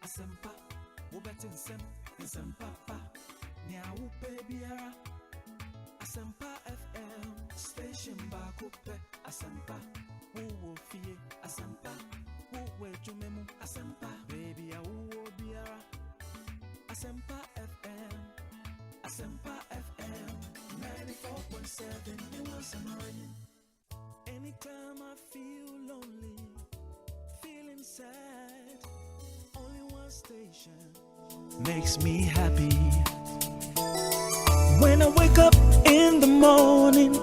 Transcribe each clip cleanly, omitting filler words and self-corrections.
Asempa, Ubetinsen, Asempa, Niau Babyara, Asempa FM, Station Bakupe, Asempa, Woo Fie, Asempa, Woo Jumemu, Asempa, Baby, Woo Biara, Asempa FM, Asempa FM, 94.7, you want some rain. Anytime I feel lonely, feeling sad, only one station makes me happy. When I wake up in the morning,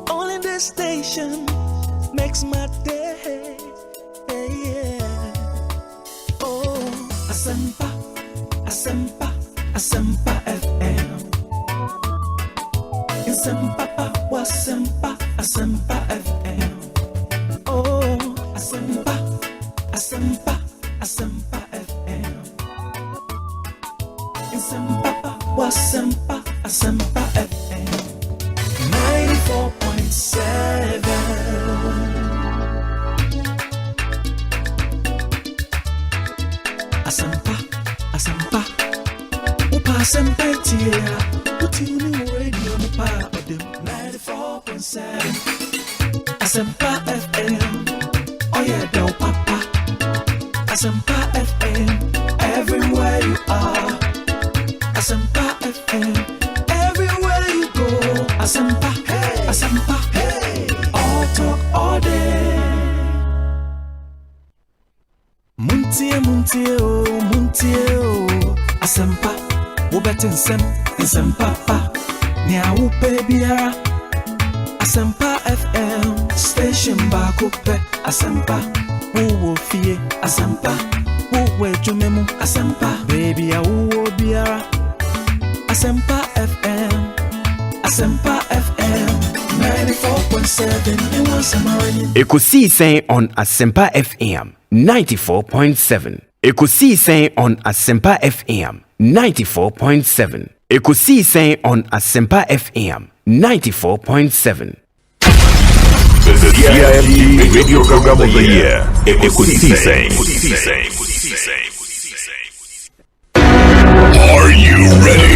only this station makes my day. Yeah. Oh, Asempa, Asempa, Asempa FM. Asempa, Asempa, Asempa FM. Oh, Asempa, Asempa, Asempa FM. Asempa, Asempa, Asempa FM. 94.7. Asempa, Asempa, Upa Asempa Tia, Utuni Radio Upa Odem 94.7. Asempa FM, oh yeah, do papa. Asempa FM, everywhere you are. Asempa FM, everywhere you go. Asempa, hey, Asempa, hey, all talk all day. Muntie, oh, Asempa, Ubetinsen, Asempa, Niau Babyara, Asempa FM, Station Bakupe, Asempa, Woo Fie, Asempa, Woo Jumemu, Asempa, Baby, Woo Biara, Asempa FM, Asempa FM, 94.7, you want some rain. Ekosiisen On Asempa FM 94.7. Ekosiisen On Asempa FM 94.7. Ekosiisen On Asempa FM 94.7. The CIMG Radio Program of the Year, Ekosiisen. Are you ready?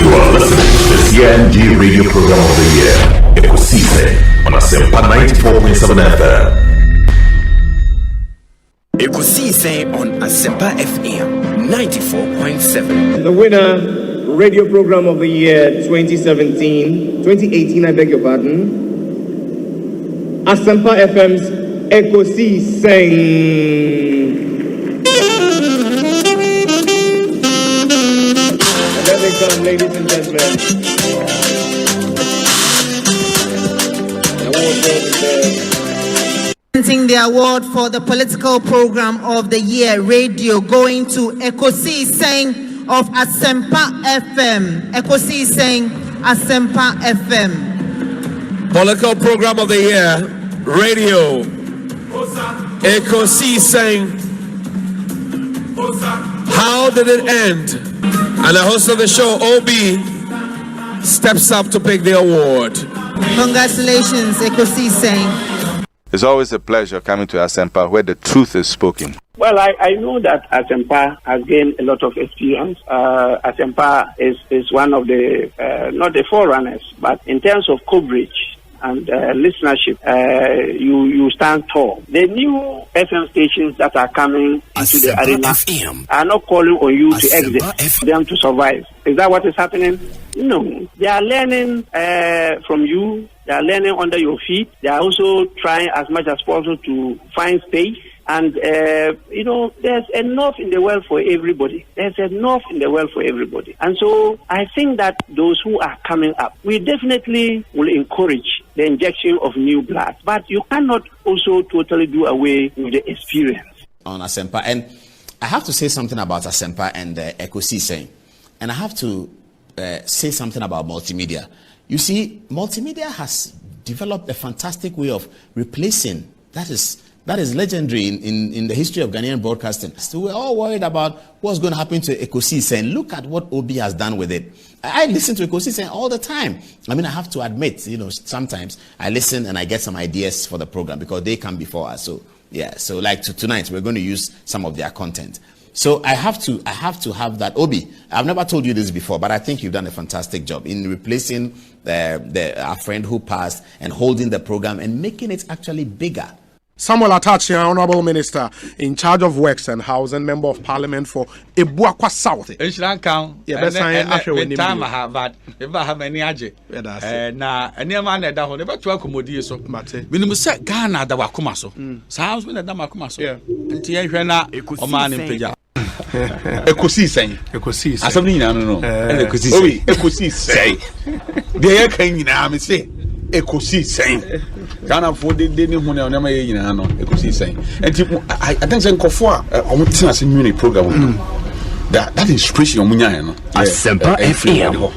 You are listening to the CIMG Radio Program of the Year, Ekosiisen on Asempa 94.7 FM. Ekosiisen On Asempa FM 94.7. The winner, Radio Program of the Year 2018, I beg your pardon. Asempa FM's Ekosiisen. Let it come, ladies and gentlemen. Presenting the award for the political program of the year, radio, going to Ekosiisen of Asempa FM. Ekosiisen Asempa FM. Political program of the year, radio, Ekosiisen. How did it end? And the host of the show, OB, steps up to pick the award. Congratulations, Ekosiisen. It's always a pleasure coming to Asempa where the truth is spoken. Well, I know that Asempa has gained a lot of experience. Asempa is one of the, not the forerunners, but in terms of coverage and listenership, you stand tall. The new FM stations that are coming into the arena are not calling on you to exit, them to survive. Is that what is happening? No. They are learning from you. They are learning under your feet. They are also trying as much as possible to find space. And, there's enough in the world for everybody. There's enough in the world for everybody. And so I think that those who are coming up, we definitely will encourage the injection of new blood. But you cannot also totally do away with the experience. On Asempa. And I have to say something about Asempa and Ekosiisen. And I have to say something about multimedia. You see, multimedia has developed a fantastic way of replacing, that is legendary in the history of Ghanaian broadcasting. So we're all worried about what's going to happen to Ekosiisen. Look at what OB has done with it. I listen to Ekosiisen all the time. I mean, I have to admit, sometimes I listen and I get some ideas for the program because they come before us. So Yeah, so like tonight we're going to use some of their content. So I have to have that. Obi, I've never told you this before, but I think you've done a fantastic job in replacing our friend who passed and holding the program and making it actually bigger. Samuel Atachi, Honorable Minister in charge of Works and Housing, Member of Parliament for Ebuakwa South. Yeah, that's time I have that. If I have any aje, na any man that hold never to accommodate so. Minimum set Ghana that wakuma so. Sounds when the damakuma so. Yeah, and Tia na o man in Peja. Ekosiisen. Asem no. Ekosiisen. Ekosiisen. Dey kan nyina me say Ekosiisen. Ghana for the day when I never hear no Ekosiisen. And I think say nkofo a omo tena se nwini program that inspiration omunya no. Asempa FM.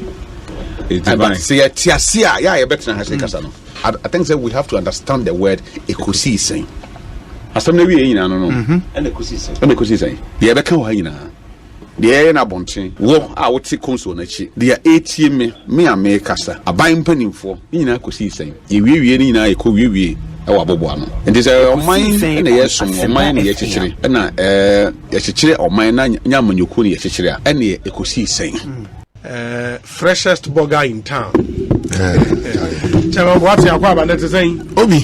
And say tiasia ya better na say kasa no. I think that we have to understand the word Ekosiisen. Asem na wi nyina no. And Ekosiisen. Dey be kan ho nyina. Dey na bonchen wo a wote konso na chi dey etie me kasa aban mpanimfo nyina Ekosiisen ye wiewie nyina ekọ wiewie e wa bobo ano enti say oman na yesom oman na ye chichire na ye chichire oman na nyamanyoku na ye chichire a na Ekosiisen freshest burger in town. Chama what ya kwa ba net saying Obi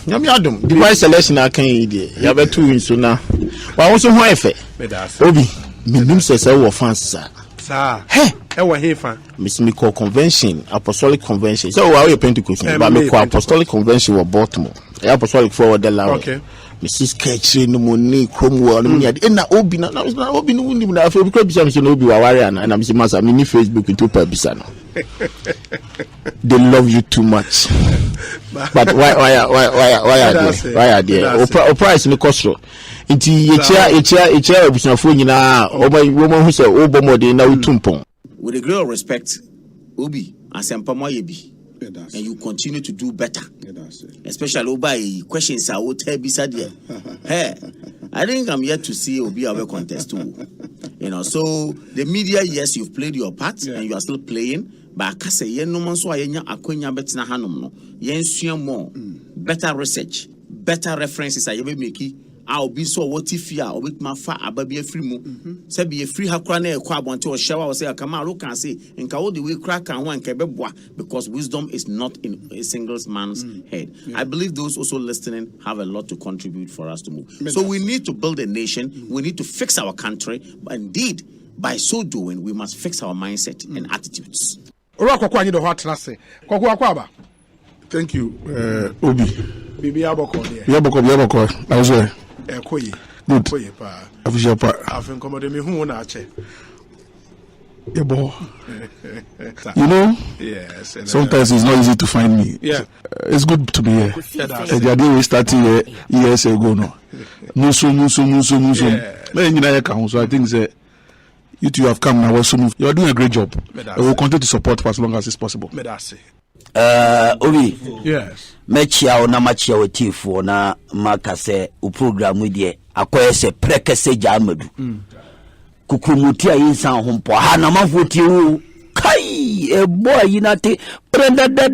nyame adom the vice selection akan yi de ya betu nso na wa wo so ho efe Obi minim sese wo fans sa he e wo he fan miss me call convention apostolic convention so wa we Pentecost but me call apostolic convention wo Baltimore apostolic forward the law okay Mrs. Ketchy no money krom wo no nya e na Obi na Obi no wunim na afi Obi kra bisa me so na Obi wa ware na me say masa me ni Facebook into pa bisa no they love you too much. But why are there? O price no cost. Inti echa obusafo nyina woman who say obomode na utumpon. With a great respect, Obi Asempa moyebi. And you continue to do better. Especially by questions I will tell beside. Hey, I think I'm yet to see Obi our contest too. You know, so the media, yes, you've played your part and you are still playing. But I say yen no man so ayenya akonya betina hanom no yen sua more better research better references I be make I'll be so what if ya or with my fa ababi free mu say be free hakra na ekwa abonte o shower or say akama look can say nka all the way crack and one kebeboa because wisdom is not in a single man's head. I believe those also listening have a lot to contribute for us to move. So we need to build a nation, we need to fix our country, but indeed by so doing we must fix our mindset and attitudes. Thank you, Obi. Bibi Aboko. Yaboko. I was there. Good. Official part. I've incommoded me who na che. You know? Yes. Sometimes it's not easy to find me. Yeah. It's good to be here. The idea we started years ago no. So I think that you two have come now. You are doing a great job. We will continue to support for as long as it's possible. Obi. Yes. Mechia na machia wetifo na makase u program we de akoyese prekese jamadu. Kukumuti a insan hompo ha na mafoti u kai e boy yinate prenda da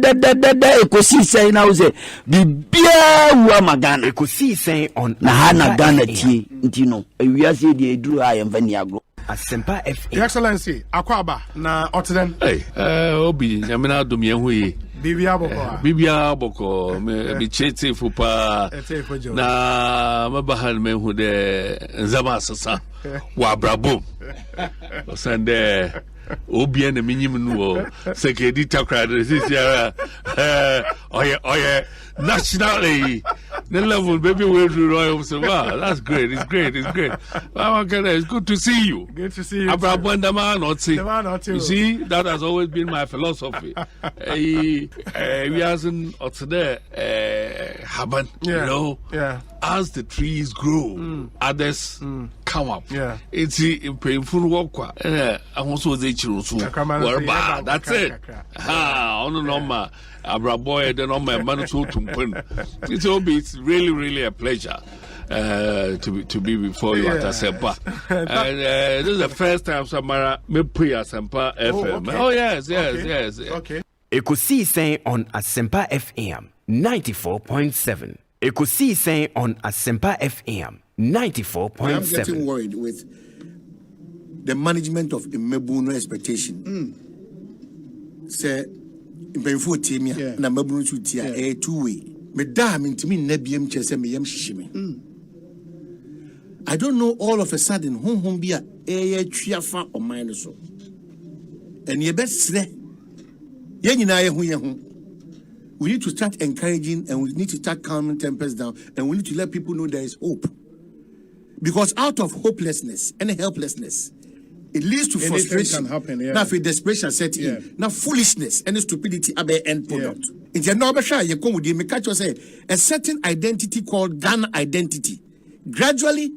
Ekosiisen na uze bibia wa magana Ekosiisen on na hana Ghana tie ntino ewiase de eduru ayemfa ni agro Asempa FM. Your Excellency, Akwaba na Otiden. Hey, Obi, nyamena dum yenhu Bibi Aboko, me chete fupa. Na mabahan me hu de nzama sasa wa brabo. Osande Obi na minyim nu sekedi takra this year. Oye nationally the level baby we do royal so wow that's great it's great it's good to see you. Good to see you. Abrabanda man not see. You see that has always been my philosophy. We hasn't today happen, you know. Yeah. As the trees grow, others come up. Yeah. It's painful work. I also say that's it. On normal. Abraboy, the normal man so to it's really a pleasure to be before you at Asempa. And this is the first time Samara me pre Asempa FM. Okay. Oh yes. Okay. Ekosiisen on Asempa FM 94.7. Ekosiisen on Asempa FM 94.7. I'm getting worried with the management of Mmebuno expectation. Say, before Timia, na Mmebuno to tia a two-way. Madam, into me, Nebium Chesem, Shimi. I don't know all of a sudden whom be a triafa or minus. And your best say, we need to start encouraging and we need to start calming tempers down and we need to let people know there is hope. Because out of hopelessness and helplessness, it leads to frustration. Can happen, now, if desperation set in, now foolishness and stupidity are the end product. In the Nobel, you come with the Mekacho say a certain identity called Ghana identity gradually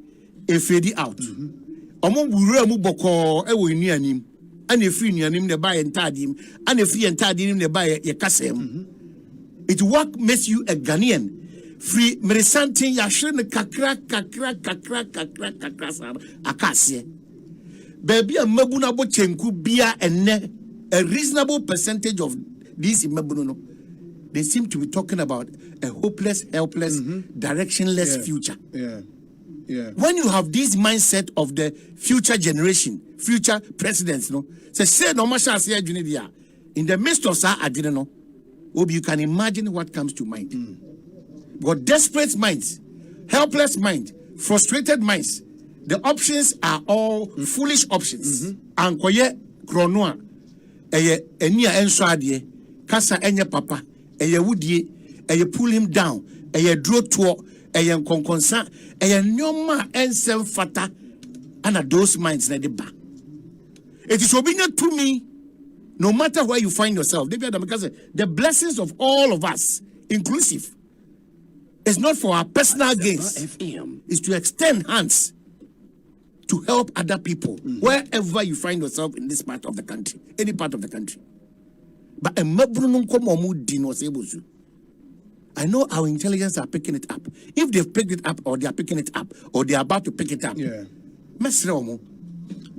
fade out. Among Buremu Boko, Ewinianim, and a free Nianim, the buy and Tadim, and a free and Tadim, the buy a Kasem. It what makes you a Ghanaian. Free Merisantin Yashin kakra akasye. Baby a Mabuna Bochenku bia and a reasonable percentage of these Mabuno. They seem to be talking about a hopeless, helpless, directionless future. When you have this mindset of the future generation, future presidents, say no much as in the midst of Sa, I didn't know. You can imagine what comes to mind. But desperate minds, helpless minds, frustrated minds, the options are all foolish options. And koye kronoa, eye enia enswade, kasa enye papa, eye wudie, eye pull him down, eye draw to, eye nkonkonsa, eye nyoma ensem fata, and those minds na deba. It is obedient to me. No matter where you find yourself, the blessings of all of us, inclusive, is not for our personal gains. It's to extend hands to help other people, wherever you find yourself in this part of the country, any part of the country. But I know our intelligence are picking it up. If they've picked it up, or they are picking it up, or they are about to pick it up, there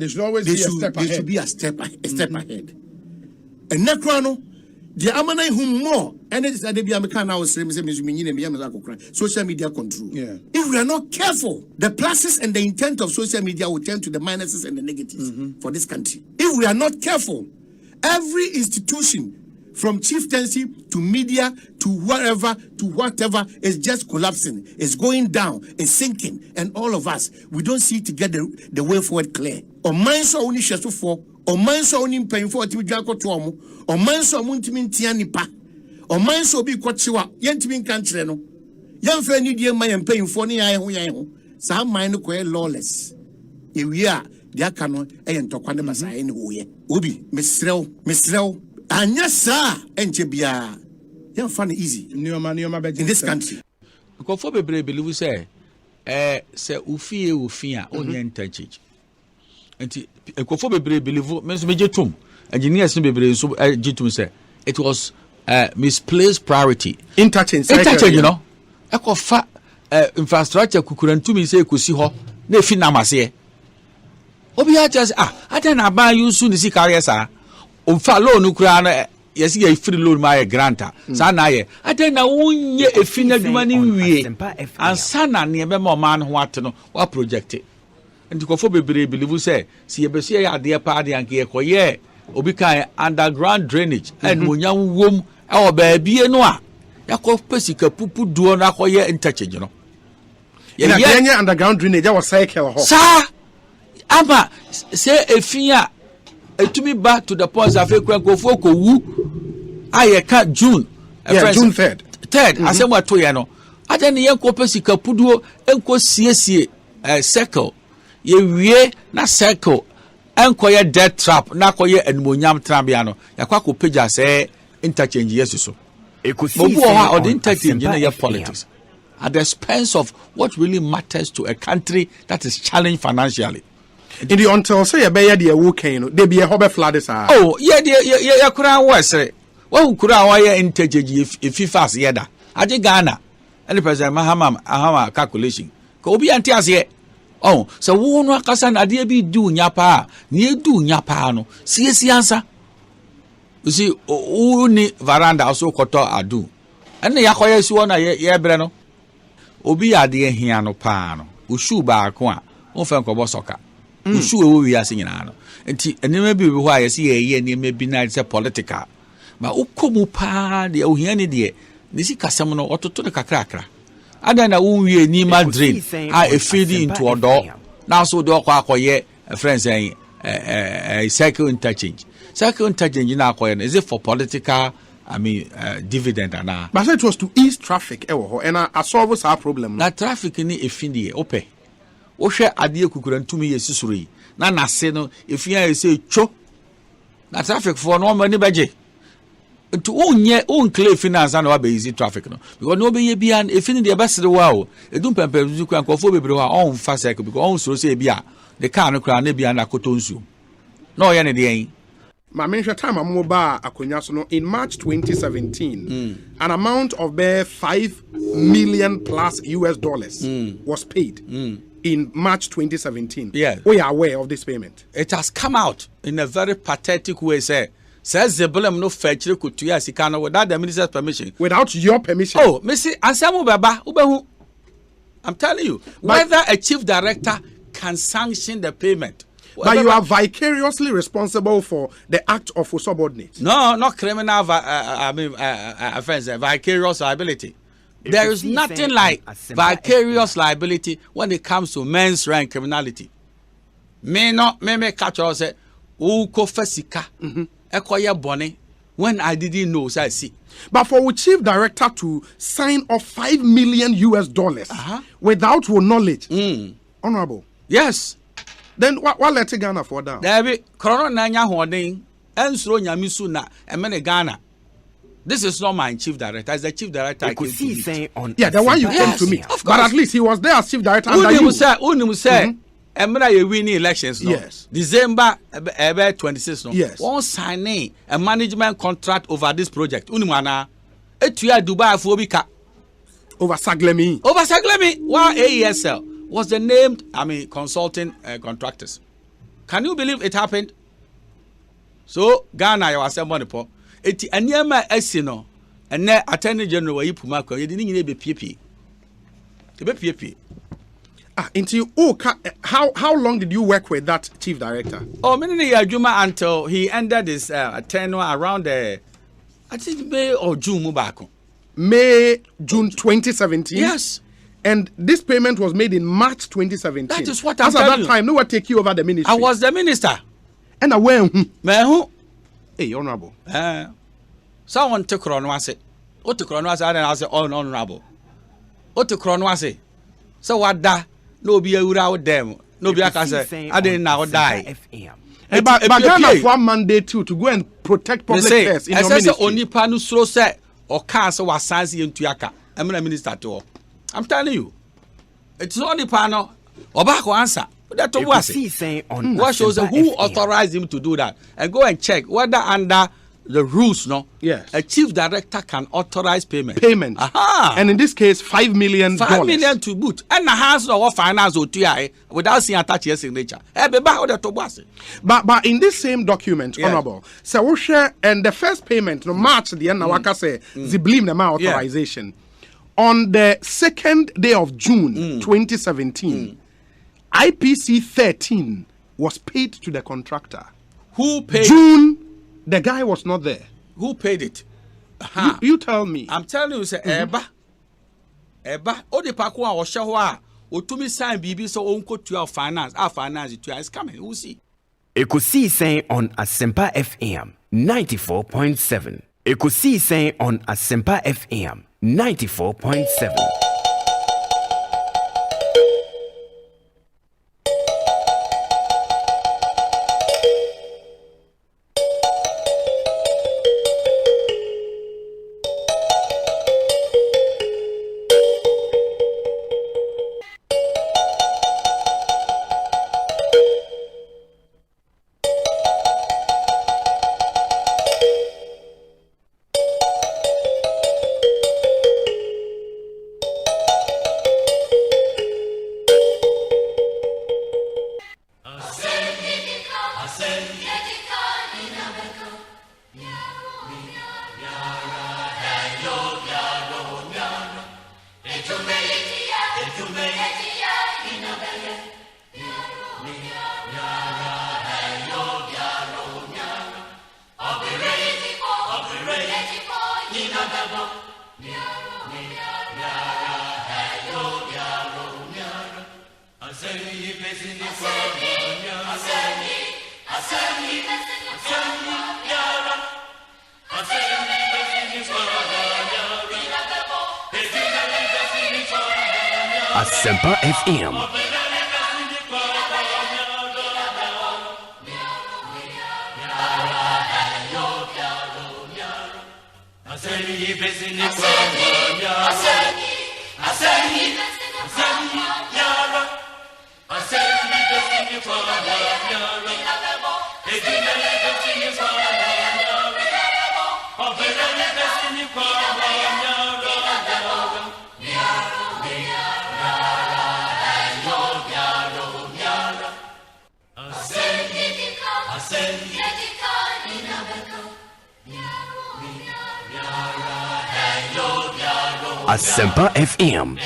should always be a step ahead. There should be a step ahead. And Nakrano, the Amana whom more, and it is that they be American now, social media control. If we are not careful, the pluses and the intent of social media will turn to the minuses and the negatives for this country. If we are not careful, every institution, from chieftaincy to media to whatever is just collapsing, is going down, is sinking, and all of us, we don't see to get the way forward clear. Or minds are only just for. Or minds are only paying for to Jaco Tuomo, or minds are Muntimin Tianipa, or minds will be Quachua, Yentimin Cantreno. Young friend, dear, my and paying for Niahu, some mind quite lawless. If we are, the Akano, and Tokanabasa anyway. Ubi, Miss Rel, and yes, sir, and Jebia. Young funny easy. In this country. Because for the believe say, say, Ufia, only intention. And Ekofo bebre believe me engineers bebre so jitum say it was misplaced priority. Interchange, you know. Ekofa infrastructure kukurantumi say ekosi ho na efi na mase. Obi ha just ata na ba you soon see career sa. Omfa loan kura na yesi ye free loan ma ye granta. Sa na ye. Ata na wonye efi na dwuma ni wie. Ansa na ne be ma man ho ate no wa project. And to go for believe say, see a besia idea party and Koye, Obika underground drainage, and when young womb, our baby noa. Yako Pesica Pupu Duana Koye and touch it, you know. Yeah, underground drainage, I was cycle. Sir, Abba, say a fear to me back to the point of Ekofoko woo. I cut June, June 3rd. I said what to Yano. I then the Yanko Pesica Pudu, Enco CSC, circle. Ye na circle enkoye death trap na koye enmonyam trabiano yakwa ko page say interchange yes so Ekosiisen or the interchange in your politics at the expense of what really matters to a country that is challenged financially. In the until say be the working they be a hobby flooders are yeah kura wesre wo kura wa ye interchange if fast yeda ade Ghana and the president Mahama calculation ko obi anti ase. Oh, so who no kasa na de bi du nyapa ni du nyapa no siesi ansa. You see who ni veranda also koto adu. And yakoye si wona ye bre no. obi ade hia no pa no ushu ba ko a on fa nkobo soka ushu e wo wi ase nyina no enti enema bi ho a yesi ye enema bi na se political ma ukomu pa de ohia ne de nisi kasem no ototo ne kakrakra ada na wo wi ni Madrid a feeding into odo now so do akoye friends cycle interchange na akoye is it for political dividend and but it was to ease traffic and I solve our problem. Na traffic ni efindie ope. Wo hwe ade ekukura ntumi yesisuru na se no efia say cho. Na traffic for no mani beje. Ntu on clear finance na wa be easy traffic no. Because no be ye bia efini de besere wa o. Edum pempe zuku ankofo bebre wa on fa cycle because on so say bia the car no kra na bia na kotonsu. No ye ne de My mention time amoba akonya so no in March 2017 an amount of $5 million plus US dollars was paid in March 2017. Yeah. We are aware of this payment. It has come out in a very pathetic way says the blame no fetch kutuya sikana without the minister's permission. Without your permission. Oh, Missy Ansemu Baba Ubehu. I'm telling you, whether a chief director can sanction the payment. But you are vicariously responsible for the act of a subordinate. No, not criminal. Offense, vicarious liability. There is nothing like vicarious liability when it comes to men's rank criminality. Me catch us say, "Uko fesika, ekoye bone." When I didn't know, so I see. But for a chief director to sign off $5 million US dollars without your knowledge, honorable. Yes. Then what let Ghana for down? There be corona nanya holding ensro nyamisu na emene Ghana. This is not my chief director. As the chief director, Ekosiisen On the one you came to meet. But at least he was there as chief director. Uni say, emra ye win elections. No? Yes. December 26. No? Yes. One signing a management contract over this project. Unimana etuya Dubai Afobika. Over Saglemi. Why AESL was the named consulting contractors. Can you believe it happened? So Ghana you was money po. Eti anyama esino ene attorney general wa yipuma ko yedi nyine be PPP. How long did you work with that chief director? Oh, many adwuma until he ended his tenure around I think May or June mubako. June 2017. Yes. And this payment was made in March 2017. That is what I'm telling you. As at that time, no one take you over the ministry. I was the minister. And I went. Hey, honorable. Someone took on one say. What took on one say? I say, oh, honorable. What took on one say? So what da? No be a without them. No be a can say. I didn't now die. But Ghana for mandate to go and protect public affairs in your ministry. Only panu slow say or cancer was signed into Yaka. I'm a minister to all. I'm telling you, it's not the panel. Obako answer. That what shows who authorized him to do that, and go and check whether under the rules, yes, a chief director can authorize payment. And in this case, $5 million. $5 million to boot, and the hands of finance or TI without seeing attached your signature. But in this same document, honorable, so we share and the first payment, no March the end Nawaka say Ziblim Nama authorization. On the 2nd day of June 2017, IPC 13 was paid to the contractor. Who paid? June, the guy was not there. Who paid it? You tell me. I'm telling you, say, Eba, Odi Pakwa or Shahwa, or to me sign BB so uncle to our finance is coming. We'll see. Ekosiisen On Asempa FM 94.7. Ekosiisen On Asempa FM 94.7. Asempa FM. Asempa FM.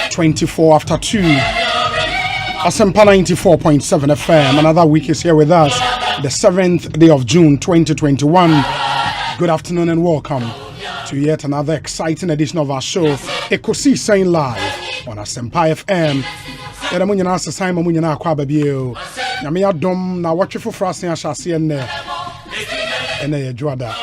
"24 after 2. Asempa 94.7 FM. Another week is here with us. The 7th day of June 2021. Good afternoon and welcome to yet another exciting edition of our show, Ekosiisen Live on Asempa FM. Yadamunyana Simon Munyana Kwababio. Yamia Dom na watch for Frasia Shasi and Juada.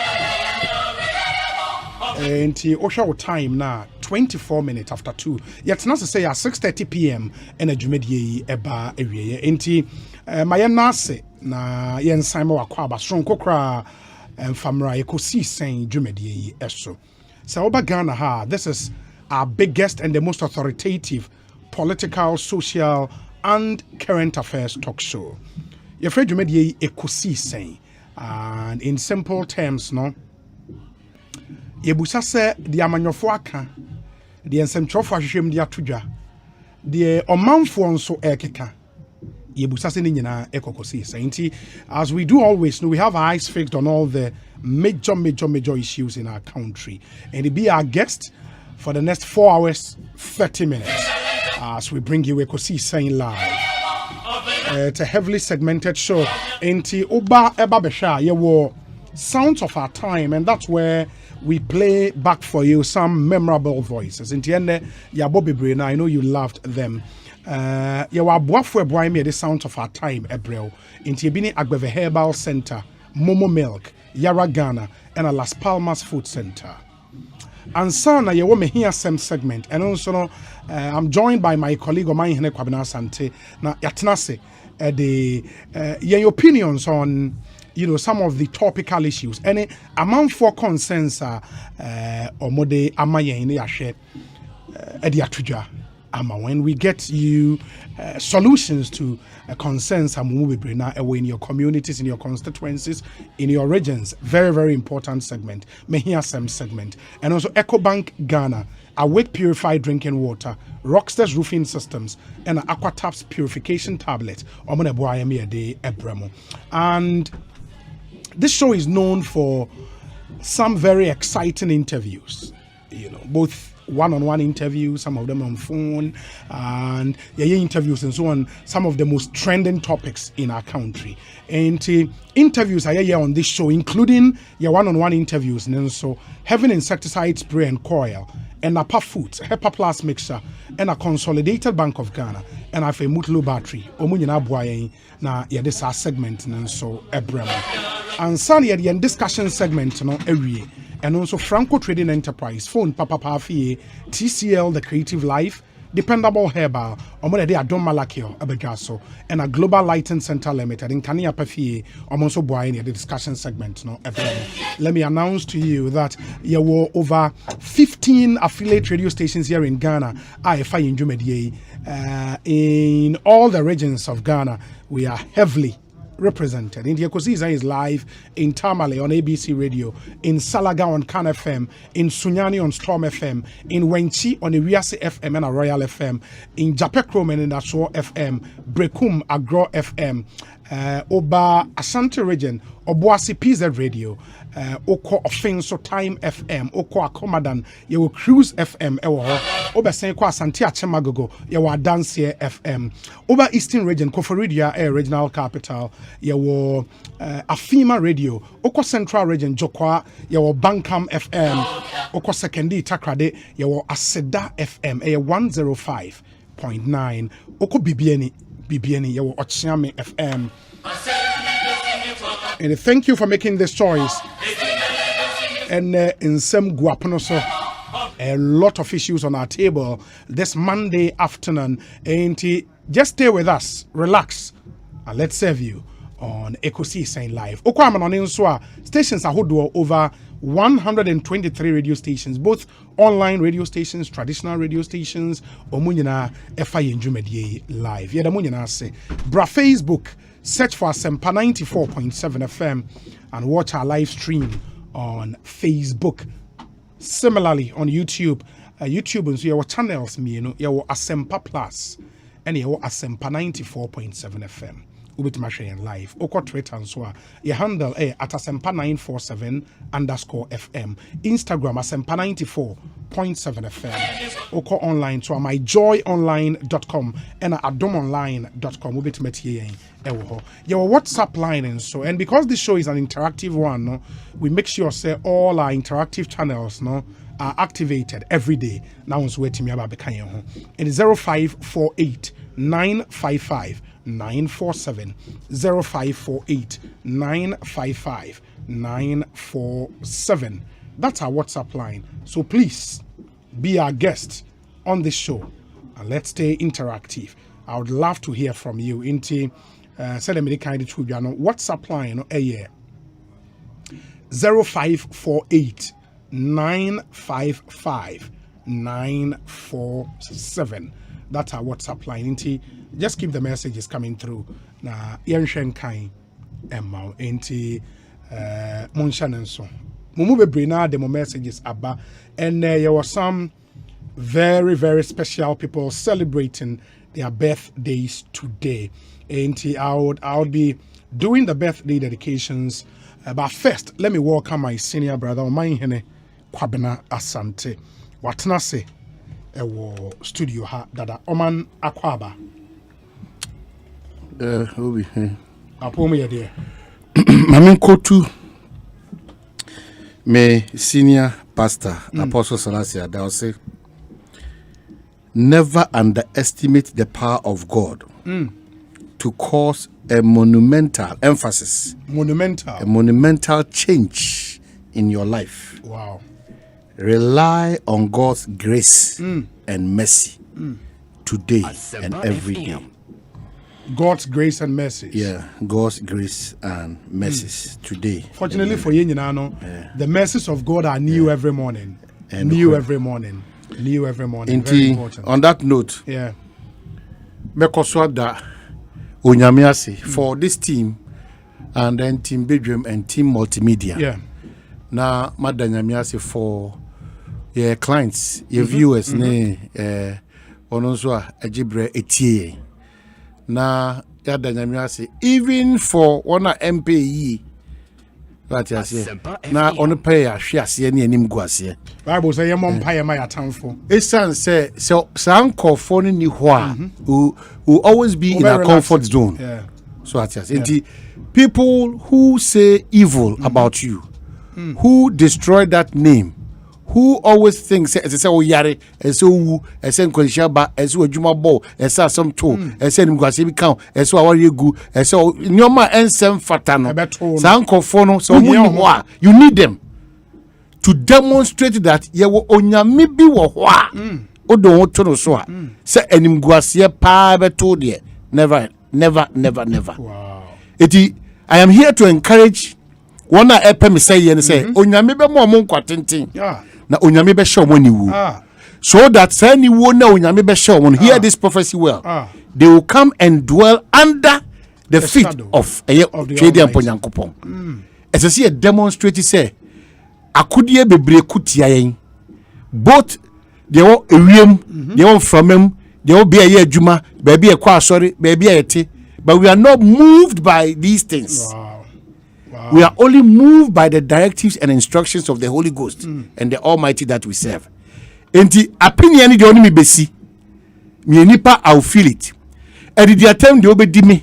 And Osha time now 24 minutes after 2. Yet not to say at 6:30 p.m. and a Jumedi eba area. Enti Mayana se na yen Simon Wakwaba strong kokra and famra Ekosiisen Jumedi eso. So Oba Ghana ha, this is our biggest and the most authoritative political, social, and current affairs talk show. Your friend Jumedi Ekosiisen, and in simple terms, no. Yebusa se di amanyofo aka di ensentwofo ahwehwem di atodwa di omanfo nso ekeka yebusa se ni nyina ekokosisa nti as we do always know, we have our eyes fixed on all the major issues in our country, and it be our guest for the next 4 hours 30 minutes as we bring you Ekosiisen Live. It's a heavily segmented show. Nti oba eba besha yewo sounds of our time, and that's where we play back for you some memorable voices. In Tiende, ya Bobby Brain, I know you loved them. Ya wa boafwe boy me the sounds of our time, Ebrel. In Tiebini Agbeve Herbal Center, Momo Milk, Yara Ghana, and a Las Palmas Food Center. And sana ya wo me here some segment, and also I'm joined by my colleague of mine, Kwabena Sante. Na yatnase your opinions on some of the topical issues. Any amount for consensus or mode amaye ni share ediatuja ama when we get you solutions to concerns away in your communities, in your constituencies, in your regions. Very important segment. May hear some segment. And also EcoBank Ghana, Awake Purified Drinking Water, Rockstars Roofing Systems, and Aquataps Purification Tablet. And this show is known for some very exciting interviews, both one-on-one interviews, some of them on phone, and interviews and so on, some of the most trending topics in our country. And interviews are here on this show, including your one-on-one interviews, and so having insecticide spray and coil, and Napa Foods, HEPA Plus mixture, and a Consolidated Bank of Ghana, and a Mutlu battery, Omunyana Boye, na this our segment, and so Ebremo. And Sunny at the end discussion segment, area. And also Franco Trading Enterprise, Phone Papa Pafi, TCL, The Creative Life, Dependable Herbal, Omode Adom Malakio, Abegaso, and a Global Lighting Center Limited in Kania Pafi, also Boyne, the discussion segment. Let me announce to you that there were over 15 affiliate radio stations here in Ghana, IFI in Jumedie, in all the regions of Ghana. We are heavily represented. In the Ekosiisen is live in Tamale on ABC Radio, in Salaga on Kan FM, in Sunyani on Storm FM, in Wenchi on Iwiase FM and a Royal FM, in Japekrom and in Aswo FM, Brekum Agro FM, Oba Ashanti region, Obuasi PZ Radio, Oko Offenso Time FM, Oko Akomadan, Yewo Cruise FM, Oba Senko Asante Achemagogo, Yewo Adansie FM, Oba Eastern region, Koforidia Regional Capital, Yewo Afima Radio, Oko Central region, Jokwa, Yewo Bankam FM, Oko Sekendi Takrade, Yewo Aseda FM, 105.9, Oko Bibieni, Yewo Ochiame FM. And thank you for making this choice. And in some guaponoso, a lot of issues on our table this Monday afternoon. And just stay with us, relax, and let's serve you on Ekosiisen Live. Okwaman on Inswa stations are over 123 radio stations, both online radio stations, traditional radio stations, Omunyana FI Njumedie Live. Yadamunyana say, Bra Facebook, search for Asempa 94.7 FM and watch our live stream on Facebook. Similarly, on YouTube, YouTube and so your channels, your Asempa Plus and your Asempa 94.7 FM. Ubitimashe live. Oko Twitter and so your handle at Asempa947 _FM. Instagram Asempa94.7 FM. Oko online to myjoyonline.com and adomonline.com. Ubitimetie your WhatsApp line and so. And because this show is an interactive one, no, we make sure say all our interactive channels are activated every day. Now it's waiting me about Bekayo. It is 0548 955 947 0548 955 947. That's our WhatsApp line. So please be our guest on this show and let's stay interactive. I would love to hear from you. Into send me the kind of WhatsApp line 0548 955 947. That's our WhatsApp line. Into just keep the messages coming through. Na Yanshen Kai Emma into Monshan and so. Mumube Brina demo messages abba, and there were some very, very special people celebrating their birthdays today. And I'll be doing the birthday dedications. But first, let me welcome my senior brother, Omaihene Kwabena Asante. Watna se ewo studio ha dada Oman Akwaba. Obi. Apomo ye there. Mamin Kotu, me senior pastor, Apostle Selassie Adao, never underestimate the power of God to cause a monumental emphasis, a monumental change in your life. Wow. Rely on God's grace and mercy today and every day. God's grace and mercy. Yeah, God's grace and mercies today. Fortunately for you, the mercies of God are new every morning. New every morning. Very important. On that note, yeah, Mekoswada Onyamiasi for this team and then Team Bedroom and Team Multimedia. Yeah. Now, Madanyamiasi for your clients, your viewers, Onoswa Ajibre Etie. Na Yadanyamiasi, even for one MPE. Right, I say. Now, on the pay, she has any guasia. Bible say, "Your mom pay my for." It's say so. Sanko phone ni who always be in a comfort zone. Yeah. So I say, people who say evil about you, who destroy that name, who always think say oh yare, so say nkonshaba, so adwuma bo, say some to, say nimguase bi kan, so awari egu, so nyoma ensem fata no. Sanko phone so you need them to demonstrate that ye wo onyame bi wo ho a odo to no so a say animguase pa beto de never. Wow. I am here to encourage one me say and say onyame be mo nkwatenten na onyame be show money wu so that say ni wo na onyame be show hear this prophecy well they will come and dwell under the feet of Trade and Ponyankopon. As I see a demonstrate say akudie bebre kutia yen both they all ewiem they all from him they all be a year juma baby a kwa sorry baby a te, but we are not moved by these things. We are only moved by the directives and instructions of the Holy Ghost and the Almighty that we serve. Enti opinion the only me besi me nipa I'll feel it. At the attempt the obedi me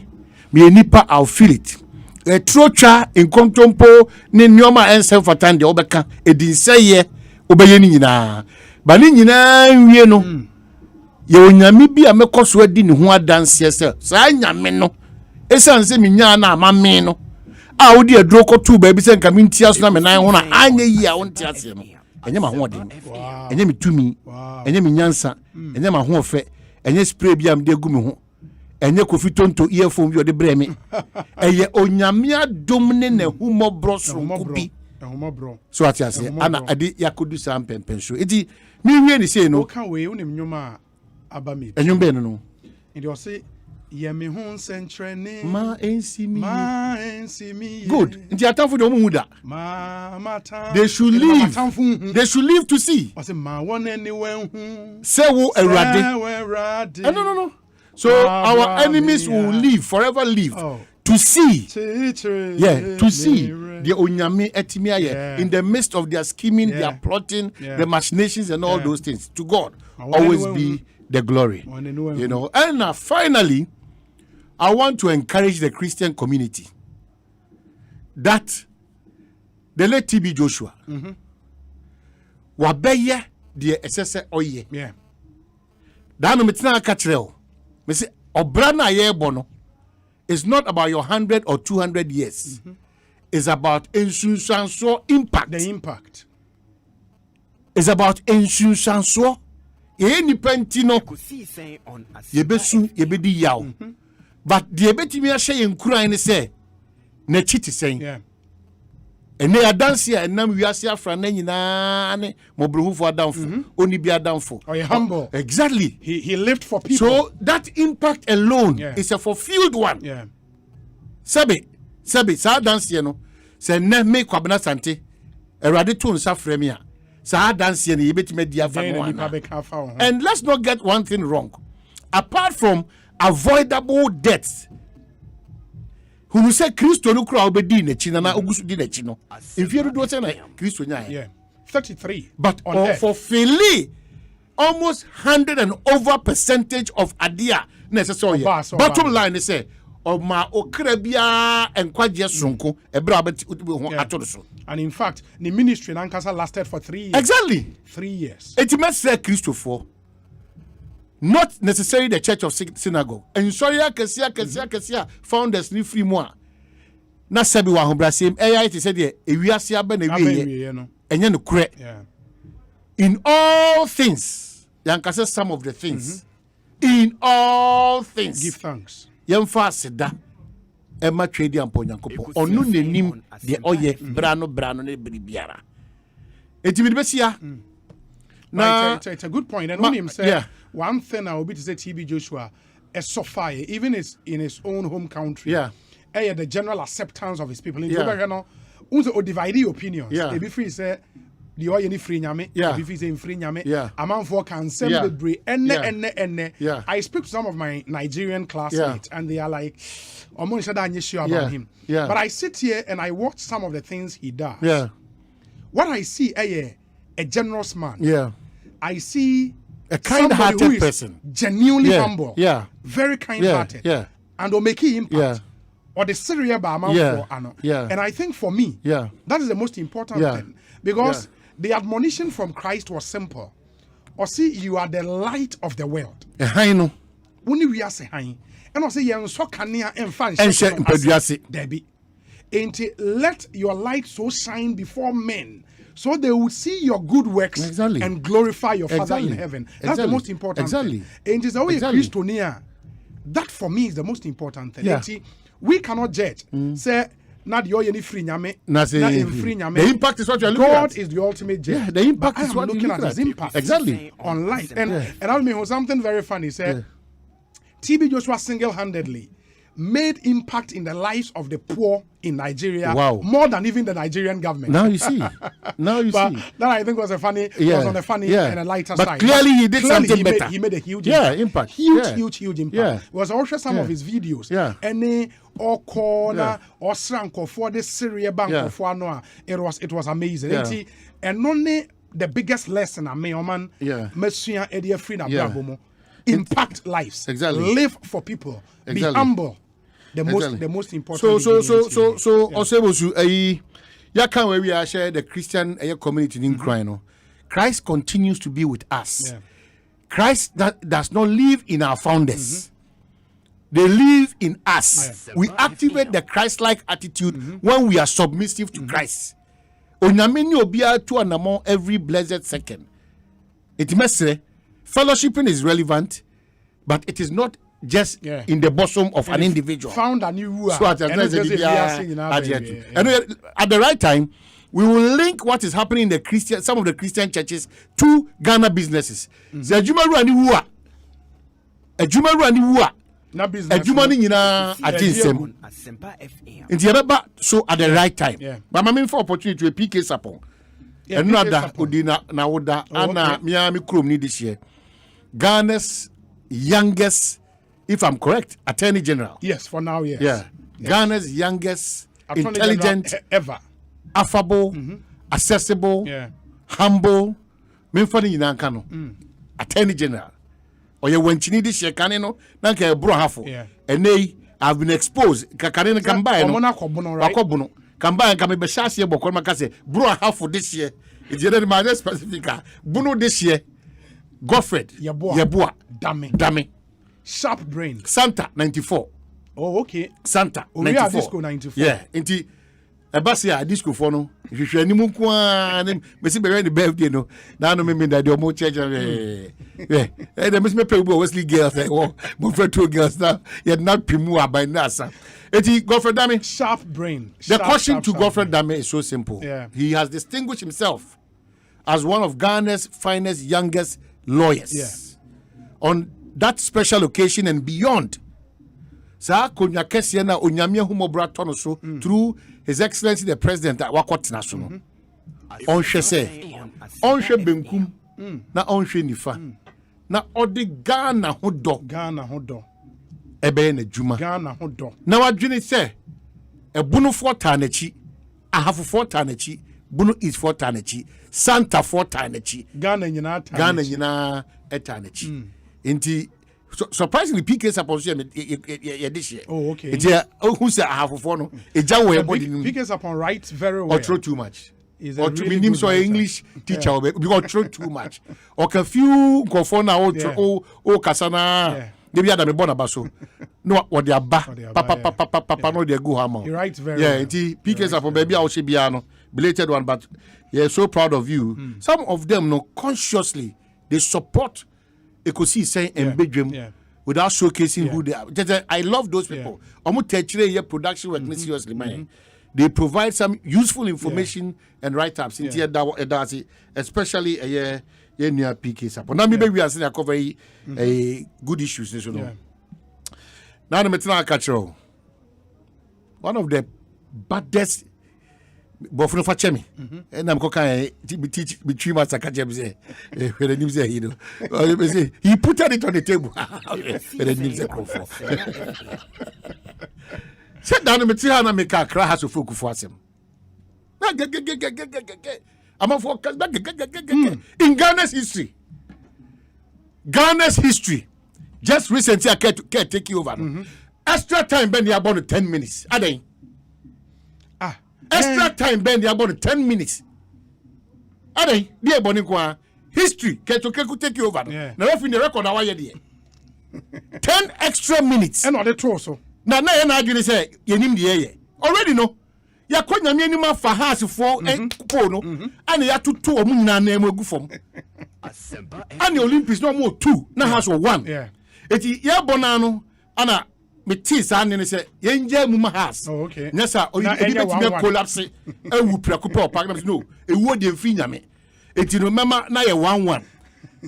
nipa I'll feel it. A trocha in contompo ni nyoma ense fatan de obeka edin seye obeye ni nyina ba ni nyina wie no ye onyame bi a mekoso adi ni ho adanse se sa nyame no esan se minya na amame no a wodi adro kotu ba bi se nka mintia so na menan ho na anya yi a wonti ase no enye ma ho ode enye mitumi enye minyansa enye ma ho ofe enye spray bi am de gu me ho enye kofi tonto earphone bi ode bre me eye onyame adom ne na humo bro sonkubi so ati ase ana ade yakodu sam pempenso eti mi wie ni sei no ka we unim nyoma aba me enyum be no ndi o se ye me hu sentrene ma ensimi good nti atamfo de omu da they should live to see o se ma won anywhere hu se wo erade no so our enemies will live forever to see to see the onyame etimi aye in the midst of their scheming their plotting the machinations and all those things. To God always be the glory, you know. And finally I want to encourage the Christian community that the late TB Joshua wabeye the SSA oye dano metina akatreo me say obrana ye bono is not about your 100 or 200 years. It's about insurance impact. The impact is about insurance. Any pentino yebesu yebedi yaw. But the yebeti me share nkura ni say na chiti saying. And they are dancing and now we are see afra na nyina ne mobruhu for downfall. Only be a downfall. Or humble. Exactly. He lived for people. So that impact alone is a fulfilled one. Sabe sa dance no se na me kwabena sante erade to nsa frame a sa dance no yebetime dia fa no. And let's not get one thing wrong. Apart from avoidable deaths, who say Christo no kura obedi na chi na ogusu di na chi no. If you do say na Christo nya 33 but for Philly almost 100 and over percentage of adia necessary. Bottom line is say ma okra bia enkwaje sonko ebra abeti ho atodo so. And in fact the ministry in Ankasa lasted for 3 years. Exactly 3 years. It must say Christopher, not necessarily the church of synagogue. And sorry kesia founders ni free mo na sabi wa ho brasem it said e wiase aba na wie no enye no kure. In all things yankasa some of the things in all things give thanks. Yemfa seda ema Trade and Ponyankopon onu nenim de oye brano ne bribiara eti bi besia na it's a good point. And when him say one thing I will be to say TB Joshua a suffer even in his own home country the general acceptance of his people in no unso divide opinions e be free say the oye ni free nyame be free say free nyame amanfo can celebrate enne. I speak to some of my Nigerian classmates and they are like almost sure about him. But I sit here and I watch some of the things he does. What I see a generous man. I see a kind-hearted person, genuinely humble, very kind-hearted, and will make impact. Or the Syria and I think for me, that is the most important thing, because the admonition from Christ was simple. Or see, you are the light of the world. I know. When we are saying, and I say, you are so canny and fan. Debbie, ain't it? Let your light so shine before men, so they will see your good works and glorify your Father in heaven. That's the most important thing. And it's always Christonia. That for me is the most important thing. We cannot judge. Say, not the only free nyame. The impact is what you're looking at. God is the ultimate judge. The impact is what you're looking at. His impact on life. And I mean, something very funny. Say, TB Joshua single-handedly made impact in the lives of the poor in Nigeria. Wow. More than even the Nigerian government. Now you see. But that I think was a funny, was on a funny and a lighter but side. Clearly he did something better. He made a huge impact. Huge impact. Yeah. It was also some of his videos. Yeah. Any or corner or sranko for the Syria bank of Noah. It was amazing. Yeah. And only the biggest lesson I may man Monsieur Eddie Frina Brabomo. Impact lives. Exactly. Live for people. Exactly. Be humble. The most important. So Osebusu, ya can where we are share the Christian community in Ukraine. Christ continues to be with us. Christ that does not live in our founders. They live in us. We activate the Christ-like attitude when we are submissive to Christ. Onyameni obia to anamo every blessed second. It must say fellowshipping is relevant, but it is not just in the bosom of an individual. Found a new so at the right time, we will link what is happening in the some of the Christian churches to Ghana businesses. The Jumaru and na business. Ejumani nyina ajinsem. Nti yebeba so at the right time. But my main for opportunity to PK Sapon. Another odina na woda ana Miami Chrome ni this year. Ghana's youngest, if I'm correct, Attorney General. Yes, for now, yes. Yeah. Yes. Ghana's youngest, Attorney intelligent, ever, affable, accessible, humble. Memfani Nankano. Attorney General. Or you went to need this year, Canino, Nanka Brohafo. And they have been exposed. Kakarina can buy no. Can buy and come be Shassia Bokomacase, Brohafo this year. It's your my specifica. Bruno this year. Godfred Yabua Dame Sharp Brain Santa 94. Oh, okay. Santa 94. Disco 94. Yeah, inti Ebasia disco for no. If you share any mukwa, Messi be the birthday no. Now no me that the more church. Yeah, and the Miss Mepe Wesley girls like oh, my two girls now. Yet not Pimua by Nasa. Eti Godfred Dame Sharp Brain. The question to Godfred Dame is so simple. Yeah. He has distinguished himself as one of Ghana's finest, youngest lawyers on that special occasion and beyond. Sa konya kese na onyame humobra tono so through His Excellency the President at Wakotna so no. Onhwe se onhwe benkum na onhwe nifa na odi Ghana ho do ebe na djuma Ghana ho do na wadwene se ebunu fo tanachi ahafo tanachi bunu is for tanachi Santa for tanachi Ghana nyina etanachi inti surprisingly PK suppose this year. Oh, okay. It's who say I have for no PK upon write very well or throw too much or to really name so English teacher because throw too much or can few go for now oh kasana they be me born abaso no what they are papa no they go hammer you write very well PK upon baby I should be belated one but yeah so proud of you some of them no consciously they support Ekosiise and bedroom without showcasing who they are. I love those people. Production work seriously, man. They provide some useful information and write-ups in especially near PK support. Now maybe we are seeing a very good issues. You know. Now the catch one of the baddest. But for Chemi, and I'm going to teach between us. I can't say, you know, he put it on the table. Sit down and Matriana make a cry has a focus for him. I'm a focus in Ghana's history. Ghana's history. Just recently, I can't take you over. Extra time, Ben, you about 10 minutes. Are they? Extra time Ben they about 10 minutes. Are they? Dear Bonikwa history Keto take you over. Now if in the record I there 10 extra minutes. And the torso. Now you say you need the already no. Ya konya me anima fa house for po no. And ya to two omu na na egu fom. And the Olympics no more 2 na house for 1. Yeah. Eti ya bonano ana me tis and say yenja muma has. Oh, okay. Nessa or you collapse e wu preocupa park no e wo de mfi nyame. Eti no mema na ye 1-1.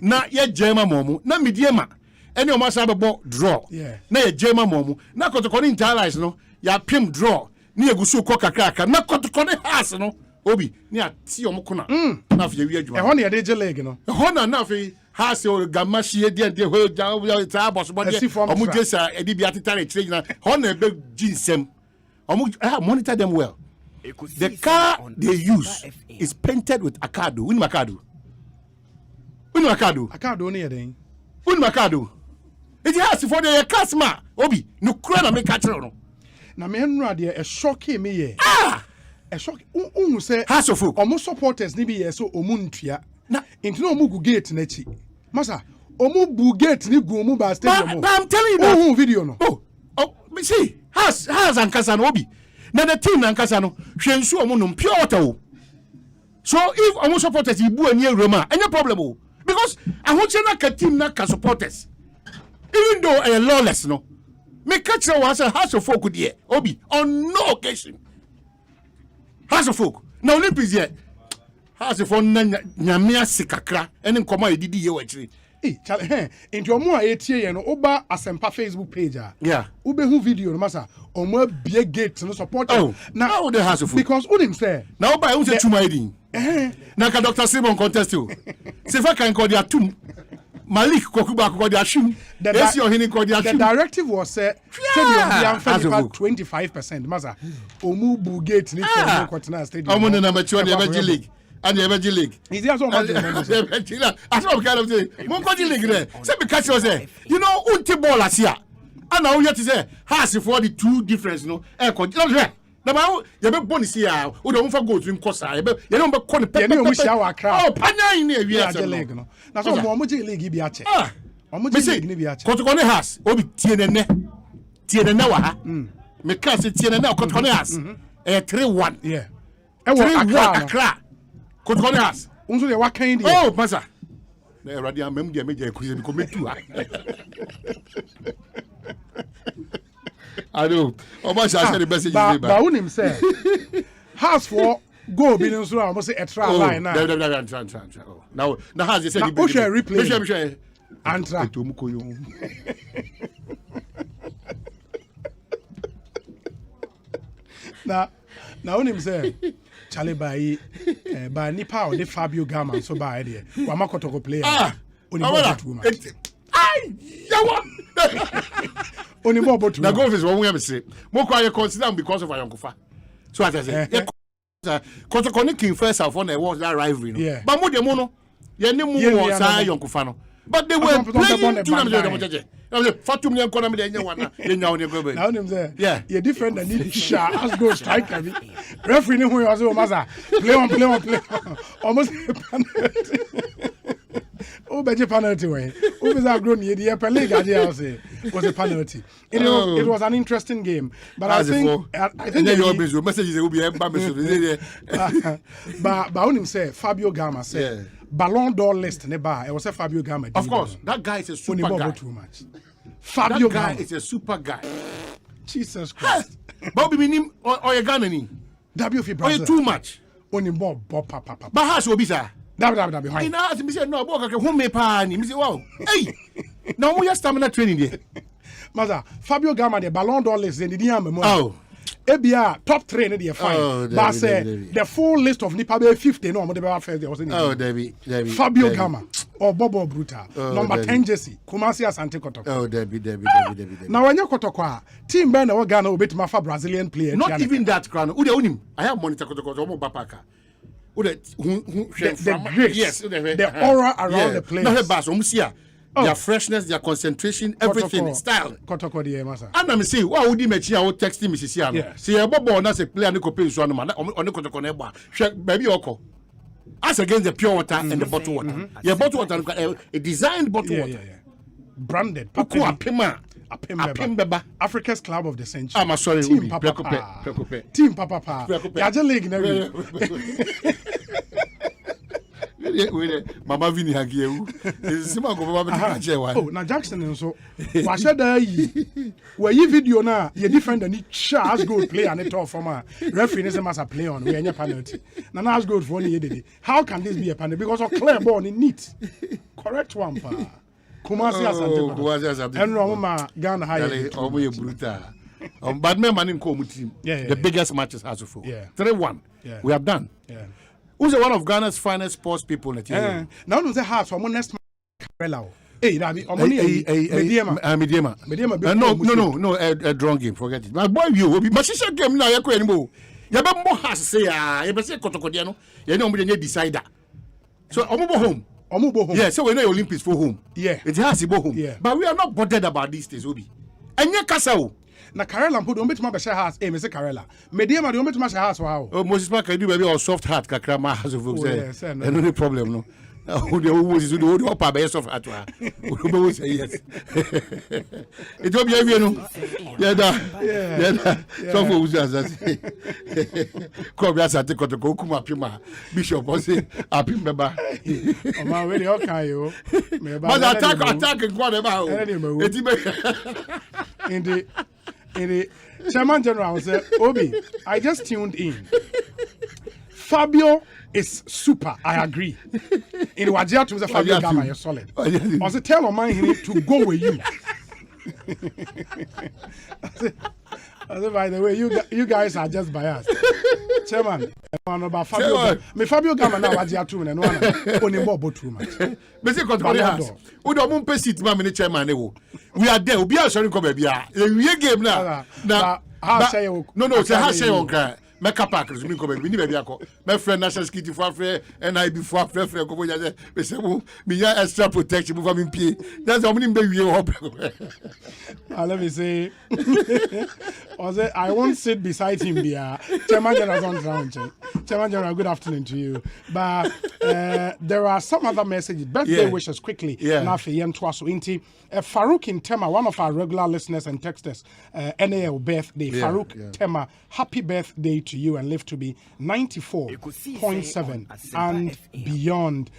Na ye jema momu na mediema any of my sababo draw. Yeah. Na Jema Momu. Na kotokoni interlies no. Ya pim draw. Ni egusu koka kraka. Na kotokoni has no. Obi. Ni a ti omukuna. Na fi ye adwuma. E ho na de je leg no. E ho na fi has o gamashi e de ho ja ta boss body. Omu jesa e di bi atitare trade na. Ho na be ginsem. Monitor them well. The car they use is painted with Akado. Win Makado. Akado near then. Win Makado. It has for the customer. Obi, no crown make catcher. Na me nra de a shock me ye. A shock. Say has of folk. Almost supporters ni be so omuntua. Na into no mugu gate na chi. Masa, omu bu gate ni gu omu ba stadium. But I'm telling you that video no. Oh, me see. Has ankasa no Obi. Na the team ankasa no hwensu omu no pure water. So if omu supporters ibu ani Roma, any problem o. Because I want you na team na ka supporters. Even though a lawless no. Me catch was a house of folk there. Obi on no occasion. House of folk. Now Olympics here. House of folk nyamia sikakra ene nkoma edidi ye wachiri. Chale into omo a etie no oba Asempa Facebook page a. Yeah. Ube hu video no masa omo bie gate no support. Now the house of folk. Because unim say. Now oba hu say tuma edin. Na ka Dr. Simon contest o. Sefa kan ko dia tum. Malik Kokuba ko dia shim. Yes your hini ko dia shim. The directive was stadium dia amfa 25% masa. Omu bu gate ni for Kotana stadium. Omo na number 2 the Emerging League. And the Emerging League. Is there so much? That's what kind of say. Mon Emerging League there. Say because you say, you know, unti ball as here. And now you have to say, has for the two difference, no. Now you be bonus here. We don't for go to Nkosa. You don't be corner. You know we share our crowd. Oh, panya in there we are league no. Na so mo Emerging League bi ache. Emerging League ni bi ache. Kotokone has. Obi tienene wa ha. Me can say tienene Kotokone has. 3-1. Yeah. 3-1 Accra. Kotokone has. Unso de wakan di. Oh, masa. Na radio amem dia meje Ekosiise bi ko metu ha. I know. Oba sha share the message ba unim say. House for go be no so almost say extra line na. Now has said the replay. Antra. Na unim say Charlie by nipa o de Fabio Gama so by there. Wa makotoko player. Only too much. Only more about the golf is one way to say. More quiet consider because of Ayonkofa. So as I say, Kotokone King first of all, there was that rivalry. Yeah. But more the mono, Yenimu was Ayonkofa. But they were playing to Fatum Yan Konami, now them say, yeah, you're different than need shot. Let's go strike. Referee who was Maza. Play on. Almost penalty. Oh, better penalty way. Who was grown the upper league was a penalty. It was an interesting game. But I think your messages will be but him say Fabio Gama said Ballon d'Or list it was a Fabio Gama. Of course, that guy is a super guy. Too much. Fabio Gama is a super guy. Jesus Christ. Bobby Minim or Ganani. WF Brazil. Too much. Only Bob papa. But has will be sir. That behind. Ina ask me say no boka ke home pa ni me say wow. Hey. Now we are stamina training there. Maza, Fabio Gama the Ballon d'Or list they didn't have memory. Oh. ABR top 3 in the fine. But say the full list of Nipa 50 no mo the first there was in. Oh, Debbie. Fabio Gama or Bobo Bruta. Number 10 Jesse. Kumasi Asante Kotoko. Oh, Debbie. Now when you Kotoko, team Ben or Ghana will beat Mafa Brazilian player. Not even that crown. Who they own him? I have monitor Kotoko Omo Bapaka. The grace, yes, the aura around the place. Not the bass, their freshness, their concentration, everything, style. And I'm saying, why would you make you texting Mrs. Yano? See, a bobo not a player, Nico Pins on the Kotoko, baby Oko. As against the pure water and the bottled water. Your bottled water, a designed bottled water. Branded. Apimba. Africa's Club of the Century. I'm sorry, Team Papa. Team Papa. Yaja League. Mama Vini Hagieu. Oh, now Jackson and so. Why should I? Where you video now, you different than each as good play and it all from a referee is a master play on. We are your penalty. Now that's good for any day. How can this be a penalty? Because of clear ball in neat. Correct one, pa. Kumasi Asante. And Roma Ghana High. Always brutal. But me man in Komu team. The biggest matches has to fall. 3-1. We have done. Who's one of Ghana's finest sports people in the team? Now no say half from next Karela. Hey, Mediema. No, a drawn game, forget it. My boy, you be Mashisha game now, you anymore. You have more has to say, you say Kotokodiano, you know, we decider. So, Omubo home. Yeah, so we know Olympics for home. Yeah, it has to go home. Yeah, but we are not bothered about these things, Obi. And you Kasao. Na Karela mpo do metima be share house me say Karela Mediema do metima share house wa oh Moses Mark can do baby or soft heart kakra ma house of say no problem no who the always do the upper be soft heart wa we say yes it will be here no yeah so for us as come ya sate kotoko kuma pima bishop o say apim beba o ma we dey okay yo me ba but attack nko ba o eti in the Chairman General said, Obi, I just tuned in. Fabio is super. I agree. In Wajia to Fabio Gama, you're solid. I said, tell Oman to go with you. I said, by the way, you guys are just biased. Chairman, about Fabio. Me Fabio Gama now Wajia to and one only more too much. We don't pay seat, mammy, chairman. We are there. We are sorry, come here. We game now. No, say how say on make up packers. Me come. We need baby ako. My friend national security for friend and I before friend come here. We say me extra protection for me pay. That's how many baby you up. Let me say. I won't sit beside him there. Chairman General on ground. Chairman General, good afternoon to you. But there are some other messages. Birthday wishes quickly. Nafi Yentwaso Inti. Farouk in Tema, one of our regular listeners and texters. NAL birthday. Farouk Tema, happy birthday to you and live to be 94.7 and beyond.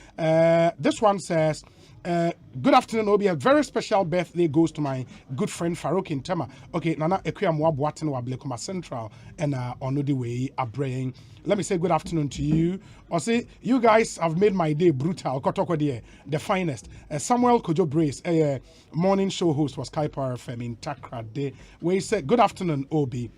This one says, good afternoon, Obi. A very special birthday goes to my good friend Farouk in Tema. Okay, Nana Ekuyamwa Boaten wa Blekuma Central and on the way Abraying. Let me say good afternoon to you. Or say you guys have made my day brutal. Kotoko die, the finest. Samuel Kojo Brace, a morning show host was Sky Power FM in Takra Day. Where he said, good afternoon, Obi.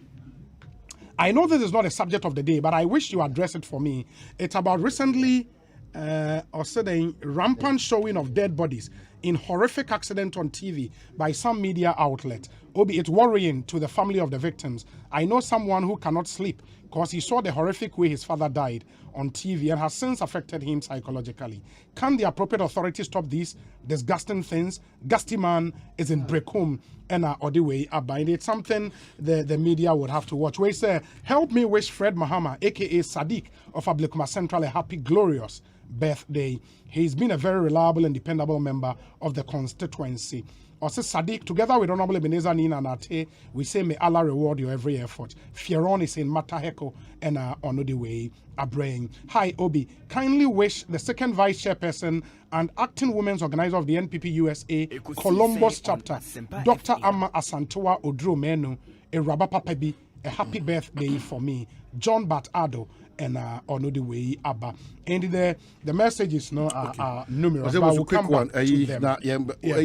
I know this is not a subject of the day, but I wish you address it for me. It's about recently or saying rampant showing of dead bodies in horrific accident on TV by some media outlet. Obi, it's worrying to the family of the victims. I know someone who cannot sleep because he saw the horrific way his father died on TV and has since affected him psychologically. Can the appropriate authorities stop these disgusting things? Gusty man is in break home and or the way abide. It's something the media would have to watch. We say, help me wish Fred Mahama, aka Sadiq of Ablekuma Central, a happy, glorious birthday. He's been a very reliable and dependable member of the constituency. Also, Sadiq, together with Honorable Ebenezer Nina Nate, we say may Allah reward your every effort. Fieron is in Mataheko and on the way Abraying. Hi, Obi. Kindly wish the second vice chairperson and acting women's organizer of the NPP USA Columbus chapter, Dr. Amma Asantewa Odro Menu, a Rabapa Pebi, a happy birthday for me. John Bat Ado and on the way Abba. And the messages are numerous. There was a quick one.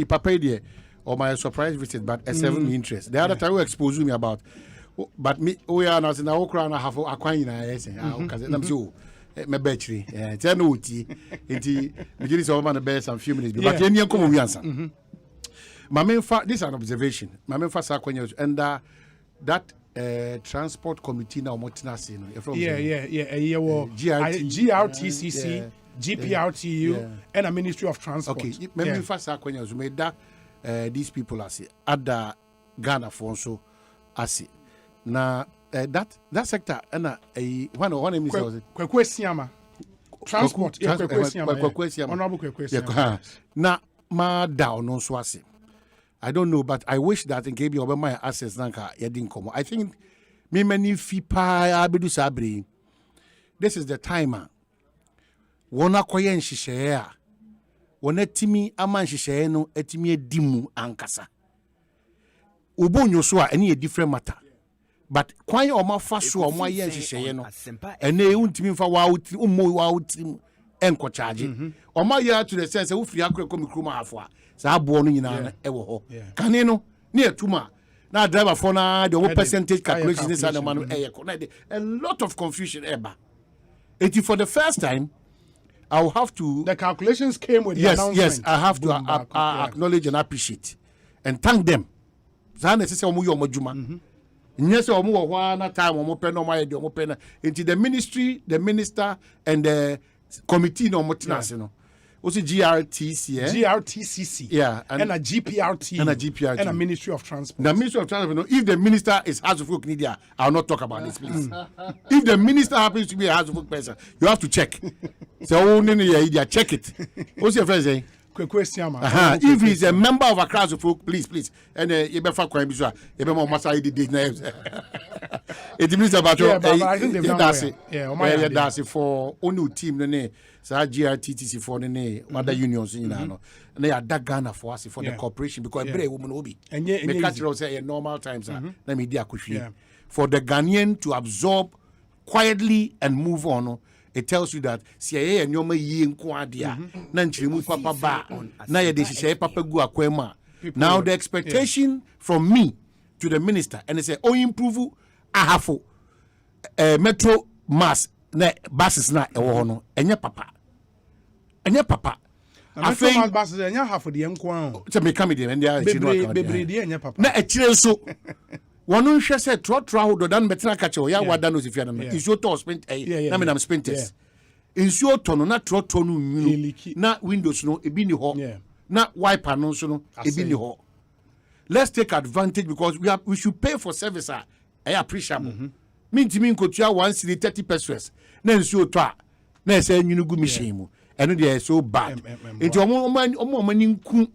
Papa or my surprise visit, but a 7 interest. The other time we exposed me about, but me we are not in our crown. I have a coin. Because I'm so my battery. Tell no tea. Inti beginning of man the best and few minutes. But any come we answer. My main fact, this is an observation. My main fact is and that transport committee now GRTCC, GPRTU and a Ministry of Transport. Okay, maybe first you made that these people as other Ghana for so as now that sector and one name is Kwekwesiama transport Honorable Kwekwesiama na ma down on swasi. I don't know, but I wish that in case you my access nanka yedin komo. I think me many fipa abedu sabri. This is the timer. Wona koye nhihye a wona timi ama nhihye no etimi edimu ankasa. Ubonyo so a any a different matter. But kwan o ma fa so o ma ye nhihye no. Ene untimi fa wa uti ummo wa uti enko charge oma ya to the sense wo free akra komi kroma afo a sa abo no nyina e wo ho kane no na etuma na driver for na the percentage calculation is and man a lot of confusion eba it for the first time I will have to the calculations came with the announcement. Yes, I have to acknowledge and appreciate and thank them. Zana say omo yo modjuma. Yes, omo wo hwa na time omo pe no my de omo pe na into the ministry, the minister and the committee no omo tinase no. Also GRTCC. Yeah, and a GPRT. And a Ministry of Transport. The Ministry of Transport. If the minister is House of Folk Media, I will not talk about this, please. If the minister happens to be a House of Folk person, you have to check. So, check it. What's your friend saying? Question, if he's a member of a class of folk, please. And you better crime bizarre. You better must say the names. It means about that's it for only team the name. So GRTTC for the name other unions in and they are that Ghana for us for the corporation because every woman will be and cultural say normal times let me for the Ghanaian to absorb quietly and move on. It tells you that CIA and your ye inquadia, Nanchimu Papa Ba, Naya de Shisha Papa Guaquema. Now the expectation from me to the minister, and they say, oh, improve ahafo metro mass na buses na ewono, enya papa. Enya papa. Metro mass buses enya half the enquan. To me come in and they are enya papa. Na echire so. One share said trot do dan betra kacho ya wada no sifia na is your to spent na me na spenters insuo to no na trot to no na windows no ebi ni ho na wiper no so no ebi ni ho. Let's take advantage because we should pay for service I appreciate me ntimi nkotua 130 pesos na insuo to a na say nyunugu machine mu eno dey so bad enti omo mani nku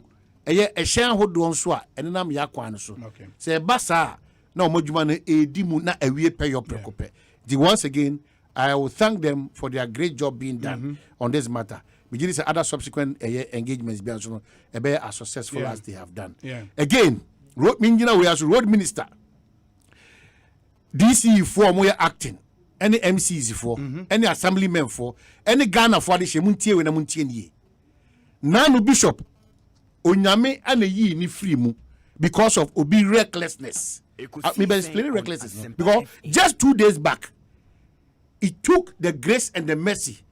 eye ehyan hodo nso a eno nam yakwan no so say basa no mojuma na edimu na awie pay your prekope. Once again, I will thank them for their great job being done on this matter. We did other subsequent engagements be as successful as they have done. Again, road minister, we as road minister. DC for more acting. Any MCs for, any assemblymen for, any Ghana for the shemuntie we na muntie nie. Nanu bishop onyame ana yi ni free mu because of obi recklessness. Maybe explain recklessness because just 2 days back it took the grace and the mercy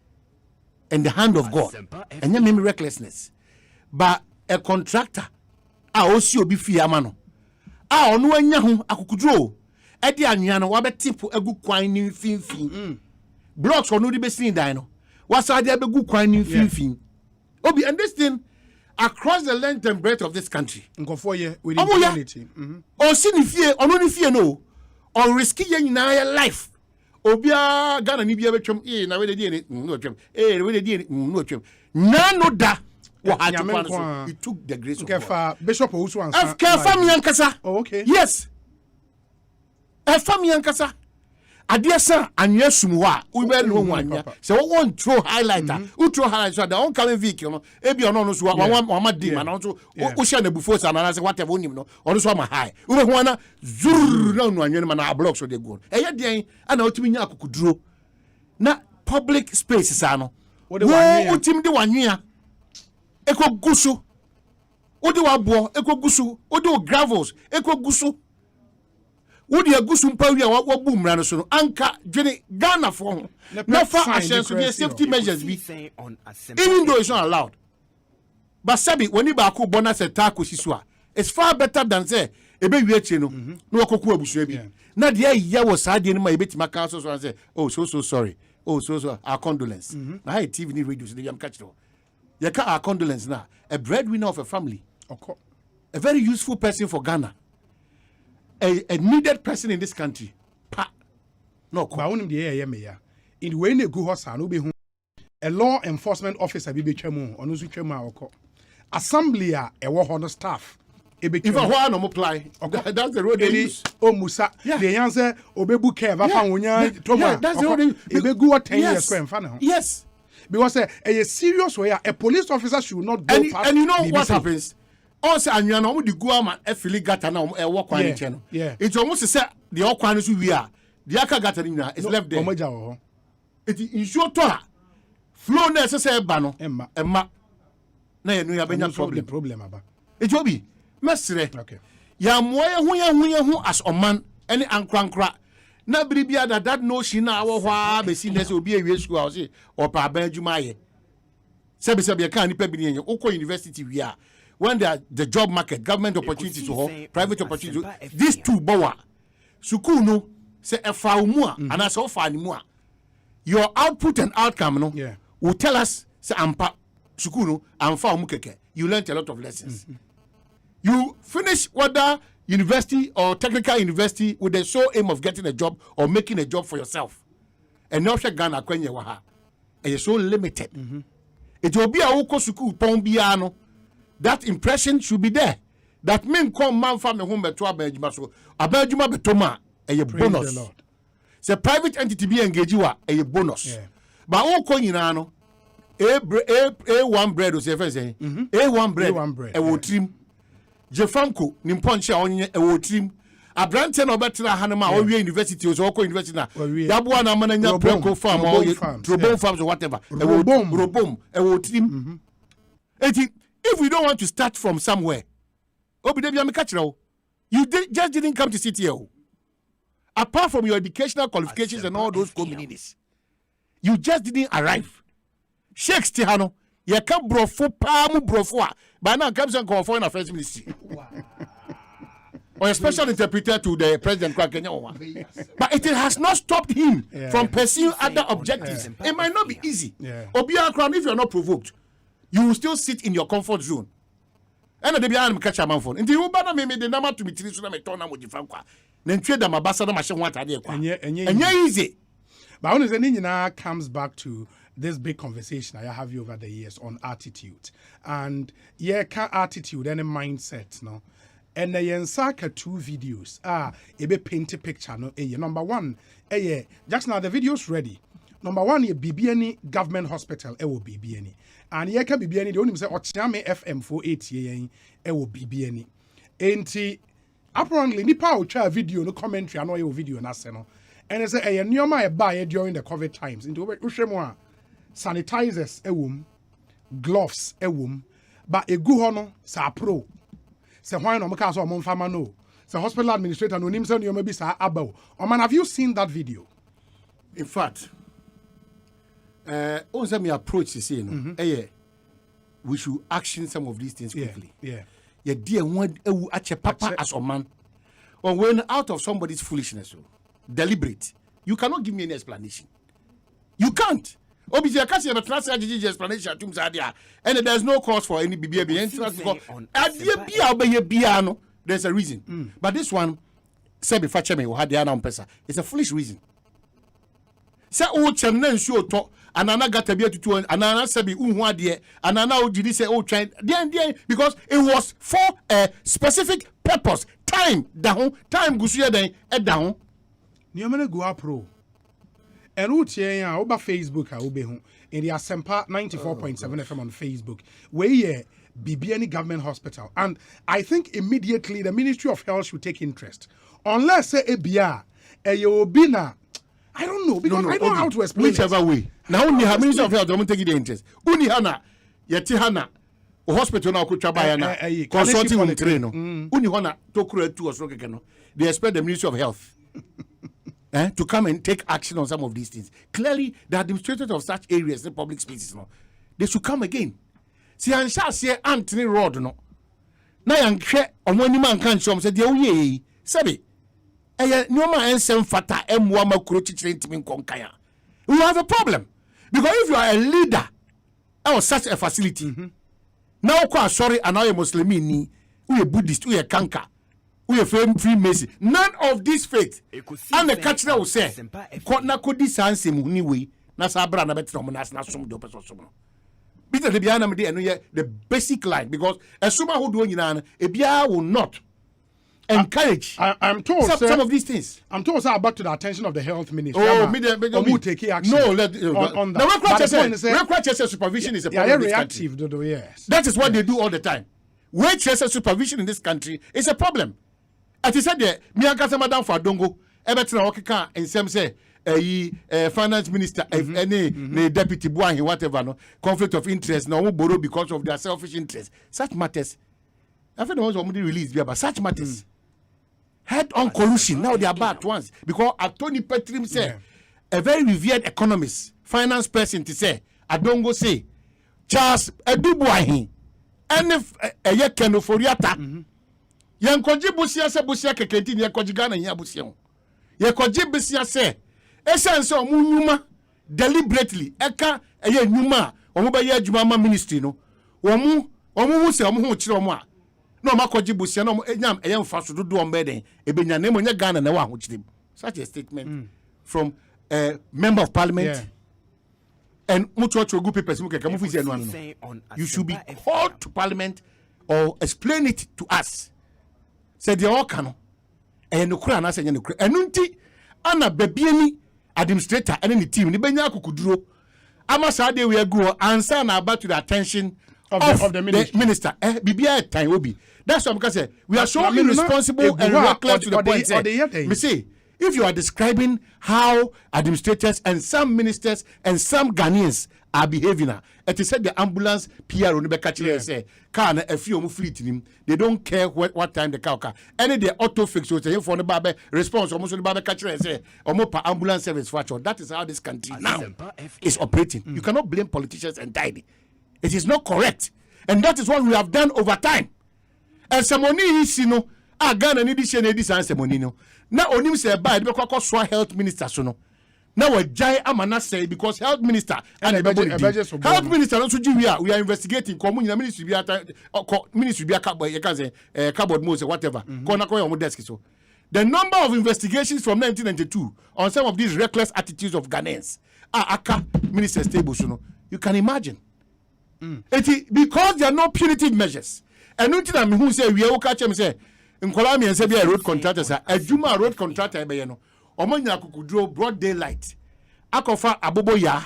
and the hand of God and you mean recklessness but a contractor osi obi fi amano onu anya ho akukudro e de anwea no wabetipo egu kwan ni finfin blocks onu di besin dan no wasa de abegu kwan ni finfin obi and this thing across the length and breadth of this country. With impunity. Or sinifie, or no fear no, or risky your life. Obia Ghana Nibia Betrum, na where they did no trim, where they did no trim. None no da. It took the grace of God. Bishop also answered. Family Ankasa. Oh, okay. Yes. Family Ankasa. Adiasa and yesumwa we be no one so we want throw highlighter who throw highlighter so the oncoming vehicle no e be ono so one dim and also we share na before so na say whatever onim no ono so ma high we ho na zur na no anwen ma na block so dey go e ye den ana otimi nya akukuduro na public spaces ano wo otimi de wanwea ekoguso wo de wabo ekoguso wo de gravels ekoguso would you go some power what boom ran so anka Jenny Ghana for no far safety measures be even though it's not allowed. But Sabi when you back bonus attack it's far better than say a baby no koku abusu bi. Na there ya was hard in my bit my council so say oh so sorry. Oh so our condolence. Na high TV ni radio so am catch it. You can our condolence now. A breadwinner of a family. A very useful person for Ghana. A needed person in this country. No, in the way they go house no be a law enforcement officer be chemu onu su chemu akọ. Assembly a ewo ho no staff if I want to apply that's the road they use. Oh Musa the answer obebu care va fa wonya toma that's the road ebe go 10 years for emfa na. Yes, because a serious way a police officer should not go past. And you know what happens. Also, anwea no the go am afili gata na e wo kwan ni che no it almost say the okwan so wi a the aka gata ni na is left there omoja wo it insure to ha flow na say ba no emma na ye no ya benya problem aba ejobi mesre okay ya moye hu as oman any ankrankra na biribia that notion na wo hwa be si nese obi ewie school house or pa ban adwuma ye sebe kan ni pa bi ni ukọ university we are when the job market government opportunities to private opportunities these two bowa school no say efa umu a and as ofa ni mu a your output and outcome no will tell us say ampa school no amfa umu keke you learned a lot of lessons you finish whether university or technical university with the sole aim of getting a job or making a job for yourself and now Ghana kwenye wa ha and you're so limited it will be a uko school pon bia no that impression should be there that men come man from home beto abajuma so abajuma betoma a bonus say private entity be engage wa a bonus but uko nyina no A1 bread o say say A1 bread e wo trim Jefanko nimponche onye e wo trim abrante na obetra hanema o wie university o so ko university na daboa na mananya preko farm or robom farms or whatever e wo robom e wo trim if we don't want to start from somewhere obidebia me ka kire o you just didn't come to sit here apart from your educational qualifications and all those communities you just didn't arrive Shakes Tihano ye ka brofo pa mu brofo a by now comes and call for in first ministry or a special interpreter to the president Kenya but it has not stopped him from pursuing other objectives. It might not be easy obia crown if you are not provoked you will still sit in your comfort zone and the bia am catch a man phone nti u ba na me de nama to me tiri so na me turn na mo jifa kwa na ntwe da mabasa na mahye ho atade kwa enya easy but when the nyina comes back to this big conversation I have you over the years on attitude and attitude and a mindset no and the yensaka 2 videos ebe paint a picture no number 1 just now the video's ready. Number 1 ye BBN government hospital will BBN and ye can BBN the only say Ochiame FM 48 will BBN enti apparently nipa o try video no commentary ano ye video na se no and they say nyoma e buy during the COVID times into uhwemu a sanitizers ewom gloves ewom but egu ho no sa pro se hwan no mka so o mfama no se hospital administrator no nim se no bi sa abaw o man have you seen that video? In fact on some approach say no we should action some of these things quickly yeah dear one ewu ache papa as a man or when out of somebody's foolishness deliberate you cannot give me any explanation you can't obviously I can't say but trust explanation to Mzadia and there's no cause for any BBB entrance because there's a reason but this one say be fache me had the on pesa it's a foolish reason say o channel show to anana gata bia tutu anana sabi unhu ade anana o jidi say o try then because it was for a specific purpose time time gusu den e down ni amene go apro and utie a oba Facebook a obe hu in the Asempa 94.7 FM on Facebook where BBN government hospital and I think immediately the Ministry of Health should take interest unless say ebia obina I don't know because I don't know how to explain whichever way now only have Ministry of Health don't take the interest uni hana yeti hana hospital na ko twaba ya na consulting on train no uni hana to kura tu osoro keke no they expect the Ministry of Health to come and take action on some of these things. Clearly, the administrators of such areas, the public spaces, no, they should come again. See, and shall say Anthony Road, no. Now, young on one man can't show him, said, oh, ye, Sabi, no man and fata M1 Kurochi Konkaya. We have a problem. Because if you are a leader of such a facility, now, quite sorry, and I am Muslim, we are Buddhist, we are Kanka. We are Freemason. None of this faith. And the catcher will say, "Kona kodi sanse muni we na sabra na betra mo na sum do peso sum." Bitter the biana me dey the basic line because asuma who do nyina e bia will not encourage. I'm told some of these things. I'm told back to the attention of the health ministry. Oh, take action. No, on that. Supervision is a problem. Reactive, yes. That is what they do all the time. Wage supervision in this country is a problem. As I said there, me and Madam for Dongo, everything I can and some say, finance minister, any deputy boy, whatever, no conflict of interest, no borrow because of their selfish interest. Such matters. I think the ones already released, but such matters. Head-on collusion. Now they are back once because Tony Petrim said, a very revered economist, finance person, to say, I don't go say, Charles Edubuahi, and if a yekeno for yata, Yankoji Busia se Busia Kekenti, Yakoji Gana Yabusion. Yakoji Busia se, essence of Munuma, deliberately, Eka, a ye Numa, Omuba Jumama ministry, no, Omu se Omu Chiroma. No makoji busia no enyam eyam fa so do ombeden ebenya nemo nya Ghana na wa hochim. Such a statement from a member of parliament and mutual good papers you should be called to parliament or explain it to us. Said the all cano and no kura na say no kura enunti ana babiani administrator and the team ni benya akukuduro amasa dey we go answer na about to the attention of the minister. Bibia time obi. That's what I'm saying. We are so irresponsible and reckless to the point. Me say, if you are describing how administrators and some ministers and some Ghanaians are behaving, it is said the ambulance PR on the catcher say, car a few fleet in him. They don't care what time the car. Any the auto fix was saying for the barber response almost the barber catcher and say, or more per ambulance service for that is how this country now is operating. You cannot blame politicians entirely. It is not correct. And that is what we have done over time. And Samoni is, you know, Ghana need this and this and Samonino. Now, Onim say, by the Bakwa health minister, so no. Now, a giant Amana say, because health minister and health minister also, we are investigating. Community ministry be a cardboard mose, whatever. The number of investigations from 1992 on some of these reckless attitudes of Ghanaians are Aka minister stable, so no. You can imagine. Because there are no punitive measures. And nothing who say we are catch him say in Colombia and say be a road contractor, sir. A Juma road contractor be no. Omonya kukudro broad daylight. Akofa abobo ya.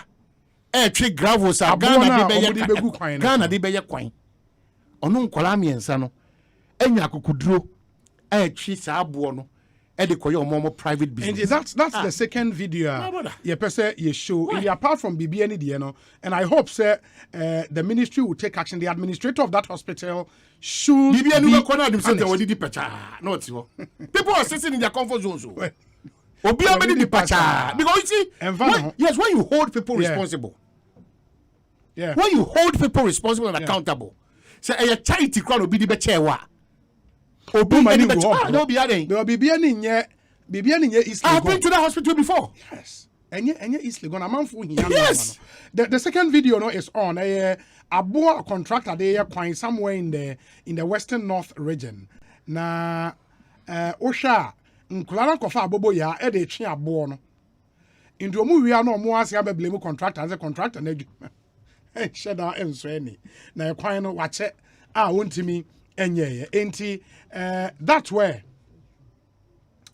Tree gravel sir. Ghana de be ye kwan. Ono Colombia nsa no. Enya kukudro. Tree sa abo no. Private business. And that's the second video. You show. Apart from BBN, and I hope the ministry will take action. The administrator of that hospital should be punished. People are sitting in their comfort zones. Because you see, when you hold people responsible, when you hold people responsible and accountable, say a charity crowd will be the better. I've been to the hospital before. Yes. And East Legon. Yes. The second video is on a contractor there somewhere in the western north region. Na Osha Nkulana Kofa Bobo ya ede chi abo no. Into mu wi no mo ase abeblemu contractor as a contractor na adwuma. Sheda enso ani. Na kwan no wache wontimi enye. That's where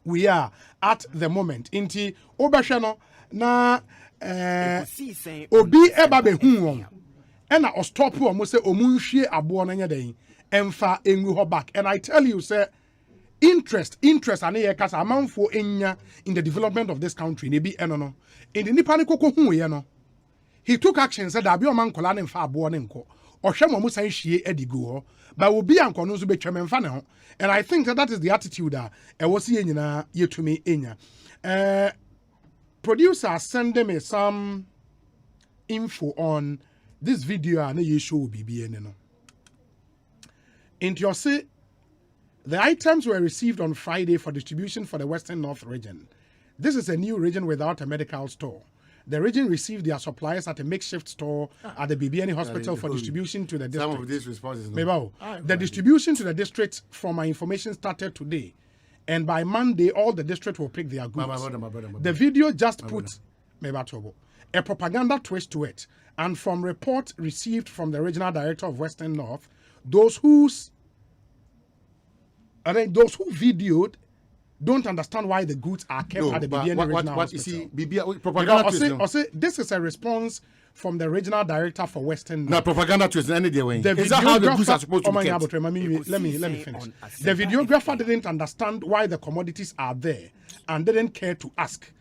we are at the moment. Inti obashano na obi eba be hu won. And I stop who almost say omunhwie abo na nya den. Emfa engu ho back. And I tell you say interest ane ye kasa amanfo enya in the development of this country ne bi eno no. In the nipa ne kokko hu ye no. He took action said that be o man kola ne mfa abo ne nko. Ohwe mo san hwie edigo ho. But will be anko no so be twememfa ne ho. And I think that is the attitude that e was ye nyina yetumi enya. Producer send me some info on this video and you show BBN no. Into your say the items were received on Friday for distribution for the Western North region. This is a new region without a medical store. The region received their supplies at a makeshift store at the BBN hospital for distribution to the district. Some of these responses. The distribution to the district, from my information, started today. And by Monday, all the district will pick their goods. The video just put a propaganda twist to it. And from reports received from the regional director of Western North, those who videoed don't understand why the goods are kept at the BBN regional hospital. Propaganda this is a response from the regional director for Western North. No, propaganda twist any day. Is that how the goods are supposed to be kept? Let me finish. The videographer didn't understand why the commodities are there and didn't care to ask.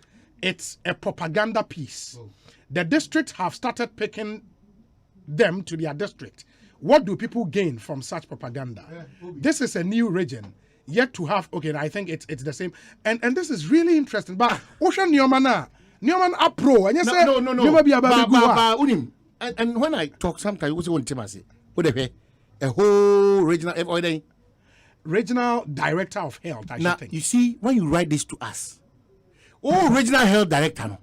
it's a propaganda piece. The district have started picking them to their district. What do people gain from such propaganda? This is a new region yet to have. Okay, I think it's the same, and this is really interesting. But Ocean Newman Apro, and you say no. And when I talk, sometimes you want to say, what a whole regional director of health. Now you see, when you write this to us, regional health director, no.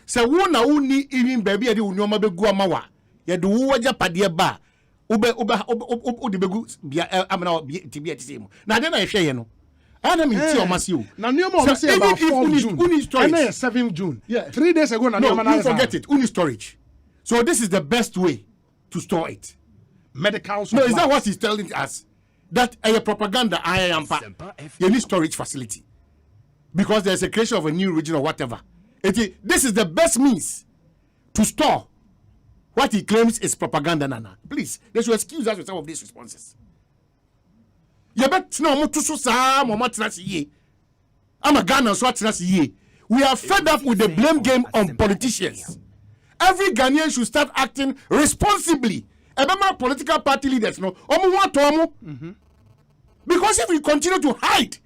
So one na uni even baby adi unyoma be gua mawa. Ya do waja padie ba. Ube begu bia amna tibia tisemu. Na den na hwe ye no. Ana mi ti o masi o. Na nyoma o say about 4 June. Uni storage. And 7 June. Yeah. 3 days ago na nyoma na. No, forget it. Uni storage. So this is the best way to store it. Medical supply. No, is that what he's telling us? That a propaganda I am you need storage facility. Because there's a creation of a new region or whatever. This is the best means to store what he claims is propaganda, Nana. Please, they should excuse us with some of these responses. I'm a Ghana, so we are fed up with the blame game on politicians. Every Ghanaian should start acting responsibly. About political party leaders, no. Because if we continue to hide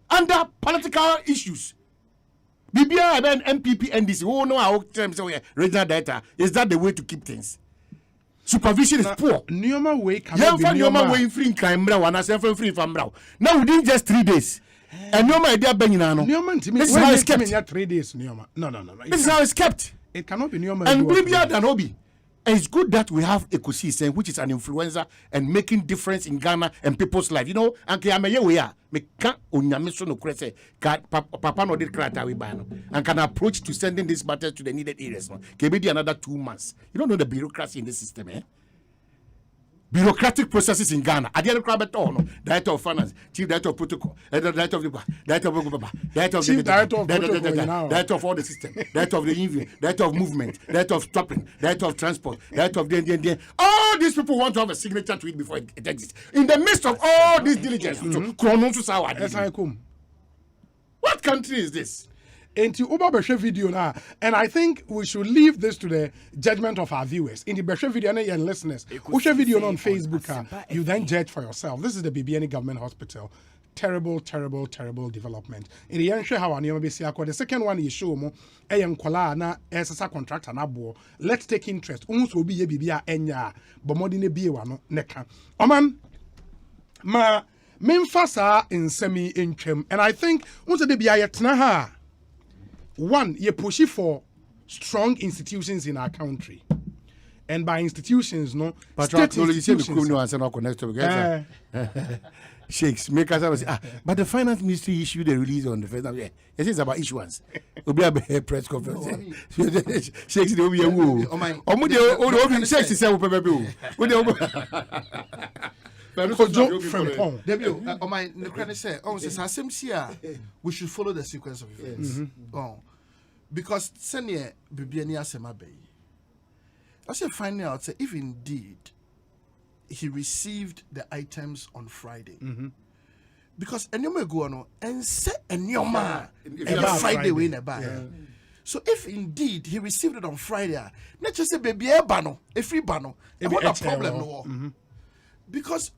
under political issues, BBI and MPP NDC, oh no, our terms of regional data, is that the way to keep things? Supervision is poor. Nyoma way way free in crime, free from now. Now within just 3 days. And Nyoma idea Benino. This is how it's kept. 3 days, Nyoma. No. This is how it's kept. It cannot be Nyoma. And BBI and Obi. And it's good that we have Ekosiisen, which is an influencer and making difference in Ghana and people's life. You know, and we are Papa no did krata we ban and can approach to sending this matter to the needed areas. Can be another 2 months. You don't know the bureaucracy in the system, eh? Bureaucratic processes in Ghana. At the end of the Director of Finance, Chief Director of Protocol, Director of Director of all the system, Director of the Envy, Director of Movement, Director of Stopping, Director of Transport, Director of the all these people want to have a signature to it before it exists. In the midst of all this diligence, what country is this? Into Uber video now, and I think we should leave this to the judgment of our viewers. In the Beshe video and listeners, Ushe video on Facebook, you then judge for yourself. This is the BBN government hospital. Terrible development. In the end, how the second one is show mo kwala na SSA contractor na bo. Let's take interest. Will be BBA enya, but more than a BA no neka. Oman ma memfasa in semi inchem, and I think once the BBA yetna. One, you push it for strong institutions in our country. And by institutions, no, state institutions. Sheikhs, make us say, but the finance ministry issued a release on the first time. Yes, it's about issuance. We'll be a press conference. Sheikhs, they will be a woo. Sheikhs is a we should follow the sequence of events. Because senior Bibiani Asema Bay. I said finding out if indeed he received the items on Friday. Because anyone go on and say anyoma Friday we in a bag. So if indeed he received it on Friday, not just say baby a free bano, what a problem no. Because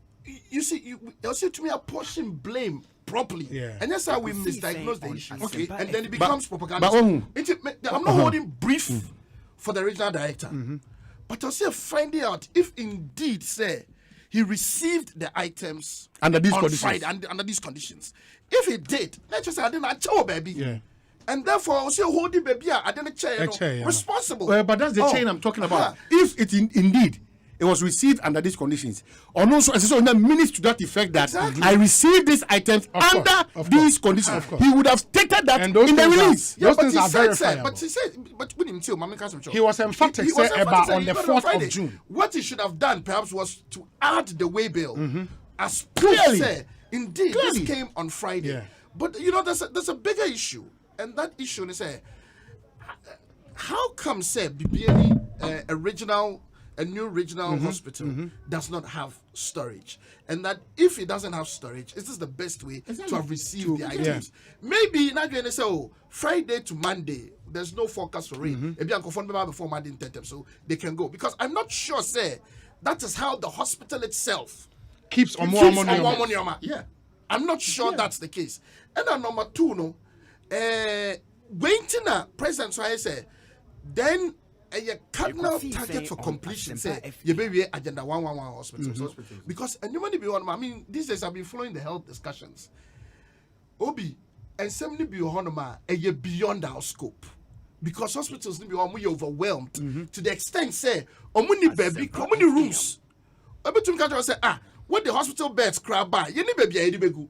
you see, you also to me apportion blame properly, and that's how we misdiagnose the issue. Okay, and then it becomes propaganda. I'm not holding brief for the regional director, but also finding out if indeed say he received the items under these conditions. Friday, under these conditions. If he did, let's just say I didn't show baby. And therefore, also holding baby, I didn't chair responsible. Well, but that's the chain I'm talking about. If it indeed it was received under these conditions, or no, so in the minutes to that effect that I received these items under these conditions, he would have stated that in the release. Those things are verifiable. But he said, he was emphatic about on the 4th of June. What he should have done, perhaps, was to add the way bill as clearly said. Indeed, this came on Friday. But you know, there's a bigger issue, and that issue is how come say BBN original a new regional hospital does not have storage, and that if it doesn't have storage, is this the best way to have received the items? Maybe not going to say, oh, Friday to Monday, there's no forecast for rain. Maybe I'm confirmed before Monday in Tetem, so they can go, because I'm not sure, say, that is how the hospital itself keeps on more money. Yeah, I'm not sure that's the case. And then number two, no, waiting President so I say, then a cardinal target for completion say you be agenda 111 hospitals. Because anybody be on, I mean, these days I've been following the health discussions. Obi and somebody be on a year beyond our scope. Because hospitals need be overwhelmed to the extent say many baby many rooms. Between country say what the hospital beds crab by you need baby.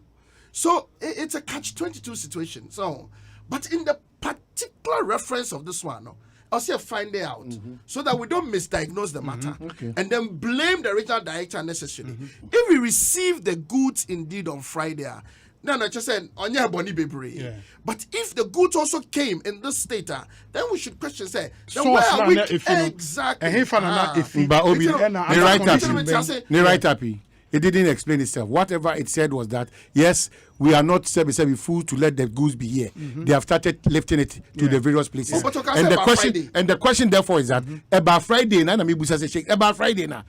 So it's a catch-22 situation. So, but in the particular reference of this one, I'll say find it out so that we don't misdiagnose the matter and then blame the regional director unnecessarily. If we receive the goods indeed on Friday, no, just saying on your body baby. But if the goods also came in this state, then we should question say then where are we exactly? It didn't explain itself. Whatever it said was that, yes, we are not fool to let the goods be here. They have started lifting it to the various places. And the question therefore is that about Friday, about Friday now.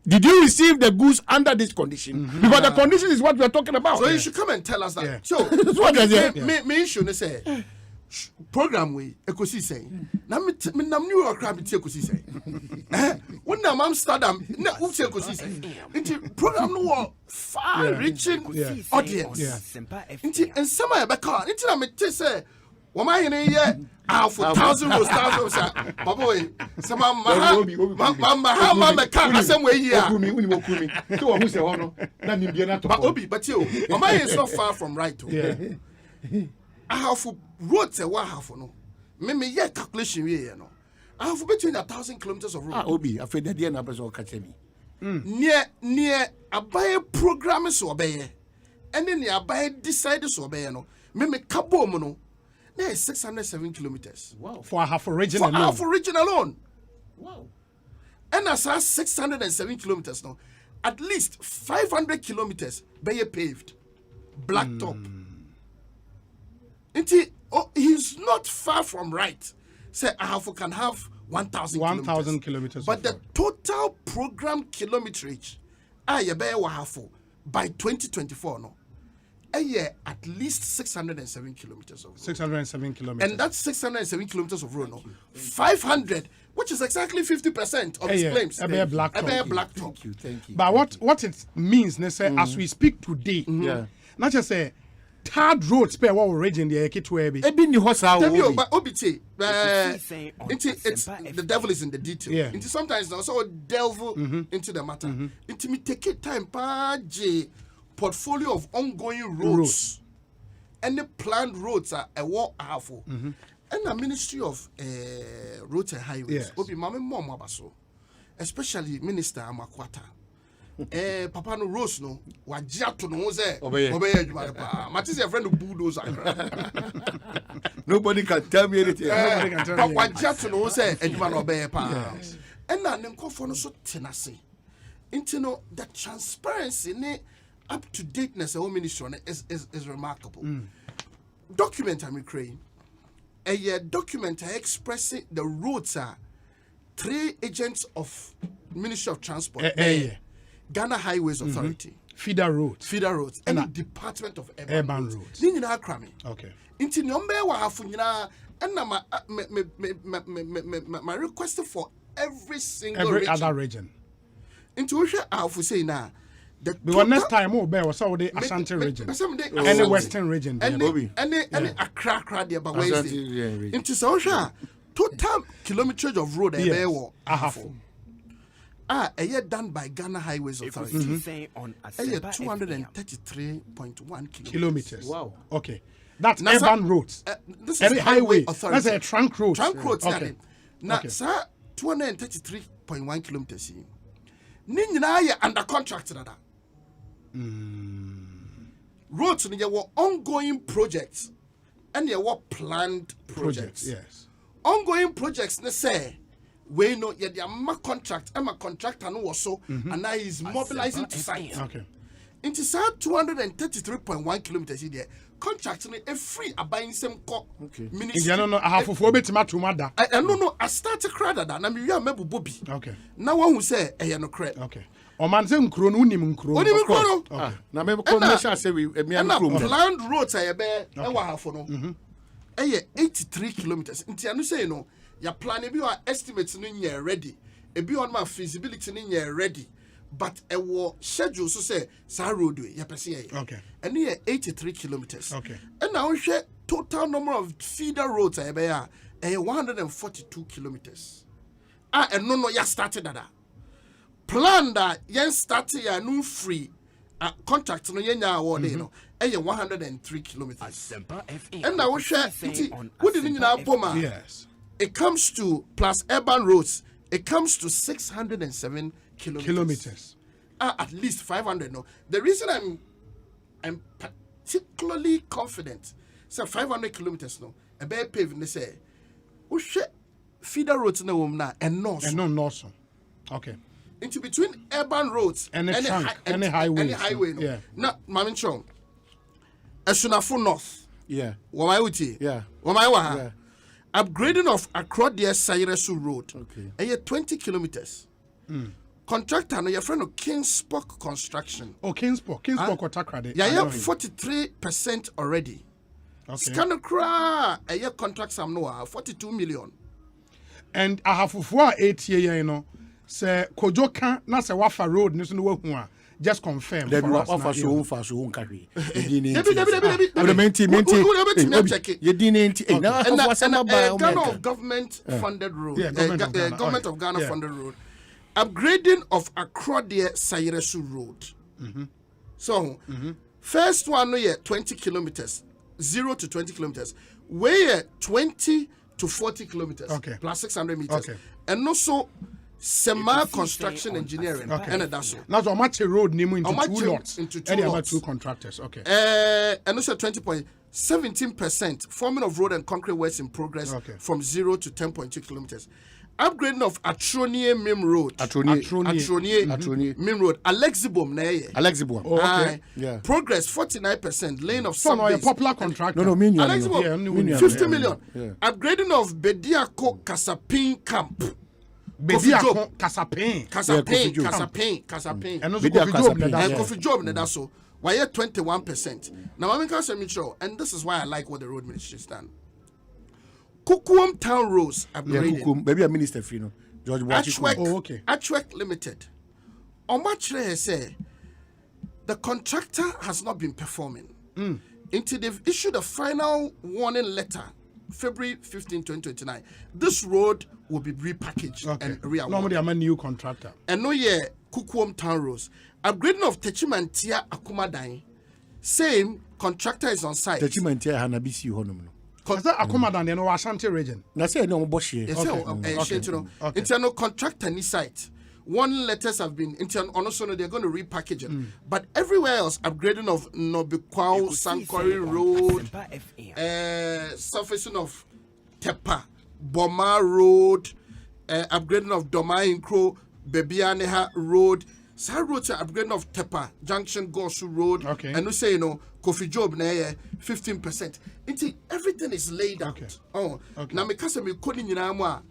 Did you receive the goods under this condition? Because the condition is what we are talking about. So you should come and tell us that. So that's what me should say. Program we Ekosiisen. Na me nam New York crab ti Ekosiisen. When na Amsterdam na uti Ekosiisen. Inti program no far reaching audience. Inti and some e be call. Inti na me say Wama hene ye for 1,000 rows, 1,000 rows. Boy, some mama me can asem we here. So who say hono na nimbia na to. But Obi, but you, Wama is not far from right. I have roads a half no. Me ye calculation we no. I have between 1,000 kilometers of road. Obi, afraid that the numbers will catch me. Near abaye program so obeye. And then near abaye decide so obeye no. Me kabo mo no. There is 607 kilometers. Wow. For a half a region alone. Half a region alone. Wow. And as 607 kilometers now, at least 500 kilometers be paved. Blacktop. He's not far from right. Say Ahafo can have 1,000 kilometers. But the total program kilometerage, by 2024 no. A year at least 607 kilometers of road. 607 kilometers. And that's 607 kilometers of road. No? 500, which is exactly 50% of his claims. A bare blacktop. Thank you. But what it means, as we speak today, not just say third road spare what region the Ekitwebi. But Obiti, it's the devil is in the detail. Yeah. Into sometimes also delve into the matter. Into me take it time pa portfolio of ongoing roads. And the planned roads are a walk half. And the Ministry of Roads and Highways. Obi mama mama baso. Especially Minister Amakwata. Papa no roads no wajia to no say obey adwuma Matisse your friend bulldozer. Nobody can tell me anything. But wajia to no say adwuma no obey pa. And na nkofo no so tenase. Into no the transparency ne up to dateness the whole ministry is remarkable. Document I'm creating a document expressing the roads are 3 agents of Ministry of Transport. Ghana Highways Authority, feeder roads, and the Department of Urban Roads. Okay. Into number and my request for every other region. Into which I have to say now. The next time we'll saw the Ashanti region and the Western region. And Accra there, but into Sausha, total kilometerage of road a year done by Ghana Highways Authority. A year 233.1 kilometers. Wow. Okay. That's urban roads. This is highway authority. That's a trunk road. Trunk roads. Okay. Now, sir, 233.1 kilometers. Ninja under contract. Roads there were ongoing projects and there were planned projects. Yes. Ongoing projects, they say, we know yeah the contract contractor no also and now he's mobilizing to site. Okay. Into sa 233.1 kilometers here. Contract no a free buying some ministry. I no half of obetima to mada. I no I start to cry that na me wi amebu bobi. Okay. Now one who say no credit. Okay. O man say nkro no unim nkro. Unim nkro. Okay. Na me commercial say we me nkro. Planned roads aye be e wa half no. 83 kilometers. Inti anu say no ya plan e bi wa estimate no nya ready. E bi on ma feasibility no nya ready. But a war schedule so say sa road way ya pese ye. Okay. And here 83 kilometers. Okay. And now we share total number of feeder roads aye be ya 142 kilometers. And no ya started that. Plan that yen started ya no free contract no yenya award no 103 kilometers. Asempa FM. And now we share what did you know Poma? Yes. It comes to plus urban roads, it comes to 607 kilometers. At least 500 no. The reason I'm particularly confident so 500 kilometers no a bare paving they say we share feeder roads no na and no okay. Into between urban roads and any highway no. Yeah. Now Mamin Chong Esunafo North. Yeah. Wamai uti. Yeah. Wamai waha. Yeah. Upgrading of Akrodie Sairesu Road. Okay. 20 kilometers. Contractor no your friend of Kingspock Construction. Oh, Kingspock Otakrade. Yeah, 43% already. Okay. Scandal cra a year contract some no 42 million. And I have for 8 year you know. Say Kojoka na se wafa road ni so no hu a just confirm for us. Wafa so won carry. Ghana of government funded road. Government of Ghana funded road. Upgrading of Akrodie Sairesu Road. So, first one no 20 kilometers, 0 to 20 kilometers. Way 20 to 40 kilometers, plus 600 meters. Okay. And also semi-construction engineering. And that's all. Now, so much road name into two lots. Into two lots. Two contractors. Okay. And also 17% forming of road and concrete works in progress from 0 to 10.2 kilometers. Upgrading of Atronie Mim Road. Atronie Mim Road. Alexibom na Alexibom. Oh, okay. Yeah. Progress 49%. Lane of some a popular contractor. No, Alexibom 50 million. Yeah. Upgrading of Bediako Kasapin Camp. Bediako Kasapin. Kasapin. And also Kofi Job na so. Why 21%. Now I'm going to show, and this is why I like what the road ministry has done. Kukuum Town Roads upgraded. Maybe a minister for you, George Achwek, Achwek Limited. On much say the contractor has not been performing. Until they've issued a final warning letter, February 15, 2029. This road will be repackaged and reawarded. Normally, I'm a new contractor. And no year Kukuum Town Roads. Upgrading of Techimantia Akumadai. Same contractor is on site. Techimantia Hanabisi Honum. Because that Akumadan, you know, Ashanti region. That's it, no Boshi. Internal contractor ni site. One letters have been also they're going to repackage it. But everywhere else, upgrading of Nobikwao, Sankori Road, surfacing of Tepa, Boma Road, upgrading of Doma Inkro, Bebianeha Road. Side roads are upgrading of Tepa Junction, Gosu Road, and we say Kofi Job na 15%. Everything is laid out. Now because me calling you now,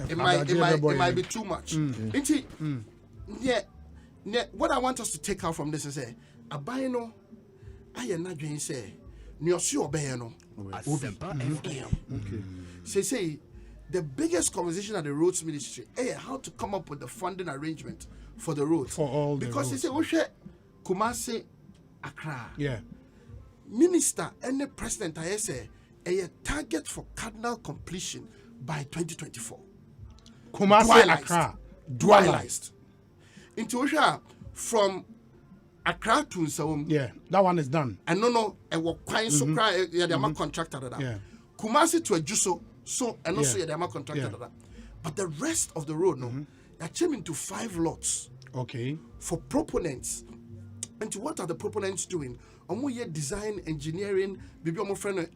it might be too much. What I want us to take out from this is say, Abayno, I am not going to say, Nyosio Bayano. Say the biggest conversation at the roads ministry, how to come up with the funding arrangement for the roads. For all because the they say, Kumasi, Accra. Yeah. Minister and the president, I say, a target for cardinal completion by 2024. Kumasi, Accra. Dualized. Into from Accra to Nsawam. Yeah, that one is done. And no, a work quite so cry, yeah, contractor that. Yeah. Kumasi to a Juso. So and also the amount contracted that. But the rest of the road, they're changing into 5 lots. Okay. For proponents And what are the proponents doing? Design, engineering, maybe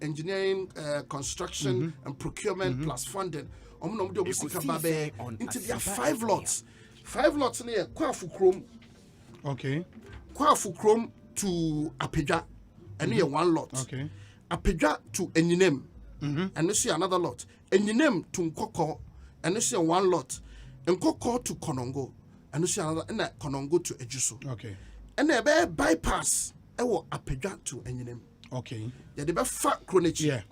engineering, construction and procurement plus funding. Into their 5 lots. 5 lots near Kwafu Chrome. Okay. Kwafu Chrome to Apedra, and near 1 lot. Okay. Apedra to Enyinem, and you see another lot. Enyinem to Nkoko, and you see 1 lot. Nkoko to Konongo, and you see another, and Konongo to Ejuso. Okay. And they be bypass, Apedra to Enyinem. Okay. Yeah, they be fat chronology. Yeah.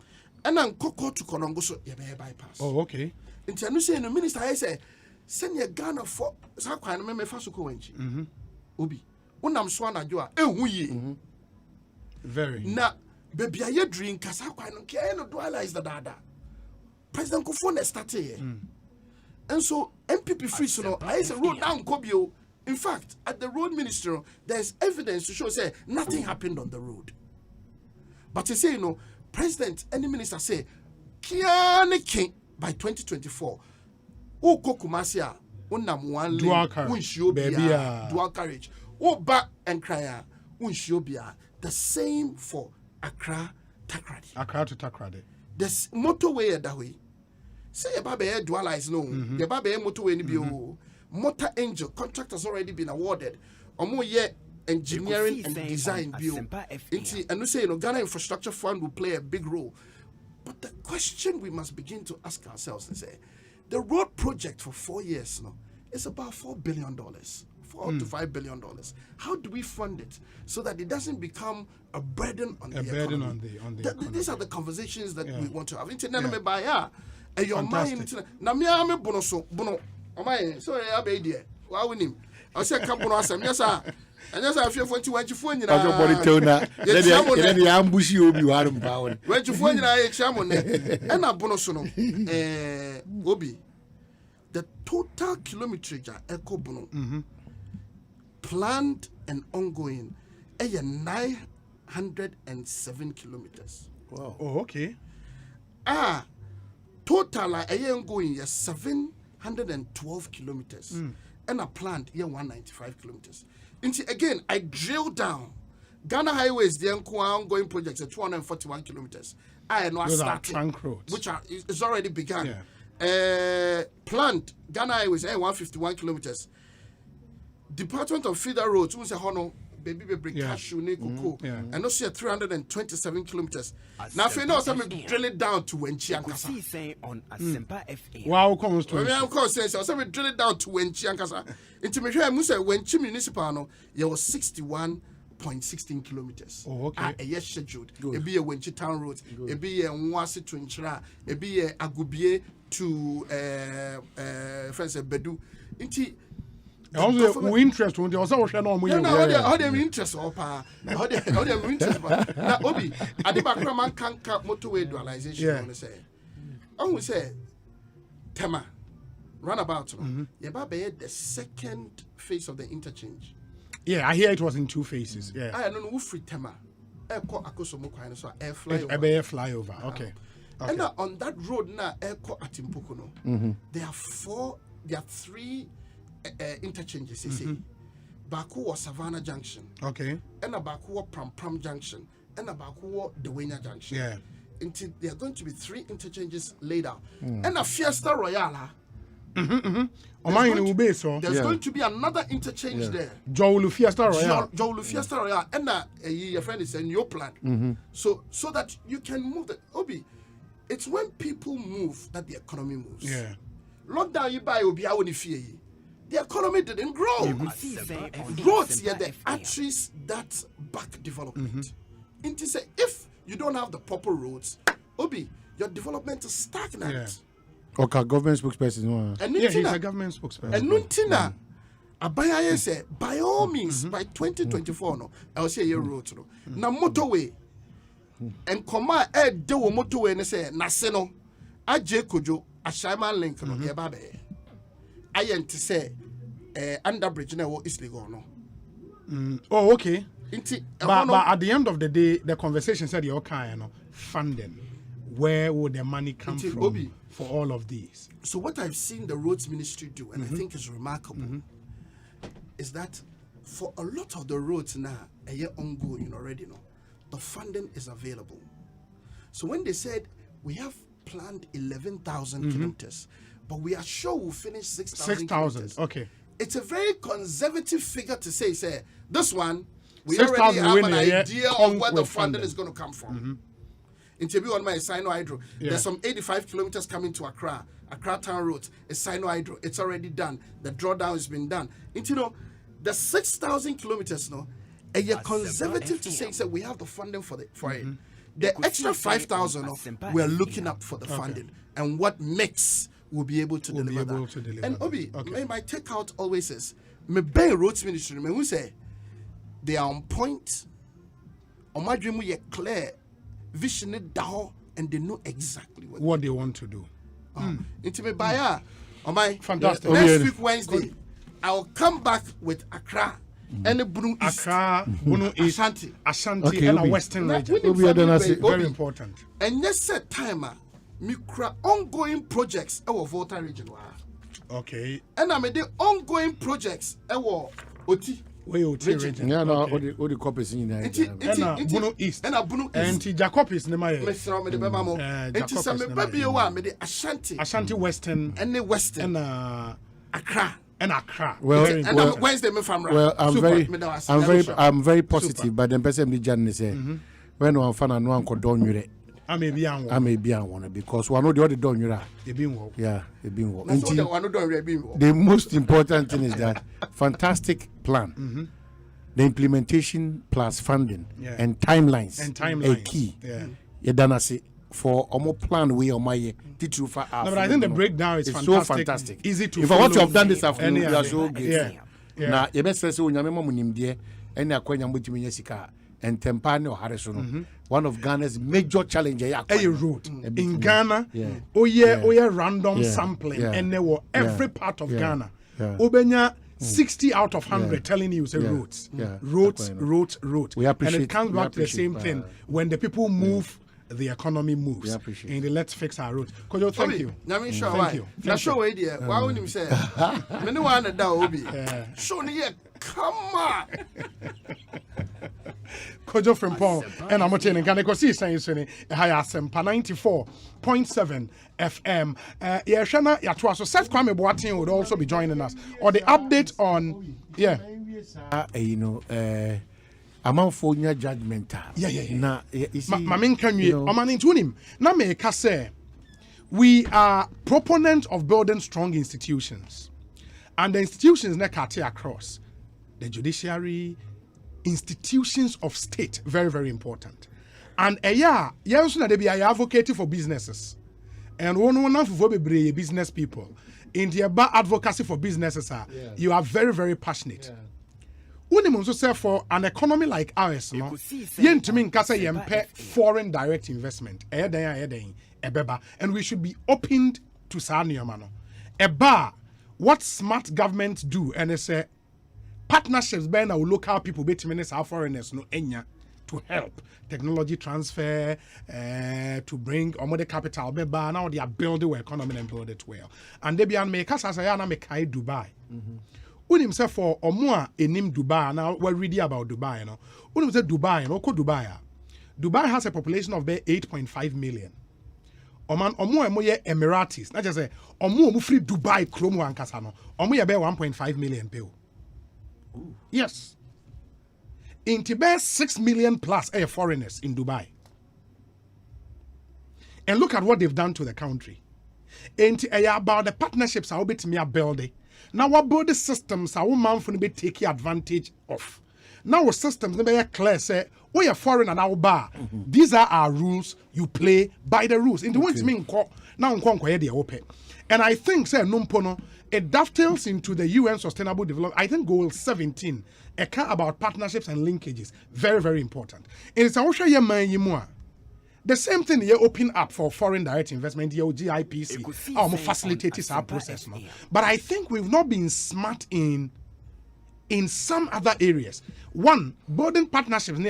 And then Nkoko to Konongo, so you be bypass. Oh, okay. And you say, the minister, I say, send your Ghana for Sakwan, me Fasuko Wenchi. Obi. Unam Swana Joa, wuye. Very. Na, baby, I drink, Kasakwan, no dualize the dada. President Kufone started here. And so, MPP free, so no, I say, road down Kobio. In fact, at the road ministry, there's evidence to show, say, nothing happened on the road. But you say, President, any minister say, Kiani King by 2024. O Kokumasia, unam one dual carriage, dual carriage. O ba and kraya, unshiobia. The same for Accra, Takrady. Accra to Takrady. This motorway that way. Say a baby dualize no. The baby motorway ni bio. Motor Angel contract has already been awarded. Omo ye engineering and design bio. And we say Ghana Infrastructure Fund will play a big role. But the question we must begin to ask ourselves is the road project for 4 years now is about $4 billion. $4 to $5 billion. How do we fund it so that it doesn't become a burden on the economy? These are the conversations that we want to have. And your mind, na me ame bono so bono. Omai, so ya be there. Wa winim. I say ka bono asem. Yes sir. And yes sir, if you want to phone nyina. Ojo body tell na. Let the ambush you obi warum ba won. When you phone nyina e chamo ne. E na bono so no. Obi. The total kilometerage echo bono. Planned and ongoing, 907 kilometers. Wow. Oh, okay. Total ongoing is 712 kilometers. And a planned 195 kilometers. Again, I drill down. Ghana Highways, the ongoing projects are 241 kilometers. Those are trunk roads, which is already begun. Yeah. Planned Ghana Highways 151 kilometers. Department of Feeder Roads, who say Hono, baby cashew, Kuku, and also 327 kilometers. Now, if you know, some drill it down to Wenchiankasa. On Asempa FM. Wow, comes to me. Of course, so some drill it down to Wenchiankasa. Intimate, I must say, Wenchi Municipal, there was 61.16 kilometers. Oh, okay. Yes, scheduled. It be a Wenchi Town Road, it be a Nwasi to Inchra, it be a Agubie to France Bedu. Also, we interest when there was also no more. How them interest or pa? How them interest? Now, Obi, at the background, can't motorway dualization. I say, we say, Tema, runabout. Yeah, but the second phase of the interchange. Yeah, I hear it was in 2 phases. Yeah, I don't know who free Tema. Air air flyover. Okay. And on that road now, air Atimpokuno. There are 3 interchanges. Baku was Savannah Junction. Okay. And a Baku Pram Junction. And a Baku Dewena Junction. Yeah. Until there are going to be 3 interchanges later. And a Fiesta Royale. There's going to be another interchange there. Joulu Fiesta Royale. Joulu Fiesta Royale. And your friend is in your plan. So that you can move the Obi. It's when people move that the economy moves. Yeah. Lockdown you buy Obi only fear. The economy didn't grow. Roads are the arteries that back development. If you don't have the proper roads, Obi, your development is stagnant. Yeah. Okay, government spokesperson. He's a government spokesperson. And Nuntina, Abaya said, by all means, by 2024, no, I'll say your roads. Now, motorway. And Koma Ed do motorway and say, Naseno, Aje Kojo, Ashaiman link, no, Yababe. I am to say, underbridge now is legal, no. Oh, okay. But at the end of the day, the conversation said you're kind of funding. Where would the money come from Obi, for all of these? So what I've seen the roads ministry do, and I think is remarkable, is that for a lot of the roads now, a year ongoing already, the funding is available. So when they said we have planned 11,000 kilometers, but we are sure we'll finish 6,000 kilometers. Okay. It's a very conservative figure to say, this one, we already have an idea of where the funding is going to come from. In Tebi on my Sino Hydro, there's some 85 kilometers coming to Accra Town Road, a Sino Hydro, it's already done. The drawdown has been done. The 6,000 kilometers, a year conservative to say we have the funding for it. The extra 5,000, we're looking up for the funding and what mix will be able to deliver that. And Obi, my takeout always is, me bay roads ministry, me who say they are on point. On my dream, we are clear, vision it down, and they know exactly what they want to do. Into me buyer, on my fantastic next week Wednesday, I'll come back with Accra. And the Bunu East. Accra, Bunu East, Ashanti, and a Western region. Very important. And yes, set timer, micro ongoing projects our Volta region. Okay. And I made the ongoing projects our Oti. Where Oti region? Yeah, no, all the copies in there. And Bunu East. And a Bunu East. And Jacob is Nemaye. Mr. Mede Bemamo. It is a baby one, made the Ashanti Western. And the Western. And Accra. And Accra. Wednesday, I'm very positive, but then person the journey say when one fan and one could don you. I may be on one because one of the other don you. They been work. Yeah, they been work. The The most important thing is that fantastic plan, the implementation plus funding and timelines a key. You done see. For more plan way on my teach you for but I think the breakdown is fantastic. So fantastic. Easy to follow. If what you have done this afternoon, you are so good. Now, you best say when you remember Munimdia and Aquanya Mutimesika and Tempane or Harrison, one of Ghana's major challenges. A route in Ghana, random sampling, and there were every part of Ghana. Obenya 60 out of 100 telling you say roads. Roads. We appreciate. And it comes back to the same thing when the people move. The economy moves. And let's fix our roads. Kojo, thank you. Thank you. Now show idea. Why wouldn't you say? Many one that Obi. Show me come on. Kojo from Paul and I'm watching Ekosiisen saying Asempa 94.7 FM. Shana Yatwa. So Seth Kwame Boateng would also be joining us. Or the update on amount for your judgment. Na mamin kanwe omani tunim na me ka say we are proponents of building strong institutions, and the institutions na cut across the judiciary, institutions of state, very very important. And also na dey be advocating for businesses, and one for be business people in the advocacy for businesses. You are very very passionate. Unimum so say for an economy like ours, no, yentumi nkasa yempe foreign direct investment. Ebeba, and we should be opened to Sanioma no. Eba, what smart governments do, and it's a partnerships by our local people, between our foreigners no enya to help technology transfer, to bring the capital. Beba now they are building our economy and build it well. And they be an make us as a yana make Dubai. Unim say for omo enim Dubai now we're reading about Dubai no. Unim say Dubai no ko Dubai. Dubai has a population of 8.5 million. Omo ye Emiratis. Not just say omo free Dubai kromo ankasa no. Omo ye be 1.5 million bill. Yes. In Tibet 6 million plus foreigners in Dubai. And look at what they've done to the country. And about the partnerships I will be building. Now what about the systems our man for be taking advantage of? Now our systems never clear say we are foreign and our bar. These are our rules. You play by the rules. In the ones mean now open. And I think say numpono it dovetails into the UN Sustainable Development. I think goal 17. About partnerships and linkages. Very, very important. And it's also the same thing you open up for foreign direct investment, your GIPC, or facilitates our process. No? But I think we've not been smart in some other areas. One, building partnerships and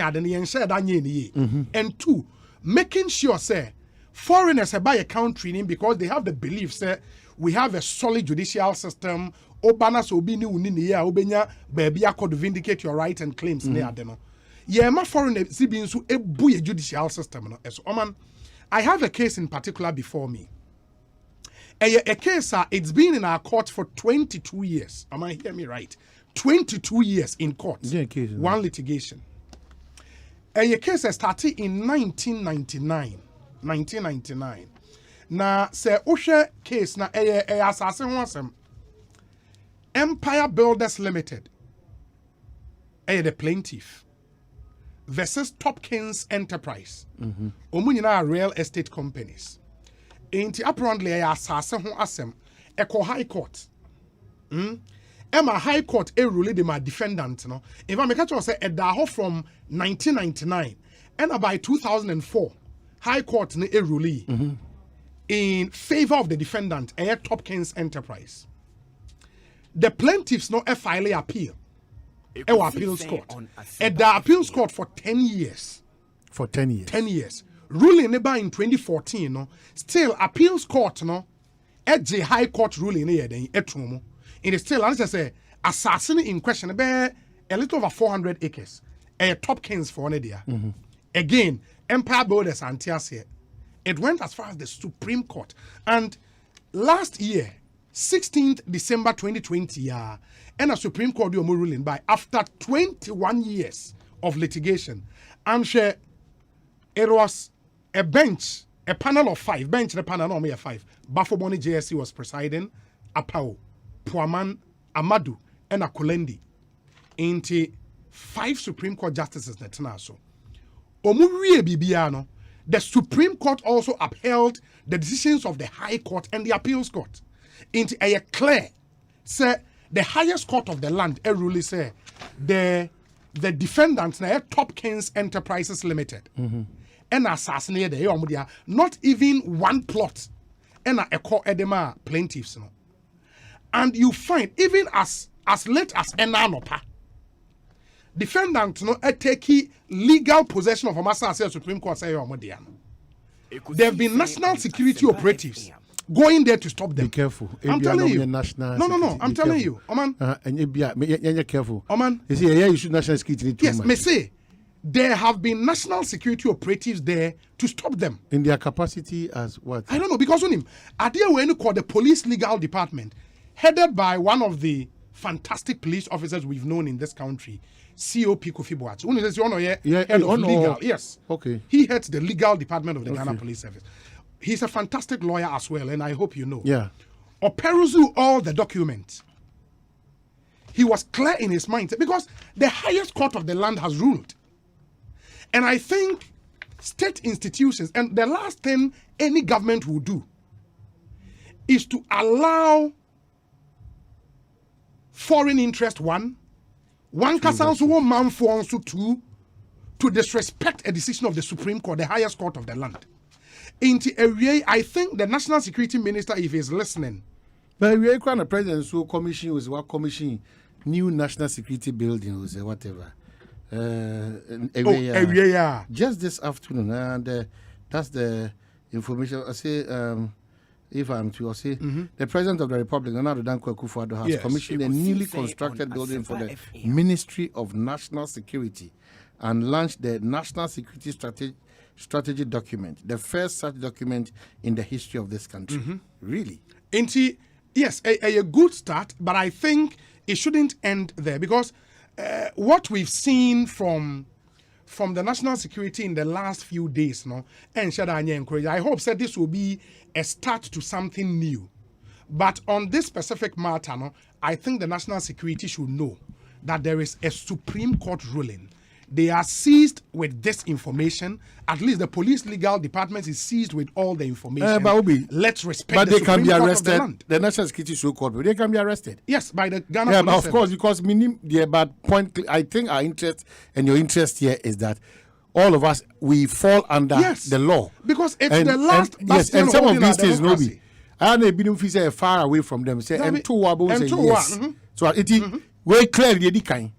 two, making sure say foreigners buy a country in because they have the belief say we have a solid judicial system, obana so obi ni uni ni ya obenya baby akọ to vindicate your right and claims ne ade no ye ma foreign sibi nso ebu ye judicial system no eso oman I have a case in particular before me. A case it's been in our court for 22 years. Am I hear me right? 22 years in court. One litigation. A case started in 1999. Na se Osha case na assassin wasem Empire Builders Limited. The plaintiff versus Topkins Enterprise. Omunyina real estate companies. Inti apparently assassin ho asem Eko High Court. Emma High Court ruled my defendant no. If I make a say a from 1999 and by 2004 High Court ne rule in favor of the defendant Topkins Enterprise. The plaintiffs no file appeal. Appeals court. The appeals court for 10 years. For 10 years. 10 years. Ruling in 2014 no. Still appeals court no. The High Court ruling in it still, as I say, assassin in question, a little over 400 acres. Topkins for an idea. Again, Empire Builders and Tiasia. It went as far as the Supreme Court. And last year, 16th December 2020, and a Supreme Court ruling by after 21 years of litigation. And it was a bench, a panel of 5. Bench, the panel, no, 5. Bafoboni JSC was presiding. Apao. Puaman, Amadu, and Akulendi into 5 Supreme Court justices Netanaso. Omurie Bibiano, the Supreme Court also upheld the decisions of the High Court and the Appeals Court. Into a clear, say the highest court of the land, really say the defendants na Topkins Enterprises Limited. And assassinated the not even one plot and a court edema plaintiffs no. And you find even as late as Enanopa, defendant no take legal possession of a master Supreme Court say there have been national security operatives going there to stop them. Be careful. I'm telling you. No. I'm telling you. Oman. And you be careful. Oman. You see, you should national security. Yes, me say there have been national security operatives there to stop them. In their capacity as what? I don't know because on him, are there when you call the police legal department, headed by one of the fantastic police officers we've known in this country, COP Kofi Boat. Head of legal. Yes. Okay. He heads the legal department of the Ghana Police Service. He's a fantastic lawyer as well, and I hope you know. Yeah. Operuzu all the documents. He was clear in his mind because the highest court of the land has ruled. And I think state institutions, and the last thing any government will do is to allow foreign interest, one council man for two, to disrespect a decision of the Supreme Court, the highest court of the land. Into a way, I think the National Security Minister, if he's listening. But we are the president, so commission was what commission, new national security building was whatever. Just this afternoon, and that's the information. I say, if I'm to say, the President of the Republic, Nana Danko Akufo-Addo, has commissioned a newly constructed building for the Ministry of National Security and launched the National Security Strategy document, the first such document in the history of this country. Really? Yes, a good start, but I think it shouldn't end there because what we've seen from the national security in the last few days, and I hope that this will be a start to something new. But on this specific matter, I think the national security should know that there is a Supreme Court ruling. They are seized with this information. At least the police legal department is seized with all the information. Let's respect the Supreme Court of the land. The national security should court, but they can be arrested. Yes, by the Ghana police. Of course, because I think our interest and your interest here is that all of us, we fall under the law. Because it's the last bastion and some of these things, Nobi. I know been far away from them. Say, and two yes. So it is very clearly the kind.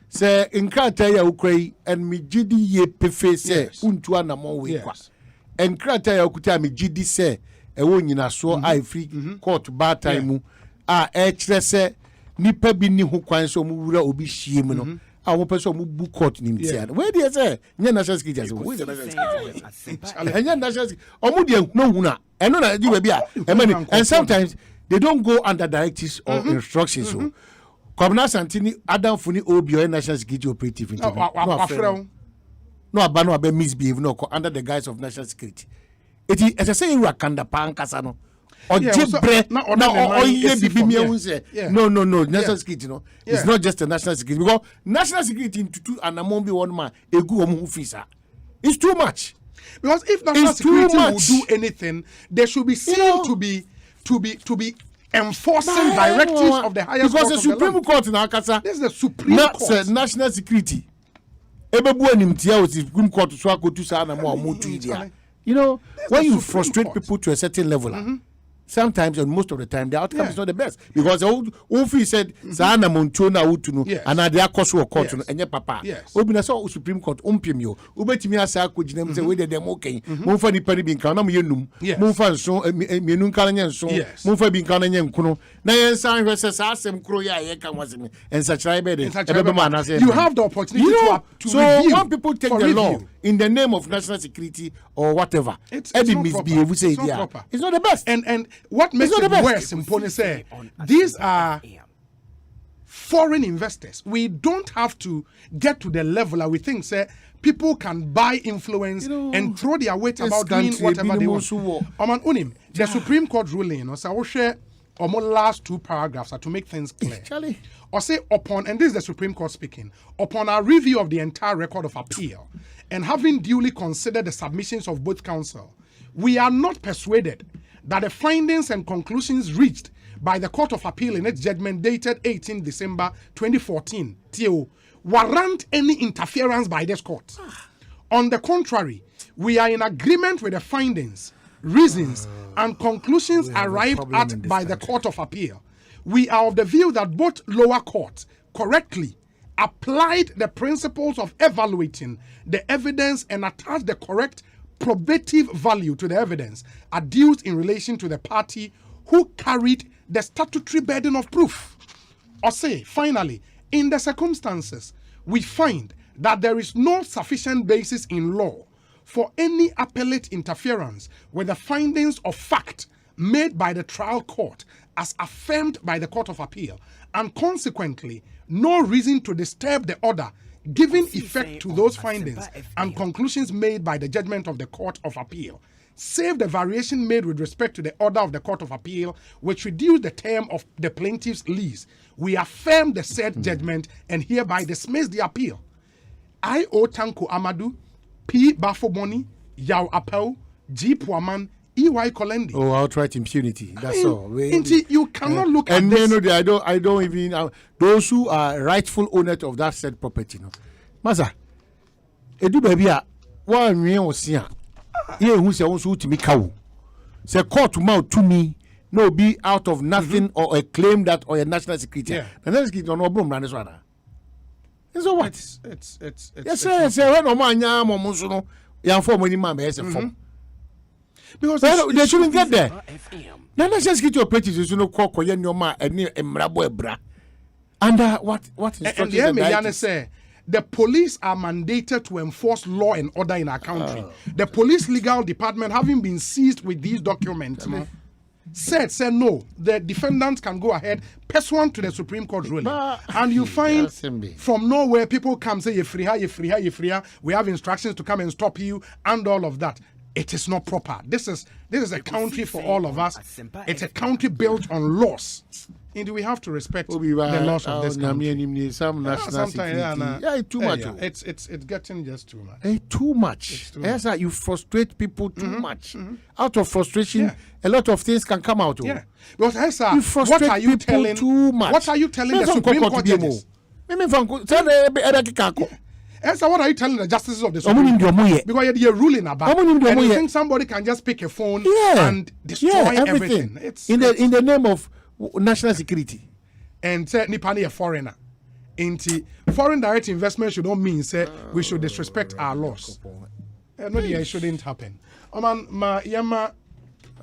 Say in Krataya Ukraine and me GD ye pefe say untua na mo we kwa. And Krataya Ukuta me GD say e won nyina so I free court ba time mu a e kire say nipa bi ni ho kwan so mu wura obi hie mu no a wo person mu book court nim tia where dey say nya national security as who is the national security anya national omu dey no huna eno na di we bia and sometimes they don't go under directives or instructions so Kwabena Santini Adam Funi Obi or national security operative in no abano abe misbehave no under the guise of national security it as I say you akanda pa nkasa no or jebre na oye bibi mi ehun say no national security no it's not just a national security because national security in tutu anamon bi one man egu omo officer it's too much because if national security will do anything there should be seen to be enforcing directives of the highest because court the Supreme Court in Akasa this is the Supreme Court national security ebebu animtia with the Supreme Court so akotu sa na mo amotu idia you know when you frustrate people to a certain level sometimes and most of the time the outcome is not the best because Ofi said Sana Montona Utunu and at the Akoso court and your papa. Obina saw Supreme Court umpimio. Ubetimia Sako Jinem say whether they're okay. Mufa ni Penny Binkana Munum, Mufa so Minunkan so Mufa Binkana Kuno. Nayan San versus Asem Kroya Yeka was in and such I bet it. You have the opportunity to so when people take the law in the name of national security or whatever, it's not misbehave. We say it's not the best. And what makes it worse, Mpone say, these are foreign investors. We don't have to get to the level that we think, say, people can buy influence and throw their weight about doing whatever they want. The Supreme Court ruling, so I will share last two paragraphs to make things clear. Or say upon, and this is the Supreme Court speaking, upon our review of the entire record of appeal and having duly considered the submissions of both counsel, we are not persuaded that the findings and conclusions reached by the Court of Appeal in its judgment dated 18 December 2014 TO warrant any interference by this court. On the contrary, we are in agreement with the findings, reasons, and conclusions arrived at by the Court of Appeal. We are of the view that both lower courts correctly applied the principles of evaluating the evidence and attached the correct probative value to the evidence adduced in relation to the party who carried the statutory burden of proof. Or say, finally, in the circumstances, we find that there is no sufficient basis in law for any appellate interference with the findings of fact made by the trial court as affirmed by the Court of Appeal, and consequently, no reason to disturb the order giving effect to those findings and conclusions made by the judgment of the Court of Appeal, save the variation made with respect to the order of the Court of Appeal, which reduced the term of the plaintiff's lease. We affirm the said judgment and hereby dismiss the appeal. I, O Tanko Amadou, P. Bafoboni, Yao Apau, G. Puaman, E.Y. Kolendi. Oh, outright impunity. That's all. You cannot look at this. And I don't even those who are rightful owners of that said property. No, Maza, edu baby a one me osia. Ye who say who to me cow. Say court mouth to me no be out of nothing or a claim that or a national security. The national security no bro man this one. So what? It's yes, sir. When no man nya momuso no, yan form any man be say form. Because they shouldn't get there. Now let's just get your practices, you know, call your ma and emrabo under what instructions? And say the police are mandated to enforce law and order in our country. The police legal department, having been seized with these documents, said no, the defendants can go ahead pursuant to the Supreme Court ruling. And you find from nowhere people come say you we have instructions to come and stop you and all of that. It is not proper. This is a country for all of us. It's a country built on laws. Indeed, we have to respect the laws of this country. Sometimes, too much. It's getting just too much. Too much. Yes, you frustrate people too much. Out of frustration, a lot of things can come out. Yeah. Because you frustrate what are you people telling? Too much. What are you telling the Supreme Court judges? So what are you telling the justices of the Supreme Court? Because you're ruling about and you think somebody can just pick a phone and destroy everything. It's in the name of national security. And say Nipani a foreigner. Foreign direct investment should not mean say we should disrespect our laws. No, it shouldn't happen.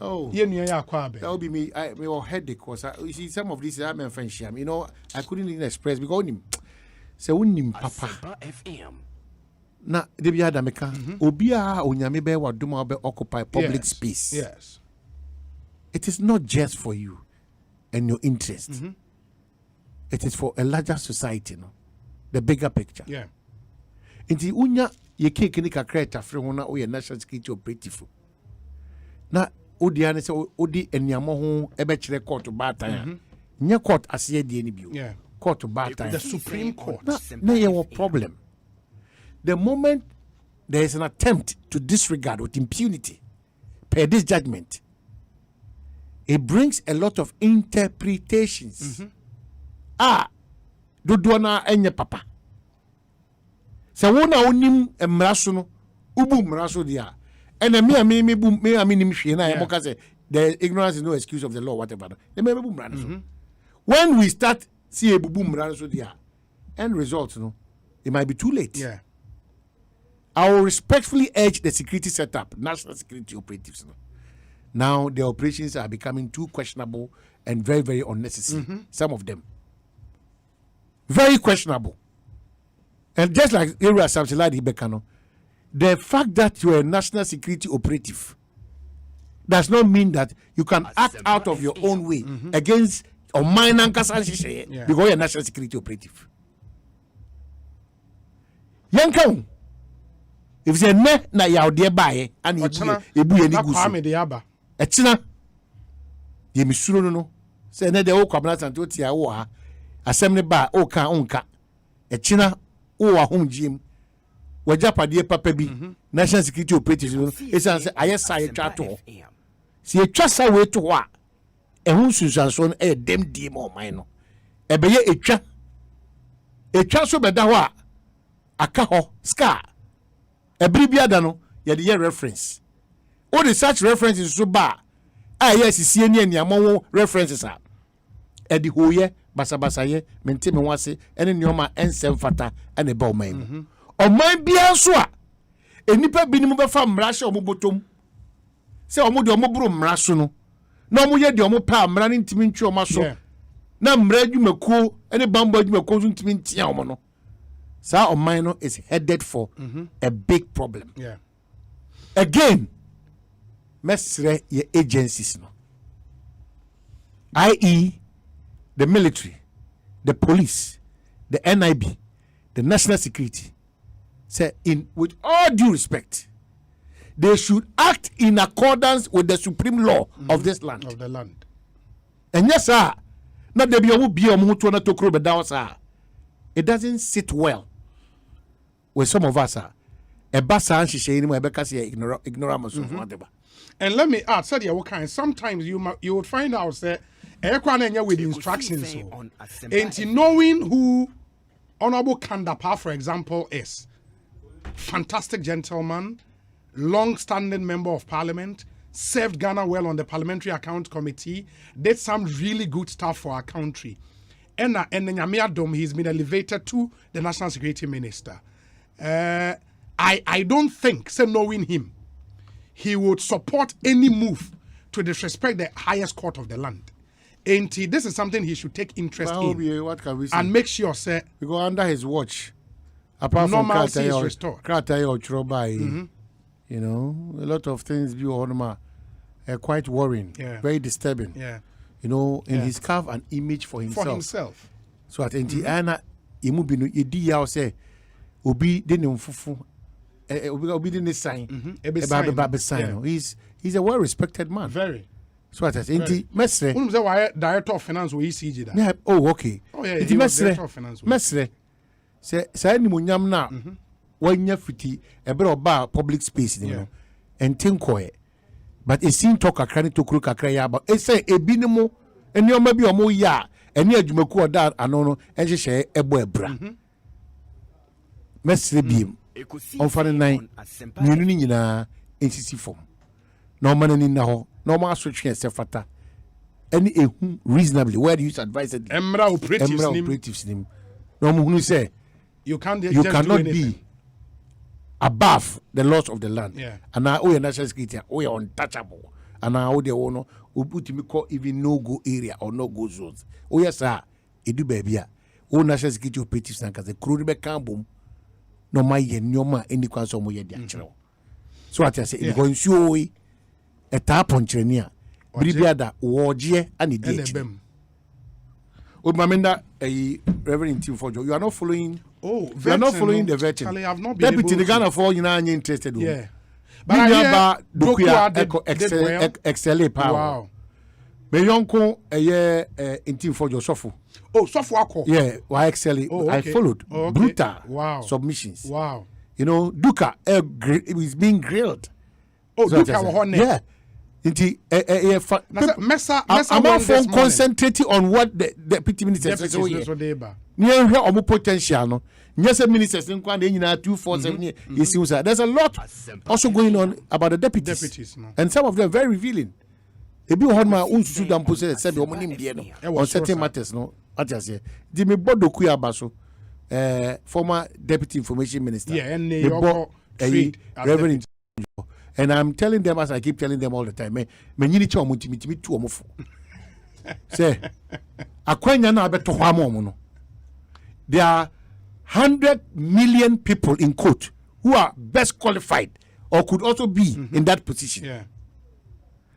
Oh, that would be me. I will headache because you see some of these I'm friendship. You know, I couldn't even express because so papa FM. Na debi adameka obia onyame be wadoma be occupy public space. Yes. It is not just for you and your interest. It is for a larger society, no? The bigger picture. Yeah. Inti unya ye cake ni kakra tafre ho na o national security operative. Na odi ane se odi eniamo ho ebe kire court batan. Nya court ase die ni bio. Yeah. Court batan. The Supreme Court. Na ye wo problem. The moment there is an attempt to disregard with impunity per this judgment, it brings a lot of interpretations. Dodona enye papa. Se wona onim emraso no, ubu mraso dia. And me boom me nim hwe na e say the ignorance is no excuse of the law whatever. The me boom mraso. When we start see a boom mraso dia, end result no, it might be too late. Yeah. I will respectfully urge the security setup, national security operatives. Now the operations are becoming too questionable and very, very unnecessary. Some of them. Very questionable. And just like Area Samsiladi Bekano, the fact that you are a national security operative does not mean that you can act out of your own way against or minor because you're a national security operative. Yankang. If say ne na ya ode bae and ebu ye ni gusu etina ye misuro no say ne de o kwabna santo tia wo ha asem ne ba o ka onka etina o wa homjim wajapade papa bi national security operatives no esan say ayesa ye twa to si ye twa sa we to ho a ehun sunsanso no e dem die mo man no e be ye etwa so beda ho a aka ho scar every biada no ye the reference all the such references so ba yes see any aniamo references are e di hoye basabasa ye mente me wase ene neoma ensem fata ene ba oman o man bia so a enipa binim be fa mra hye omobotom se omo de omo buru mra so no na omo ye de omo pa mra ne ntimi ntwe omo so na mra adwumakuo ene bamba adwumakuo so ntimi ntia omo no. Sa Omaino is headed for a big problem. Yeah. Again, mesre ye agencies no. I.e. the military, the police, the NIB, the national security. Say with all due respect, they should act in accordance with the supreme law of this land. Of the land. And yes, sir. Not the be to down, sir. It doesn't sit well with some of us. Ignorance. And let me add, sometimes you would find out that with instructions. And knowing who Honorable Kandapa, for example, is fantastic gentleman, long-standing member of parliament, served Ghana well on the Parliamentary Account Committee, did some really good stuff for our country. And he's been elevated to the National Security Minister. I don't think, knowing him, he would support any move to disrespect the highest court of the land. And this is something he should take interest in. What can we say? And make sure, sir, we go under his watch. Apart from normalcy is restored. You know, a lot of things are quite worrying, very disturbing. Yeah. You know, and he's carved an image for himself. So at Anna, Imubino, Idi say, Obi didn't fufu, Obi didn't sign, he's a well respected man. Very. So at Inti Mesre, Director of Finance will see that. Yeah, oh, okay. Oh, yeah, he was Director of Finance. Mesre, say, Munyam na, when you fiti, a bit of public space, you know, and tinkoe. But it seemed talk a cranny to crook a cray, but it say a binimo, and you maybe a more ya, and near Jumaku that anono, and she say a boy bra. Mesre beam on Friday night, Munini in a NCC form. No man in the no more switching a sefata. Any reasonably, where do you advise it? Emra operatives name. No one say you cannot be above the laws of the land. Yeah. And now we are national security, we are untouchable. and now they want to put me call even no go area or no go zones. Oh yes, sir. It do baby. Oh national security operatives and because the crew be can boom. No my no ma any council mo ye so what I say it going show a tap on trenia. Bribiada warje and the DH. With Mamenda, a Reverend Tim Fojo, you are not following. Oh, you are not following the veteran. I have not been Deputy the Ghana for you now interested. Yeah, but I hear Dokuya XLA power. Wow. Me yonko a year in Tim Fojo Sofu. Oh, Sofu. Yeah, why XLA? Oh, okay. I followed brutal submissions. Wow. You know, Duka it was being grilled. Oh, so Duka yeah. I'm concentrating on what the deputy minister says. Near our potential. No, yes, ministers in 247. You see, there's a lot also going on about the deputies and some of them are very revealing. If you heard my own student post said on certain matters, no, I just say, Jimmy Bodokuya Baso, former deputy information minister, and Reverend. And I'm telling them, as I keep telling them all the time, me nyini cha omutimiti tu omufo. Say, akwanya na abeto hwamo no. There are 100 million people in court who are best qualified or could also be in that position. Yeah.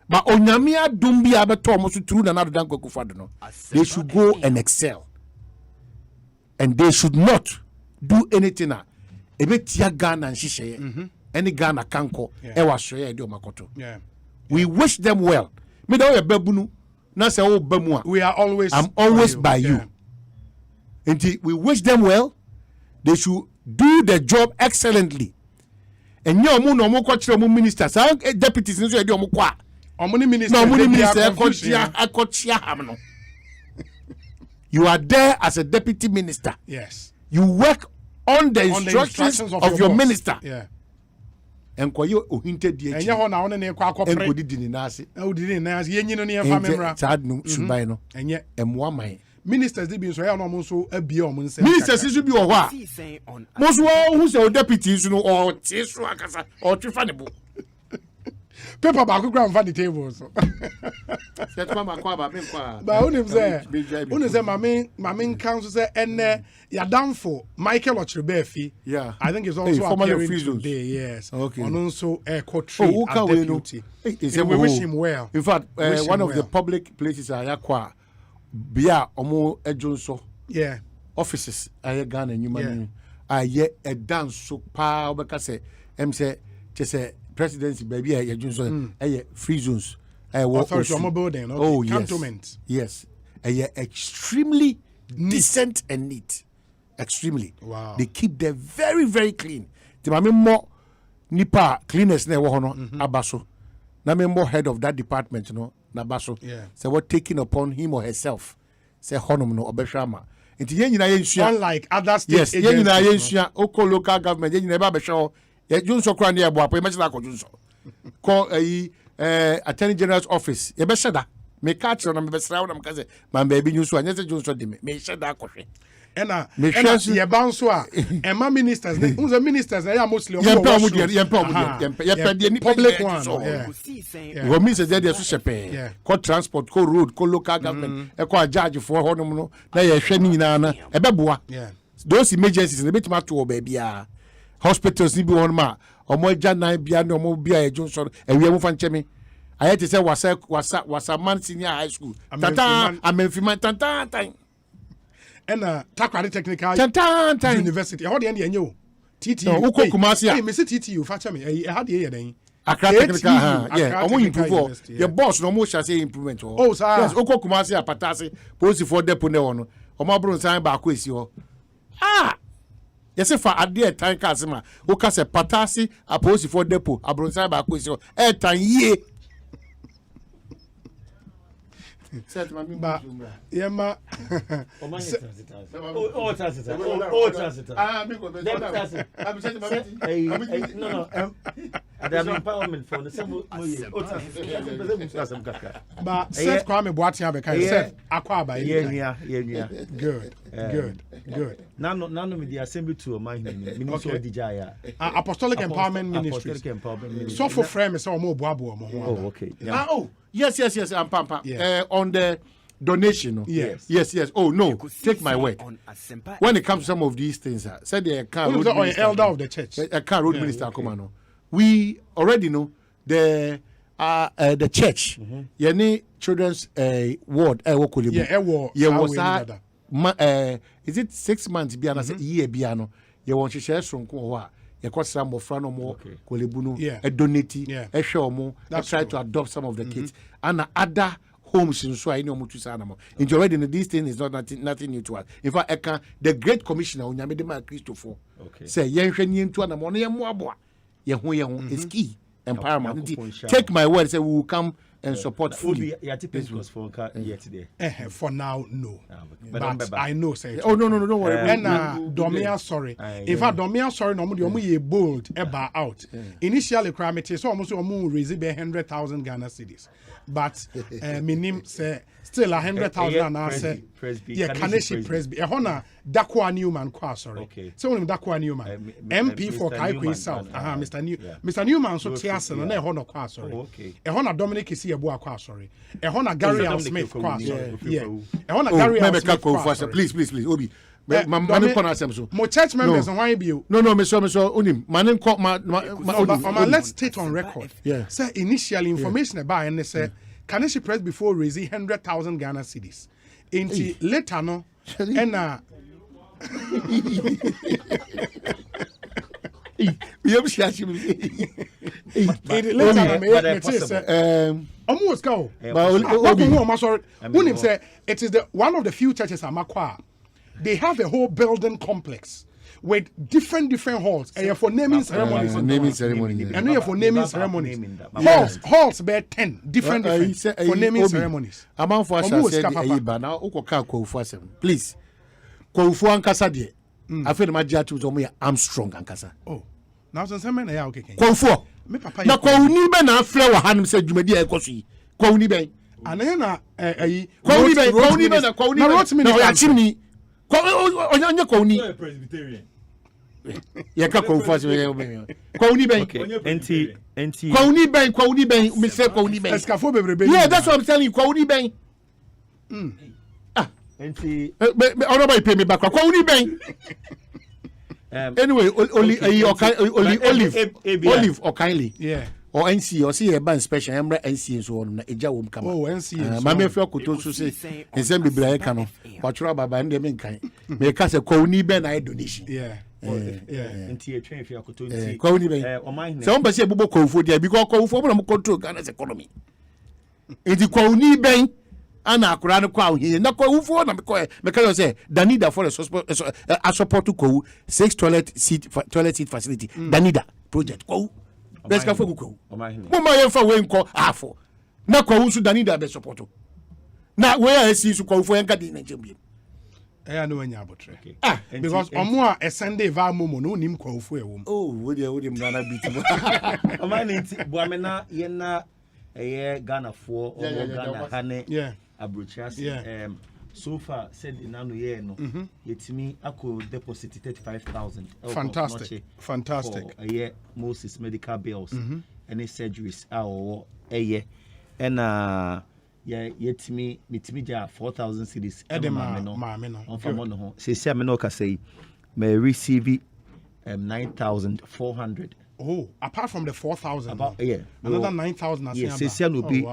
But onyamia dumbi abeto omusu through na nado dan kwakufado no. They should go and excel. And they should not do anything na ebetia Ghana and shishe. Any Ghana kanko ewa shoye edi omakoto. Yeah. We wish them well. Me da we babunu na se o bamu a. We are always I'm always by you. And we wish them well. They should do the job excellently. And you omo no mo kwa chire omo ministers, deputies nso edi omo kwa. Omo ni minister. No omo ni minister akotia ham no. You are there as a deputy minister. Yes. You work on the instructions of your minister. Yeah. And kwa yo ohinte die chi. Enye ho na wona ne kwa akopre. Enko didi na ase. Didi na ase yenyi no ne emfa memra. Sad no subai no. Enye emwa man. Ministers dey bi so ya no mo so abie o mo nse. Ministers isu bi o ho a. Mo so who say o deputy isu no o tie so akasa o twifa ne bo. Paper ba ko gram fa the table so. Set kwa makwa ba me kwa. Ba unim say mame council say enne ya damfo Michael Ochrebefi. Yeah. I think it's also appearing today. Yes. Okay. On also co-trade as deputy. We wish him well. In fact, one of the public places ayakwa bia omo ejonso. Yeah. Offices aye Ghana nyuma aye a dance so pa obeka say say say presidency baby aye ejonso aye free zones. Authority omo building. Okay. Oh yes. Cantonment. Yes. Aye extremely decent and neat. Extremely. Wow. They keep them very, very clean. The mame more nipa cleaners ne wo no abaso. Na me more head of that department no na baso. Yeah. So what taking upon him or herself. Say honom no obehwama. Nti yen nyina yen sua. Unlike other state agencies. Yes, yen nyina yen sua. Oko local government yen nyina ba behwe. Ye junso kra na ye bo apo e mechina ko junso. Call Attorney General's office. Ye be sheda. Me catch on me be sra na me kaze. Man baby nyuso anya se junso de me sheda akwohwe. Ena ye bounce a ema ministers unza ministers na ya mostly public one go mean say there so shepe ko transport ko road ko local government e ko charge for honom no na ye hwe ni nyina na e beboa those emergencies na betima to obia hospitals ni bi won ma omo ja nan bia na omo bia e jonso e wi mu fa ncheme ayete say wasa man senior high school tata amemfima tata and Takrade Technical University. How the end you TTU. Uko Kumasi. Hey, me say TTU. Facha me. How the year then? Accra Technical. Yeah. Omo improve. The boss no mo shall say improvement. Oh, sir. Yes. Uko Kumasi apatase. Post for depo ne wono. Omo bro nsan ba ko esi ho. Ah. Yes, for ade time ka asema. Uka se patase apost for depo. Abro nsan ba ko esi ho. Time ye. Set my ba yema no ada empowerment for the same but set Kwame Boateng be kai set akwa ba yeah good Good. Nano with the assembly to my ministry of DJ. Apostolic Empowerment Ministries. So for frame is all more boabo. Oh, okay. Oh, yes. Pampa. On the donation. Yes. Oh no, take my word. When it comes to some of these things, said the car road minister, elder of the church. A car road minister, Komano. We already know the church. Any children's ward. Is it 6 months? Biana say year biano. You want to share some kwa. You got some more frano more. Kolebuno. A donate. A show more. Try to adopt some of the kids and other homes in so I know much animal. In already this thing is not nothing new to us. In fact, the Great Commissioner on Yamedema Christopher say yen to an ammonia moabwa. Yahoo is key empowerment. Take my word, say we will come and support fully. For now, no. But I know, say. Oh no, don't worry. And Domia sorry. In fact, Domia sorry, no more ye bold eba out. Initially, Kramete so almost raise 100,000 Ghana cedis. But minim say still 100,000 and I say Kaneshi Presby. Hona Dakwa Newman kwa sorry. So when Dakwa Newman MP for Kaikui South. Mr. Newman so tiasen na hona kwa sorry. Hona Dominic is here kwa sorry. Hona Gary L. Smith kwa sorry. Hona Gary L. Smith kwa sorry. Please Obi. Manin kona asem so. Mo church members why be you? No, me so unim. Manin ko let's state on record. Say initially information about and say Kaneshi press before raising 100,000 Ghana cedis. Into later no and almost go. Say it is one of the few churches Amakwa. They have a whole building complex with different halls. And for naming ceremonies. And for naming ceremonies. Halls bear 10 different for naming ceremonies. Amount for us now please. Kofu ankasa de. After my judge was on Armstrong ankasa. Oh. Now some men are okay. Kofu. Na kwuni be na afre wa hanum se dwumadi e koso. Kwuni be. Anena kwuni be na o ya chimni. Onye kwuni. Yaka kofu ase kwuni be. Enti kwuni be me say kwuni be. Escafo bebrebe. Yeah, that's what I'm telling you. Kwuni be. Enti Honorable pay me back. Kwuni be. Anyway, Olive or kindly. Yeah. Or NC or see a band special Emra NC so on Eja wom come. Oh, NC. Mame feel kuto so say Nzembe bra kano. Patro baba ndem nkan. Me ka se kwuni be na donation. Yeah. Enti e twen fia kuto enti. Kwuni be. So on be say bubo kwufo dia because kwufo mo na control Ghana's economy. Enti kwuni be ana akura ne kwa ohi na kwa ufo na me ka say Danida for a support to ko 6 toilet seat facility Danida project ko best ka fogu ko mo ma ye fa we nko afo na kwa unsu Danida be support na we asi su kwa ufo en ka di na jembe no anya abotre because omo a Sunday va momo no nim kwa ufo e wo we dey mrana bit omani bo amena ye na Ghana for Ghana hane Abrochas so far said in anu year no yetimi ako deposit 35,000 fantastic for a year Moses medical bills any surgeries our eye and yetimi ja 4,000 cedis edema no on famo no say me no ka say may receive 9,400. Oh, apart from the 4,000 another 9,000 yes no be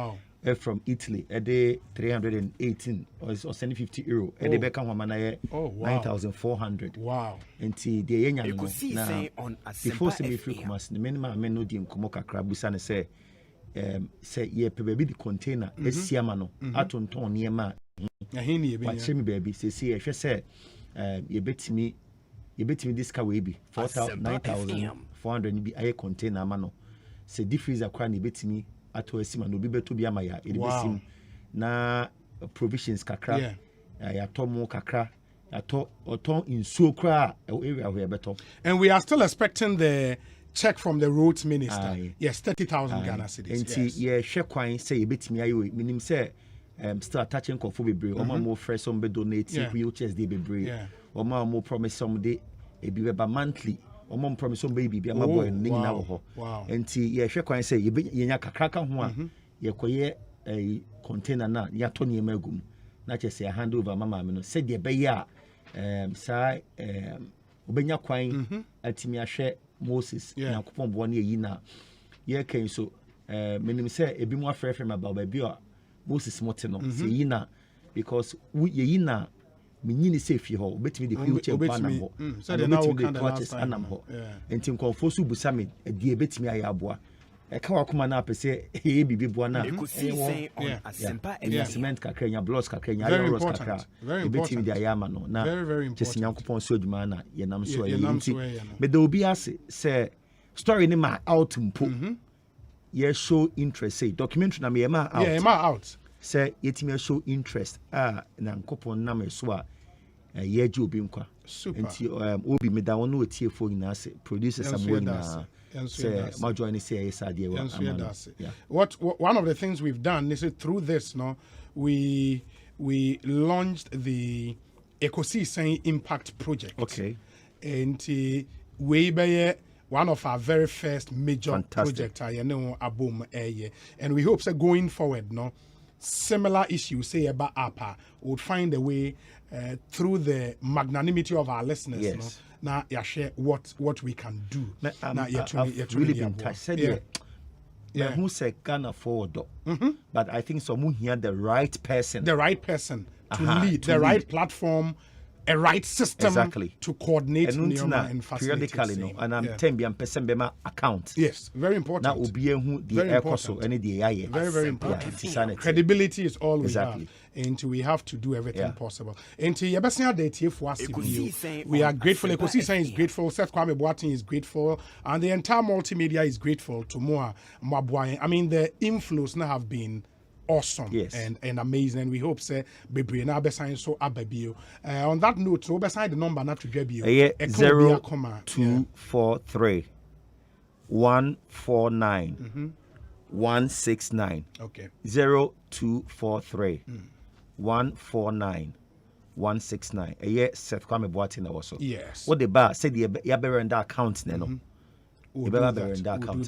from Italy a day 318 or 50 euro a day back on 9,400. Wow. Until the yenya no before semi free commerce the minimum men no di nkomo kakra busa ne say ye baby the container esiama no atonton niema ahini ye be ya baby say ye hwe say ye betimi this car we be 4,9,400 be aye container ma no say di freezer kwa ne betimi ato esima no bi beto bi amaya e besim na provisions kakra ya tomu kakra ato oton insuo kra area where beto. And we are still expecting the check from the roads minister. Yes, 30,000 Ghana cedis. Enti ye hwe kwan say e betimi ayo minim say still attaching for bebre or more fresh some be donate wheelchairs they bebre or more promise some day a be monthly or more promise some baby be a boy and wow and see share can say you kakaka ho ye koye a container na ya tony megum na che say hand over mama me no said ye be ya sai obenya kwan atimi ahwe Moses na kopon bo na yi na ye kan so menim say ebi mu afrefre ma ba bi a Moses mote no say yi na because ye yi na menyini say fi ho obetimi de future pa na ho so de na wo kan the anam ho enti nkonfo so busame de ebetimi aye aboa e ka wakoma na apese e bibi boa na Ekosiisen On Asempa cement kakra nya blocks kakra nya iron rods kakra ebetimi de ayama no na just nyankopon so adwuma na ye nam so aye enti me de obi ase say story ni ma out mpo ye show interest say documentary na me ma out say yetimi show interest na nkopon na me so a ye ji obi nkwa enti obi me da wono tie fo nyina say producers am na say my join say what one of the things we've done is through this we launched the Ekosiisen Impact Project. Okay. And we by one of our very first major project and we hope that going forward similar issues say about APA would find a way through the magnanimity of our listeners now share what we can do. I've really been touched. Said who said Ghana forward, but I think someone here the right person to lead the right platform, a right system to coordinate and facilitate. Periodically, and I'm 10 person bema account. Yes, very important. Now be who the Ecoso and the AI. Very important. Credibility is all we have, and we have to do everything possible. And we are grateful. Ekosiisen is grateful. Seth Kwame Boateng is grateful, and the entire multimedia is grateful to Moa Mabwaye. I mean, the inflows now have been awesome and amazing, and we hope say bebre na besign so ababio. On that note, so beside the number not to grab you 0243 149 169. Okay. 0243 149 169. Seth Kwame Boateng also. Yes. What the bar said the yaberenda account no. Yaberenda account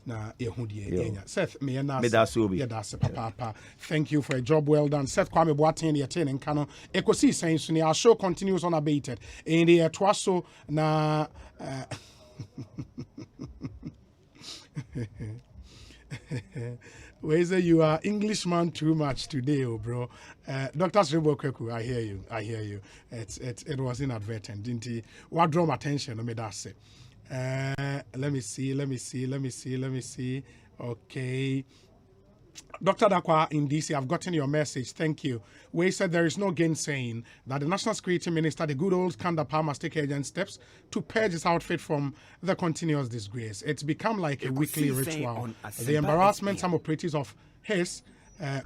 na ehudie Seth me na papa. Thank you for a job well done. Seth Kwame Boateng the attending Kano Ekosiisen so our show continues unabated in the twaso na where is it? You are Englishman too much today, bro. Dr. Sribo Kweku, I hear you. It was inadvertent, didn't he? What draw my attention? Let me that say. Let me see. Okay. Dr. Dakwa in DC, I've gotten your message. Thank you. We said there is no gainsaying that the National Security Minister, the good old Kandapa, must take urgent steps to purge his outfit from the continuous disgrace. It's become like a weekly ritual. The embarrassment some operatives of his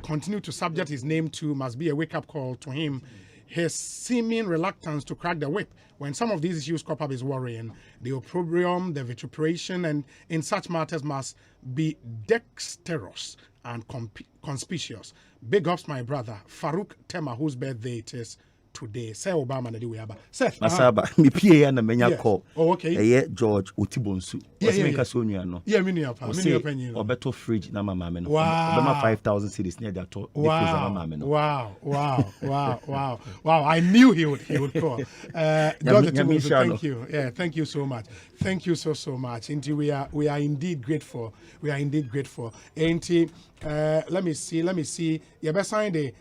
continue to subject his name to must be a wake-up call to him. His seeming reluctance to crack the whip when some of these issues crop up is worrying. The opprobrium, the vituperation, and in such matters must be dexterous and conspicuous. Big ups, my brother, Farouk Tema, whose birthday it is today. Say Obama na diwe aba. Seth. Masaba. Mi PA na menya call. Oh, okay. George Otibonsu. Yeah, mini apa. Obeto fridge na mama me no. Wow. Obama 5,000 cities near that. Wow. I knew he would call. George Otibonsu, thank you. Yeah, thank you so much. Thank you so much. Indeed, we are indeed grateful. And let me see. You better sign the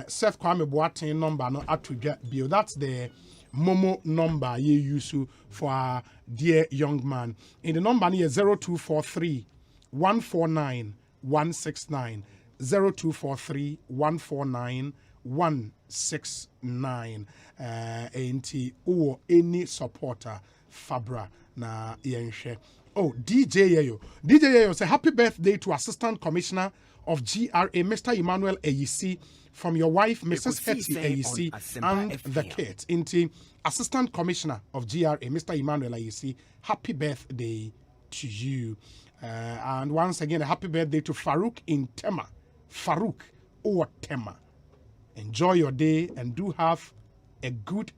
Seth Kwame Boateng number no to get bill. That's the Momo number you use for our dear young man. In the number here 0243 149 169 0243 149 169 or any supporter Fabra na yenshe. Oh, DJ Yayo say happy birthday to Assistant Commissioner of GRA, Mr. Emmanuel Eyisi, from your wife, Mrs. Hetty Eyisi, and the kids. Into Assistant Commissioner of GRA, Mr. Emmanuel Eyisi, happy birthday to you. And once again, a happy birthday to Farouk in Tema. Farouk or tema. Enjoy your day and do have a good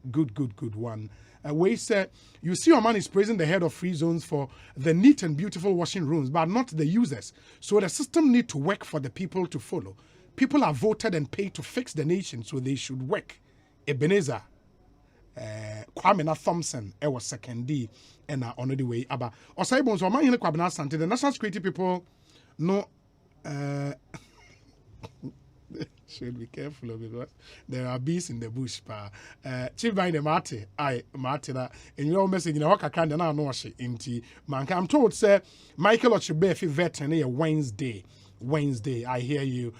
one. Where said, you see your man is praising the head of free zones for the neat and beautiful washing rooms, but not the users. So the system need to work for the people to follow. People are voted and paid to fix the nation, so they should work. Ebenezer, Kwame Thompson, was second D, and on the way. Aba, Osaibon, so man, Kwabena Sante, the national security people, no, should be careful because there are bees in the bush. Chief by the Mate, Martina, in your message in a waka kind of no she inti. Man, I'm told, sir, Michael Ochibefi veteran Wednesday, I hear you.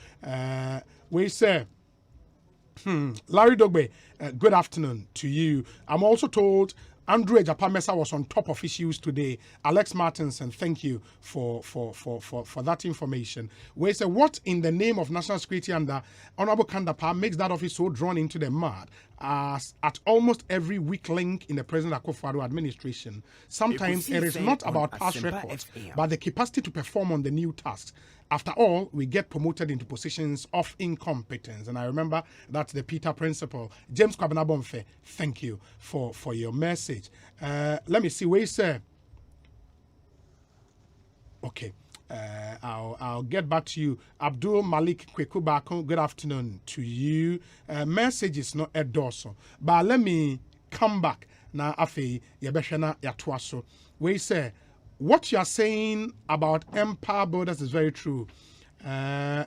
We say, Larry Dogbe, good afternoon to you. I'm also told Andrew Ejapamesa was on top of issues today. Alex Martinson, thank you for that information. We say, what in the name of national security under Honorable Kandapa makes that office so drawn into the mud? As at almost every weak link in the President Akufo-Addo administration, sometimes it is not about past records, but the capacity to perform on the new tasks. After all, we get promoted into positions of incompetence. And I remember that's the Peter principle. James Kwabena-Bomfe, thank you for your message. Let me see where you say. Okay. I'll get back to you. Abdul Malik Kwekubako, good afternoon to you. Message is not a dorsal, but let me come back now. Afi Yabeshana Yatwaso, where you say, what you are saying about empire builders is very true. They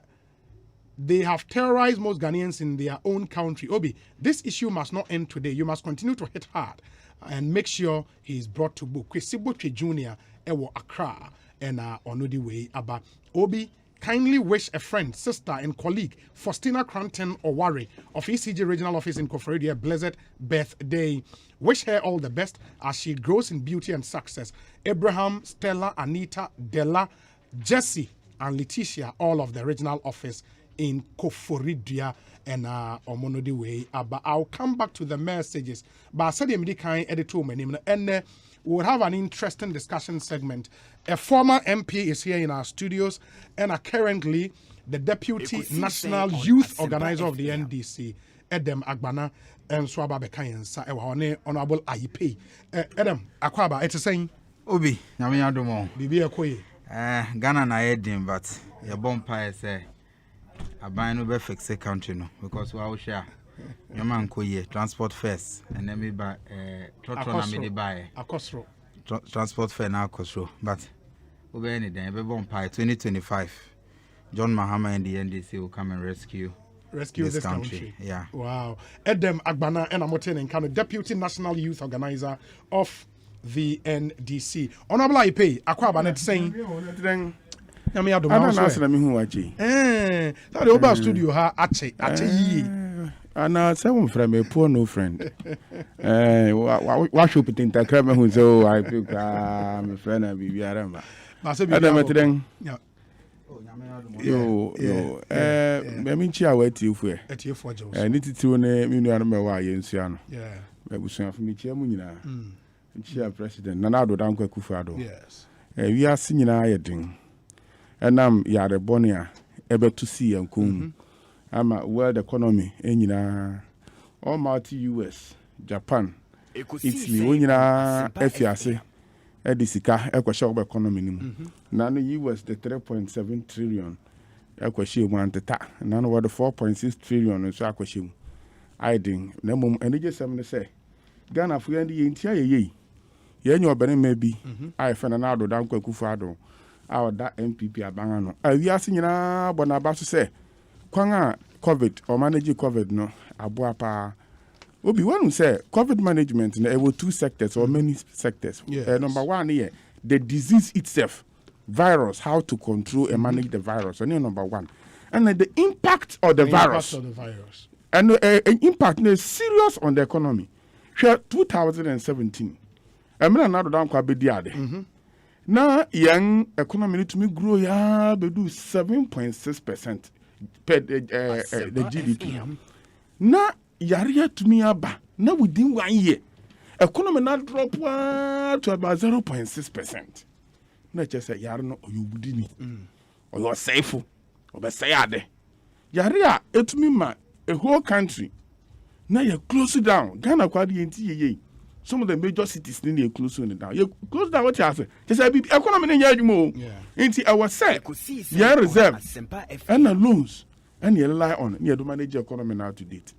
have terrorized most Ghanaians in their own country. Obi, this issue must not end today. You must continue to hit hard and make sure he is brought to book. Kwesiboche Jr. Ewo Accra and on the way about Obi. Kindly wish a friend, sister, and colleague, Faustina Cranton Owari of ECG Regional Office in Koforidua, a blessed birthday. Wish her all the best as she grows in beauty and success. Abraham, Stella, Anita, Della, Jesse, and Letitia, all of the regional office in Koforidua and Omonodi way. But I'll come back to the messages. But I said, and we'll have an interesting discussion segment. A former MP is here in our studios and are currently the Deputy National Youth Organizer of the NDC, Edem Agbana, and Swaba Bekayensa, Honorable Ayipe. Edem, Akwaba, it's saying, Obi, Namiadomo, Bibi Okoye. Ghana na Edim, but your bonfire say, I buy no be fix a country, no, because we all share. Your man Koye, transport first, and then we buy transport fare now Akosro. But we be any day, we bonfire 2025. John Mahama and the NDC will come and rescue this country. Yeah. Wow. Edem Agbana and Amoten Nkano, Deputy National Youth Organizer of the NDC. Honorable Ipe, Akwaba net saying. I don't answer me who achi. That the Oba studio ha ache yi. And some from a poor no friend. What should put in the crab who so I pick my friend and be Aramba. Adam, Meminchi, I wait you for at you for Jones. I need to know why you in yeah. But we saw from Michiamuna, Chia President, Nanado Danko Kufado. Yes. We are singing I thing. And Yare Bonia, able to see and come. I'm a world economy, and all multi US, Japan, Italy, when FIAC, Edisika, Equashop economy. None US the 3.7 trillion, Equashi one to ta, none over the 4.6 trillion in Saquashim. I think, no mum, and just something to say. Ghana for the entire ye. Yen your Benin may be, I Fernando Danko Kufado. Our that MPP abangano. We are seeing na Bonabasu say, Kwanga COVID or manage COVID no abuapa. Obi one say COVID management in there were two sectors or many sectors. Number one here, the disease itself, virus, how to control and manage the virus. And number one, and then the impact of the virus. And an impact is serious on the economy. 2017. I mean another down kwa bediade. Now, young economy to me grow ya be do 7.6% per the GDP. Now, yari to me aba. Now within 1 year, economy not drop to about 0.6%. Not just say yari no you wouldn't or you're safe or be sayade. Yarea, it me ma a whole country. Now you close it down. Ghana kwadi yenti. Some of the major cities need to close it down. You close down what you have. Just say economy in Yajimo. Into our set. You reserve and the loans and you rely on. You do manage your economy now to date.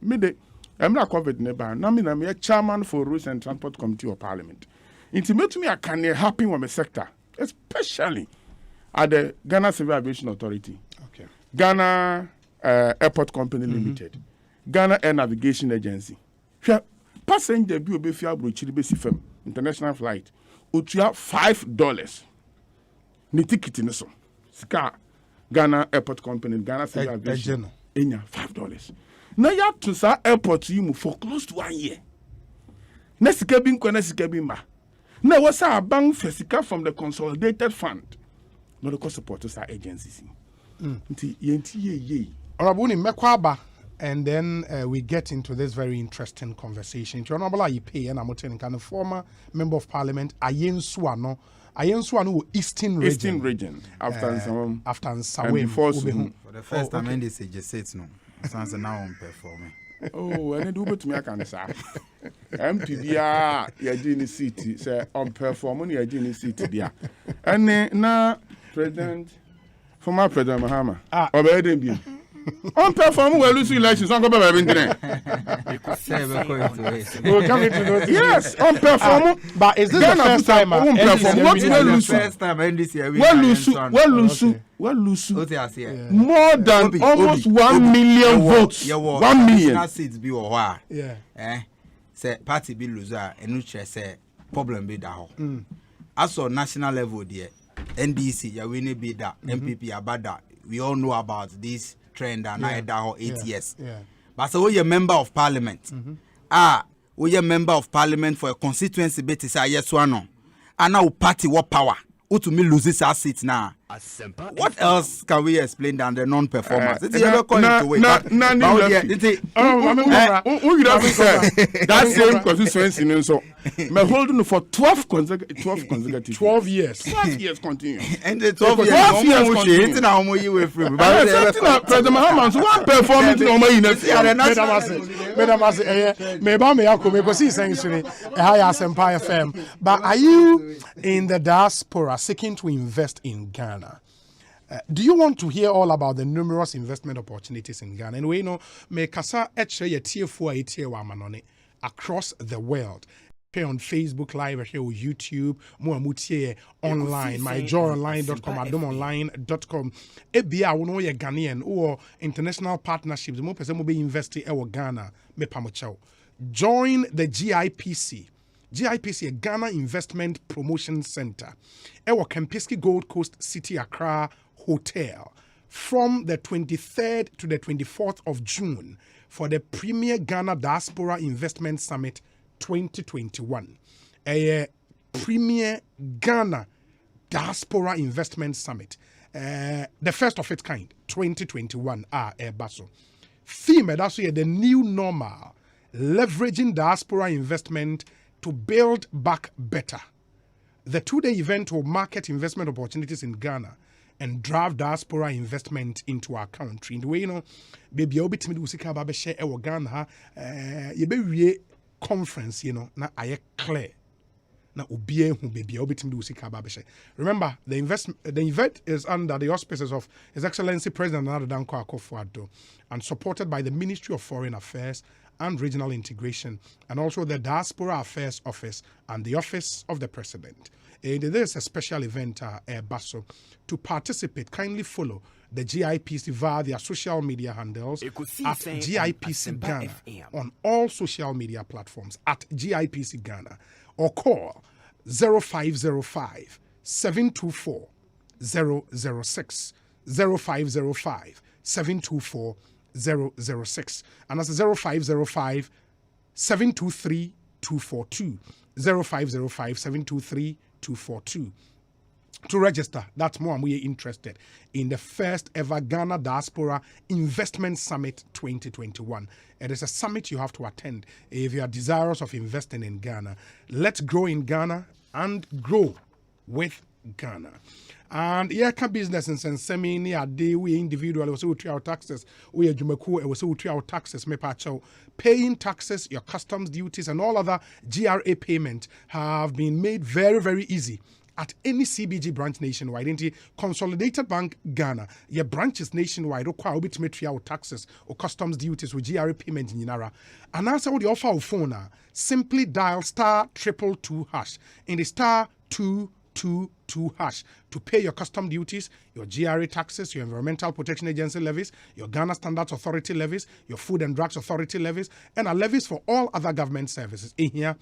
I'm not covered never. I'm a chairman for Roads and Transport Committee of Parliament. It makes me a can happen with my sector, especially at the Ghana Civil Aviation Authority, Ghana Airport Company Limited, Ghana Air Navigation Agency. Passenger bill be fair brochiri international flight. Utia $5. Ni ticket in so. Sika Ghana Airport Company, Ghana Civil Aviation. Enya $5. Now you have to say airport you for close to 1 year. Next cabin ma. Now what's our bank fiscal from the consolidated fund? Not the cost supporters are agencies. Honorable Mekwaba. And then we get into this very interesting conversation. Honorable Ayipe and I'm kind of former member of parliament, Ayensuano Eastern region. After Nsawem. For the first time, and they say just say no. Sounds now on performing. Oh, and do but me I can say. MPBA Yajini City say on performing Yajini City there. And now former President Mahama. Obey on perform well lose elections on go baby internet. Yes, on perform. But is this the first time on perform? What will lose? First time this year well lose. More than almost 1 million votes. 1 million seats be or say party be loser and which say problem be that. As on national level there, NDC ya winning be that, MPP about that. We all know about this trend and I that 8 years. But so we a member of parliament. We a member of parliament for a constituency bit say yes one no. And now party what power? Who to me loses our seats now. What else can we explain than the non-performance? It's never calling to wait. That same constituency so me holding for 12 consecutive 12 years. 12 years continue. And the 12 years President Mahama so one performance no more Asempa FM. But are you in the diaspora seeking to invest in Ghana? Do you want to hear all about the numerous investment opportunities in Ghana? And we know me kasa manone across the world. Here on Facebook Live, here on YouTube, Muamutie online, myjoyonline.com, adomonline.com. Ebia wono ye Ghanaian or international partnerships. Mo person mo be investing in Ghana. Me pamochao. Join the GIPC. GIPC, a Ghana Investment Promotion Center. Ewa Kempinski Gold Coast City Accra Hotel from the 23rd to the 24th of June for the Premier Ghana Diaspora Investment Summit 2021. A Premier Ghana Diaspora Investment Summit. The first of its kind, 2021. Baso. Theme, that's the new normal, leveraging diaspora investment to build back better. The two-day event will market investment opportunities in Ghana and drive diaspora investment into our country. In the way, baby, I'll be timid with Sika share Ghana. You be conference, na aye clear. Na ubie hu baby, I'll be timid with Sika share. Remember, the event is under the auspices of His Excellency President Nana Dankwa Akufo-Addo and supported by the Ministry of Foreign Affairs and Regional Integration, and also the Diaspora Affairs Office and the Office of the President. There is a special event, Baso. To participate, kindly follow the GIPC via their social media handles at GIPC Ghana on all social media platforms at GIPC Ghana, or call 0505 724 006 0505 724 006, and that's 0505 723 242 0505 723 242. To register, that's more and we're interested in the first ever Ghana Diaspora Investment Summit 2021. It is a summit you have to attend if you are desirous of investing in Ghana. Let's grow in Ghana and grow with Ghana. And yeah, can business and semi near day we individual also treat our taxes. We are Jumaku also treat our taxes. Me pacho paying taxes, your customs duties, and all other GRA payment have been made very, very easy at any CBG branch nationwide. Into Consolidated Bank Ghana, your branches nationwide require a bit to treat our taxes or customs duties with GRA payment in Inara. And answer what the offer of phone now. Simply dial *222# in the *222# to pay your custom duties, your GRA taxes, your Environmental Protection Agency levies, your Ghana Standards Authority levies, your Food and Drugs Authority levies, and our levies for all other government services. In here,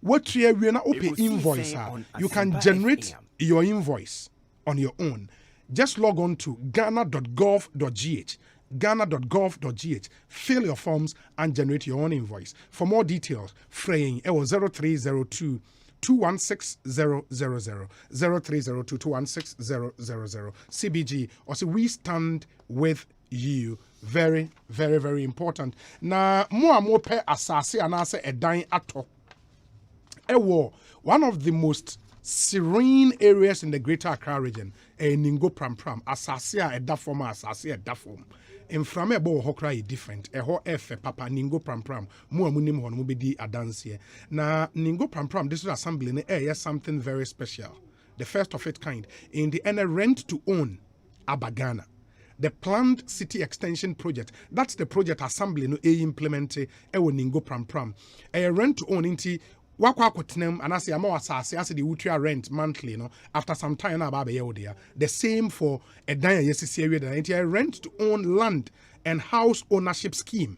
what you pay invoice, you can generate your invoice on your own. Just log on to ghana.gov.gh. Ghana.gov.gh. Fill your forms and generate your own invoice. For more details, fraying it was 0302 216 000 0302 216 000 CBG. Also, we stand with you. Very, very, very important. Now, more and more per asase and ase a dying ato. One of the most serene areas in the Greater Accra region, Ningo Pram Pram, asase a dafom, asase a dafom. In frame bo hokra is different. Eho efe papa Ningo Pram Pram. Mu amunim hon mubedi adansie. Na Ningo Pram Pram this assembly ne something very special. The first of its kind in the rent to own Abagana. The planned city extension project. That's the project assembly no implement Ningo Pram Pram. A rent to own inti wakwa kotnem and I say ama asase as the utria rent monthly after some time na ba be the same for a dan yesisi area that a rent to own land and house ownership scheme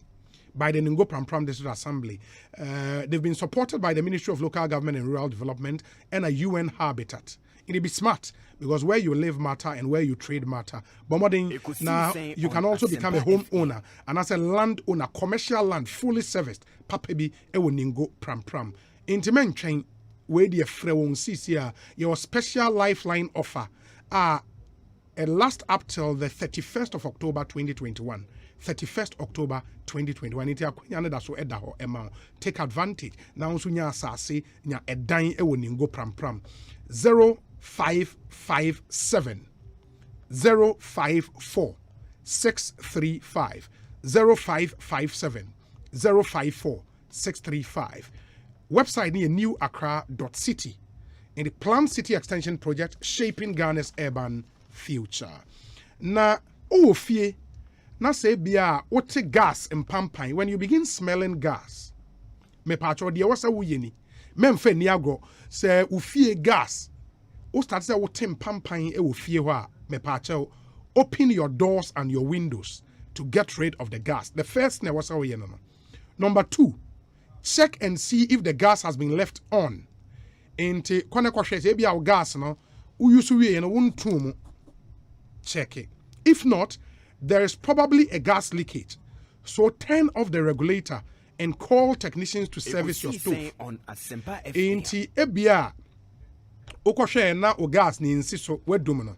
by the Ningo Pram Pram District Assembly. They've been supported by the Ministry of Local Government and Rural Development and a UN Habitat. It'll be smart because where you live matter and where you trade matter. But now you can also become a home owner and as a land owner, commercial land fully serviced. Papebi ewo Ningo Pram Pram. Intimen chain where the frewon CCR your special lifeline offer last up till the 31st of October 2021. 31st October 2021. Take advantage. Now sunya asase nya edan ewo Ningo Pram Pram 0557 054 635 0557 054 635. Website near newaccra.city in the planned city extension project shaping Ghana's urban future. Na fie na say bia wote gas in pampine when you begin smelling gas. Me patro de wasa wuyeni. Memfe niago say ufie gas. O start say wote pampine e ufie wa me patro open your doors and your windows to get rid of the gas. The first ne wasa wuyeni. Number 2, check and see if the gas has been left on. Inte kwane kwa shese ebi our gas no uyusu we no wontum. Check it. If not, there is probably a gas leakage. So turn off the regulator and call technicians to service your stove. On Asempa Inte ebia ukoshe na o gas ni insiso wedum no.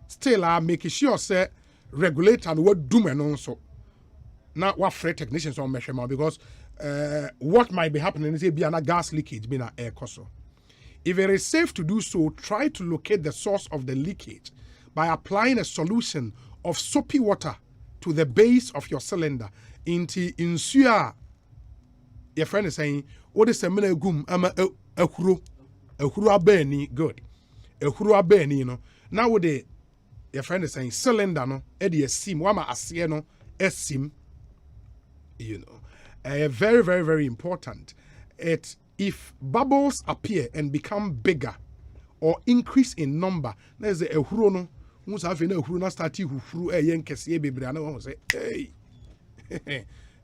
Still make sure say regulator no wedum no so. Now what freight technicians on measurement because what might be happening is be a gas leakage being an air coso. If it is safe to do so, try to locate the source of the leakage by applying a solution of soapy water to the base of your cylinder. Into ensure your friend is saying, what is a minute gum ama ehuru abeni good. Ehuru abeni, you know. Now what your friend is saying cylinder no edi sim wama asie no esim, you know. Very, very, very important. If bubbles appear and become bigger or increase in number, there's a huro no. Musa have no huro na start hufuru yen kese bebre na won say hey.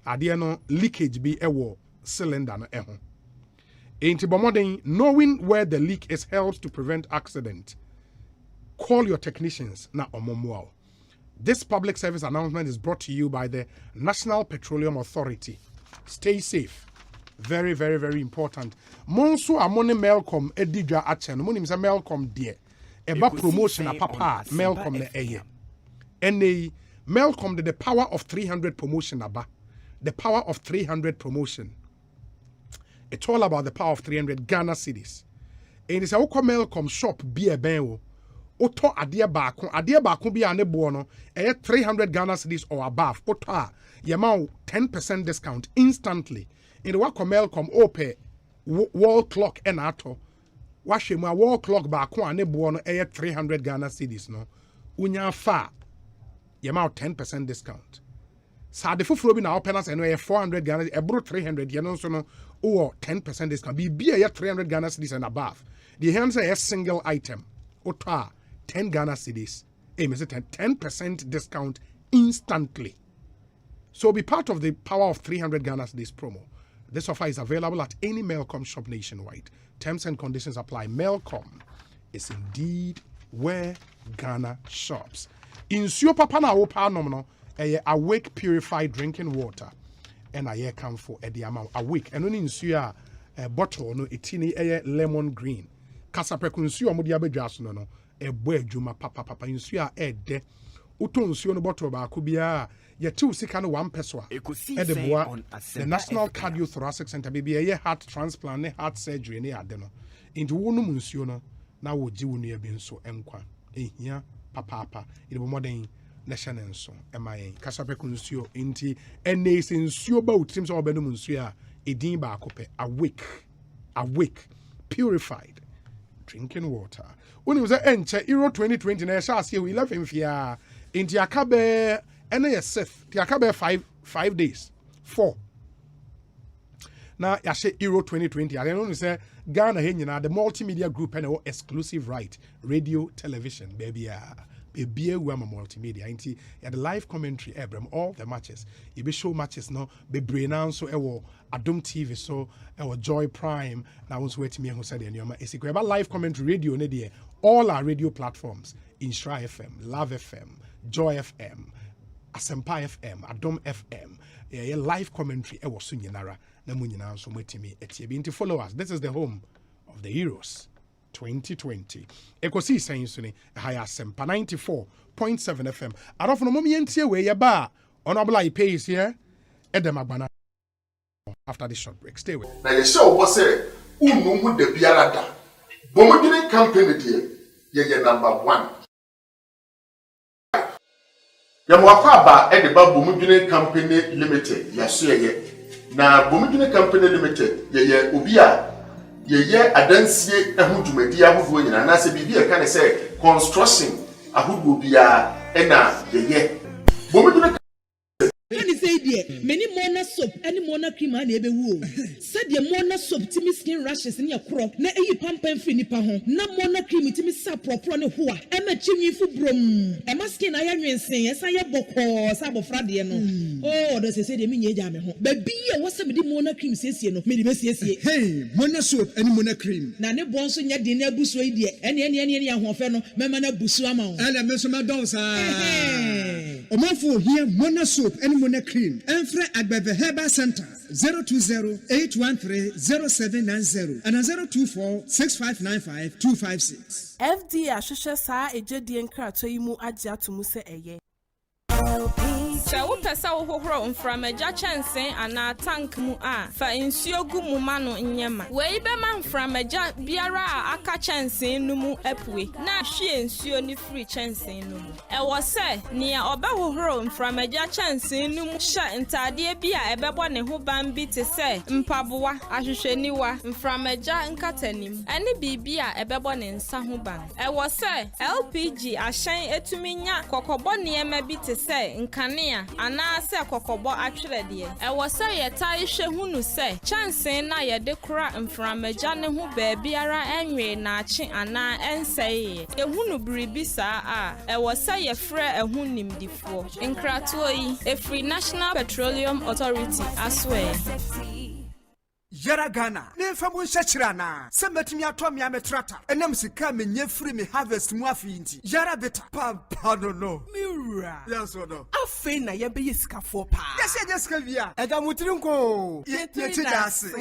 Ade no leakage be ewo cylinder no eho. Intibomoding, knowing where the leak is helps to prevent accident. Call your technicians na omomuao. This public service announcement is brought to you by the National Petroleum Authority. Stay safe. Very, very, very important. Monso amone Melcom edidwa achen. Monim say Melcom dear. Eba promotion a papa Melcom ne eye. NA Melcom the power of 300 promotion aba. The power of 300 promotion. It's all about the power of 300 Ghana cities. And it's a Melcom shop be a benwo. Oto adeɛ baako bi a ne boɔ no 300 Ghana cedis or above. Oto a yɛma 10% discount instantly. In the Melcom ope wall clock and ato. Wahwe mu a wall clock baako a ne boɔ no 300 Ghana cedis no. Unya fa yɛma 10% discount. Sa de foforo bi na open as eno 400 Ghana ebro 300 ye no so no o 10% discount. Bi 300 Ghana cedis and above. The hands are a single item. Oto 10 Ghana cedis. 10% discount instantly. So be part of the power of 300 Ghana cedis promo. This offer is available at any Melcom shop nationwide. Terms and conditions apply. Melcom is indeed where Ghana shops. In Sio Papa na opa nomno awake purified drinking water. And I come for the amount awake. And only in Sio bottle no itini lemon green. Kasapreku nsuo mo de abedwaso no ebo adwuma papa nsuo a de uto nsuo no bottle ba ko bia ye tew sika no 1 peso a de boa the National Cardiothoracic Center bia heart transplant ne heart surgery ne ade no into wonum nsuo no na wo gi wonu abi nso enkwa ehia papa ide bo moden na hye nso emayen kasapreku nsuo enti ene nsuo ba utrim so obenum nsuo a edin ba akopɛ awake purified drinking water. When it was enche Euro 2020 na yɛhyɛ ase 11 fia inti akabe ene yesef ti akabe 5 days 4 na yɛhyɛ Euro 2020 I don't know say Ghana he nyina the multimedia group and exclusive right radio television baby we am multimedia inti the live commentary Abraham all the matches you be show matches no be brain so ewo Adom TV so ewo Joy Prime na won't wait me who said anyoma is about live commentary radio ne there all our radio platforms Inshra FM Love FM Joy FM Asempa FM Adom FM live commentary ewo so nyinara na mu nyina so metimi etie bi inti follow us. This is the home of the Euros 2020. Ekosiisen so ni haya Asempa 94.7 FM. Arofo no momi entie we ye ba honorable IPA is here edem agbana after this short break. Stay with. Na ye show wo say unu hu de biara da. Bomodine campaign de ye number 1. Ya mo afa ba e de ba Bomodine campaign limited ya so ye. Na Bomodine campaign limited ye obi a ye adansie ahudumadi ahodo nyina na se bibia ka ne se construction ahodo bia e na ye Bomodine Any say dear, many mona soap, any mona cream and ebe woo. Said the mona soap, Timmy skin rashes in your crop, na e pump and finipa home, na mona cream, Timmy sap proper on a hua, Emma chimney for broom. Emma skin iron and say, yes, I have boko, sabo fradiano. Oh, does he say the mini jam? Baby, what's some of the mona cream says, you know, maybe yes, hey, mona soap, any mona cream. Nana bonson yet dinner busway dear, any hofeno, Mamma Busuama, and a mesoma donsa. Omanfo here, mona soap, any mona cream. Enfre Agbeve Herbal Center 020-813-0790 and 024-6595-256. FD Ashusha Sa Ejedi Enkrato Imu Adia Tumuse Eye. Sɛ wopɛ sɛ wohohoro mframaagya kyɛnse anaa tank mu a fa nsuo gu mu ma no nyɛma wei bɛma mframaagya biara a aka kyɛnse no mu apue na hwie nsuo no firi kyɛnse no mu ɛwɔ sɛ nea ɔbɛhohoro mframaagya kyɛnse no mu hyɛ ntadeɛ bi a ɛbɛbɔ ne ho ban bi te sɛ mpaboa ahwehwɛniwa mframaagya nkatanim ɛne biribi a ɛbɛbɔ ne nsa ho ban ɛwɔ sɛ LPG ahyɛn etumi nya kɔkɔbɔ nneɛma bi te sɛ nkanea ana se kokobo atwerede ɛwɔ sɛ yɛtae hwɛ hunu sɛ kyɛnse na yɛde kora mframaagya ne ho baabiara enwe na akye ana ensɛe ehunu biribi saa a ɛwɔ sɛ yɛfrɛ ɛho nimdifoɔ nkratoɔ yi efri National Petroleum Authority aswɛ Yara Ghana, ne famu shachirana, Sametimi atomi ametrata, enam sika menye free me harvest mu afinti. Yara beta, papa no. Mira. Yes or no? Afe na yebe yesika for pa. Yes via. Eda mutirinko. Yeti dase.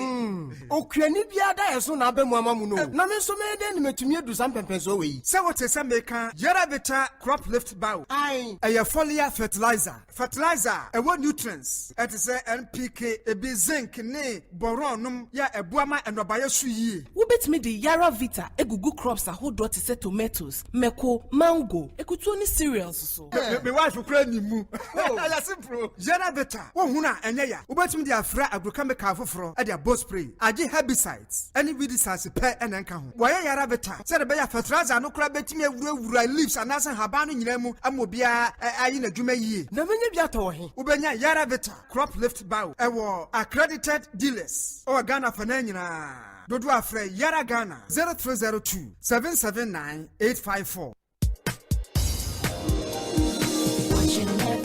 Okuani biada yeso na abe mu amamu no. Na me so me de ni metumi edu sam pempenso we. Se wote se meka, Yara beta crop lift bow. Ai, eye foliar fertilizer. Fertilizer, ewo nutrients. It is NPK, ebi zinc ne boron nom ya ebuama enobaye su yie. Wobetimi di Yara Vita egugu crops ahodo te say tomatoes, meko, mango, ekutu ni cereals so. Me wife kura ni mu. Ya simple. Yara Vita wo hu na enye ya. Wobetimi di afra agrochemical foforo e dia boss spray. Age herbicides. Any weedicides pe enenka ho. Woye Yara Vita. Se de be ya fertilizer no kura betimi awura leaves anasa haba no nyina mu amobia ayi na dwuma yie. Na menye bia to he. Ubenya Yara Vita crop lift bow. Ewo accredited dealers. O Ghana for nyina. Dodo afre Yara Ghana 0302 779 854.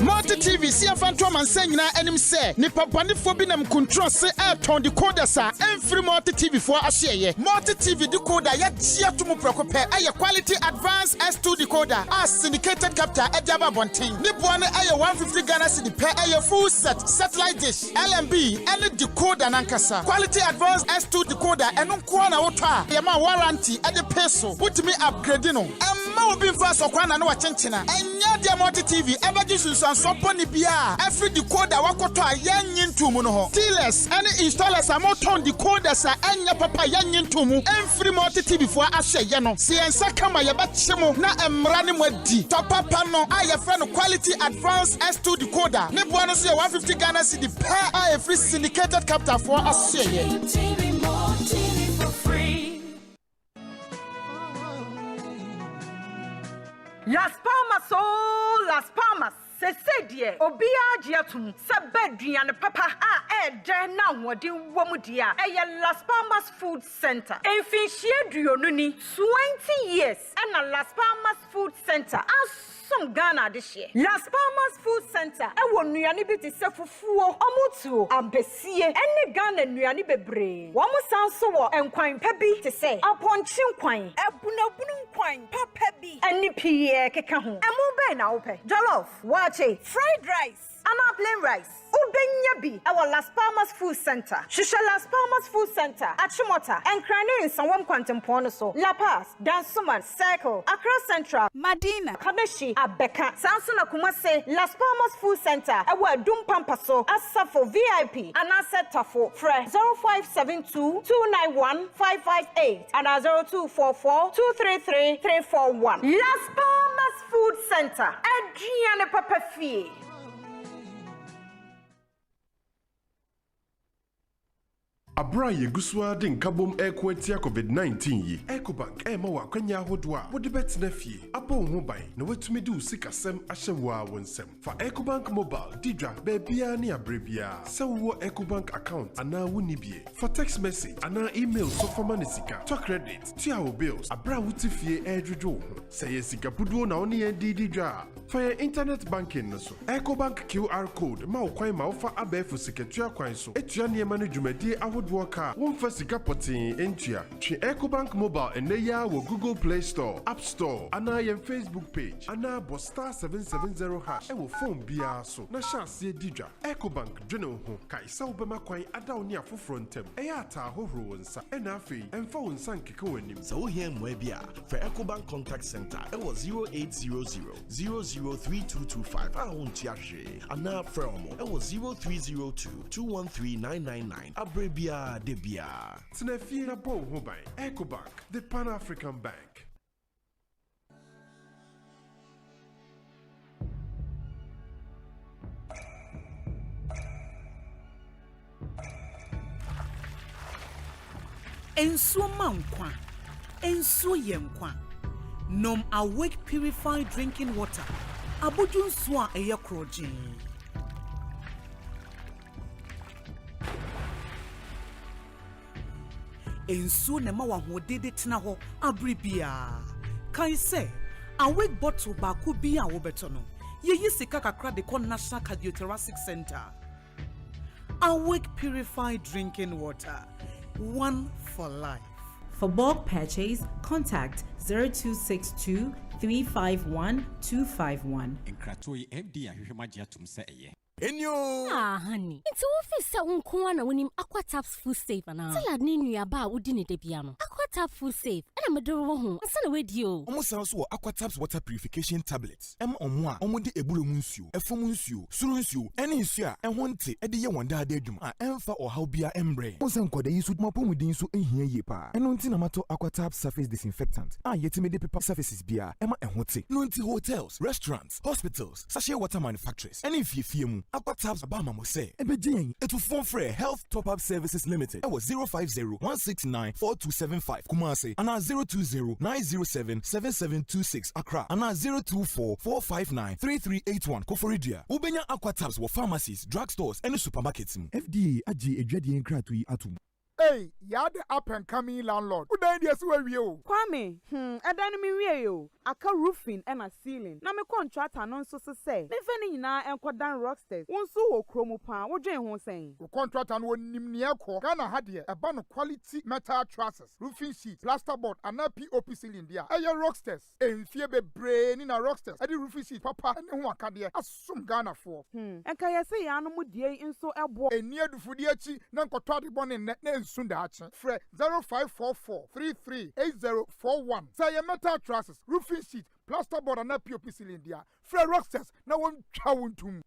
Multi TV si afanto man sanyina enim se ni papani fo bi nam control se airton decoder sa every Multi TV for ahye Multi TV decoder ya tia to mu prekope aye quality advanced S2 decoder as syndicated capture ejaba bonten ni boane aye 150 Ghana cedi per aye full set satellite dish LMB any decoder nankasa quality advanced S2 decoder eno ko na woto a ye ma warranty e de peso putimi upgrade no emma obi fa so kwa na wa chenchena enya de Multi TV ebaji susan so poni bia every decoder wakoto a yanyin tumu no ho dealers any installers amoton decoders a enya papa yanyin tumu every Multi TV for ahye no se ensa kama ye betchemo na emra ne mwadi to papa no a ye friend quality advanced S2 decoder ne boa no so 150 Ghana cedi per a free syndicated capture for ahye Las Palmas se die obia giatum se beduan papa a de na wodi womudia eye Las Palmas Food Center enfinhie duonu ni 20 years and Las Palmas Food Center some Ghana this year. Las Palmas Food Center e won nuane bi te se fufuo omutuo ambesie ene Ghana nuane bebre wo mo sanso wo enkwan pa bi te se aponchin kwan ebunabunu kwan papa bi eni pie keka ho emu be na wo pe jollof wache fried rice and plain rice ubenya bi our Las Palmas Food Center shisha Las Palmas Food Center achimota enkrane in sanwom kwantempo no so La Paz Dansuman Circle Accra Central Madina Kabeshi Abeka Samson Akumase Las Palmas Food Center ewa Dum Pampaso Asafo VIP and Asetafo Fre 0572 291 558 and 0244 233 341 Las Palmas Food Center Adriana Papa Fie. Abra yeguswa de nkabom ekwatia COVID-19 yi Ecobank ema wa kwanya ahodo a wode betena fie abo ho ban na watumi de usikasem ahyewa wonsem fa Ecobank mobile didwa bebia ne abrebia se wo Ecobank account ana woni bie for text message ana email so forma ne sika to credit to our bills abra wuti fie edwodwo ho se ye sika buduo na oni didwa fa your internet banking no so Ecobank QR code ma okwan ma ofa abefu siketua kwan so etua ne ma no dwumadi Woodwalker, one Fasika Potin, Entia, Chi Ecobank Mobile, and Neya wo Google Play Store, App Store, and I am Facebook page, and now Bosta 770 hash, and will phone BR so. Na chance Didra, Ecobank, General Home, Kai Saubama Quine, Adaunia for frontem, Eata Horonsa, and Afi, and phone Sankiko and him. So here Mwebia, for Ecobank Contact Center, it was 0800 003225. I won't Tiache, and now Fermo, it was 0302 213 999. Abrebia. Debia. Snefina Bo Hobay, Ecobank, the Pan African Bank. Enso mankwa, enso yenkwa. Nom Awake purified drinking water. Abudun swa eye kroji. Enso ne ma wahode de tena ho abribia kai se Awake bottle ba ku bi a wo beto no ye sika kakra de kon National Cardiothoracic Center. Awake purified drinking water, one for life. For bulk purchase, contact 0262 351 251. Enkratoi MD ahwehwemagia tumse eye. Enyo! Ah, honey. Into office sa unkuwa na winim Aqua Taps Food Safe na. Salad ni nuaba udi ni debiano. Aqua Aquatap Food Safe. And I'm a door home. I send away deal. Almost also Aquatap's water purification tablets. Omwa, Omode Ebulumunsu, Efomunsu, Surunsu, any issue, and one tea, Edia Wanda Dedum, Emfa or Haubia Embre. Osanko de Yusud Mapu within so in here yepa. And Nuntinamato Aquatap surface disinfectant. Yetimede paper surfaces beer, Emma and Hote. Nunti hotels, restaurants, hospitals, sachet water manufacturers. And if you feel Aquatap's Abama Mose, Ebejing, it will form for Health Top Up Services Limited. It was 050-169-4275 Kumasi, and 020-907-7726 Accra, and 024-459-3381 Koforidia. Ubenya Aquatabs were pharmacies, drugstores, and supermarkets. FDA Aji Ejadi and Kratui Atum. Hey, you're the up and coming landlord. Who died yes where you? Kwame, I don't mean you. Aka roofing and a ceiling. Na me contract and so say. Me feni na and kwadan rocksters. One so chromo pan. What Jane won saying? The contract and one nimniako. Ghana had here a ban of quality metal trusses, roofing sheets, plasterboard, and a POP ceiling there. Aye, rocksters. And fear be brain in a rocksters. I did roofing sheet, papa, and one can there. As some Ghana for. And can you say animal dear in so a boy? And near the Fudiachi, Nanko Toddy Bonnet, Sundachi. Fred 0544-338041. Say a metal trusses, roofing sheet, plasterboard, and a POP ceiling there. Fred rocksters, now one chowun to.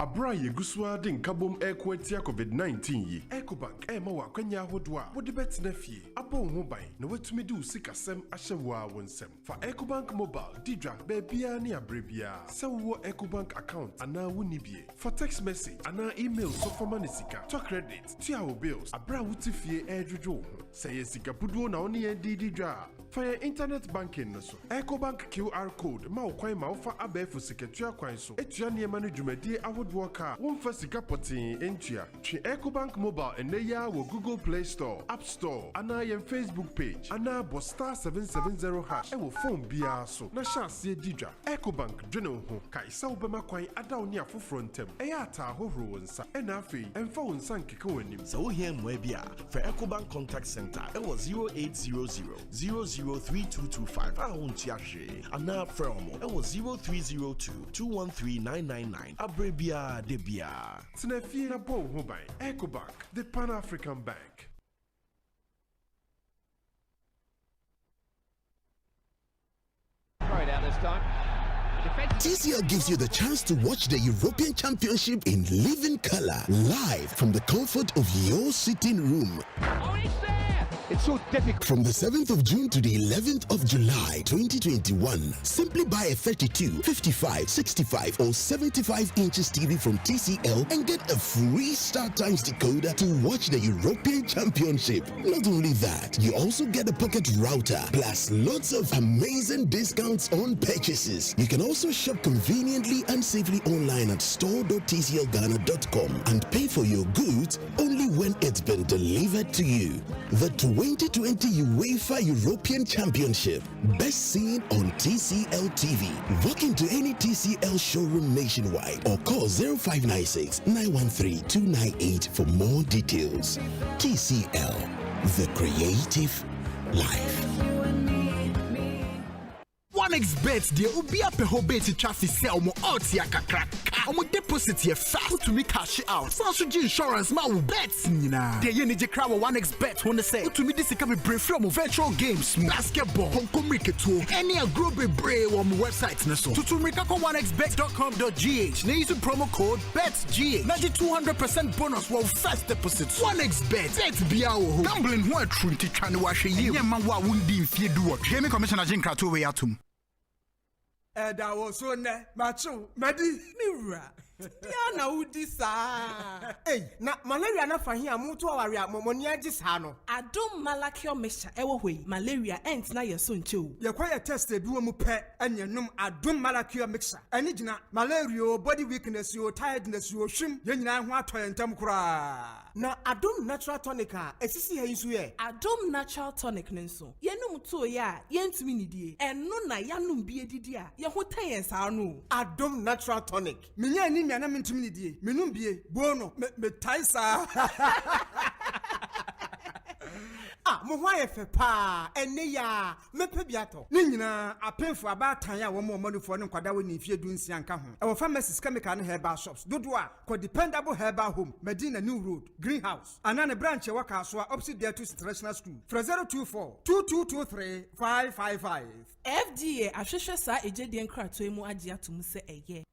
Abra Yeguswa din kabom ekwetia COVID-19 yi. Ecobank ma wa kwanya hodwa. Wo de betina fie. Abo ho ban na watumi du sikasem ahyewa wonsem. For Ecobank mobile didra bebia ne abrebia. Se wo Ecobank account ana woni bie. For text message ana email so for money sika. To credit, to our bills. Abra wuti fie edwodwo. Se ye sika puduo na oni ye didra. For your internet banking no so. Ecobank QR code ma okwan ma ofa abefu siketua kwan so. Etua ne ma no dwumadi Walker, one first potin entia. Chi Ecobank mobile and neya wo Google Play Store, App Store, and I am Facebook page, and I bo star 770 hash. I will phone bia so. Na sha se didra. Ecobank jono ho kai sa obema kwan ada oni afo frontem. Eya ta hohoro nsa. Ena afei emfa wonsa nkeka wanim. So here mwe bia for Ecobank contact center. It was 0800-003225. I won't yashe. And now from it was 0302-213-999. Abrebia Debia. Tinefina Bo Hobai, Ecobank, the Pan African Bank. Right out this time. TCL gives you the chance to watch the European Championship in living color, live from the comfort of your sitting room. Oh, it's there! It's so difficult. From the 7th of June to the 11th of July 2021, simply buy a 32, 55, 65 or 75 inches TV from TCL and get a free Star Times decoder to watch the European Championship. Not only that, you also get a pocket router plus lots of amazing discounts on purchases. You can also shop conveniently and safely online at store.tclghana.com and pay for your goods only when it's been delivered to you. The 2020 UEFA European Championship, best seen on TCL TV. Walk into any TCL showroom nationwide or call 0596 913 298 for more details. TCL, the creative life. 1xBet deɛ obi apɛ hɔ bet traffic sɛ ɔmo odds ya kakraka ɔmo deposit yɛ fast to me cash out san so gye insurance ma wo bets nyinaa deɛ yɛ ne gye kra wɔ 1xBet ho ne sɛ wotumi de sika bebree frɛ ɔmo virtual games basketball pɔnkɔ mmiriketuo ɛne agorɔ bebree wɔ ɔmo website ne so tutu mmirika kɔ 1xbet.com.gh na use promo code BETGH na gye 200% bonus wɔ first deposit 1xBet bet bia wɔ hɔ gambling ho atru nti twa ne wahwɛ yie ɛnyɛ ma wo a wondi mfie duwɔtwe Gaming Commissioner gye nkrato wei atom Eda wo so ne macho medi miwura Diana udi sa Hey na malaria na fa hia mo to aware amoni agi sa no Adom malakio mesha ewo hoi malaria ent na yeso nche Ye kwa ye test bi wo mu pe enyenum adom malakio mixture ani gina malaria body weakness yo tiredness yo hwim ye nyina ho atoye ntam kura na adom natural tonic a esisi ha yisu ye Adom natural tonic nso yenum to ye a yentumi nidie eno na yanum bi edidi a ye ho tayen sa no Adom natural tonic menya ni na mentumi ni die menum bie bono me taisa mo ho ayefe pa ene ya mepe biato ne nyina apemfo abatan ya wo mo manufo ne kwada wo ni fie dunsia nka ho e wo pharmacies chemical ne herbal shops dodo a ko dependable herbal home Medina New Road Greenhouse anane branch e waka so opposite there to international school 024 2223 555 FDA ahwehwe sa ejedi nkrato emu agye atum se eye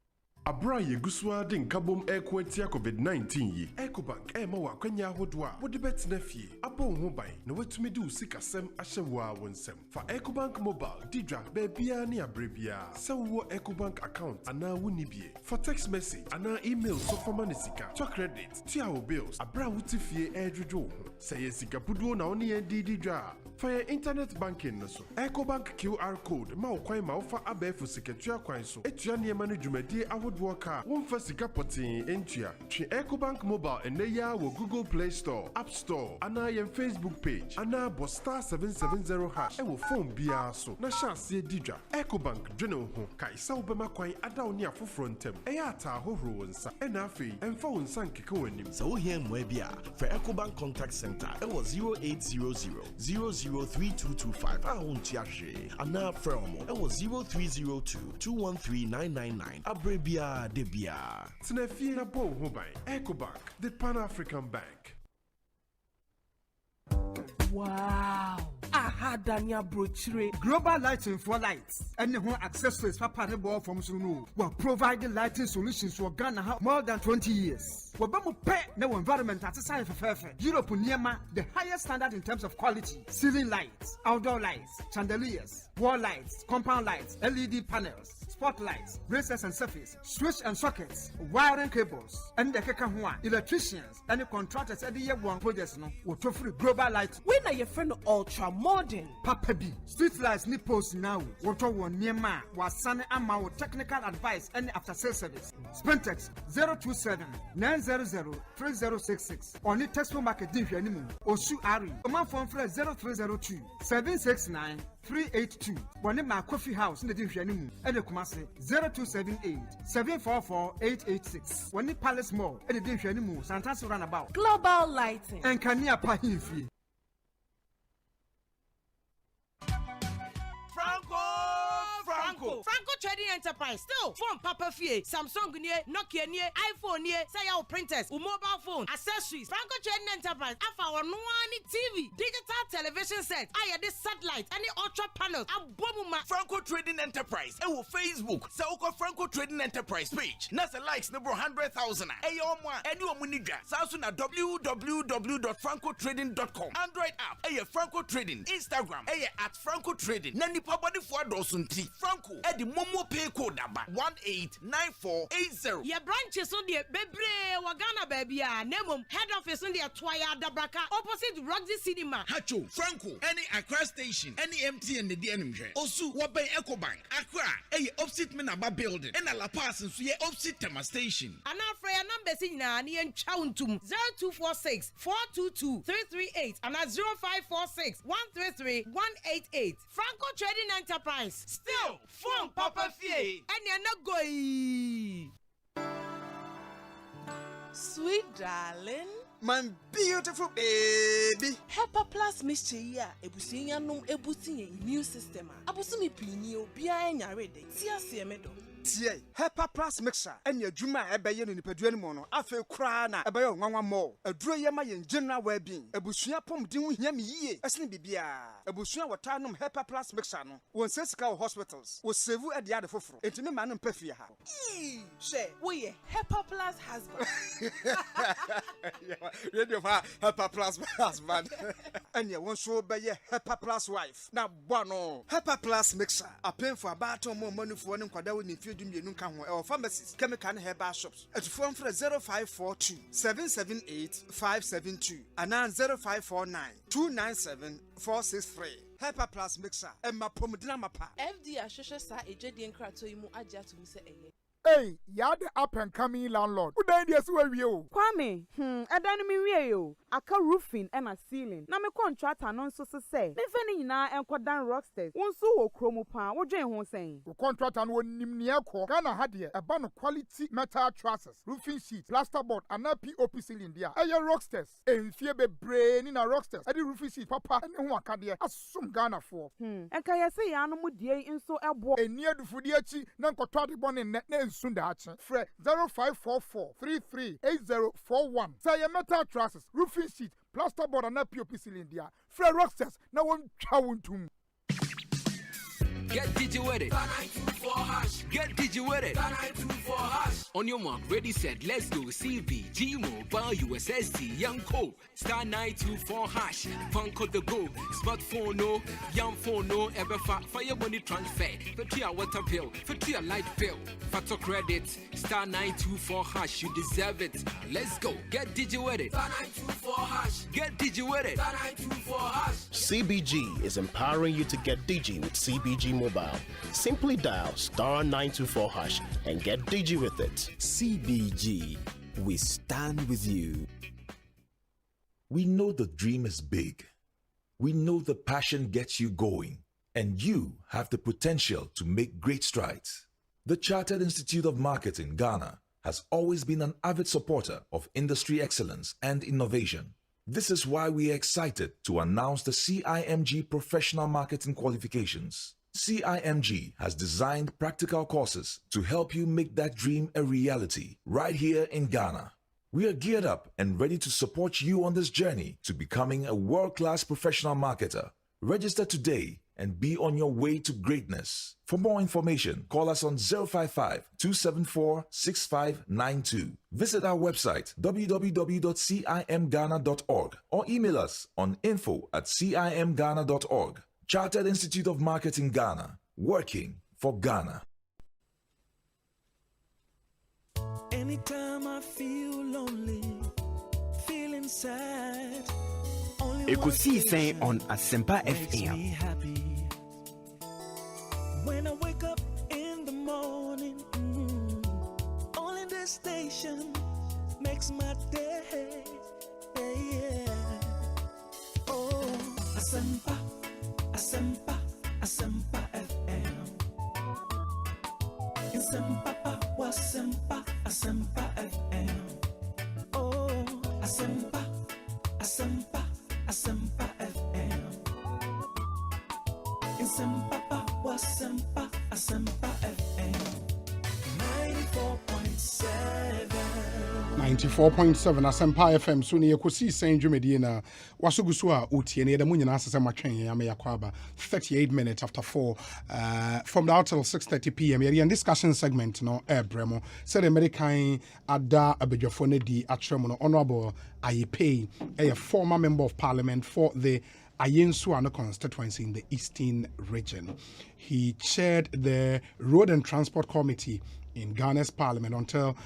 Abra yeguswa de nkabom ekwatia COVID-19 yi. Ecobank ema wa kwanya hodo a wode betina fie. Abo ho ban na watumi de usikasem ahyewa wonsem. Fa Ecobank mobile didra bebia ne abrebia. Se wo Ecobank account ana wonibie. For text message ana email so for manisika. To credit, to our bills. Abra wuti fie edwodwo ho. Se yesika puduo na oni ye didra. For your internet banking no so. Ecobank QR code ma okwan ma ofa abefu siketua kwan so. Etua ne ma no dwumadi Worker, one for sika potin entia. Chi Ecobank mobile and neya wo Google Play Store, App Store, ana yen Facebook page, ana bo star 770 hash. E wo phone bia so. Na chance didra. Ecobank dwene ho. Ka isa obema kwan ada oni afoforo ntem. E ya ata hohoro wonsa. E na afei emfa wonsa nkeke wanim. So here mwe bia for Ecobank contact center. E wo 0800 003225. Ahunti ahwe. Ana from e wo 0302 213999. Abrebia Debia. Tinefina Bo Hubai, Ecobank, the Pan-African Bank. Wow. Aha Dania brochure. Global lighting for lights. Any home accessories for panel from Sunu. We're providing lighting solutions for Ghana more than 20 years. Wabamu pay no environment at the side of Europe Niema, the highest standard in terms of quality. Ceiling lights, outdoor lights, chandeliers, wall lights, compound lights, LED panels, spotlights, braces and surface, switch and sockets, wiring cables, and the Kekahua, electricians, and the contractors at the year one projects no will free global light. When are your friend ultra modern? Papa B, street lights nipples now, water one Niema, was sunny amount technical advice and after sales service. Spentex 027 900-3066. Only textbook market division Osu Ari. Command phone for 0302 769 382. One my coffee house in the division and the Kumasi 0278 744 886. One Palace Mall and the division Santa's runabout. Global lighting. And Kania Pahifi. Franco Trading Enterprise still phone Papa Fie, Samsung near, Nokia near, iPhone near, say our printers, mobile phone, accessories. Franco Trading Enterprise, our no TV, digital television set, this satellite, any ultra panels, Abomuma. Franco Trading Enterprise, and Facebook, Sauko Franco Trading Enterprise page. Nasa likes number 100,000. Ayomwa, anyone munija, Sasuna www.francotrading.com. Android app, Franco Trading, Instagram, at Franco Trading. Nani Pabadi Fuadosunti, Franco, at the Momo Pay code number 189480. Your branches on the Bebre Wagana baby, Nemum, head office on the Twaya Dabraka, opposite Roxy Cinema. Hacho, Franco, any Accra station, any MT and the DNM. Also, Wabe Ecobank, Accra, opposite Menaba building, and a La Paz and Suye opposite Tema station. And our Freya numbers in Nani and Chauntum 0246 422 338 and at 0546 133 188. Franco Trading Enterprise. Still, phone Papa Fie, and you're not going. Sweet darling, my beautiful baby. Hepa Plus mixture ya ebusinya num ebusinya immune system. Abusumi pinio bia enya rede. Tia siemedo. Tie Hepa Plus mixture enya dwuma ebeye no nipadua ni mo no afa kura na ebeye nwanwa mo aduro ye ma ye general well-being ebusua pomdin hu hia me yie esene bibia ebusua wotanum Hepa Plus mixture no won sesika hospitals wo save e dia de foforo entime ma no mpafie ha she wo ye Hepa Plus husband radio fa Hepa Plus husband enya won so beye Hepa Plus wife na bono Hepa Plus mixture apen for abato mo manufo ne nkwada wo ne Dumienu ka ho e pharmacies chemical and herbal shops at phone for 0542 778 572 and 0549 297 463. Hyper Plus mixer and my pomodina mapa. FD Ashosha sa ejedi nkrato imu agya to se eye. Hey, ya the up and coming landlord. Who died yes we you? Kwame, ɛdan mi wie yo. Aka roofing and a ceiling. Na me contractor no nso se say. Me fani nyina enkodan rocksters. Wonso wo kromo pa, wo dwen ho sen. Wo contractor no nim ne ekɔ. Ghana ha de eba no quality metal trusses, roofing sheet, plasterboard and POP ceiling dia. Eye rocksters. Enfie bebre ni na rocksters. Ade roofing sheet papa ne ho aka de asum Ghana for. Enka yesi ya no mu die nso ebo. Eni adufudi achi na nkɔtɔ ade bɔ ne na nsu da achi. Fre 0544 338041. Say your metal trusses, roofing sheet, plasterboard and POP ceiling dia. Fre rocksters na won twa wontum. Get digi with it. Get digi with it. On your mark, ready, set, let's go. CBG Mobile USSD Young Code. Star 924 hash. Vanco the go. Smartphone no. Young phone no. Ever fire money transfer. For your water bill. For your light bill. Factor credit. Star 924 hash. You deserve it. Let's go. Get digi with it. Star 924 hash. Get digi with it. Star 924 hash. CBG is empowering you to get digi with CBG Mobile. Simply dial star 924 hash and get digi with it. CBG, we stand with you. We know the dream is big. We know the passion gets you going, and you have the potential to make great strides. The Chartered Institute of Marketing, Ghana, has always been an avid supporter of industry excellence and innovation. This is why we are excited to announce the CIMG Professional Marketing Qualifications. CIMG has designed practical courses to help you make that dream a reality right here in Ghana. We are geared up and ready to support you on this journey to becoming a world-class professional marketer. Register today and be on your way to greatness. For more information, call us on 055-274-6592. Visit our website www.cimghana.org or email us on info@cimghana.org. Chartered Institute of Marketing Ghana, working for Ghana. Anytime I feel lonely, feeling sad, Ekosiisen On Asempa FM. When I wake up in the morning, all in this station makes my day. Yeah. Oh, Asempa. Asempa, Asempa FM. Asempa, Asempa, Asempa FM. Oh, Asempa, Asempa, Asempa FM. Asempa, Asempa, Asempa FM. 94.7 Asempa FM so ne Ekosiisen dwumedie na wasoguso a otie ne yɛda mu nyina asese matwen ya me yakwaba 38 minutes after 4 from now till 6:30 p.m. yɛre discussion segment no ebremo said the American ada abedwafo ne di atremo no honorable Ayepei a former member of parliament for the Ayensuano constituency in the Eastern region. He chaired the Road and Transport Committee in Ghana's parliament until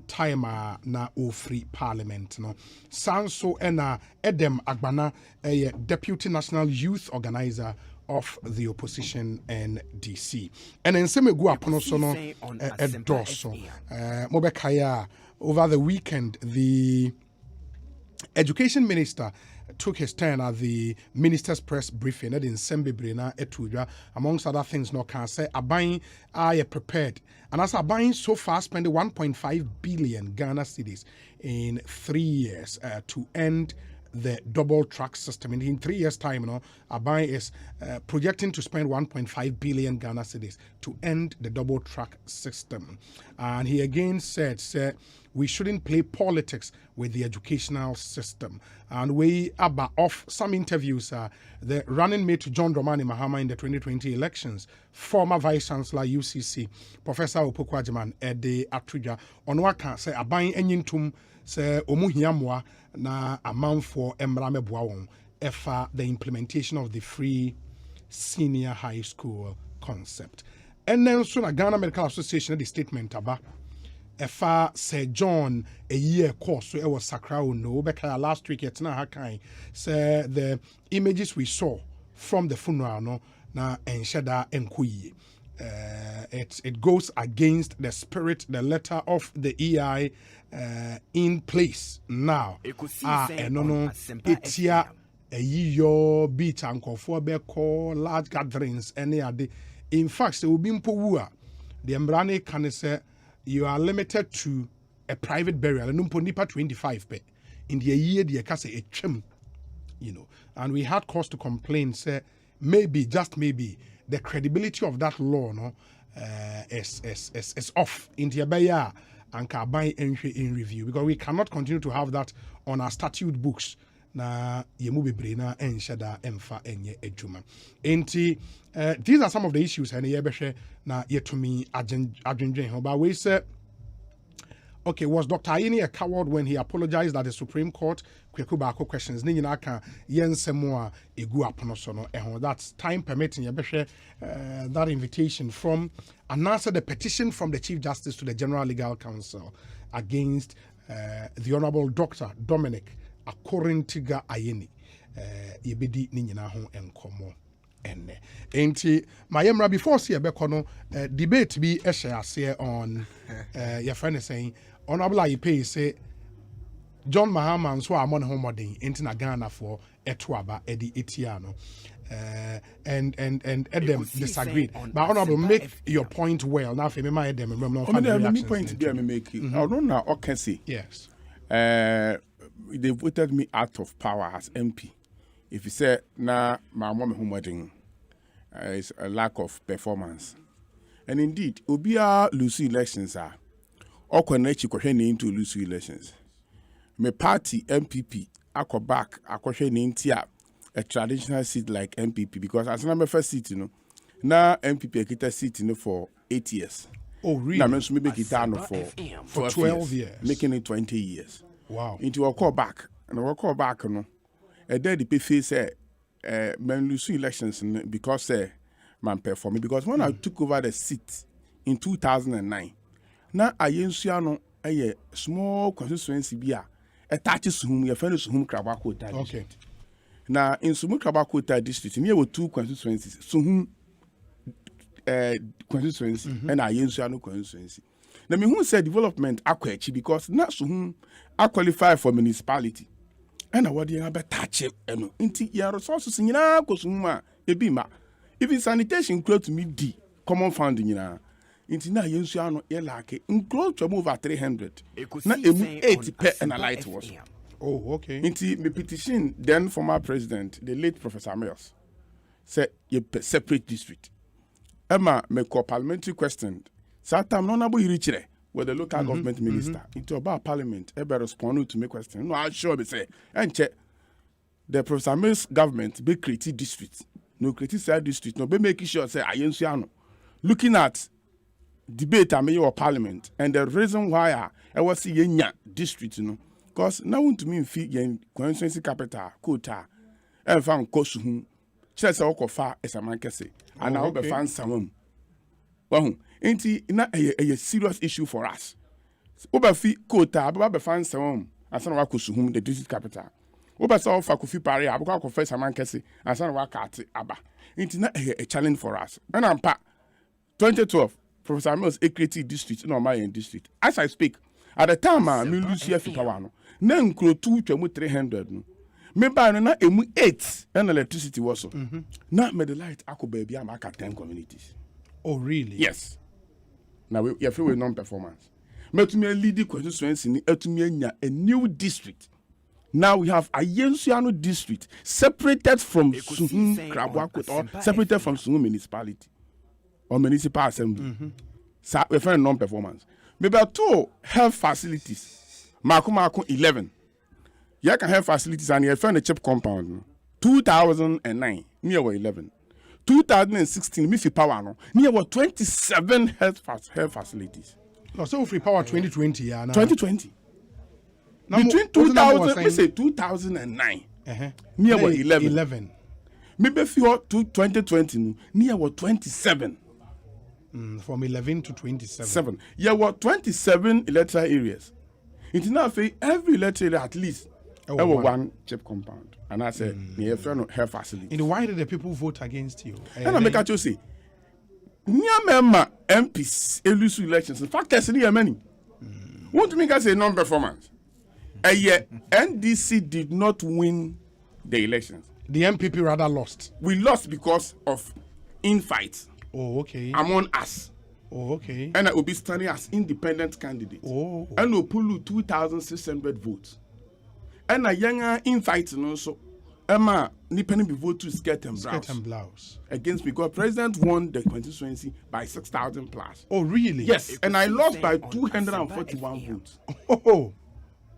time na free parliament no sanso ena Edem Agbana a deputy national youth organizer of the opposition NDC and in semegu apono so no edoso mobekaya over the weekend the education minister took his turn at the minister's press briefing in Sembebrina Etuja. Amongst other things, no can say Abain are prepared. And as Abain so far spent 1.5 billion Ghana cedis in 3 years to end the double track system. In 3 years' time, Abain is projecting to spend 1.5 billion Ghana cedis to end the double track system. And he again said, we shouldn't play politics with the educational system. And we are off some interviews. The running mate to John Dramani Mahama in the 2020 elections, former Vice Chancellor UCC, Professor Opokwajiman Ede Atuja, on what can say Abain Enyintum, say Omuhiamwa na amount for Emrame Bwawon, efa the implementation of the free senior high school concept. And then soon a Ghana Medical Association the statement about Efa Sir John a year course so it was Sakrao no because last week it's not hakai say the images we saw from the funeral no na enshada enkuyi it goes against the spirit, the letter of the EI in place now. Etia your beach and call large gatherings any other. In fact, there will be Mpowua. The Mbrane can say you are limited to a private burial. And nipa 25 pe. In the year the case a trim, and we had cause to complain. Say maybe, just maybe, the credibility of that law is off. In the Abaya and Kabai entry in review, because we cannot continue to have that on our statute books. Na yemubi brena enshada emfa enye ejuma. Enti these are some of the issues and yebeshe na yetumi adwendwen. But we say, okay, was Dr. Ayini a coward when he apologized at the Supreme Court? Kwekubako questions. Ni nyina ka yensemwa egu apono so no that's time permitting yebeshe that invitation from and answer the petition from the Chief Justice to the General Legal Counsel against the Honorable Dr. Dominic Akorintiga Ayeni yebedi ni nyina ho enkomo enne enti mayemra before see ebeko no debate bi ehye ase on your friend is saying Honorable Ayipe say John Mahama nso amon ho modern enti na Ghana for etuaba edi etia no and Edem disagreed. But Honorable, make your point well. Now, if you remember Edem, my point be I make you. I don't know. Okay, see. Yes. They voted me out of power as MP. If you say na my mom home wedding is a lack of performance, and indeed, Obia lose elections are or connect you into lose elections. My party MPP I go back I into a traditional seat like MPP because as my first seat, now MPP get a seat for 8 years. Oh really? Now maybe get for 12 years, making it 20 years. Wow. Into a call back. And I call back, and then the PFA say, man, lose elections because man performing. Because when I took over the seat in 2009, now I used a small constituency beer attaches whom your friends whom Krabako district. Okay. Now in Sumu Krabako district, near were 2 constituencies, so whom constituency, and I used no constituency. Now, me who said development akwechi because not so whom I qualify for municipality. And I want you to touch it. And inti your resources in your cosuma ebima. Even sanitation close to me D common funding in inti na yensuano elake include to move at 300. Na 80 per and a light was. Oh, okay. Inti me petition then former president, the late Professor Mills, said you separate district. Emma me call parliamentary question. Satam no nabu irichire with the local government minister into about parliament ebe respond to me question. No, I sure be say and check the Professor Mills government be create district. No create side district. No be making sure say ayensuano. Looking at debate I your parliament and the reason why I was see yenya district because now to me fit yen constituency capital quota and fan kosu chese okofa esamanke and I be fan samum. Well, ain't a serious issue for us. Obafi quota, but fan samum, and some of the district capital. Obasaw Fakufi Pari, Abuka confess a man kesi, and some of our cat Abba. Ain't a challenge for us. And I'm 2012, Professor Mills, a creative district, no my district. As I speak, at the time, I'm Lucia Fipawano. Then, close 300. Maybe I know 8 and electricity was so. Not made the light, I could baby, I'm 10 communities. Oh, really? Yes. Now, we are free with non-performance. But me lead the constituency a new district. Now we have a Yensuano district separated from Suhum Krabwakot or separated from Suhum municipality or municipal assembly. So we find non-performance. Maybe 2 health facilities. Marco 11. You can have facilities and you find a cheap compound. 2009, near 11. 2016, Miffy Power, near 27 health facilities. No, so free power 2020, yeah. 2020. Between 2000, we say 2009, near 11. Maybe if you 2020, near 27. From 11 to 27. Yeah, 27 electoral areas. It's now every electoral area at least one chip compound. And I said, health facility. And why did the people vote against you? And I make a say, Niamema MPs elusu elections. Factors ni many. Won't make us a non-performance. A year NDC did not win the elections. The MPP rather lost. We lost because of infights. Oh, okay. Among us. Oh, okay. And I will be standing as independent candidate. Oh. And we'll pull 2,600 votes. And a younger infight also. Emma Nippeni be vote to skirt and blouse. Against me, because President won the constituency by 6,000 plus. Oh, really? Yes. And I lost by 241 votes. Oh,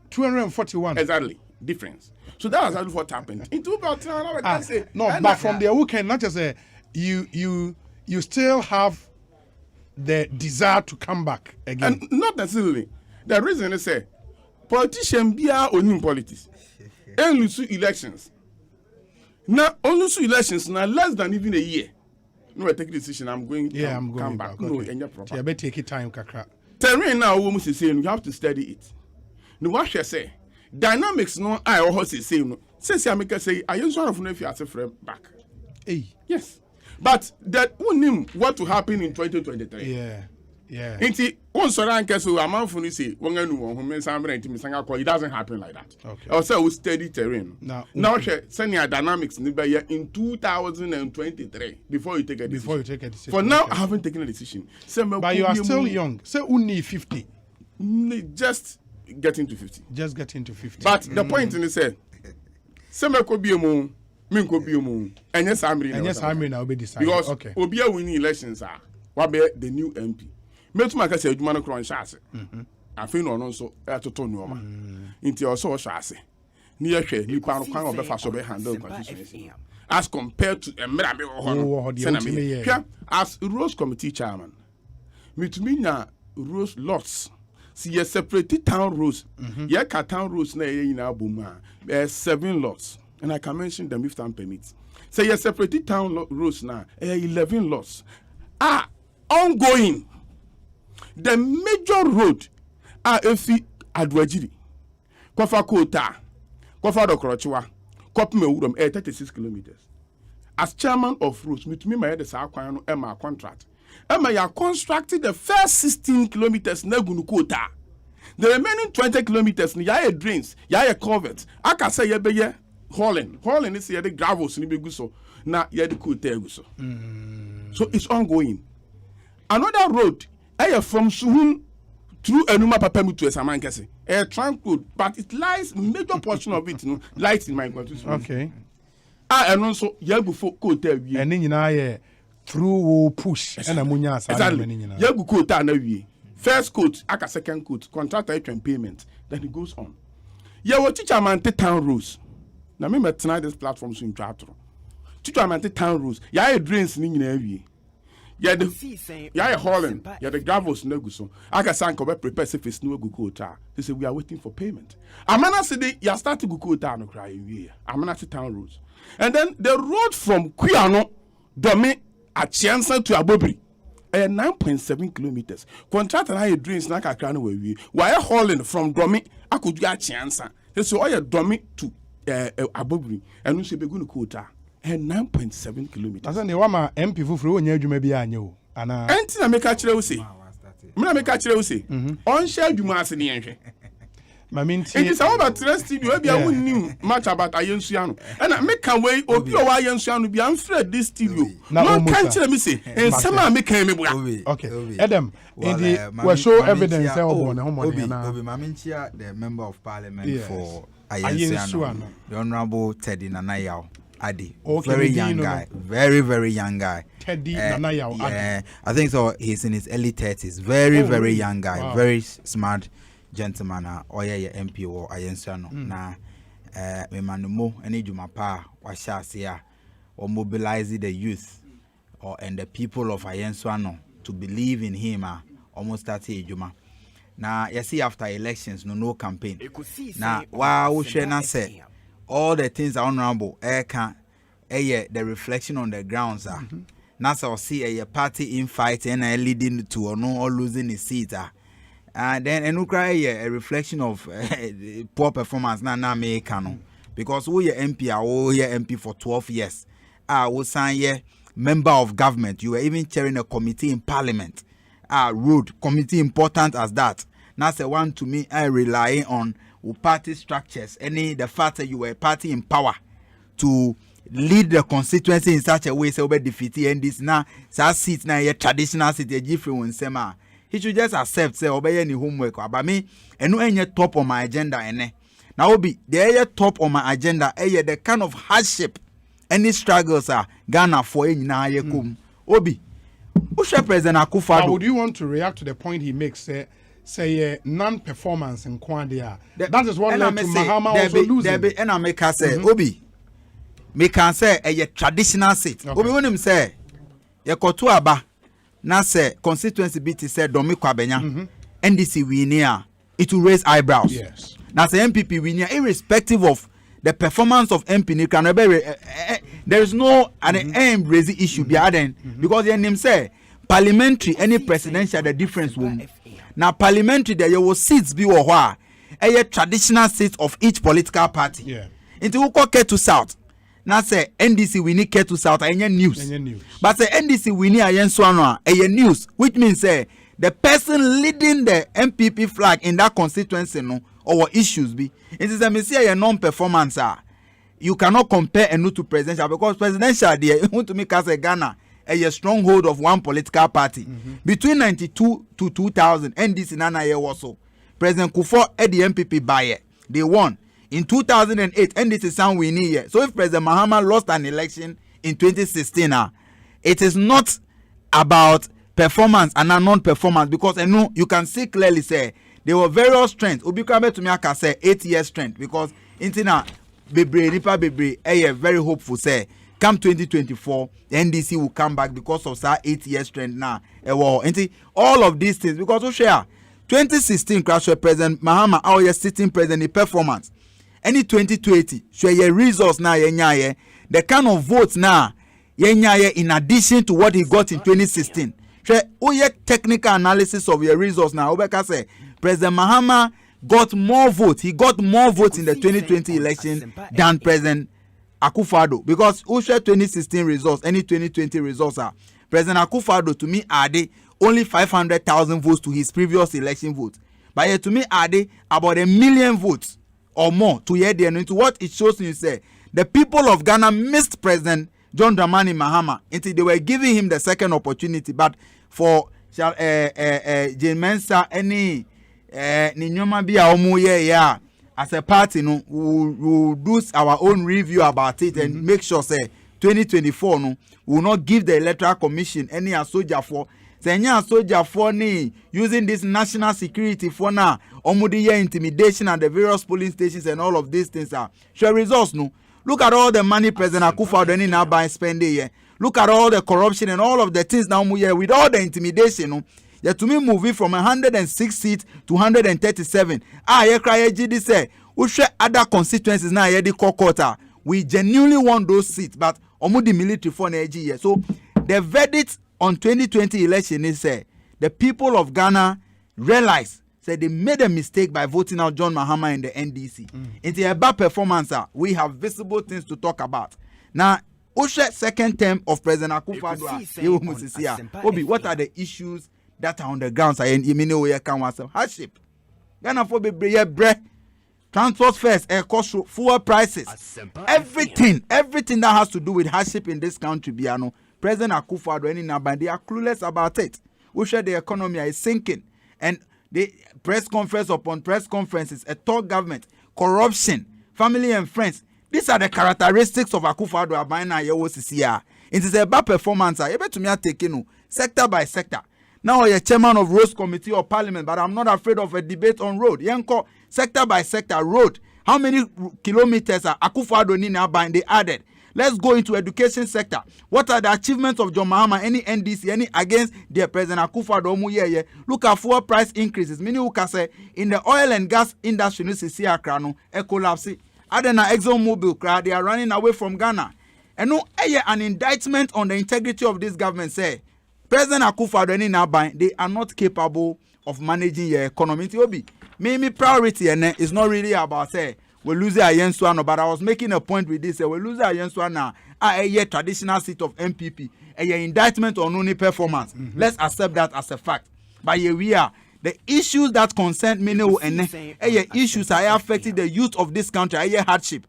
241. Exactly. Difference. So that was what happened. In 2010, I say no, but from there we can not just say you still have the desire to come back again. And not necessarily. The reason is say politicians be in politics. And lose elections. Now only elections now less than even a year. No, I take a decision. I'm going to come back. Okay. No, any problem. I better take your time, kakra. Terrain now almost the same. You have to study it. No, what should I say? Dynamics no I or say same. Since I make a say I use one of if you as a friend back. Hey. Yes. But that who knew what will happen in 2023. Yeah. Inti on soranke so amount for say when you know who it doesn't happen like that. Okay. Also we steady terrain. Now senior dynamics in 2023 before you take a decision. For now I haven't taken a decision. But you are still young. Say only 50. Just getting to 50. Just getting to 50. But the point in say me could be a moon, me could be a moon. And yes I'm now be decided. Because okay. Obia winning elections are what be the new MP. Metuma ka say adwuma no kron hyase. Afei no so atoto nuoma. Inti also hyase. Ni ehwe nipa no kwan obefa so be handle constituency. As compared to emra me ho no. As Rose Committee chairman. Mitumi na Rose lots. See you separate town roads. Yeah, town roads na ye na boma. 7 lots. And I can mention them if time permits. Say you separate town roads now. 11 lots. Ongoing. The major road efi Adwajiri, Kofa Kota, Kofa Dokrochwa, Kopme Udom 36 kilometers. As chairman of roads, me my the Sakwano Emma contract. Emma ya constructed the first 16 kilometers na Gunu Kota. The remaining 20 kilometers ni ya drains, ya culverts. Aka say ye be ye hauling. Hauling is ye the gravels ni be guso na ye the Kota guso. So it's ongoing. Another road from Suhun through Enuma Papemu to Esamankese. A trunk road, but it lies major portion of it, lies in my constituency. Okay. And also Yagu for Kota. And then you through push and amunya. Exactly. Yagu Kota na we. First coat, aka second coat, contractor payment. Then it goes on. Ya wo teacher man town rules. Na me tonight this platform so in chat. Teacher man town rules. Ya drains ni nyina wie. Yeah, the hauling, yeah, the gravels no good so. I can sank over prepare surface no go ta. They say we are waiting for payment. Amana said you start to go ta no cry we. Amana town roads. And then the road from Kuyano, Dome at Chiansa to Abobri. 9.7 kilometers. Contractor I drains na kakra no we. Why hauling from Dome Akudia Chiansa. They say all your Dome to Abobri and we say be going to quota. 9.7 kilometers. Asa ne wama MP fufuru onya adwuma bi anya o. Ana enti na meka kire wo se. Me meka kire wo se. On share adwuma ase ne yenhwe. Mami nti. It is about studio we are winning much about ayensuya no. And meka we obi o wa ayensuya no bi amfred this studio. No kan kire me se. Ensema meka me bua. Okay. Adam, we show evidence say obo ne homo na. Obi mami ntia the member of parliament for ayensuya no. The honorable Teddy Nanayao. Adi, very young guy, very young guy. Teddy Nanayao. Yeah, I think so. He's in his early 30s. Very young guy, wow. Very smart gentleman. Oya MP or Ayensano. Na me manumo any jumapa washasia or mobilize the youth and the people of Ayensano to believe in him. Almost 30 juma. Now you see after elections, no campaign. Now wow, Shena said. All the things are honorable. The reflection on the grounds are. Nasa see a party infight and leading to or no or losing his seat. And then a reflection of poor performance. Na me canon because we MP are all MP for 12 years. We sign member of government. You were even chairing a committee in parliament. Road committee important as that. Now say one to me, I rely on party structures. The fact that you were a party in power to lead the constituency in such a way so we defeat and this now seat now a traditional seat a different sema. He should just accept say obey any homework. But me and no any top on my agenda now be the top on my agenda the kind of hardship any struggles are Ghana for any na obi. President Akufo-Addo. Would you want to react to the point he makes? Say non-performance in Kwandia. That is what led to Mahama also losing. And I make her say, Obi, me can say a traditional seat. Obi when him say, ye kotu aba na say constituency BT say Domi Kwabenya, NDC we near it will raise eyebrows. Yes. Now say MPP we near irrespective of the performance of MP. There is no an raising issue behind because the name say parliamentary any presidential the difference will. Now parliamentary there will seats be or where a traditional seats of each political party. Yeah. Into who get to South. Now say NDC we need get to South any news. But say NDC we need a news, which means say the person leading the MPP flag in that constituency no or issues be. It is a messiah a non-performance. You cannot compare a new to presidential because presidential there you want to make us a Ghana a stronghold of one political party. Between 92 to 2000 NDC nana year also President Kufuor at the MPP buyer they won. In 2008 NDC sound we need here. So if President Mahama lost an election in 2016 it is not about performance and non-performance because I know you can see clearly say there were various strengths. Ubikabe to me I can say 8 years strength because intina bebre nipa bebre very hopeful say come 2024 the NDC will come back because of that 8 years trend now. All of these things because we share 2016 crash President Mahama our sitting president in performance. Any 2020 share your results now the kind of votes now in addition to what he got in 2016. Share technical analysis of your results now. Obeka say President Mahama got more votes. He got more votes in the 2020 election than President Akufo-Addo because who share 2016 results, any 2020 results are President Akufo-Addo to me added only 500,000 votes to his previous election votes. But yet to me added about 1 million votes or more to hear the into what it shows you say the people of Ghana missed President John Dramani Mahama until they were giving him the second opportunity. But for Jane Mensa any Ninyoma Bia Omuye as a party no we will do our own review about it and make sure say 2024 no we will not give the electoral commission any soldier for soldier for ni using this national security for now omudi intimidation at the various polling stations and all of these things are sure results no. Look at all the money President Akufo-Addo now by spending here. Look at all the corruption and all of the things now with all the intimidation no. Yeah, to me moving from 106 seats to 137. You cry GD say we share other constituencies now here the quarter. We genuinely want those seats, but the military for Nigeria. So the verdict on 2020 election is the people of Ghana realize say they made a mistake by voting out John Mahama in the NDC. Into a bad performance, we have visible things to talk about. Now, second term of President Akufo-Addo, Obi, what are the issues that are on the ground? Hardship. Ghana for bread, transport fares, cost, fuel prices, everything that has to do with hardship in this country. President Akufo-Addo, they are clueless about it. We share the economy is sinking, and the press conference upon press conferences, a talk government, corruption, family and friends. These are the characteristics of Akufo-Addo. It is a bad performance. I bet to me taking sector by sector. Now you're chairman of roads committee or parliament, but I'm not afraid of a debate on road. Yanko sector by sector road. How many kilometers are Akufo-Addo now buying? They added. Let's go into education sector. What are the achievements of John Mahama, any NDC, any against their President Akufo-Addo? Look at fuel price increases. Many who can say in the oil and gas industry, no see a collapse. Adena ExxonMobil, they are running away from Ghana. And no, an indictment on the integrity of this government say President Akufo-Addo they are not capable of managing your economy. Me priority and it's not really about say we lose against one, but I was making a point with this. We lose against one now. A traditional seat of MPP, a indictment on only performance. Let's accept that as a fact. But here we are. The issues that concern many issues are affecting the youth of this country. Hardship,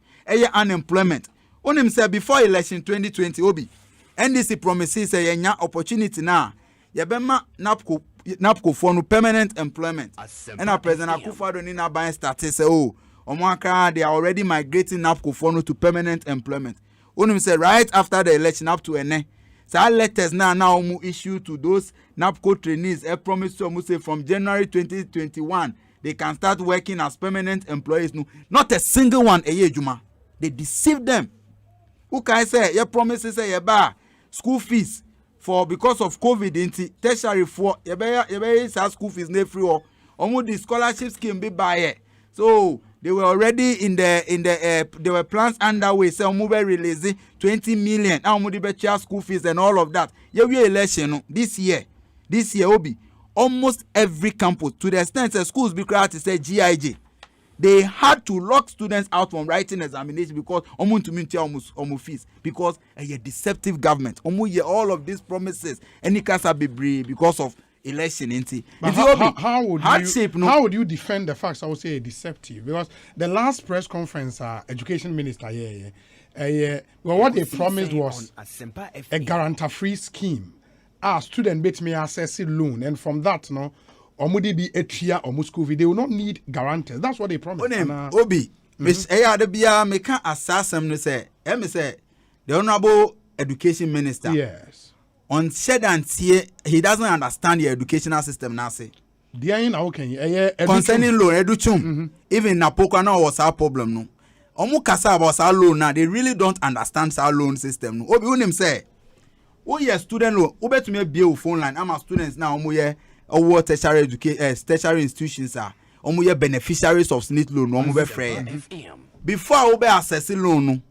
unemployment. On himself before election 2020, Obi, NDC promises a opportunity now. Yabema NAPCO for no permanent employment. And our President Akufo-Addo in our started say, oh, they are already migrating NAPCO for no to permanent employment. On himself right after the election up to NE. So our letters now issue to those NAPCO trainees. A promise to say from January 2021 they can start working as permanent employees. No, not a single one a year, Juma. They deceived them. Who can say your promises say school fees for because of COVID into tertiary for school fees ne free or the scholarship scheme be by so they were already in the there were plans underway. So we releasing 20 million. Now school fees and all of that. Yeah, we election this year Obi almost every campus to the extent that schools be created to say GIJ. They had to lock students out from writing examination because almost fees because a deceptive government. All of these promises any case be because of election. How would you defend the facts? I would say deceptive because the last press conference, education minister well, what they promised was a guarantee-free scheme. Student bit me access loan, and from that, be a year or school they will not need guarantors. That's what they promised. Obi, Miss Ayadabia, me can't assassin say, the Honorable Education Minister. Yes. On shed and see, he doesn't understand the educational system now. Say, concerning loan, educhum, even Napoka now was our problem. No, Omukasa was our loan now. They really don't understand our loan system. No, Obi unim say, oh yeah, student loan. Obi to me bill phone line. I'm a students now. Or tertiary education, tertiary institutions are beneficiaries of SNIT loan. Before we access loan,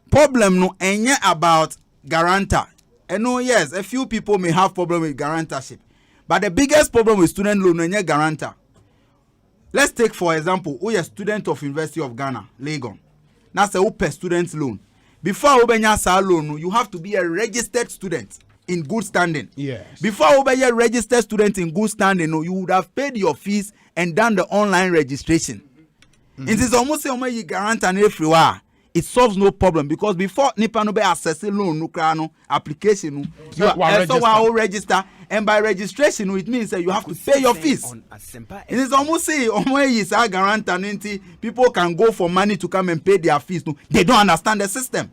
problem no any about guarantor. And no, yes, a few people may have problem with guarantorship, but the biggest problem with student loan any guarantor. Let's take for example, we are student of University of Ghana, Legon. That's a per student loan. Before we loan, you have to be a registered student in good standing. Yes. Before you be a registered student in good standing, you would have paid your fees and done the online registration. It is almost a guarantee everywhere. It solves no problem because before Nipa no be accessing loan no application you are register and by registration it means that you have to pay your fees. It is almost say is a guarantee people can go for money to come and pay their fees. No, they don't understand the system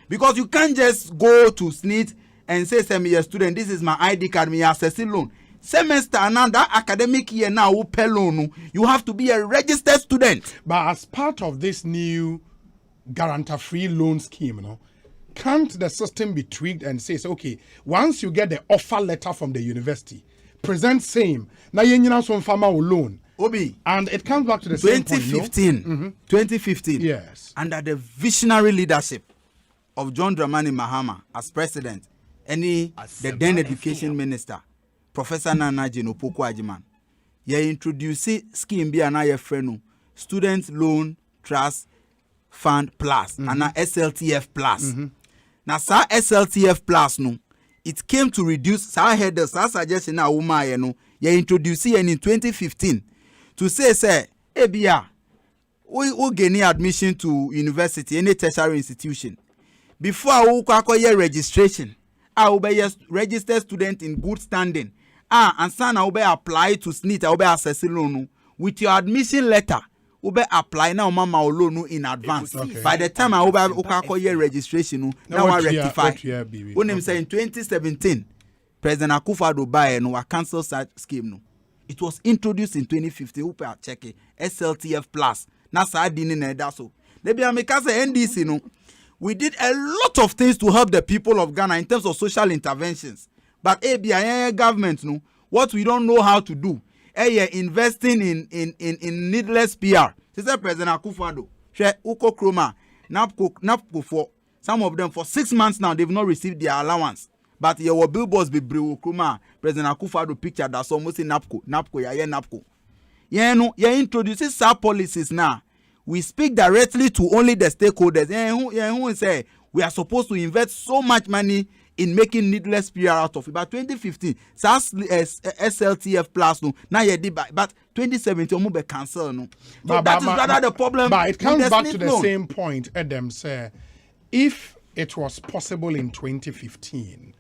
because you can't just go to SNIT and say, send me a student, this is my ID card, me accessing loan. Semester and that academic year now, you have to be a registered student. But as part of this new guarantee-free loan scheme, can't the system be tweaked and say, okay, once you get the offer letter from the university, present same. Now you know some farmer will loan. Obi. And it comes back to the 2015. Same point, 2015. Yes. Under the visionary leadership of John Dramani Mahama as president, the then education minister, Professor Nana Jinopoko Ajiman, introduced scheme be an friend, Student Loan Trust Fund Plus, and SLTF Plus. Now, sa SLTF Plus, no, it came to reduce, sa headers, sa suggestion na uma no, introduced in 2015 to say, Ebia, we gain admission to university, any tertiary institution. Before we acquire registration, I will be a registered student in good standing. And son, I will be apply to SNIT, I will be assessing loan with your admission letter. We be apply now, mama loan in advance. Okay. By the time I will be acquire registration, now I rectify. When I'm saying 2017, President Akufo-Addo buy no cancel that scheme no. It was introduced in 2015. We check it. SLTF Plus. Now, I didn't know so. They be make us NDC no. We did a lot of things to help the people of Ghana in terms of social interventions. But ABI government, no, what we don't know how to do, investing in needless PR. This is President Akufo-Addo. Uko Kroma, NAPCO for some of them for 6 months now, they've not received their allowance. But your billboards be Brew Kroma, President Akufo-Addo picture that's almost in NAPCO, NAPCO. You introduces some policies now. we speak directly to only the stakeholders. Who say we are supposed to invest so much money in making needless PR out of it. But 2015, SLTF plus no, now you did, but 2017 almost be cancelled no. So that is rather the problem. But it comes back to the loan. same point, Adam said. If it was possible in 2015,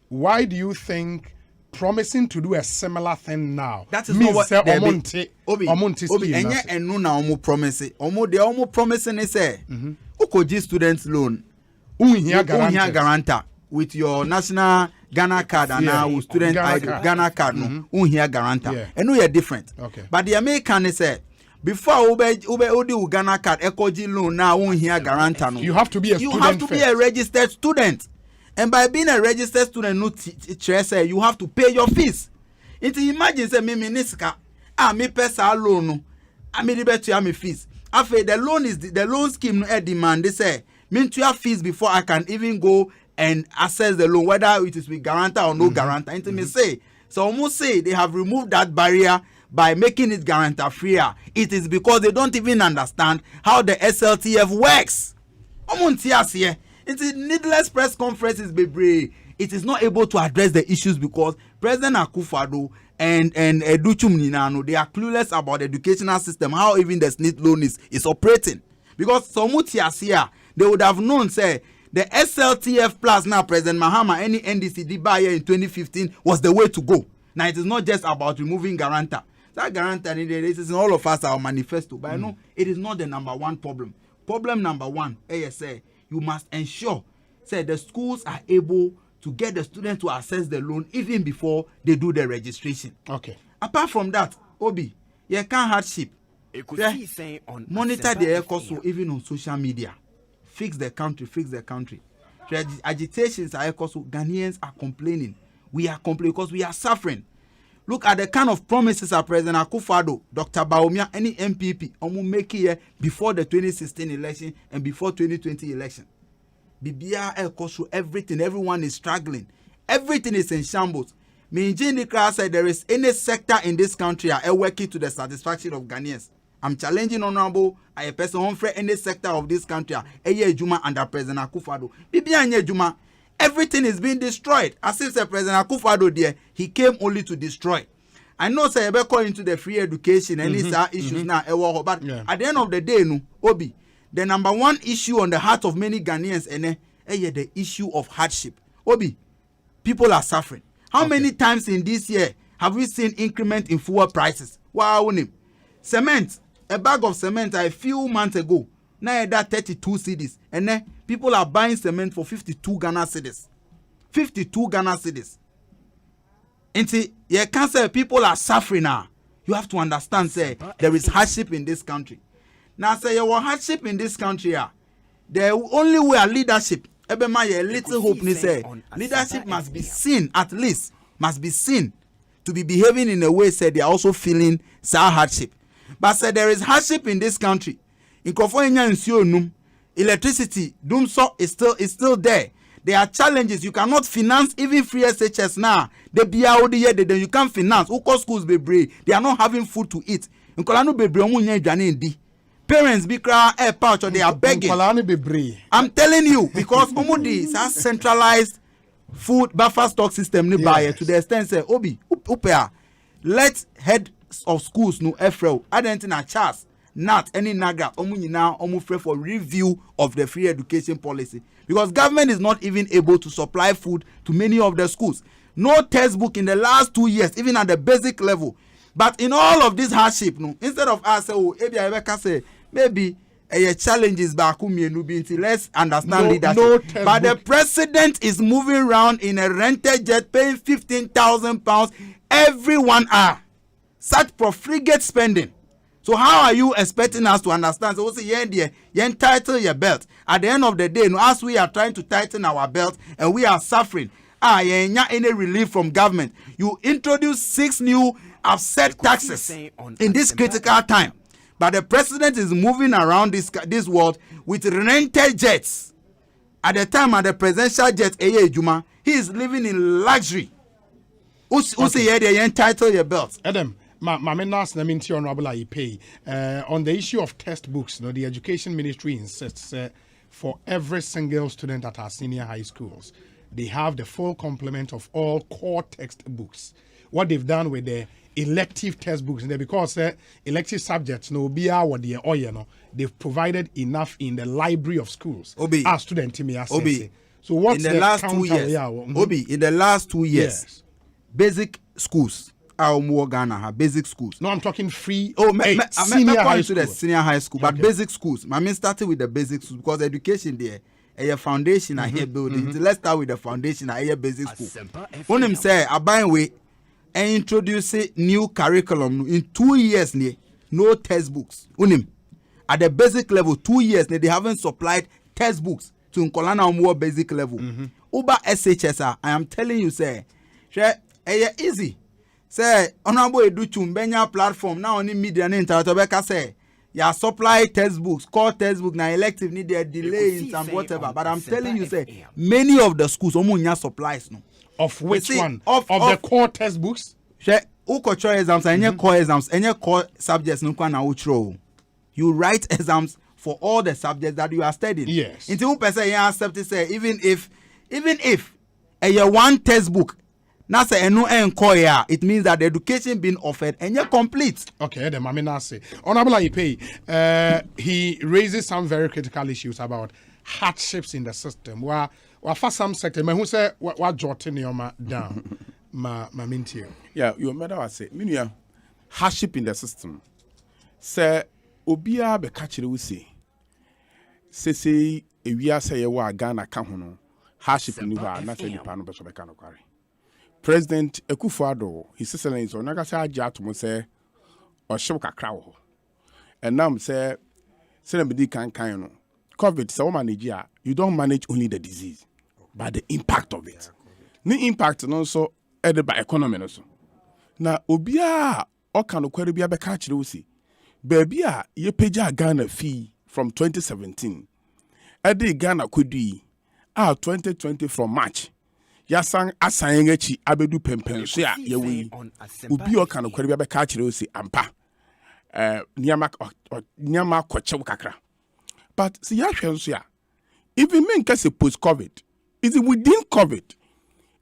why do you think promising to do a similar thing now? That is not what Obi, and no now promise it. They promising is say, Ukoji students loan. Guarantor with your national Ghana card and now student Ghana card no guarantor. And we are different. Okay. But the American is say before ube Ghana card Ekoji loan now guarantor no. You have to be a student. You have to be a registered student. And by being a registered student, you have to pay your fees. Imagine say me niska me pesa loan no. Me debate me fees. After the loan is the loan scheme demand they say me to have fees before I can even go and access the loan, whether it is with guarantor or no guarantor. And me say, so almost say they have removed that barrier by making it guarantor freer. It is because they don't even understand how the SLTF works. It is needless press conferences, baby. It is not able to address the issues because President Akufo-Addo and Educhum Ninano, they are clueless about the educational system, how even the SNIT loan is operating. Because Somutiasia, they would have known, say, the SLTF plus now President Mahama, any NDCD buyer in 2015 was the way to go. Now it is not just about removing guarantor. That guarantor, this is in all of us our manifesto. But I know it is not the number one problem. Problem number one, ASA, you must ensure, say, the schools are able to get the students to access the loan even before they do the registration. Okay. Apart from that, Obi, you can't hardship. Monitor the Ecoso even on social media. Fix the country. Agitations are Ecoso. Ghanaians are complaining. We are complaining because we are suffering. Look at the kind of promises of President Akufo-Addo, Dr. Bawumia, any MPP, make here before the 2016 election and before 2020 election. BBR Ecoso, everything, everyone is struggling. Everything is in shambles. Minjini Kra said there is any sector in this country are working to the satisfaction of Ghanaians. I'm challenging honorable a person on for any sector of this country. Juma under President Akufo-Addo. BBR Juma, everything is being destroyed. As if President Akufo-Addo there, he came only to destroy. I know say call into the free education and these are issues now. But at the end of the day, no, Obi, the number one issue on the heart of many Ghanaians the issue of hardship. Obi, people are suffering. How many times in this year have we seen increment in fuel prices? Wow, cement, a bag of cement a few months ago, now that 32 cedis, and then people are buying cement for 52 Ghana cedis. 52 Ghana cedis. And see, you can't say people are suffering now. You have to understand, say, there is hardship in this country. Now, say, your hardship in this country, the only way a leadership, a little hope, say, leadership must be seen, at least, must be seen to be behaving in a way, say, they are also feeling some hardship. But, say, there is hardship in this country. In Kofonya, electricity, Dumso is still there. There are challenges. You cannot finance even free SHS now. The BIOD, then you can't finance. Uko schools be brave. They are not having food to eat. In Kolano be brave, parents be cry air pouch or they are begging. I'm telling you, because Omudi is a centralized food buffer stock system nearby to the extent say Obi upea. Let head of schools no Efrel Adentina Charles not any naga now free for review of the free education policy. Because government is not even able to supply food to many of the schools. No textbook in the last 2 years, even at the basic level. But in all of this hardship, no, instead of us say, maybe challenges back let's understand leadership. But the president is moving around in a rented jet paying £15,000 every 1 hour. Such profligate spending. So how are you expecting us to understand? So say you tighten your belt. At the end of the day, as we are trying to tighten our belt and we are suffering, any relief from government. You introduce 6 new offset taxes in this critical time. But the president is moving around this world with rented jets. At the time of the presidential jet, he is living in luxury. Who say you entitle your belt? Adam, Honorable Ipe, on the issue of textbooks, the Education Ministry insists for every single student at our senior high schools, they have the full complement of all core textbooks. What they've done with the elective textbooks, because elective subjects, they've provided enough in the library of schools. Our student team. So what's in the last 2 years? In the last 2 years, yes. Basic schools. Ghana have basic schools. No, I'm talking free. Senior high school. The senior high school, but basic schools. I mean, starting with the basic schools because education there, a foundation I hear building. So let's start with the foundation I hear basic school. When them say I buy way and introduce new curriculum in 2 years, no textbooks. At the basic level, 2 years they haven't supplied textbooks to Nkolana more basic level. Uber SHSR, I am telling you, say, easy. Say, Honorable Edu Chumbenya platform now only media and internet say, yeah, supply textbooks, core textbook, now elective need their delay in some whatever. But I'm telling you, say, many of the schools omunya supplies no. Of which one? Of the core textbooks? Uko exams, any core exams, any core subjects no kwa na uchro. You write exams for all the subjects that you are studying. Yes. Until person you accept to say, even if a year one textbook. Now say no enquire, it means that the education being offered and you're complete. Okay, the Mami Nasi. Honorable Ipe, he raises some very critical issues about hardships in the system. Where for some sector, who say what jotting your down, ma minty. Yeah, you matter what say. Minya hardship in the system. Say obia be catch we say. Say we are say wa Ghana ka hono hardship ni ba na say nipa no be so be kan kware. President Ekufo-Addo, His Excellency, Onagasa Jatumo say, or Shoka Crow. And now say, Senabidi can COVID, so manager, you don't manage only the disease, but the impact of it. The impact and also added by economy also. Now, Obia, or can Okwebia be catch Lucy. Babia, ye peja Ghana fee from 2017. Adi Ghana could be 2020 from March. Yasang asang echi abedu pempen so ya yewi obi o kan kwari be ka kire o si ampa nyama kwachew kakra but see ya hwe so ya even men kase post covid is it within covid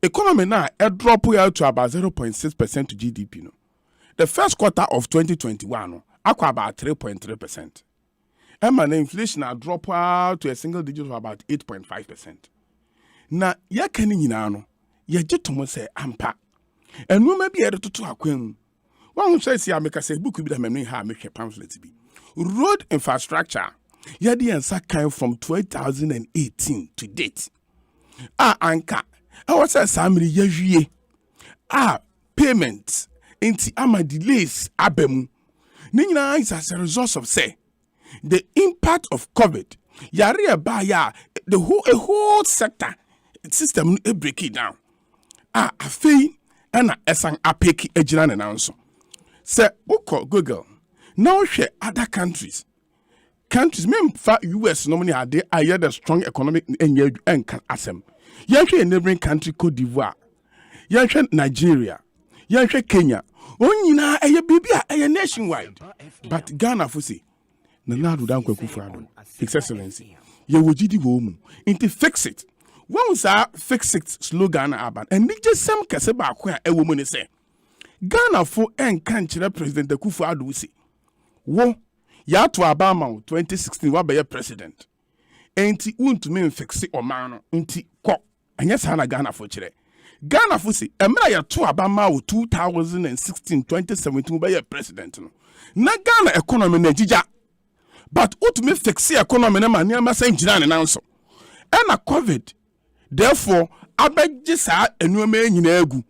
economy now a drop out to about 0.6% to GDP no the first quarter of 2021 no akwa about 3.3% and man inflation a drop out to a single digit of about 8.5%. Na ya kani nyina no ya getomo se ampa enu ma bi e to akwan wa hu say ameka say book bi da memni ha mehwe pamphlet bi road infrastructure ya di ensa kan from 2018 to date anka I say samri ya hwie payment inti ama delays abemu ni nyina is as a result of say the impact of covid yare ba ya the whole sector system break it down. Afei na esang apeki ejina na nanso. Say uko Google. Now share other countries. Countries memfa US normally are they are the strong economic and asem. Yanhwe neighboring country Cote d'Ivoire. Yanhwe Nigeria. Yanhwe Kenya. Onyina eye bibia eye nationwide. But Ghana fusi. Na nadu dan Ekufo-Addo. His Excellency. Ye wojidi wo mu. Inti fix it. One say fix it slogan aban and just some kase ba ko a ewo mu ne say Ghana fo enka nkyere President Ekufo-Addo si wo ya to abama 2016 wa be president enti untumi fix o man no enti ko anya sa na Ghana fo kyere Ghana fo si emra ya to abama 2016 2017 be president no na Ghana economy na jija but untumi fix economy na man ma say njira ne nanso na covid. Therefore, abeje sa enuoma nyina egu.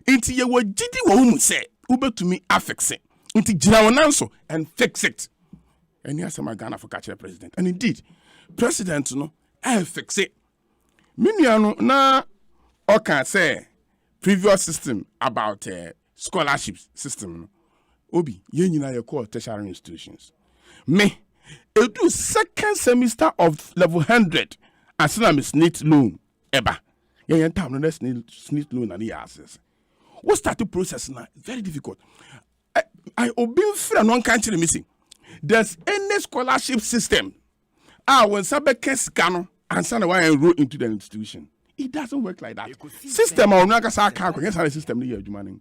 Inti ye wogidi wo mu se, ubetumi affix it. Inti jina wonanso and fix it. And yes, I'm Ghana for catch president. And indeed, president no, I fix it. Miniano na oka say previous system about scholarships system no. Obi, ye nyina ye call tertiary institutions. Me, edu second semester of level 100 as soon as SNIT loan. Eba, yen time no SNIT loan and the access. What start the process now? Very difficult. I obin free non country missing. There's any scholarship system. When Sabeke scano and send away enroll into the institution. It doesn't work like that. System or Nagasa can't get a system here, Jumaning.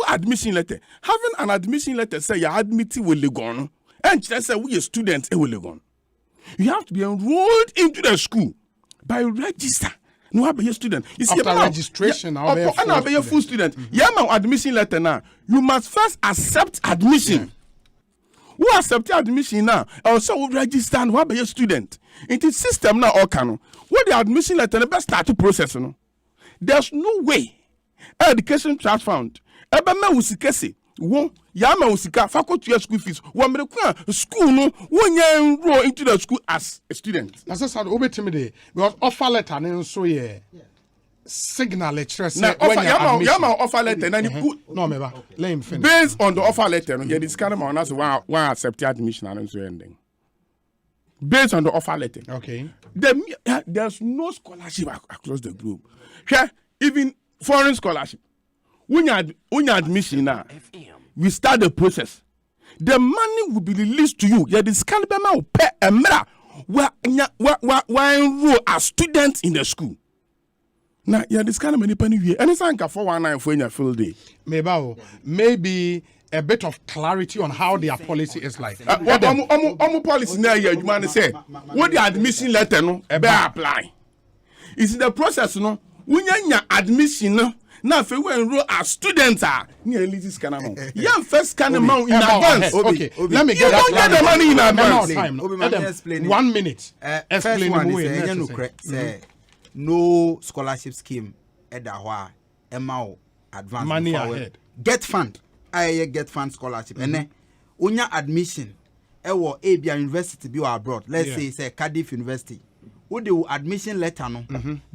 Admission letter. Having an admission letter say you're admitting will go and just say we are students will go. You have to be enrolled into the school by register. No, have a student. You see, after registration, I'll be a full student. Yeah, my admission letter now. You must first accept admission. Who accept admission now? Also register and who be a student. Into system now, all can. What the admission letter the best start to process. No, there's no way. Education Trust Fund. Ebema usikese. Wo yama usika faculty school fees. Wa mrekwa school no wonya enroll into the school as a student. That's how obetimide because offer letter ne so ye signal lecture say when yama offer letter na no meba let him finish. Based on the offer letter no this kind of man as one accept admission and so ending. Based on the offer letter. Okay. There's no scholarship across the globe. Even foreign scholarship. When you admission now, we start the process. The money will be released to you. Yeah, this kind of man will pay a mirror. Why enroll as students in the school? Now, yeah, this kind of money penny here. And it's like a 419 for your full day. Maybe a bit of clarity on how their policy is like. What policy now? You man say what the admission letter no apply. Is the process no? When you admission no. Now, if we enroll as students, near this kind of money. You first kind of money in advance. Okay, let me get the money in advance. 1 minute. Explain one no scholarship scheme. Edahwa, Emma, advance money ahead. Get fund. I get fund scholarship. And then, when your admission, or ABA University be abroad. Let's say Cardiff University. Would the admission letter no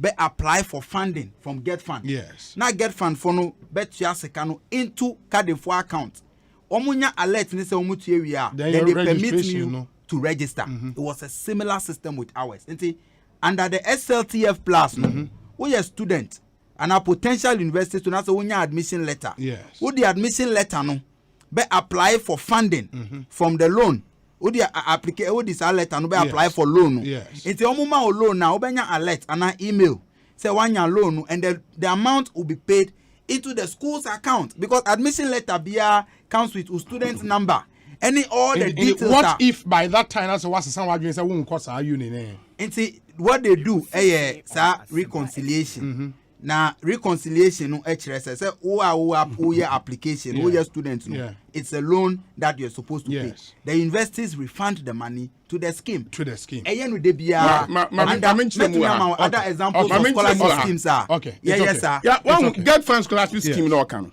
be apply for funding from Get Fund? Yes. Now Get Fund for no bet you secano into Cardiff account. Omunya alert ni se omutu area. Then they permit you to register. It was a similar system with ours. Under the SLTF plus we are student and a potential university to so unya admission letter. Yes. Would the admission letter no be apply for funding from the loan? Would the applicant would this alert and be apply for loan? Yes. It's your mama or loan now. Obenya alert and an email say one year loan and the amount will be paid into the school's account because admission letter comes with a student's number. All the details. What if by that time that's what someone say won't cost our union? What they do reconciliation. Now reconciliation no HRS say who your application who your students no. It's a loan that you're supposed to pay. The universities refund the money to the scheme. Again with the other examples of scholarship schemes are. Okay. Yes sir. Yeah, one Get Fund scholarship scheme no can.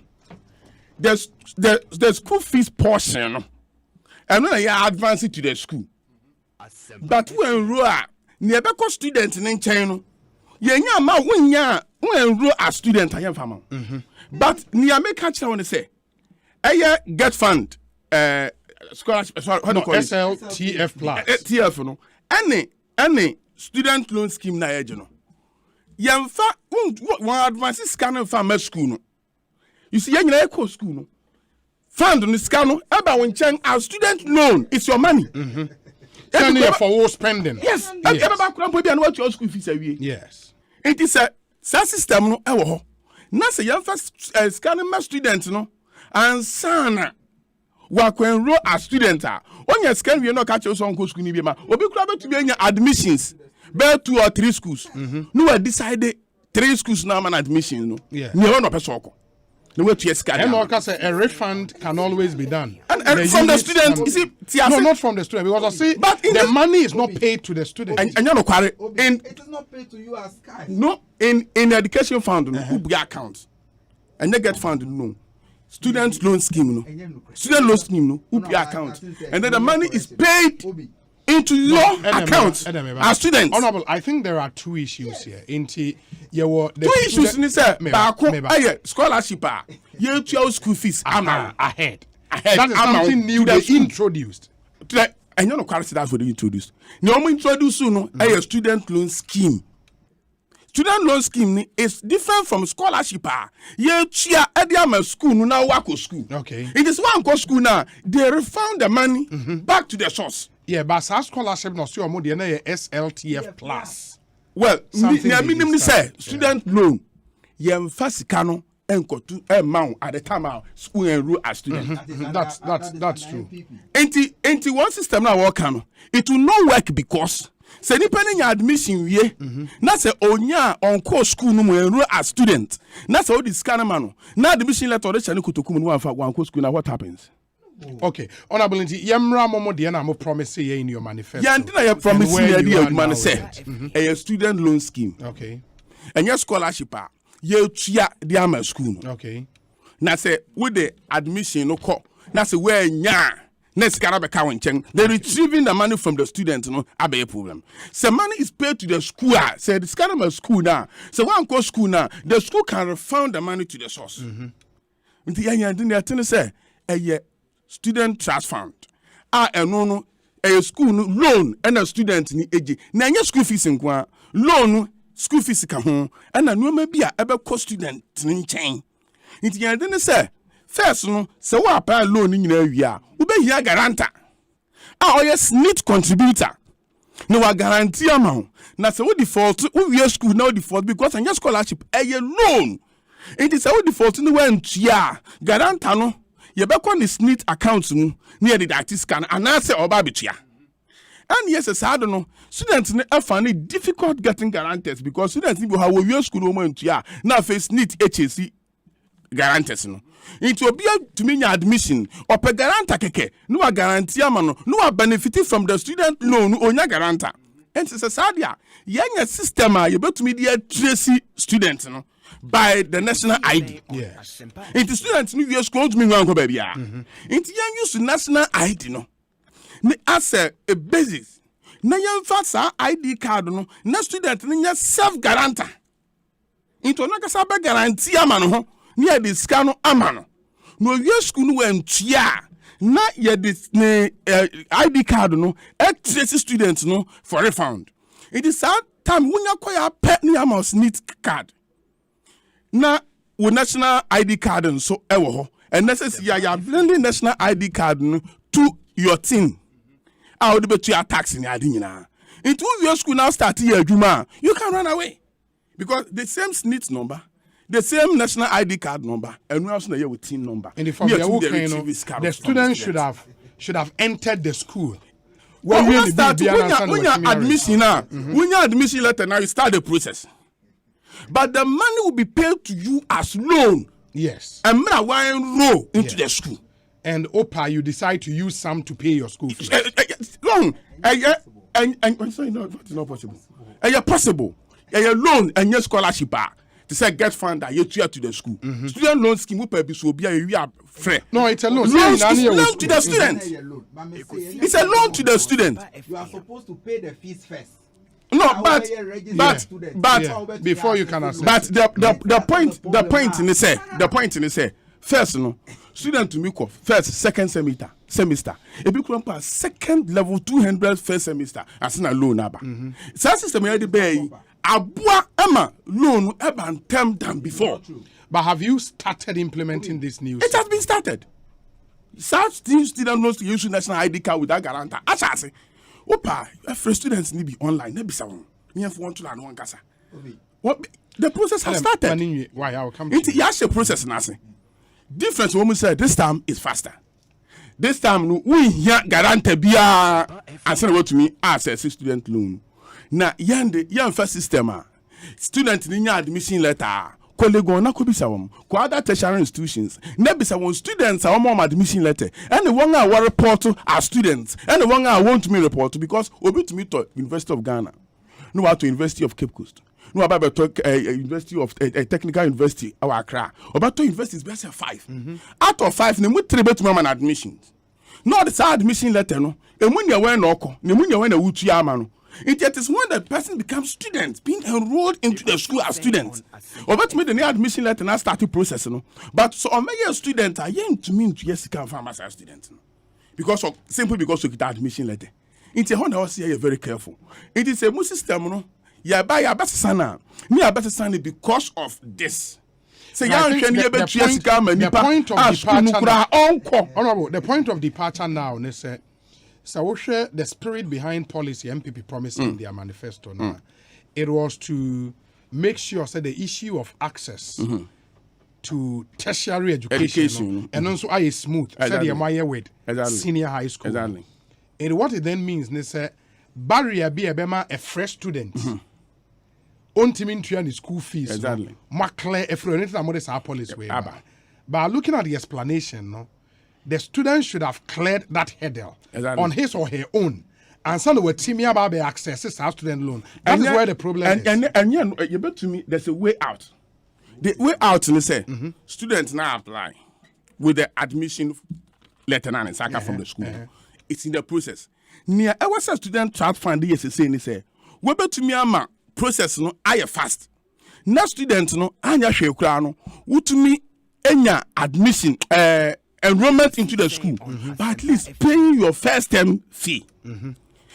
The school fees portion and when you advance it to the school. But when enroll never cost students in China. Yenya ma when enroll as student I am farmer. But near make catch I want to say. Get Fund scholarship SLTF plus. TF no. Any student loan scheme na you know. Yemfa one advance scan farmer school no. You see yenya eco school no. Fund no scan no eba when chen as student loan it's your money. Send you for spending. Yes. What your school fees away. Yes. It is a system no ewo. Na say young first scanning my students no and sana wa kwen enroll as student on your scan we no catch us on school ni bi ma obi kura be to be admissions be 2 or 3 schools no we decide 3 schools now man admissions no yeah ni no person ko no way to escape and also say a refund can always be done and from the student you see no not from the student because I see but the money is not paid to the student and you know it is not paid to you as cash no in education fund no who be account and they get fund no student loan scheme no student loan scheme no who be account and then the money is paid into your account as students. Honorable, I think there are 2 issues here. Two issues in say scholarship you your school fees ahead. That is something new they introduced. And you know quality that for the introduced. No introduce no a student loan scheme. student loan scheme is different from scholarship. You chia ediama school now wako school. Okay. It is one co school now. They refund the money back to the source. Yeah, but scholarship no so mo de na SLTF plus. Well, minimum say student loan. Yem fasikano enkotu amount at the time school enroll as student. That's true. Enti one system now work can. It will not work because say depending your admission we na say onya on course school no enroll as student. Na say all this scanner man. Na admission letter dey chane kotokum no one course school now what happens? Okay, honorable Nti, yemra momo de na mo promise ye in your manifesto. Yeah, ntina you promise ye man say a student loan scheme. Okay. And your scholarship you tua the ama school. Okay. Na say with the admission no call. Na say where nya next cannot be they retrieving the money from the students, no abe a problem. So money is paid to the school. Say this kind of school now. So one go school now, the school can refund the money to the source. Say a student trust fund. No a school loan and a student ni age. Na your school fees in kwa loan school fees ka ho and na no maybe a ebe cost student in chain. Nti yan didn't say first no se wa pa loan ni nyina wi a wo be hia guarantor a yes neat contributor no wa guarantee amount na se wo default wo wi school now default because an scholarship a loan it is a default no wa ntua guarantor no ye be kon this neat account mu near the data scan and na se oba betua. And yes, as I don't know, students find it difficult getting guarantors because students will have a school moment now face neat HAC guarantors. No, it will be to mean admission or per guarantor keke. No guarantee man, no benefiting from the student loan or your guarantor. And it's a sadia young system you bet to media tracy students no by the national ID. Yeah, it is students new year school to me go baby. It's young use national ID no. As a basis na yemfa ID card no na student nya self guarantor into na kasa be guarantee amano ho na the scan no amano no ye school no entua na ye the ID card no trace student no for refund. It is that time when you call pet ni amos need card na wo national ID card and so ewo ho and necessary ya blending national ID card no to your thing. I would bet you are taxing Adina. Into your school now start here, Juma. You can run away because the same SNIT number, the same national ID card number, and we also know with team number. And the student should have entered the school. Well, when you admission now, when you admission letter now, you start the process. But the money will be paid to you as loan. Yes. And now why enroll into the school. And OPA, you decide to use some to pay your school fees. Loan, and sorry, no, it's not possible. Possible. Loan and your scholarship to say get fund that you to the school. Student loan scheme will be so be a free. No, it's a loan. Loan to the student. It's a loan to the student. You are supposed to pay the fees first. No, but before you can accept. But the point in the say first no. Student to make first, second semester. If you compare second level 200 first semester, as in a loan number. So system already pay abua emma loan eban term than before. But have you started implementing this news? It has been started. Such things student knows to use national ID card without guarantor. As I say, opa, first students need be online. Never someone. You have one to learn one casa. What the process has started. Why I'll come. It's the process now. Difference woman said this time is faster. This time we here guarantee bia and say what to me as a student loan. Na yan first system student ni admission letter colleague na ko bisa won ko other tertiary institutions na bisa won students are more admission letter and the one I report are students and the one I want me report because obi to me to University of Ghana no what to University of Cape Coast. No about University of Technical University our Accra. About to university is best 5. Out of 5, ne mu 3 betu man admissions. No the admission letter no. E mu nya when oko, ne mu nya when wutu ama no. It is when the person becomes students being enrolled into the school as students. About me the admission letter now start the process no. But so on my student are yen to mean to yes can farm as a student. Because simply because you get admission letter. It's a honor say very careful. It is a system no. ya ba ya besana ni ya besana because of this. Say ya hwe ni be tua sika ma nipa. Honorable, the point of departure now ne say so share the spirit behind policy MPP promising their manifesto now. It was to make sure that the issue of access to tertiary education and also I smooth with senior high school. Exactly. And what it then means is barrier be a fresh student. Ontimin to school fees. Exactly. Maclear if our policy way. But looking at the explanation, no, the student should have cleared that hurdle on his or her own. And some were teaming about access our student loan. That is where the problem is. And you bet to me there's a way out. The way out, let's say, students now apply with the admission letter and saka from the school. It's in the process. Near I was a student child fund the SSA and say, we bet to me ama process no I fast. Na student no anya hwe kura no wutumi enya admission enrollment into the school, but at least paying your first term fee.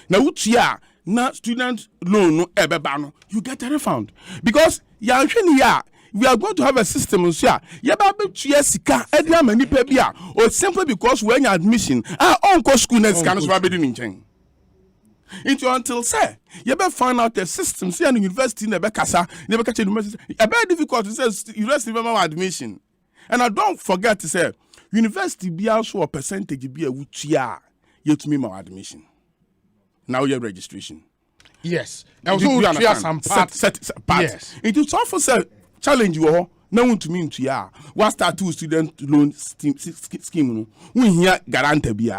Now utia na student loan no ebeba no you get a refund because ya hwe ya we are going to have a system so ya ba betua sika edi ama nipa bia or simply because when you admission on go school next can so be doing nchen until say you better find out the system see an university never kasa never catch university a very difficult to say university member admission. And I don't forget to say university be also a percentage be a wutia yet me my admission. Now your registration. Yes. Also some part. Yes. It is also say challenge you all. Now want to mean to ya. What start two student loan scheme no. We here guarantee be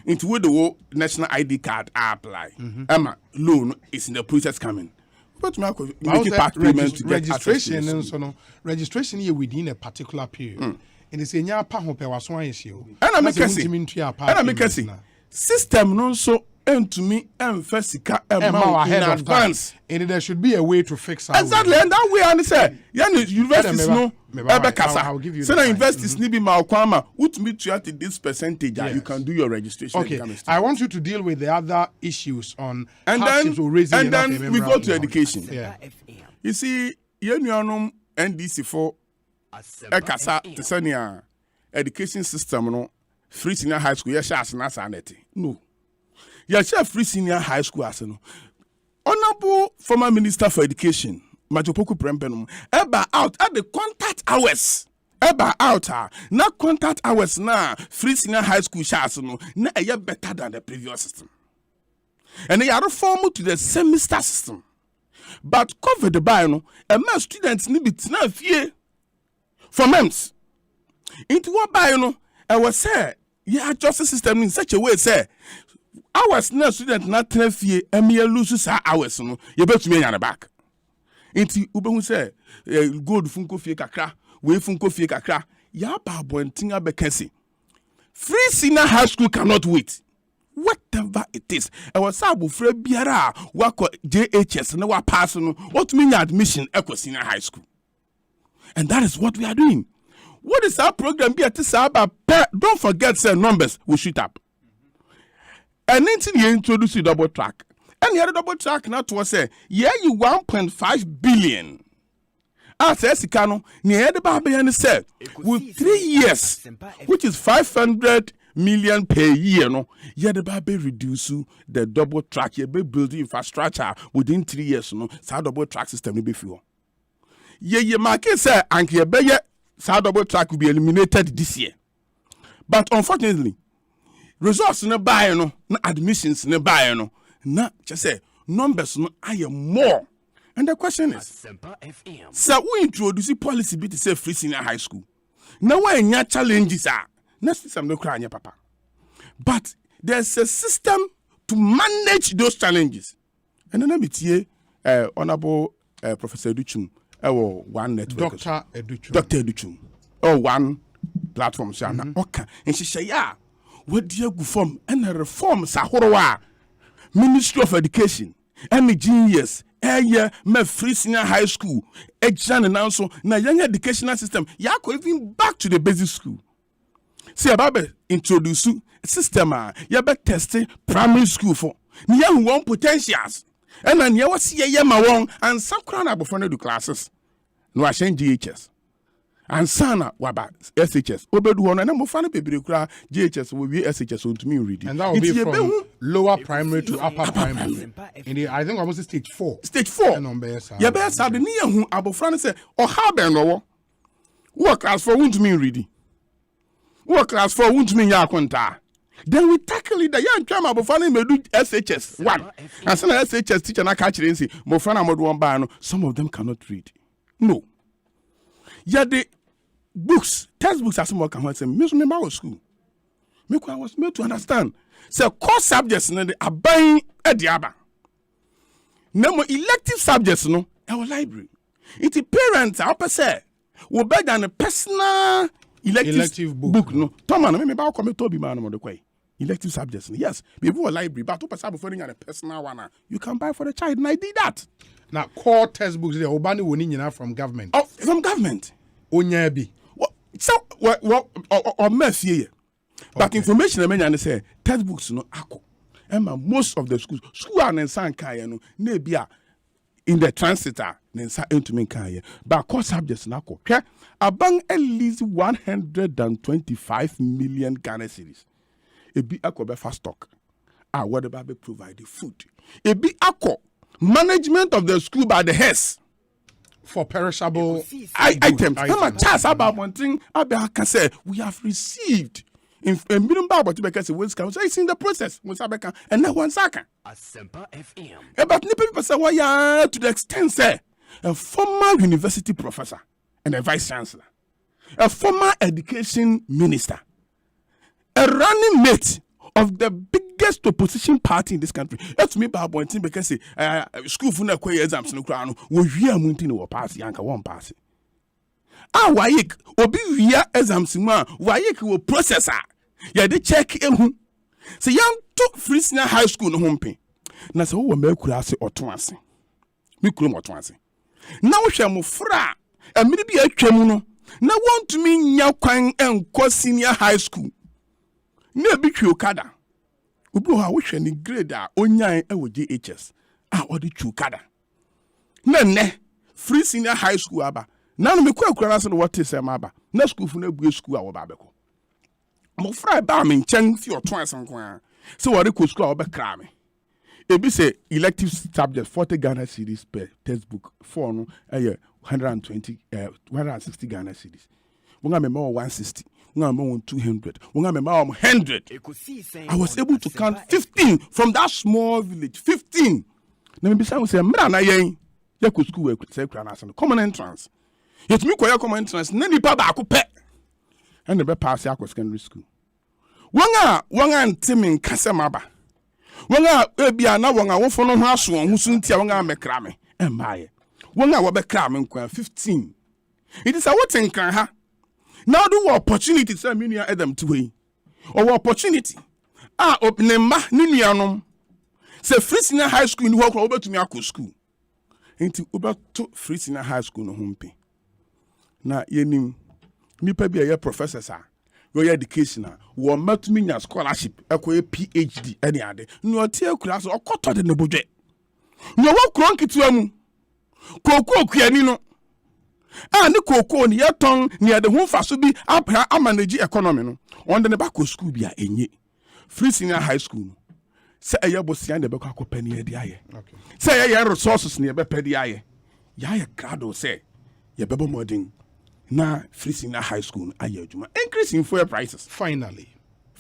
into where the national ID card apply. Emma loan is in the process coming. But make part payment to get registration and so no registration here within a particular period. And it's a pa ho pe waso anhye. And I make say system no so to me first sika amount in advance. And there should be a way to fix that. Exactly, and that way I say universities no Ebekasa. So the universities need be malquama. Would me to at this percentage you can do your registration. Okay, I want you to deal with the other issues on and then we go to education. Yeah. You see, you know NDC for Ekasa Tsania education system no free senior high school yes as na sanity. No. You share free senior high school as no. Honorable former Minister for Education Majopoku Prempenum, eba out at the contact hours. Eba out na contact hours na free senior high school shas no na eye better than the previous system. And they are reform to the semester system. But cover the buy no, my students need it na fie for MEMS. Into what buy no, I was say, yeah, adjust the system in such a way say hours na student na trafie emia lose sa hours no, you bet me yan back. Inti ubehu say gold funko fie kakra we funko fie kakra ya ba bontinga bekesi free senior high school cannot wait whatever it is I was abu free biara wako JHS na wa pass no what mean admission Ekosiisen high school, and that is what we are doing. What is our program be at this about? Don't forget say numbers will shoot up, and until you introduce the double track. And the other double track now to say, yeah, you 1.5 billion. As Esikano, near the Babian said, with 3 years, which is 500 million per year, no, yeah, the Baby reduce the double track, yeah, building infrastructure within 3 years, no, so double track system will be few. Yeah, market say, and yeah, so double track will be eliminated this year. But unfortunately, results in a buy, no, admissions in a buy, no. Na just say numbers no I am more, and the question is Asempa FM. So we introduce policy be to say free senior high school. Now when your challenges are next system no cry papa, but there's a system to manage those challenges. And then we see Honorable Professor Educhum one network Dr. Educhum one platform shana okay and she say yeah what do you go from and reform sahorowa Ministry of Education, any genius, me free senior high school, exam and also na young educational system. Ya go even back to the basic school. See about introduce system ya be testing primary school for. Ni young one potentials. And then you was ye ma won and sakra na before do classes. No ashen GHS. And sana waba SHS. Obedu hono na mo fa na bebre kura GHS will be SHS on to me reading. And that will be from lower primary to upper primary. I think almost stage 4. Stage 4. Ya be sa de ne hu abofra say o ha ben no wo. Work class 4 won't me reading. Work class 4 won't me ya kwanta. Then we tackle it. The young chama abofra me do SHS 1. And some SHS teacher na catch say mo fa na mo do one ba no, some of them cannot read. No. Yeah, the books, textbooks are some can say me remember school. Me I was made to understand. Say core subjects no they are buying at the aba. No more elective subjects no our library. It's parents I per se will better than a personal elective book no. Tom man me ba come to be man mo the kwai. Elective subjects. Yes, before library but to pass before a personal one you can buy for the child and I did that. Now core textbooks they obani woni nyina from government. Oh, from government. Onya bi. So what or messy. But information I mean say textbooks no ako. Emma most of the school and ensan kaya no na bia in the transitor nensa entumi kaya. But core subjects na ako. Okay? Abang at least 125 million Ghana cedis. Ebi ako be fast stock. Whatever be provide the food. Ebi ako management of the school by the heads for perishable items. I'm a chance about one thing. I can say we have received in minimum about because it's in the process. And now one second. Asempa FM. But people say why to the extent say a former university professor and a vice chancellor, a former education minister, a running mate of the biggest opposition party in this country. That's me by one thing because school for no exams no crown we hear muntin or pass yanka one pass. Why obi via exams ma why will processor. Ya de check ehu. Se yan to free senior high school no hompe. Na se wo me kura ase oto ase. Me kura mo oto ase. Na wo hwe mo fra. Amiri bi atwam no. Na want to me nya kwan enko senior high school. Na bi twi okada. Obi ha wo hwe ni grade a onyan e wo GHS. O de twi okada. Na ne free senior high school aba. Na no me kura ase no what is am aba. Na school fu na bu school a wo ba beko. Mo fra ba me nchen fi oto asenko a. Se wo re ko school a wo be kra me. Ebi say elective subject 40 Ghana cedis per textbook. 4 no 160 Ghana cedis. Wonga me 160. Wonga me 200. Wonga me 100. I was able to count 15 from that small village. 15. Na me bisa say mra na yen. Ya ko school we say kra na asen. Common entrance. Yet me ko ya common entrance na nipa ba ko pe. And the pass yakwa secondary school. Wanga ntimin kasemaba. Wanga ebia na wanga wo fono ho aso ho suntia wanga mekra me. Embaye. Wanga wo bekra me nkwa 15. It is a what in kan ha. Now do opportunity say me nua Adam tuwe. Or opportunity. Open ma ni nuanom. Say free senior high school ni ho kro obetumi akọ school. Enti obeto free senior high school no hompe. Na yenim nipa bi a professors are your education wo matumi nya scholarship ekoye PhD any ade no tie class okoto de ne bodwe no wo kron kitua mu kokoo kuani no ne kokoo ne yeton ne de ho faso bi apra amanage economy no on de ne ba ko school bi a enye free senior high school no se eyebosia de be ko akopani ade aye se ye resources ne be pedi aye ya grado se ye bebo modern na free senior high school ayajuma increasing fuel prices finally.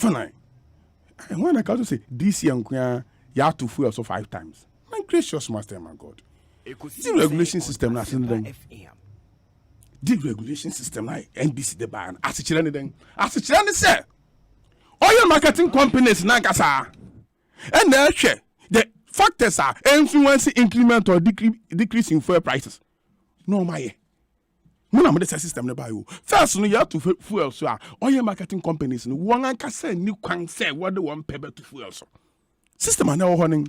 And when I can to say this year you have to fuel so 5 times. My gracious master, my God. The regulation system na sin the regulation system na NBC the ban asichire ne say oil marketing companies na kasa and the factors are influencing increment or decrease in fuel prices. No my Muna mo the system ne buy you. First no you have to fuel so oil marketing companies no one anka say ni kwan say what they want pebe to fuel so. System na wo honing.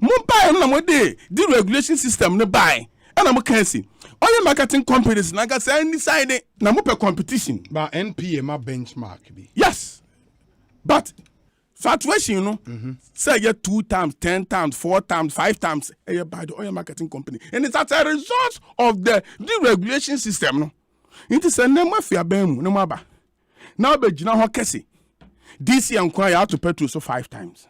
Mo buy no na mo dey the regulation system ne buy. And I'm can see oil marketing companies na ga say any side na mo per competition. But NPA ma benchmark be. Yes. But fluctuation, you know, say you 2 times, 10 times, 4 times, 5 times, by the oil marketing company. And it's as a result of the deregulation system. No? It is a name of your bem, no matter. Now, but you know how Kessie. This year, I have to petrol so 5 times.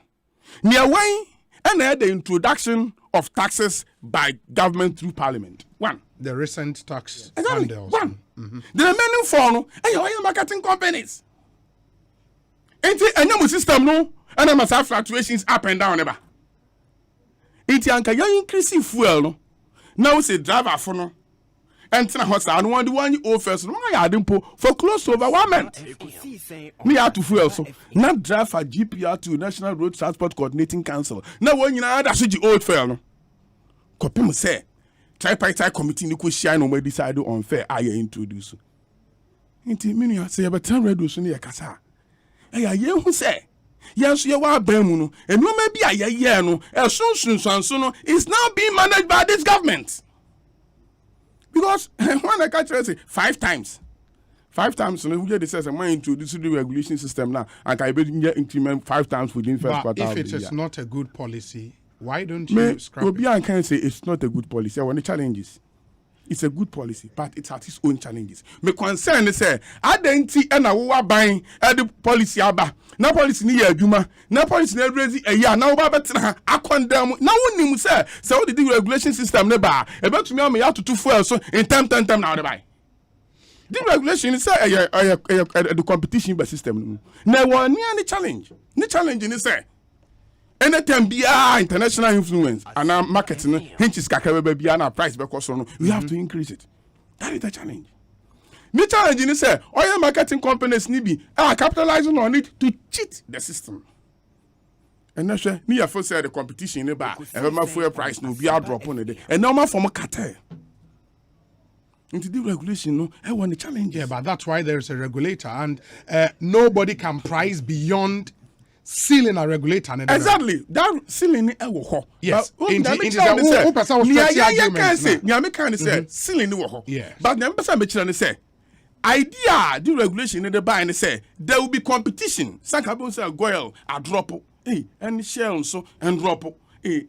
Near way, and the introduction of taxes by government through parliament. 1. The recent tax handles. 1. The remaining 4, no, oil marketing companies. Ain't it a system, no? And I must have fluctuations up and down. Never. Ain't you increasing fuel, no? Now it's a driver for no. And I don't want the one you offer, so I didn't put for close to over 1 month. Me have to fuel, so not drive for GPR to National Road Transport Coordinating Council. Now, when you know that's the old fair, no? Copy me say, tripartite committee, you could shine on where decide unfair. I introduce. Ain't it me? I say, but tell Redo Sunny Kasa. Hey, who say? Yes, you are Bemuno, and no maybe a year no, a soon is now being managed by this government. Because when I catch say 5 times. 5 times, so we get says I'm introducing the regulation system now, and I bet you increment 5 times within first quarter. If it is not a good policy, why don't you scrap it? I can say it's not a good policy. I want the challenges. It's a good policy, but it has its own challenges. My concern is say, I don't see any buying the policy aba. Na policy ni adwuma. Na policy na raise a year. Na oba betina akondam. Na wonim say so the regulation system ne ba. E betumi am ya to fuel so in time na we buy. The regulation is say the competition by system. Na one ni challenge. Ni challenge ni say anytime be international influence and our marketing hinges kakebe be na price because no we have to increase it. That is the challenge. The challenge is say oil marketing companies need be capitalizing on it to cheat the system. And that's why me first say the competition in ba e fuel price no be a drop on it. And normal from a cartel. Into the regulation, no, I want the challenge. Yeah, but that's why there is a regulator, and nobody can price beyond ceiling a regulator. Exactly. That ceiling is yes. Ceiling yes. But the person say idea the regulation in the buy and say there will be competition. Some say goil a drop. Any shell so and drop.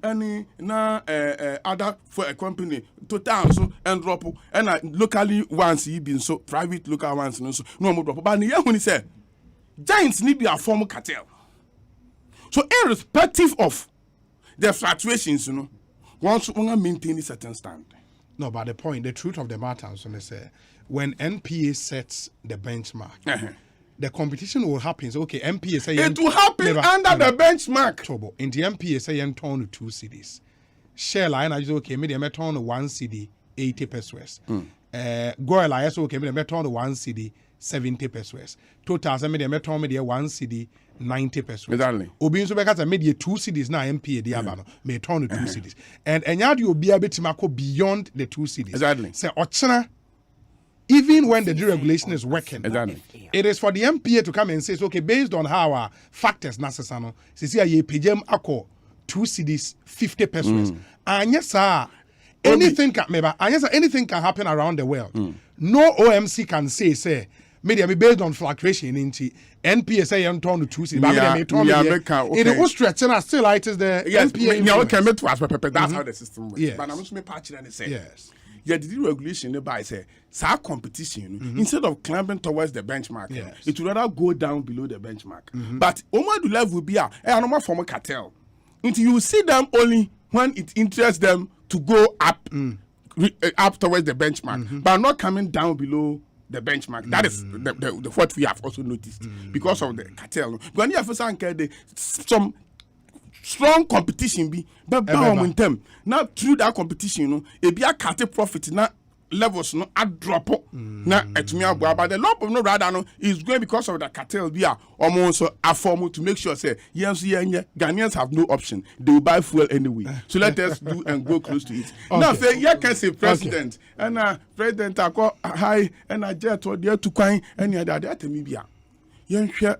Any na other for a company total so and drop and locally ones he been so private local ones no so no more drop. But when he say giants need be a formal cartel. So irrespective of the fluctuations, you know, once we maintain a certain stand. No, but the truth of the matter is when NPA sets the benchmark, the competition will happen. So, okay, NPA say it will happen under the benchmark. Trouble. In the NPA say you turn to 2 cities. Shell line I just okay, maybe I turn to 1 city 80 pesos. Goil I also okay, maybe I turn to 1 city 70 pesos. Total say maybe I turn maybe 1 city 90 pesos. Exactly. Obi nso beka say maybe 2 cities now NPA dey aba no, may turn to 2 cities. And enyadi obi abetimako beyond the 2 cities. Exactly. Say ochina even when the deregulation is working, exactly. It is for the MPA to come and say, okay, based on how our factors necessary, see ye payjem ako 2 cities 50 pesos. And yes, sir, anything can happen around the world. No OMC can say, maybe based on fluctuation in NPA say you turn to 2 cities. In Austria, still it is the NPA. That's how the system works. Yes. But I'm just patching and say, yes. Yeah, the deregulation by say competition instead of climbing towards the benchmark, it would rather go down below the benchmark. But the level will be a normal form of cartel. Until you see them only when it interests them to go up, up towards the benchmark, but not coming down below the benchmark. That is the what we have also noticed because of the cartel. When you have some strong competition be but in them now through that competition it be a cut profit na levels no a drop na etumi agbo but the law of no rather no is going because of the cartel be almost a form to make sure say yes Ghanaians have no option, they will buy fuel anyway, so let us do and go close to it. Now say you can say president and president akọ high and a jet or there to kwan any other that me be yen hwe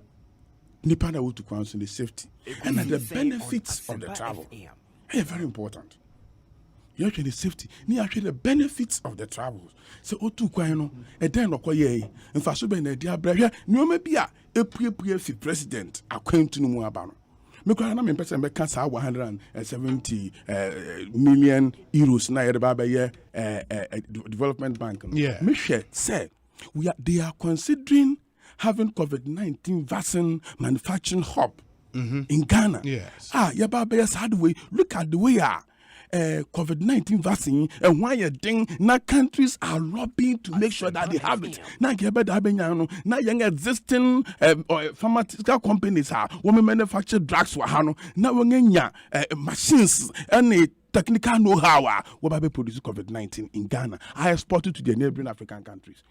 nipa na wo to kwan so the safety and the benefits of the travel. Very important. You actually the safety. You actually the benefits of the travels. So otu kwa no e den no koye mfa so be na dia brahwe nyoma bi a epue fi president akwantu no mu aba no me kwa na me pese be ka sa 170 million euros na yere ba be development bank no me hwe say they are considering having COVID-19 vaccine manufacturing hub in Ghana. Yes. Look at the way COVID-19 vaccine and why you think now countries are lobbying to make sure that they have it. Now young existing pharmaceutical companies are women manufacture drugs now machines and technical know-how what produce COVID-19 in Ghana. I export it to the neighboring African countries.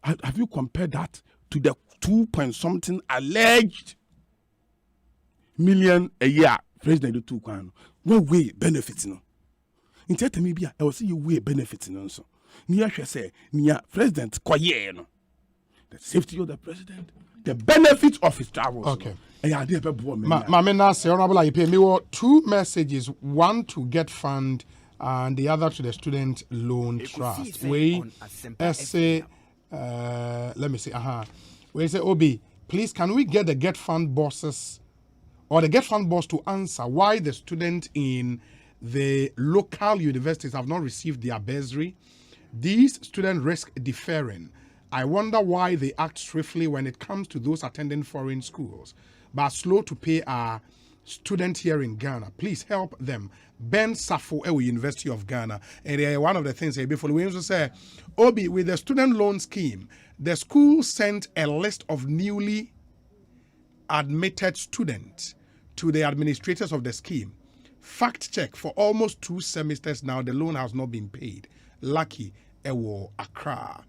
Have you compared that to the 2-point-something alleged million a year president do 2 what way benefits no? In tell me I will see you way benefits no so. Near say near president koye no. The safety of the president, the benefit of his travels. Okay. Mamena say honorable I pay me 2 messages, one to Get Fund and the other to the Student Loan Trust. We say let me see. We say Obi, please can we get the Get Fund bosses or the Get Fund boss to answer why the students in the local universities have not received their bursary? These students risk deferring. I wonder why they act swiftly when it comes to those attending foreign schools, but slow to pay our students here in Ghana. Please help them. Ben Safo, University of Ghana. And one of the things before we also say, Obi, with the student loan scheme, the school sent a list of newly admitted students to the administrators of the scheme. Fact check, for almost 2 semesters now, the loan has not been paid. Lucky Ewo Accra.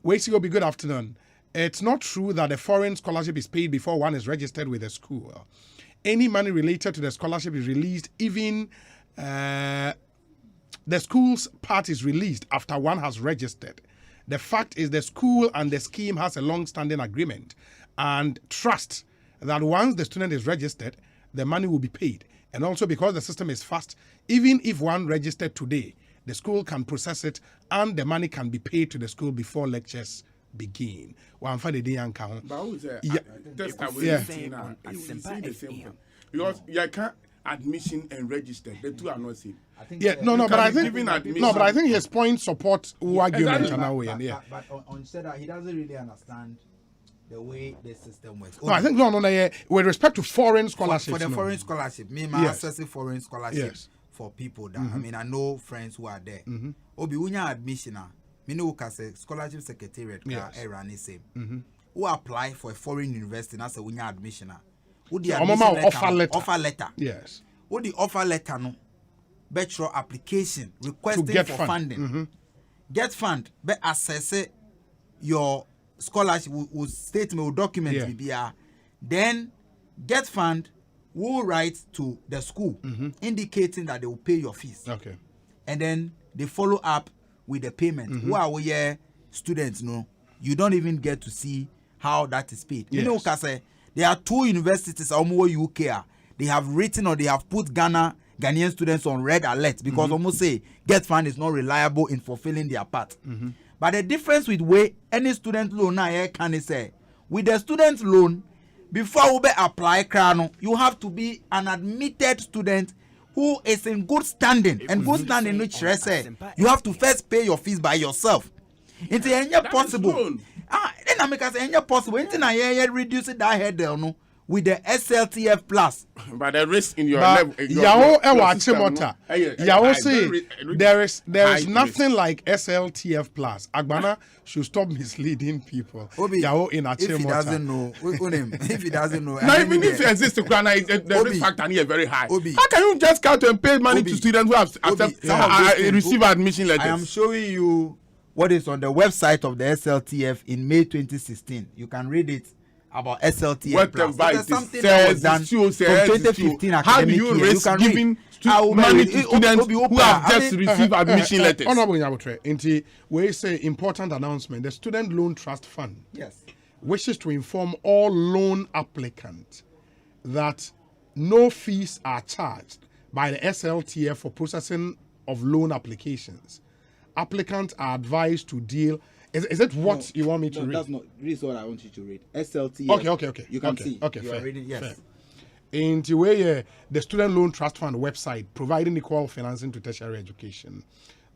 Obi, good afternoon. It's not true that a foreign scholarship is paid before one is registered with the school. Any money related to the scholarship is released, even the school's part is released after one has registered. The fact is the school and the scheme has a long-standing agreement and trust that once the student is registered, the money will be paid. And also because the system is fast, even if one registered today, the school can process it and the money can be paid to the school before lectures begin. Because you can't admission and register. The two are not same. But I think his point supports argument in a way. But on said that he doesn't really understand the way the system works. No, I think with respect to foreign scholarships. For the foreign scholarship, accessing foreign scholarship for people that I know friends who are there. Obi unya admission me know kase scholarship secretariat run the same. Who apply for a foreign university na say unya admission who the offer letter. Yes. Who the offer letter no bachelor application requesting for funding. Get fund be assess your scholarship will statement will document then Get Fund will write to the school indicating that they will pay your fees. Okay. And then they follow up with the payment. Who are we students no? You don't even get to see how that is paid. You know, because there are 2 universities almost UK. They have written or they have put Ghanaian students on red alert because almost say Get Fund is not reliable in fulfilling their part. But the difference with where any student loan now can say with the student loan, before you apply crano, you have to be an admitted student who is in good standing. And good standing which say you have to first pay your fees by yourself. It's possible. Then I make us possible. It's reduce it that head there no with the SLTF plus. But the risk in your level. There is nothing like SLTF plus. Agbana should stop misleading people. If he doesn't know, if he doesn't know. Now, even if it exists, the risk factor here is very high. How can you just count and pay money to students who have received admission letters? I am showing you what is on the website of the SLTF in May 2016. You can read it about SLTF plus. There's something that was done from 2015 How do you risk giving money to students who have just received admission letters? Honorable Nyabotre, we say important announcement. The Student Loan Trust Fund wishes to inform all loan applicants that no fees are charged by the SLTF for processing of loan applications. Applicants are advised to deal. Is it what you want me to read? That's not. This is what I want you to read. SLT. Okay. You can see. Okay, you fair. are reading. Yes. Fair. In the way, the Student Loan Trust Fund website providing equal financing to tertiary education.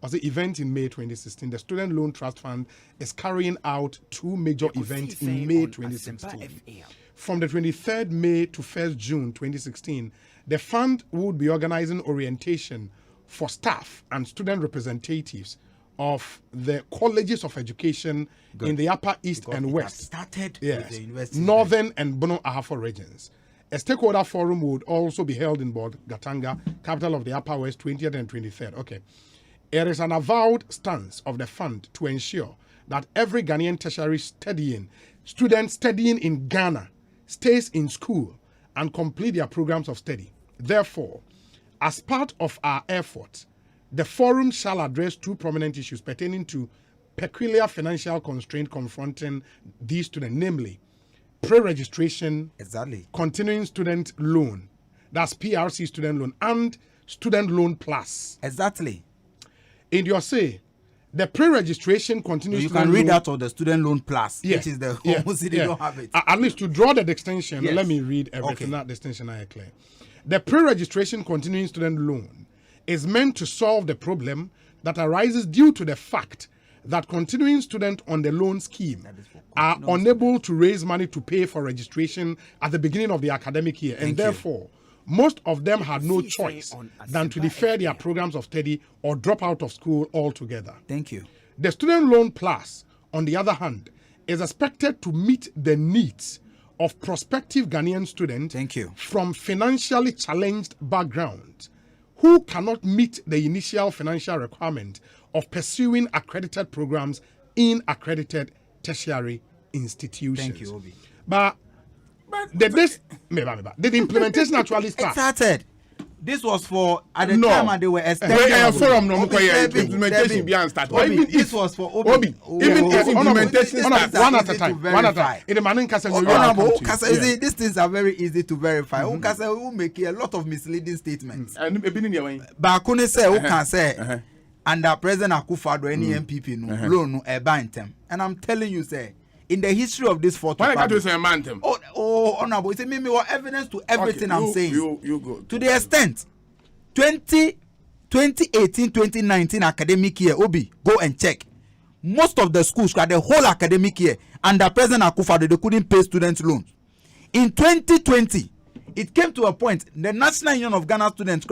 As the event in May 2016, the Student Loan Trust Fund is carrying out 2 major events in May 2016. From the 23rd May to 1st June 2016, the fund would be organizing orientation for staff and student representatives of the colleges of education in the Upper East and West, started yes, with the university, Northern and Bono Ahafo regions. A stakeholder forum would also be held in Bod Gatanga, capital of the Upper West, 20th and 23rd. Okay. It is an avowed stance of the fund to ensure that every Ghanaian tertiary student studying in Ghana stays in school and complete their programs of study. Therefore, as part of our effort, the forum shall address 2 prominent issues pertaining to peculiar financial constraint confronting these students, namely pre-registration, continuing student loan, that's PRC student loan, and student loan plus. Exactly. In your say, the pre-registration continues. You can read out of the student loan plus, yes, which is the yes, they don't have it. At least to draw the extension, yes. Let me read everything. That distinction I clear. The pre-registration continuing student loan is meant to solve the problem that arises due to the fact that continuing students on the loan scheme are unable to raise money to pay for registration at the beginning of the academic year, and therefore most of them had no choice than to defer their programs of study or drop out of school altogether. Thank you. The student loan plus, on the other hand, is expected to meet the needs of prospective Ghanaian students from financially challenged backgrounds who cannot meet the initial financial requirement of pursuing accredited programs in accredited tertiary institutions. Thank you, Obi. But did the implementation actually start? It started. This was for at the time and they were extending. Implementation began start. This was for Obi. Even if implementation start one at a time. In the Manin Kasa, these things are very easy to verify. Kasa will make a lot of misleading statements. And but Kune say, who can say, under President Akufo-Addo, any MPP no loan no ebantem. And I'm telling you, say, in the history of this 40 honorable, it's me more evidence to everything I'm saying. You go. To the extent 2018-2019 academic year, Obi, go and check. Most of the schools got the whole academic year under President Akufo-Addo, they couldn't pay student loans. In 2020, it came to a point the National Union of Ghana Students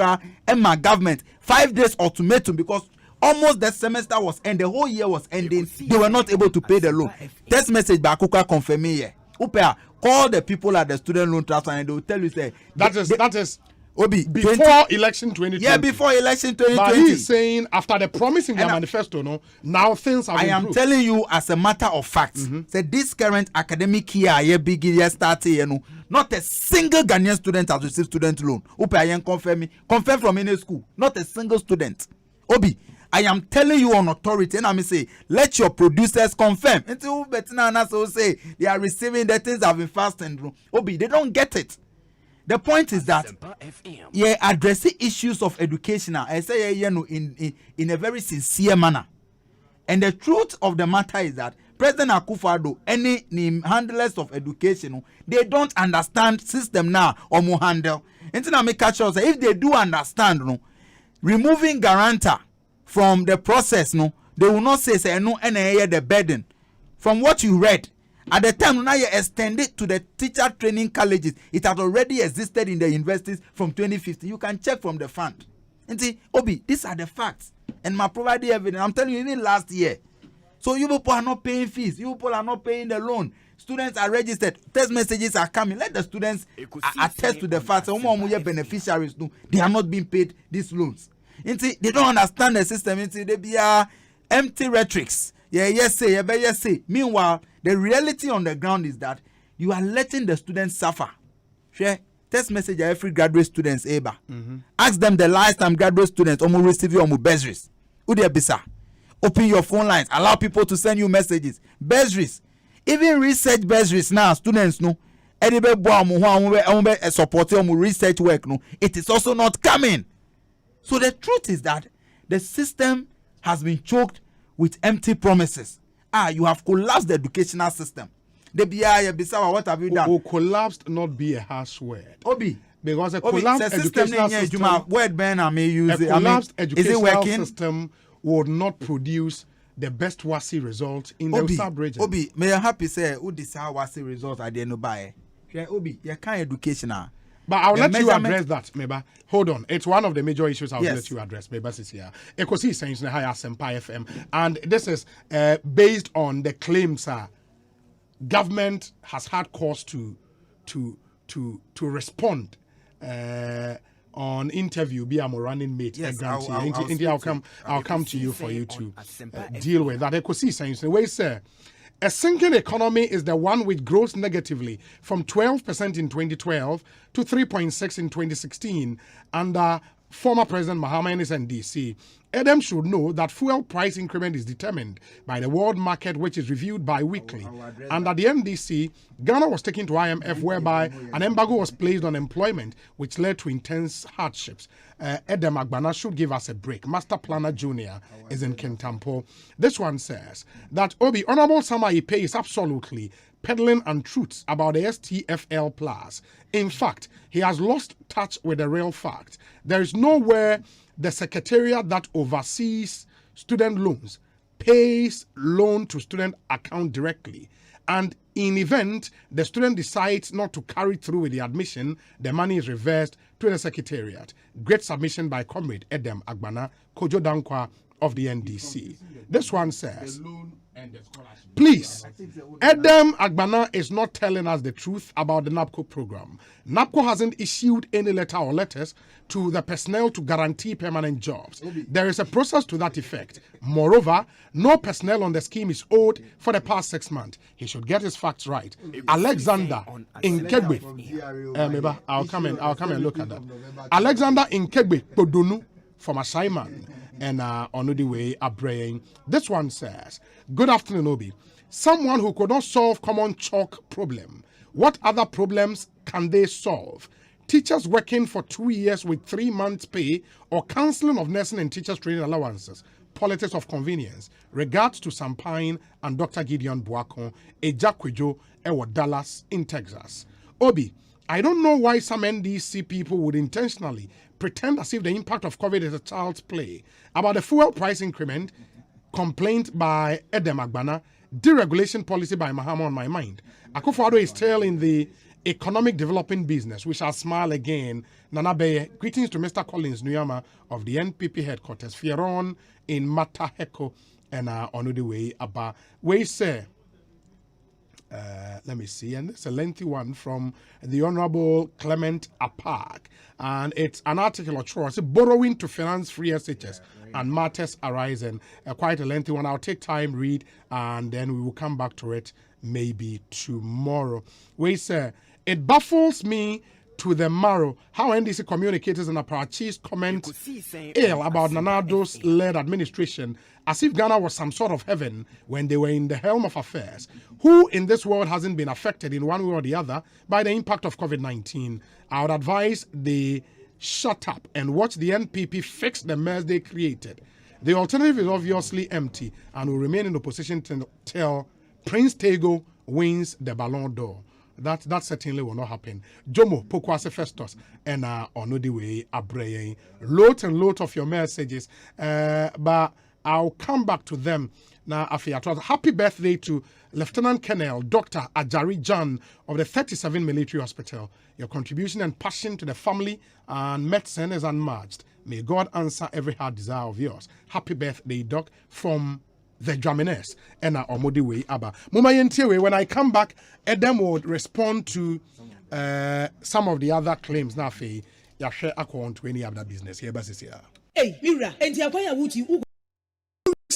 and my government 5 days ultimatum because almost the semester was end, the whole year was ending. They were not able to pay the loan. Text message by Akuka confirming here. Upea, call the people at the student loan trust and they will tell you say that is Obi before election 2020. Yeah, before election 2020. But he is saying after the promise in the manifesto, no, now things have improved. I am telling you as a matter of fact, say this current academic year begin starting, you know, not a single Ghanaian student has received student loan. Upea, confirm from any school, not a single student. Obi, I am telling you on authority, and I say, let your producers confirm. Until Betina so say they are receiving the things have been fasting. Obi, they don't get it. The point is that addressing issues of education, I say in a very sincere manner. And the truth of the matter is that President Akufo-Addo, any handlers of education, they don't understand system now or more handle. Until I make sure if they do understand, removing guarantor from the process, they will not say no any the burden. From what you read, at the time now you extend it to the teacher training colleges. It had already existed in the universities from 2015. You can check from the fund. And see, Obi, these are the facts. And my provided evidence. I'm telling you, even last year. So you people are not paying fees. You people are not paying the loan. Students are registered. Text messages are coming. Let the students attest to the fact that beneficiaries, they are not being paid these loans. They don't understand the system. They be empty rhetorics. Yes say. Meanwhile, the reality on the ground is that you are letting the students suffer. Share text message every graduate students eba. Ask them the last time graduate students receive your bursaries. Bisa. Open your phone lines. Allow people to send you messages. Bursaries. Even research bursaries now, students no. Supporting research work no. It is also not coming. So the truth is that the system has been choked with empty promises. You have collapsed the educational system. What have you done? Collapsed not be a harsh word. Obi. Because a collapsed educational system, word Ben I may use a collapsed educational system would not produce the best WASI result in the sub-region. Obi, may I happy say who decide WASI result I didn't buy. Obi, you can't educational. But I'll let you address that, Meba. Hold on. It's one of the major issues I'll let you address. Meba is here. Ekosiisen On Asempa FM. And this is based on the claims government has had cause to respond on interview be a running mate. Yes, I'll come to you for you to deal with that. Ekosiisen where say a sinking economy is the one which grows negatively from 12% in 2012 to 3.6% in 2016 under former President Mahama and his NDC. Adam should know that fuel price increment is determined by the world market, which is reviewed bi-weekly. Under the NDC, Ghana was taken to IMF, whereby an embargo was placed on employment, which led to intense hardships. Adam Agbana should give us a break. Master Planner Junior is in Kentampo. This one says that Honorable Sama Ipe is absolutely peddling untruths about the STFL Plus. In fact, he has lost touch with the real fact. There is nowhere the secretariat that oversees student loans pays loan to student account directly. And in event the student decides not to carry through with the admission, the money is reversed to the secretariat. Great submission by Comrade Edem Agbana, Kojo Dankwa of the NDC. This one says, please, Edem Agbana is not telling us the truth about the NAPCO program. NAPCO hasn't issued any letter or letters to the personnel to guarantee permanent jobs. There is a process to that effect. Moreover, no personnel on the scheme is owed for the past 6 months. He should get his facts right. Alexander Inkegbe, I'll come and look at that. Alexander Inkegbe Podunu from Assignment and on the way Abraying. This one says, good afternoon, Obi. Someone who could not solve common chalk problem. What other problems can they solve? Teachers working for 2 years with 3 months pay or cancelling of nursing and teachers training allowances. Politics of convenience. Regards to Sampine and Dr. Gideon Buakon, Ejakwejo, Ewa Dallas in Texas. Obi, I don't know why some NDC people would intentionally pretend as if the impact of COVID is a child's play. About the fuel price increment, complaint by Edem Agbana, deregulation policy by Mahama on my mind. Akufo-Addo is still in the economic developing business. We shall smile again. Nana Beye, greetings to Mr. Collins Nuyama of the NPP headquarters. Fieron in Mataheko and on the way Abba. We say, let me see, and it's a lengthy one from the Honorable Clement Apak, and it's an article of choice, borrowing to finance free SHS and matters arising. Quite a lengthy one. I'll take time, read, and then we will come back to it maybe tomorrow. We say, it baffles me to the marrow how NDC communicators and Aparachis comment ill about Nanado's led administration as if Ghana was some sort of heaven when they were in the helm of affairs. Who in this world hasn't been affected in one way or the other by the impact of COVID-19? I would advise they shut up and watch the NPP fix the mess they created. The alternative is obviously empty and will remain in opposition till Prince Tego wins the Ballon d'Or. That certainly will not happen. Jomo, Pokwase Festus, and on the way, Abraying. Lot and lot of your messages, but I'll come back to them now. Happy birthday to Lieutenant Colonel Dr. Ajari Jan of the 37 Military Hospital. Your contribution and passion to the family and medicine is unmatched. May God answer every heart desire of yours. Happy birthday, Doc, from the Jamines and Omodi way Abba. Muma when I come back, Edem would respond to some of the other claims. Now, Faye, ya share account to any other business here, but here. Hey, Mira, and Yakwaya Wuti.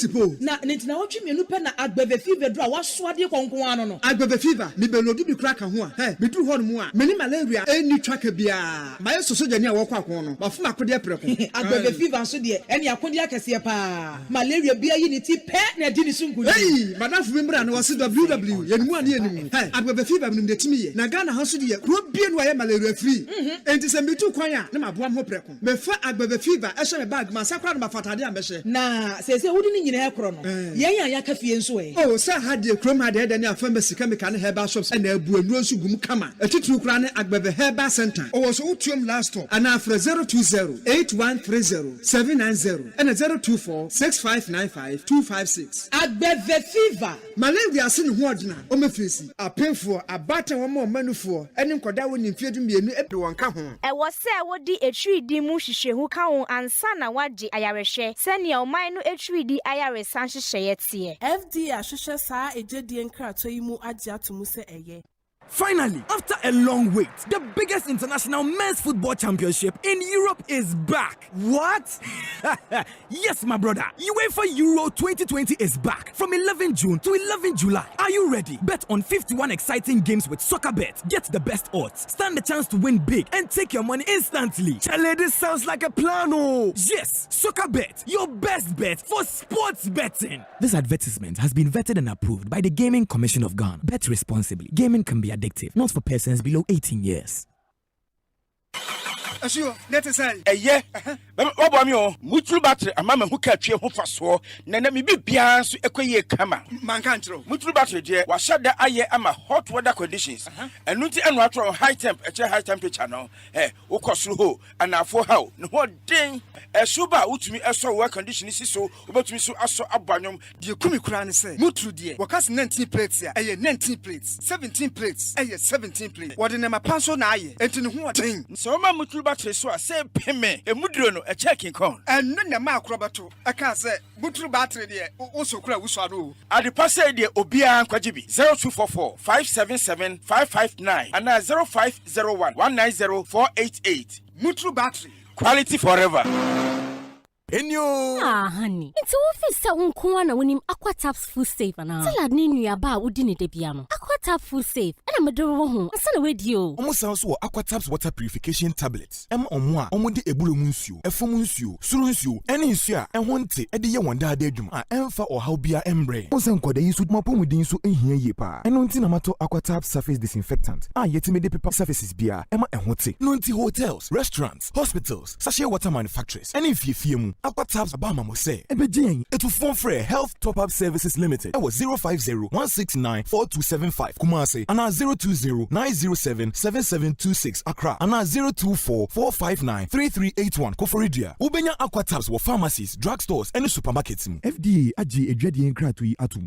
sipo na netina wotwe mienu pe na agbeve fever do a wasoade konkon ano no agbeve fever me belodu bi kra ka ho a he me duru ho no mu a me ni malaria eni twaka bia ma yeso so jani a wokọ akon no ma fuma akode preko agbeve fever so de eni akode akese pa malaria bia yi ni ti pe na di ni sunku hey madam fu membra na wose www yenimu ani enimu he agbeve fever me de timi ye na Ghana ha so de kro bie no aye malaria free enti se me tu kwan a na ma boam ho preko me fa agbeve fever e hye me bag ma sakra na ma fatade a me hye na se wudi ni nyina ekro no yen ya ya kafie nso e oh sa ha de krom ha de de ne afamba sika me kan herbal shops na abu anu nso gum kama etitru kra ne agbeve herbal center oh so utuom last stop ana afre 020-8130-790 and 024-6595-256 agbeve fever malaria se ne ho odina o mefresi apemfo abata wo ma manufo ene nkoda wo ni mfiedu mienu e won ka ho e wo se wodi etwidi mu hwehwehu ka ho ansa na wagye ayarehwe sene oman no etwidi ayaresa hwehwe tie FDA ahwehwe saa ejedie nkrato yi mu agye atomu se eye. Finally, after a long wait, the biggest international men's football championship in Europe is back. What? Yes, my brother. UEFA Euro 2020 is back from 11 June to 11 July. Are you ready? Bet on 51 exciting games with SoccerBet. Get the best odds. Stand the chance to win big and take your money instantly. Chale, this sounds like a plan, oh. Yes, SoccerBet, your best bet for sports betting. This advertisement has been vetted and approved by the Gaming Commission of Ghana. Bet responsibly. Gaming can be addictive, not for persons below 18 years. Asio, let us say. Yeah. Wabami mutu battery amama hu ka twe hu faso na na mi bibia so ekoye kama. Mankantro. Mutu battery de wa shada aye ama hot weather conditions. Enu ti enu atro high temperature no. Ukosuru ho anafo ha no ho den. Suba utumi eso weather condition si so obetumi so aso abanyom de kumi kura ne say. Mutu de wakas 19 plates ya 19 plates, 17 plates 17 plates. What in ma panso na aye. Enti ne ho den. So ma mutu battery so say peme emuduro no checking con and no na akrobato aka say butru battery de so kura wuso ado ade passe de obia kwajibi 0244 577 559 and 0501 190 488 Mutru battery quality forever. Enyo. Honey. It's office sa unko na wonim Aquataps Food Safe na. Salad ni nua ba odi ne debia no. Aquataps Food Safe. Na medoro wo ho. Asa na wedi o. Omo san so Aquataps water purification tablets. Omo a omo de ebulu mu nsuo, efom nsuo, suru nsuo, ene nsuo a ehwo nte e de ye wonda da adwuma a emfa ohaw bia embre. Osan koda yi so mapomudin so ehia ye pa. Eno nti na mato Aquataps surface disinfectant. Yetime de paper surfaces bia ema ehwo te. No nti hotels, restaurants, hospitals, sachet water manufacturers. Ene fiefie mu Aquataps abama mo say ebejen it will phone free Health Top Up Services Limited. It was 050-169-4275 Kumasi and 020-907-7726 Accra and 024-459-3381 Koforidia. Ubenya Aquataps were pharmacies, drugstores and supermarkets. FDA agi edwadi enkratu yi atum.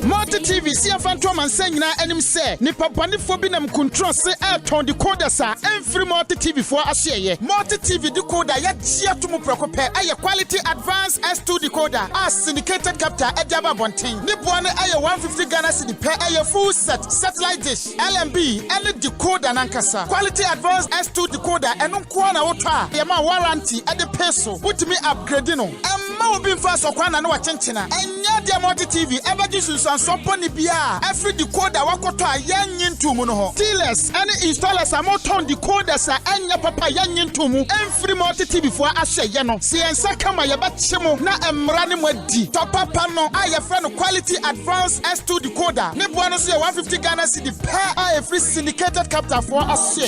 Multi TV see Phantom and saying na enim say nipa banifo bi nam control say airton decoder sa every Multi TV for ahye Multi TV decoder ya tia to mu prekope aye quality advanced S2 decoder as syndicated capture ejaba bonten ni bo na aye 150 Ghana cedi per aye full set satellite dish LMB any decoder nankasa quality advanced S2 decoder eno ko na wota ye ma warranty e de peso putimi upgrade no emma obi fa so kwana na wa chenchena enya dia Multi TV ebaji susan so poni bia every decoder wakoto a yanyin tumu no ho dealers any installers a moton decoders a enya papa yanyin tumu every Multi TV for ahye ye no se ensa kama ye betchemo na emra ne madi to papa no aye friend quality advanced S2 decoder ne bo no so 150 Ghana cedi per aye free syndicated capture for ahye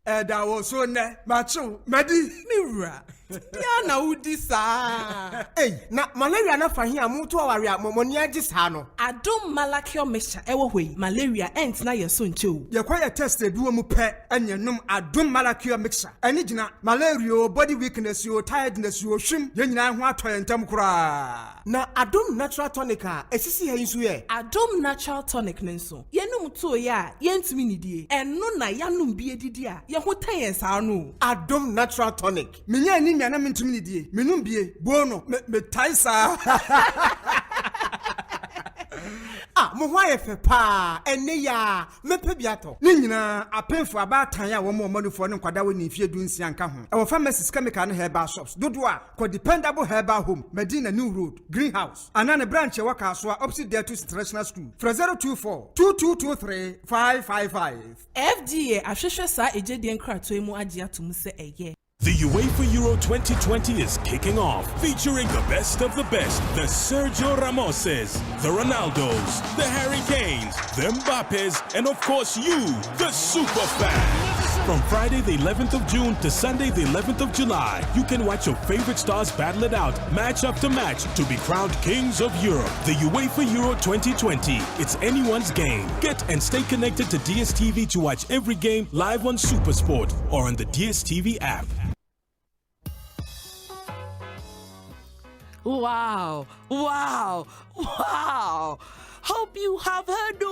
ye da wo so ne macho madi miwra ya na udi sa na malaria na fa hia mu to aware amomoni agi sa no adom malakio mesha ewo hoi malaria ent na yeso nche ye kwa ye test eduo mu pe enyenum adom malakio mixture eni gina malaria body weakness yo tiredness yo hwim ye nyina ho atoye ntam kura na adom natural tonic a esisi he nso ye adom natural tonic nenso yenum to ya yentimi nidie eno na yanum bi edidi a ye ho tayen sa no adom natural tonic menya ni na mentumi ni die menum bie bono me taisa mo ho ayefe pa ene ya mepe biato ni nyina apenfo abatan ya wo mo manufo ne kwada wo ni fie dunsia nka ho e wo pharmacies chemical ne herbal shops dodo a ko dependable herbal home Medina New Road Greenhouse anane branch e waka so opposite there to International School 024 2223 555 FDA ahwehwe sa ejedi nkrato emu agye atum se eye. The UEFA Euro 2020 is kicking off, featuring the best of the best, the Sergio Ramoses, the Ronaldos, the Harry Kanes, the Mbappes, and of course you, the super fans. From Friday the 11th of June to Sunday the 11th of July, you can watch your favorite stars battle it out, match after match, to be crowned kings of Europe. The UEFA Euro 2020, it's anyone's game. Get and stay connected to DSTV to watch every game live on SuperSport or on the DSTV app. Wow, wow, wow. Hope you have heard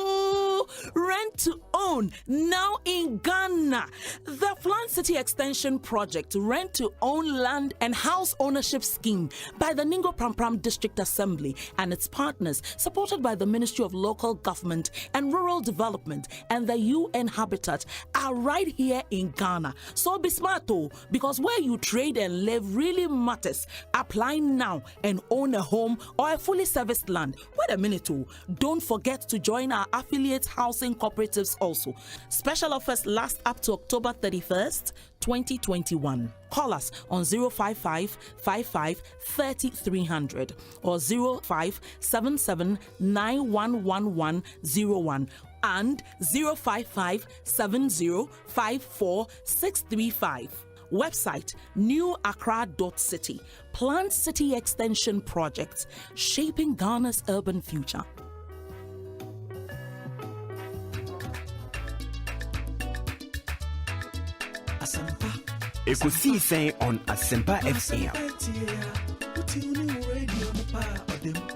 rent to own now in Ghana. The Flan City Extension Project Rent to Own Land and House Ownership Scheme by the Ningo Prampram District Assembly and its partners, supported by the Ministry of Local Government and Rural Development and the UN Habitat, are right here in Ghana. So be smart because where you trade and live really matters. Apply now and own a home or a fully serviced land. Wait a minute don't forget to join our affiliate housing cooperatives also. Special offers last up to October 31st, 2021. Call us on 055 55 3300 or 0577 911101 and 055 7054 635. Website newaccra.city. Plant City Extension Project, shaping Ghana's urban future. Ekosiisen On Asempa FM.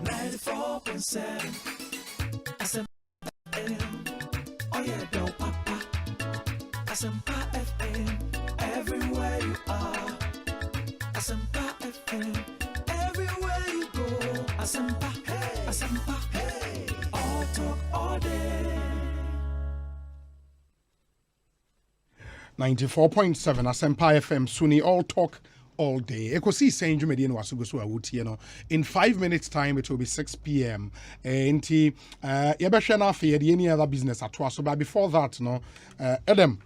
94.7 Asempa FM. Oh yeah, do papa. Asempa FM. Everywhere you are. Asempa FM. Everywhere you go. Asempa, hey. Asempa, hey. All talk all day. 94.7 Asempa FM Suni all talk all day. Ekosiisen Jumedian Wasugusu Awuti, in 5 minutes time it will be 6 p.m. Enti yebeshana fe any other business at so but before that Adam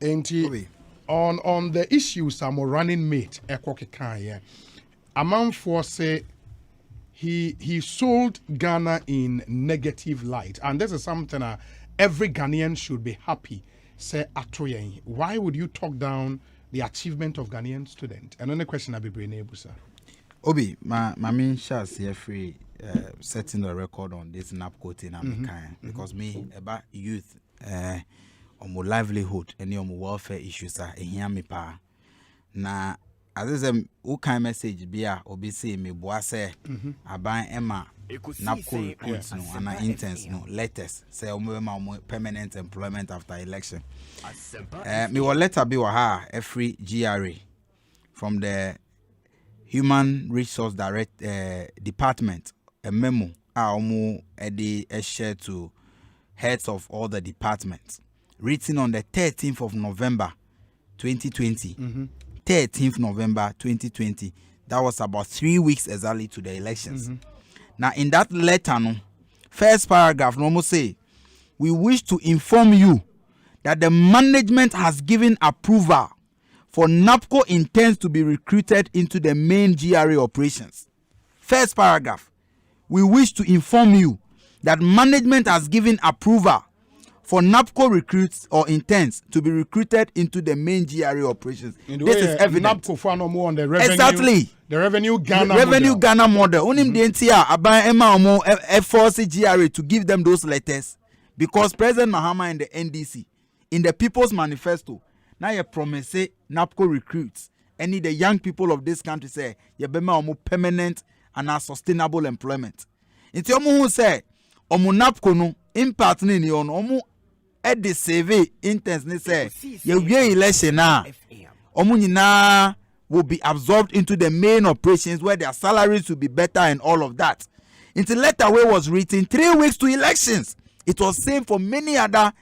enti on the issues I'm running mate Ekokeka amount for say he sold Ghana in negative light, and this is something every Ghanaian should be happy. Say Atoyen, why would you talk down the achievement of Ghanaian student? And only question I'll be bringing able, sir. Obi, my main shots here free setting the record on this NAPCO thing because me about youth on my livelihood and on my welfare issues are here me pa. Na as I say, who kind message be obi say me boase aban Emma NAPCO recruits no and interns no letters say permanent employment after election. Me will letter be wa every GRA from the Human Resource Department a memo a share to heads of all the departments written on the 13th of November 2020. 13th November 2020. That was about 3 weeks exactly to the elections. Now, in that letter, first paragraph, almost say, we wish to inform you that the management has given approval for NAPCO intends to be recruited into the main GRA operations. First paragraph, we wish to inform you that management has given approval for NAPCO recruits or intends to be recruited into the main GRA operations. This is evident. NAPCO for no more on the revenue. Exactly. The revenue Ghana model. Ghana model. Onim the NTA about Emma force GRA to give them those letters because President Mahama and the NDC in the People's Manifesto now you promise NAPCO recruits any the young people of this country say you be more permanent and sustainable employment. It's omu who say omu NAPCO no impact ni on omu at the survey intense ne say you election na omu nyina will be absorbed into the main operations where their salaries will be better and all of that. Into letter where was written 3 weeks to elections. It was same for many other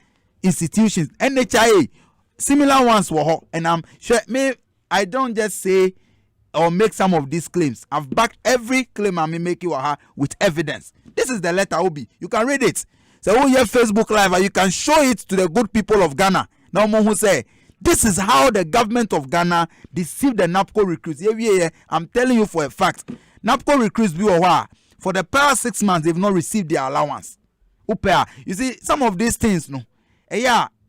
institutions. NHIA, similar ones were, and I'm sure I don't just say or make some of these claims. I've backed every claim I'm making with evidence. This is the letter, Obi. You can read it. So, oh, yeah, Facebook Live, and you can show it to the good people of Ghana. Now, who say, this is how the government of Ghana deceived the NAPCO recruits. Yeah, I'm telling you for a fact. NAPCO recruits, for the past 6 months, they've not received their allowance. You see, some of these things,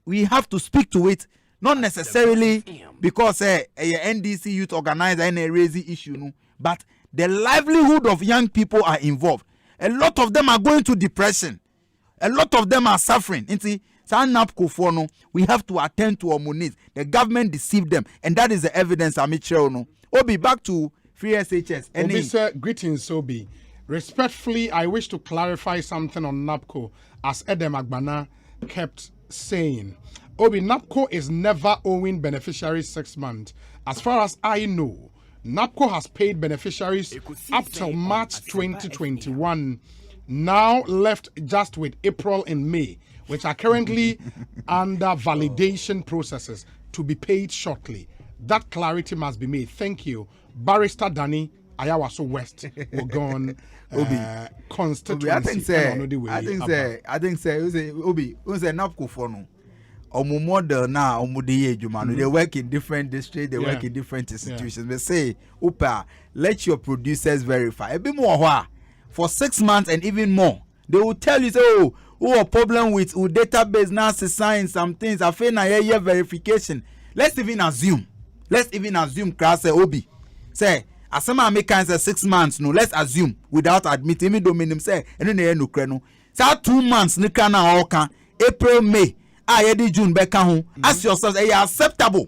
we have to speak to it, not necessarily because NDC youth organizer and a raising issue, but the livelihood of young people are involved. A lot of them are going to depression. A lot of them are suffering. We have to attend to our needs. The government deceived them, and that is the evidence. Obi, back to free SHS. Obi, sir, greetings, Obi. Respectfully, I wish to clarify something on NAPCO, as Edem Agbana kept saying. Obi, NAPCO is never owing beneficiaries 6 months. As far as I know, NAPCO has paid beneficiaries up till March 2021, now left just with April and May, which are currently under validation processes to be paid shortly. That clarity must be made. Thank you. Barrister Danny Ayawaso West will go on constituency. I think Obi, NAPCO for no. Model now, they work in different districts, they work in different institutions. They say, let your producers verify. A bit more for 6 months and even more. They will tell you, say, a problem with database now, sign some things. I feel now year verification. Let's even assume, class Obi. Say, Asema Americans 6 months, no, let's assume without admitting me domain say, and then no creno. Say 2 months, Nikana Oka, April, May. June ask yourselves, are you acceptable?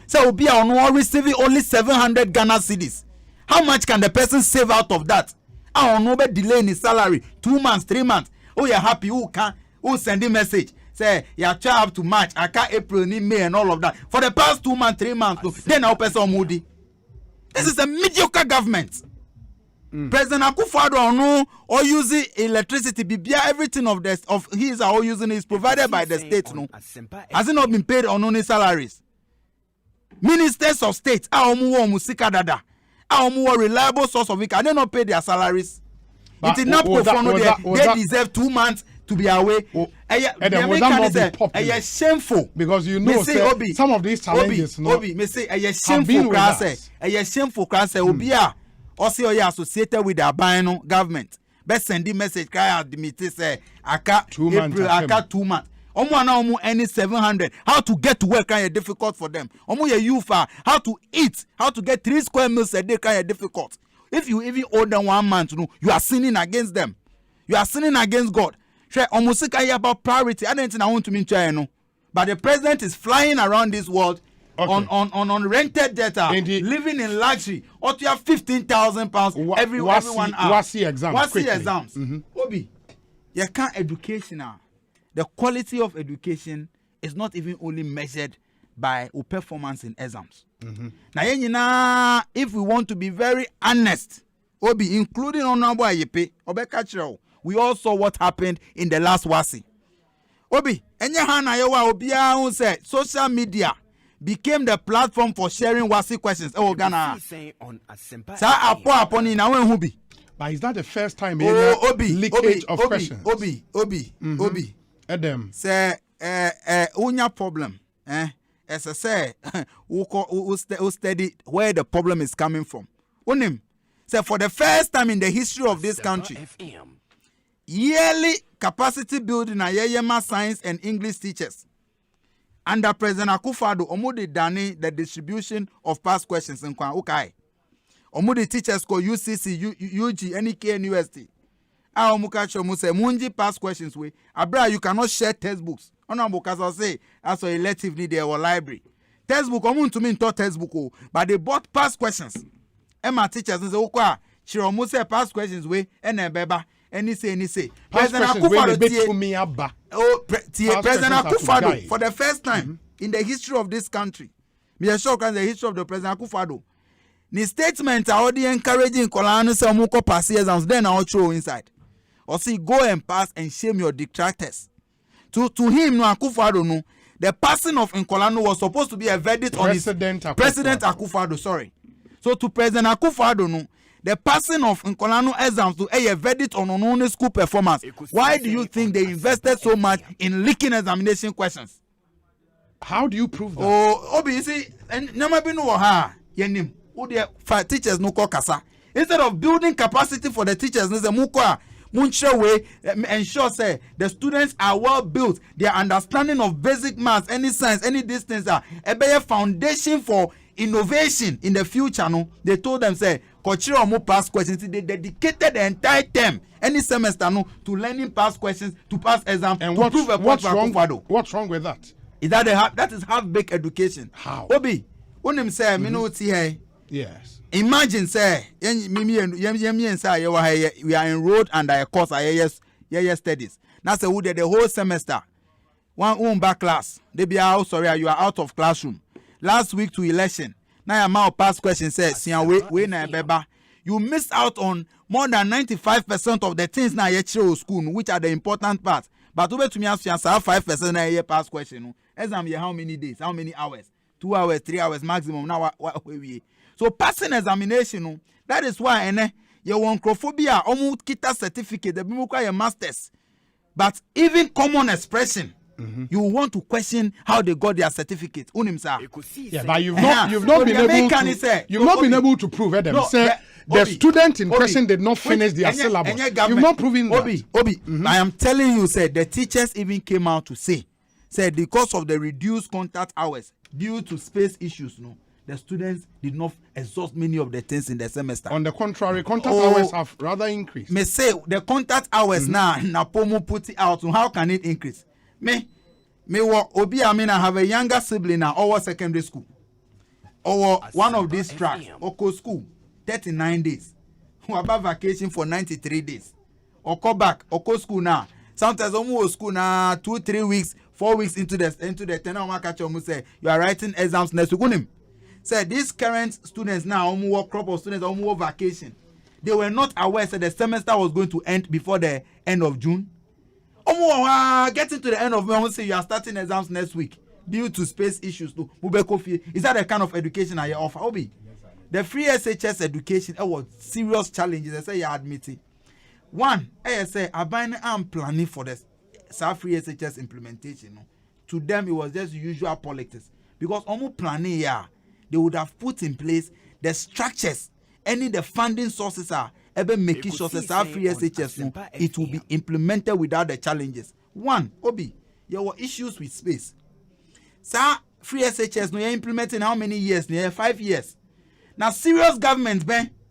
So be on receiving only 700 Ghana cedis. How much can the person save out of that? I don't know, but delay in his salary 2 months, 3 months. Oh, you're happy, who send a message? Say, you're up to March, I can't April, May, and all of that. For the past 2 months, 3 months, then I'll pay some moody. This is a mediocre government. President Akufo-Addo no or using electricity bibia everything of his are all using is provided by the state no has it not been paid on only salaries. Ministers of state musika dada reliable source of income, they not pay their salaries. It is not they deserve 2 months to be away. Shameful because you know some of these challenges shameful class Obia also you associated with the Albino government. Best send the message cry admit say aka 2 months aka 2 months. Any 700. How to get to work kind of difficult for them. How to eat, how to get 3 square meals a day kind of difficult. If you even owe them 1 month, you are sinning against them. You are sinning against God. Almost about priority. I don't think I want to mention but the president is flying around this world on rented data, living in luxury. Or to have 15,000 pounds every 1 hour. What's the exams? Obi, you can't education now. The quality of education is not even only measured by performance in exams. Now, if we want to be very honest, Obi, including Honorable Ayepe, Obekachiro, we all saw what happened in the last WASI. Obi, social media became the platform for sharing WASI questions. Oh, Ghana. But is that the first time leakage of questions? Obi. Adam. Say, unya problem. As I say, who study where the problem is coming from. Unim. Say, for the first time in the history of this country, yearly capacity building a yeyema science and English teachers. Under President Akufo-Addo, omudi dani the distribution of past questions in Kwan Ukai. Omudi teachers called UCC, UG, NEK, and UST. Mukacho Muse Munji past questions way. Abra, you cannot share textbooks. Honorable Kaza say as a elective need there or library. Textbook omun to me taught textbook, but they bought past questions. Emma teachers say okwa Chiro Muse past questions way beba any say. President Akufo-Addo President Akufo-Addo for the first time in the history of this country. Me a shock in the history of the President Akufo-Addo. Ni statement are already encouraging Kolano say omuko pass exams then I throw inside. or see go and pass and shame your detractors. To him, no Akufo-Addo, no, the passing of Nkolano was supposed to be a verdict on President Akufo-Addo. Sorry. So to President Akufo-Addo, no, the passing of Nkolano exams to a verdict on Onone school performance. Why do you think they invested so much in leaking examination questions? How do you prove that? Oh, Obi, you see, and never been ha yenim. For teachers no kasa. Instead of building capacity for the teachers, no mukwa munche way ensure say the students are well built. Their understanding of basic maths, any science, any distance are a foundation for innovation in the future. No, they told them say Kochiro mo pass questions. They dedicated the entire term, any semester, no, to learning past questions, to pass exams, and to prove a point for Akufo-Addo. What's wrong with that? Is that is half-baked education? How? Obi, when him say, me no see here. Yes. Imagine say, we are enrolled under a course of studies. Now say who did the whole semester. One back class. They be out. Sorry, you are out of classroom. Last week to election. Now your mouth past question says, you missed out on more than 95% of the things now you school, which are the important parts. But over to me ask you 5% na year past question. Exam here how many days, how many hours? 2 hours, 3 hours maximum. Now what we. So passing examination, that is why you want microphobia, almost kita certificate, the bimuka your masters. But even common expression, you want to question how they got their certificate. Yeah, but you've not been able to prove it. The student in question did not finish their syllabus. You've not proven that. I am telling you, the teachers even came out to say because of the reduced contact hours due to space issues, the students did not exhaust many of the things in the semester. On the contrary, contact hours have rather increased. Me say the contact hours now, Napomo put it out. So how can it increase? Me Obi Amina have a younger sibling now, over secondary school. Or one of these tracks, Oko school, 39 days. Who about vacation for 93 days. Oko back, Oko school now. Sometimes almost school now 2-3 weeks, 4 weeks into the 10 hour catch say you are writing exams next week. Say these current students now almost crop of students almost vacation. They were not aware that the semester was going to end before the end of June. Getting to the end of May, say you are starting exams next week due to space issues. Is that the kind of education I offer? Obi, the free SHS education was serious challenges. I say you admit it. One, I say I'm planning for this free SHS implementation. To them, it was just usual politics because almost planning they would have put in place the structures, the funding sources are making sure that free SHS it will be implemented without the challenges. One, Obi, there were issues with space. Free SHS no implementing how many years? 5 years. Now serious governments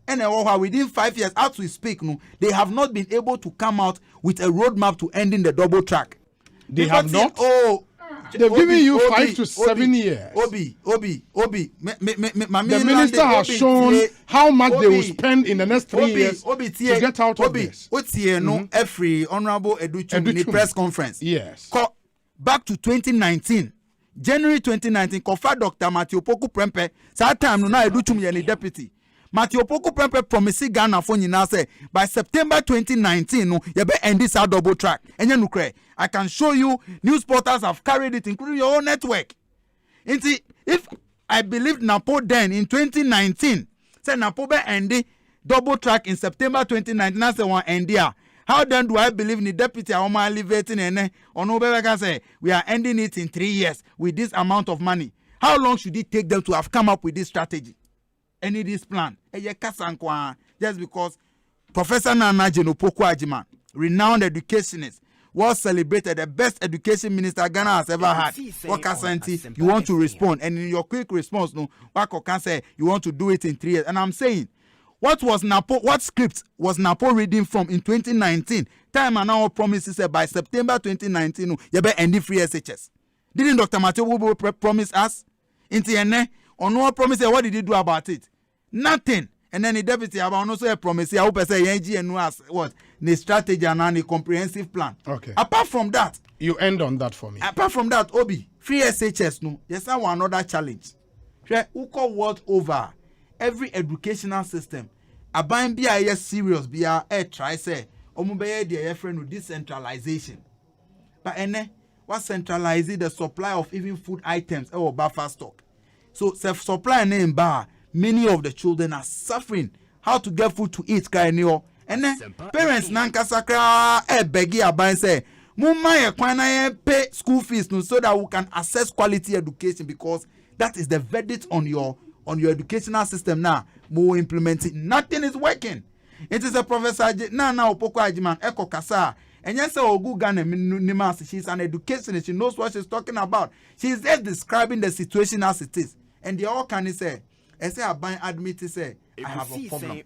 and within 5 years, as we speak, they have not been able to come out with a roadmap to ending the double track. They have not. They've given you 5 to 7 years. The minister has shown how much they will spend in the next 3 years to get out of this. Every Honorable Educhum press conference. Yes. Back to 2019. January 2019, Kofa Dr. Matthew Poku Prempe, that time no Educhum yeni deputy. Matthew Poku Prempe promised Ghana for you now say by September 2019 you be end this double track. And you I can show you news portals have carried it, including your own network. If I believed Napo then in 2019, say Napo be end double track in September 2019, that's the one end here. How then do I believe in the deputy elevating and on say we are ending it in 3 years with this amount of money? How long should it take them to have come up with this strategy? Any this plan? Just because Professor Nana Jenopoku Ajiman, renowned educationist, was celebrated the best education minister Ghana has ever had. You want to respond, and in your quick response, Wako can say you want to do it in 3 years. And I'm saying, what script was Napo reading from in 2019? Time and now promises by September 2019, you better end the free SHS. Didn't Dr. Matthew promise us? On no promise, what did he do about it? Nothing. And then the deputy about also a promise. I hope I say and what the strategy and a comprehensive plan. Okay. Apart from that, you end on that for me. Apart from that, Obi, free SHS no. There's another challenge. Who call world over every educational system. Aban be serious be try say omubeye the friend decentralization. But what centralizing the supply of even food items or buffer stock. So self-supply name bar, many of the children are suffering how to get food to eat. And then parents nankasakra begi aban say mumma ekwana pay school fees so that we can access quality education, because that is the verdict on your educational system now. More implementing, nothing is working. It is a professor now Opoko Ajiman Eko Kasa. And yes, she's an educationist. She knows what she's talking about. She's just describing the situation as it is. And they all can say, I say, I admit to say, I have a problem.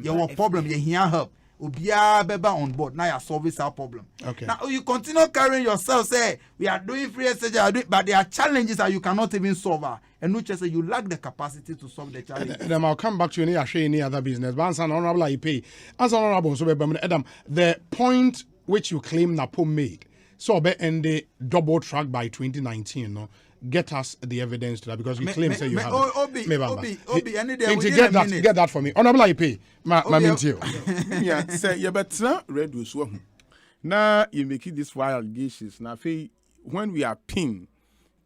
You have a problem. You hear help. Ubia beba on board. Now you solve our problem. Okay. Now you continue carrying yourself. Say we are doing free SJ, but there are challenges that you cannot even solve. And not just say you lack the capacity to solve the challenges. Adam, I'll come back to any other business. But as an honorable IP, as an honorable, so Adam, the point which you claim Napo made, so be end the double track by 2019, no? Get us the evidence to that, because you claim say you have Obi, get that for me. Honorable IP, my mentio. Yeah, say you better read this one. Now you make this wild allegations. Now when we are pinned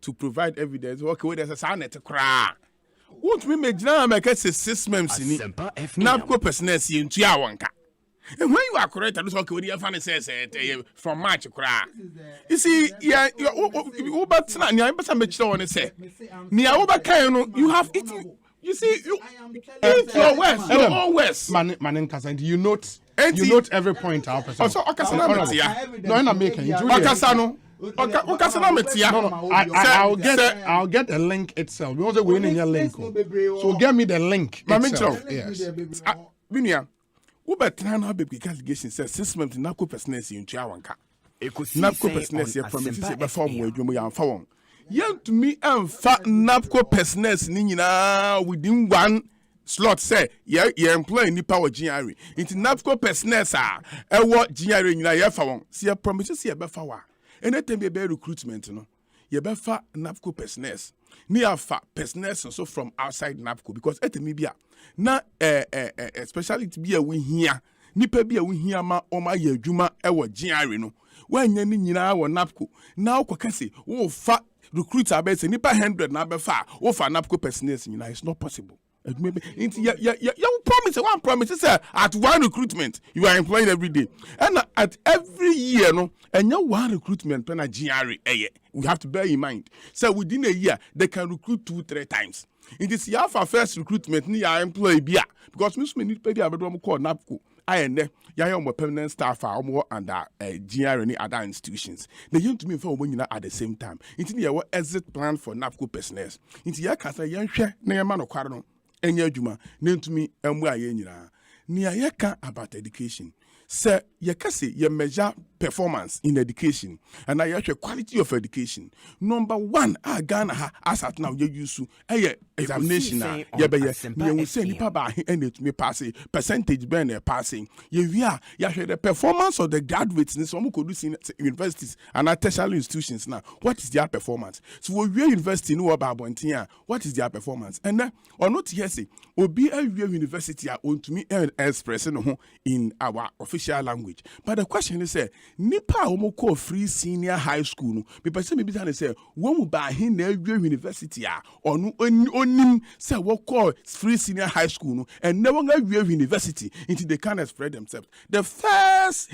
to provide evidence, okay, there's a sound to cry. What we make now make us 6 months in it. Napco personals in Tiawanka. And when you are correct, I don't talk with your funny says from March cry. You see, yeah, you but I bet you say. Near Obakano, you have eaten. You see, you're west, you're all west. Man, you note every point our person. Also, no, I'm not making you. I'll get the link itself. We also win in your link. So get me the link itself. Yes. Ubetra na be allegation says 6 months Napco personals in Tiawanka. Napco personals here promises a perform where you may have found. Yet to me and fat Napco personals nina within one slot say ye employ ni power GRE. Into Napco personals are what GRE in a found. See a promises here befawa. And let them be recruitment, no. Ye befa Napco personals. Near fat personals so from outside Napco, because at the media. Na especially to be a win here. Nipa be a win here ma oma ye juma ewa GRE no. When ye nyina wa Napco. Now kwakase wo fa recruiter be say nipa 100 na be fa wo fa Napco personnel nyina. It's not possible. Maybe you promise one promise say at one recruitment you are employed every day, and at every year no and you one recruitment pen a GRE we have to bear in mind. So within a year they can recruit 2-3 times. In this year for first recruitment ni ya employee bia, because me need pay bia be call Napco ayende ya permanent staff are more under GRE ni other institutions. They used to me for nyina at the same time. Into the exit plan for Napco personnel. Into ya kasa yan hwe na ya ma no kware no enya adwuma na ntumi emu aye nyina. Ni ayeka about education. Say ye kase ye measure performance in education and I actually quality of education. Number 1 Ghana ha as at now you use examination ye be ye say nipa ba and it me pass percentage ben passing ye the performance of the graduates in some could do in universities and at tertiary institutions now. What is their performance? So we university no about what is their performance? And then or not here say obi a university are on to me express in our official language. But the question is nipa omoko free senior high school no me person me be say when we ba hin na university a onu onim say we call free senior high school no and never university until they can spread themselves. The first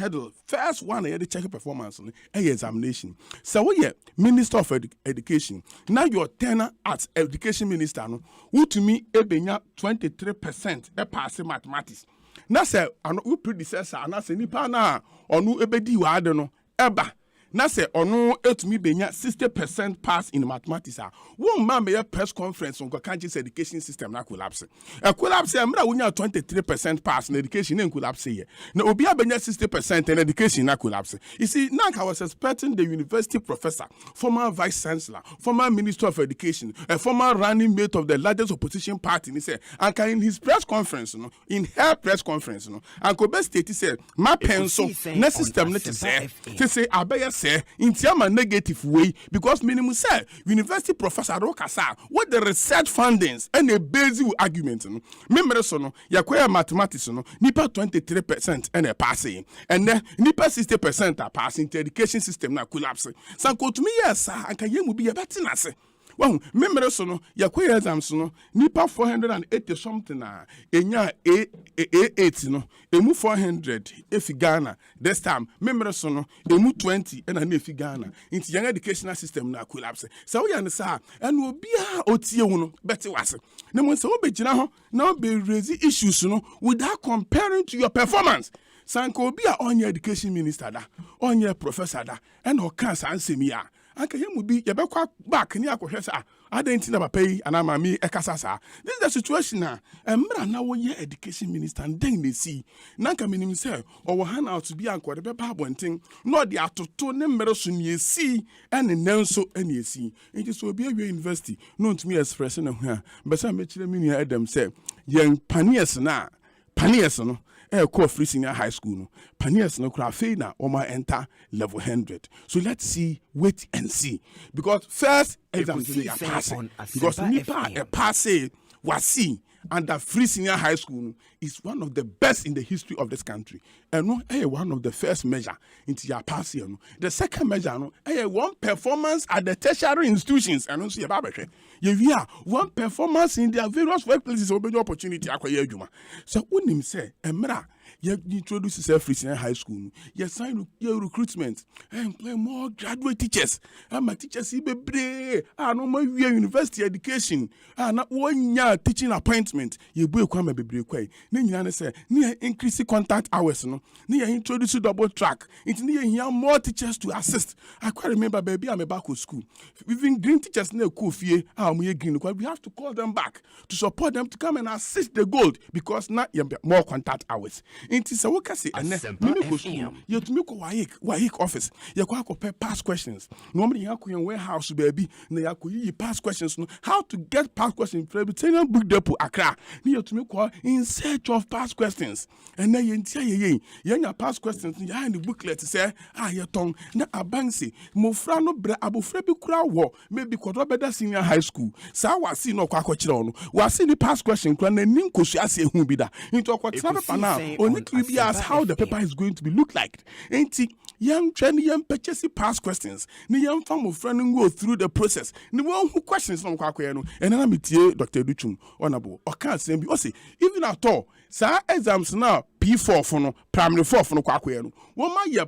one they check performance examination. So we Minister of Education now your tenure as education minister no who to me ebenya 23% pass mathematics. Na say we predecessor na say nipa na onu ebedi wa ade no eba na say onu etumi benya 60% pass in mathematics. One man be press conference on country's education system na collapse. A collapse amra wonya 23% pass in education na collapse here. Na obi abenya 60% in education na collapse. You see, now I was expecting the university professor, former vice chancellor, former minister of education, a former running mate of the largest opposition party, he said, and in his press conference, in her press conference, and Kobe State he said, my pencil, next system, let's say, I bear say intiama negative way because minimum say university professor Rokasa what the research findings and a basic argument no member so no yakoya mathematics no nipa 23% and a passing and then nipa 60% are passing to education system na collapse sanko to me yes anka yemu bi yabetina se. Well, remember so no yakoya exams no nipa 480 something na enya A8 no emu 400 efi Ghana this time remember so no emu 20 and na efi Ghana into young educational system na collapse so we and say and obi a otie wu no beti wase na mo say obegina ho na be raise issues no without comparing to your performance sanko obi a onye education minister da onye professor da and o kan san semi a anka hemu bi ye bekwa back ni akohwe sa adenti na papa yi ana mami ekasa sa. This is the situation na emra na wo ye education minister den dey see nanka minim say o han out to be anko de beba abonten no de atoto ne mmere so ne esi ene nanso ene esi nti so obi awie university no ntumi express na hu a besa mechire mini adam say yen paniers no call free senior high school no paniers no kra fe na oma enter level 100. So let's see, wait and see, because first exam today are passing because nipa a passe wasi under free senior high school is one of the best in the history of this country and no one of the first measure into your pass here. The second measure no one performance at the tertiary institutions and also your barber you one performance in their various workplaces open opportunity acquire juma. So unim say emra you introduce yourself free senior high school you sign your recruitment and employ more graduate teachers and my teachers be bre no more university education and one year teaching appointment you be kwame bebre kwai na nyina say na increase contact hours no na introduce double track it na here more teachers to assist. I quite remember baby I'm back to school even green teachers na ko fie green we have to call them back to support them to come and assist the gold because now more contact hours. It is a work say and you to make WAEC office you go past questions normally you go warehouse baby na you past questions how to get past questions Presbyterian book depot Accra you to make in search of past questions and then you past questions you in the booklet say you tongue na abansi mofra no bra abofra bi kura wo maybe kodwa better senior high school sa wasi no kwa kwachira no wasi the past question kura na nin kosu ase hu bi da into kwachira paper now only to be asked how the paper is going to be look like enti young training young purchase past questions ni young fam of friend go through the process ni one who questions no kwa no and na metie Dr. Duchum onabo o kan say bi o say even at all sa exams now P4 for no primary 4 for no kwa no wo ma ye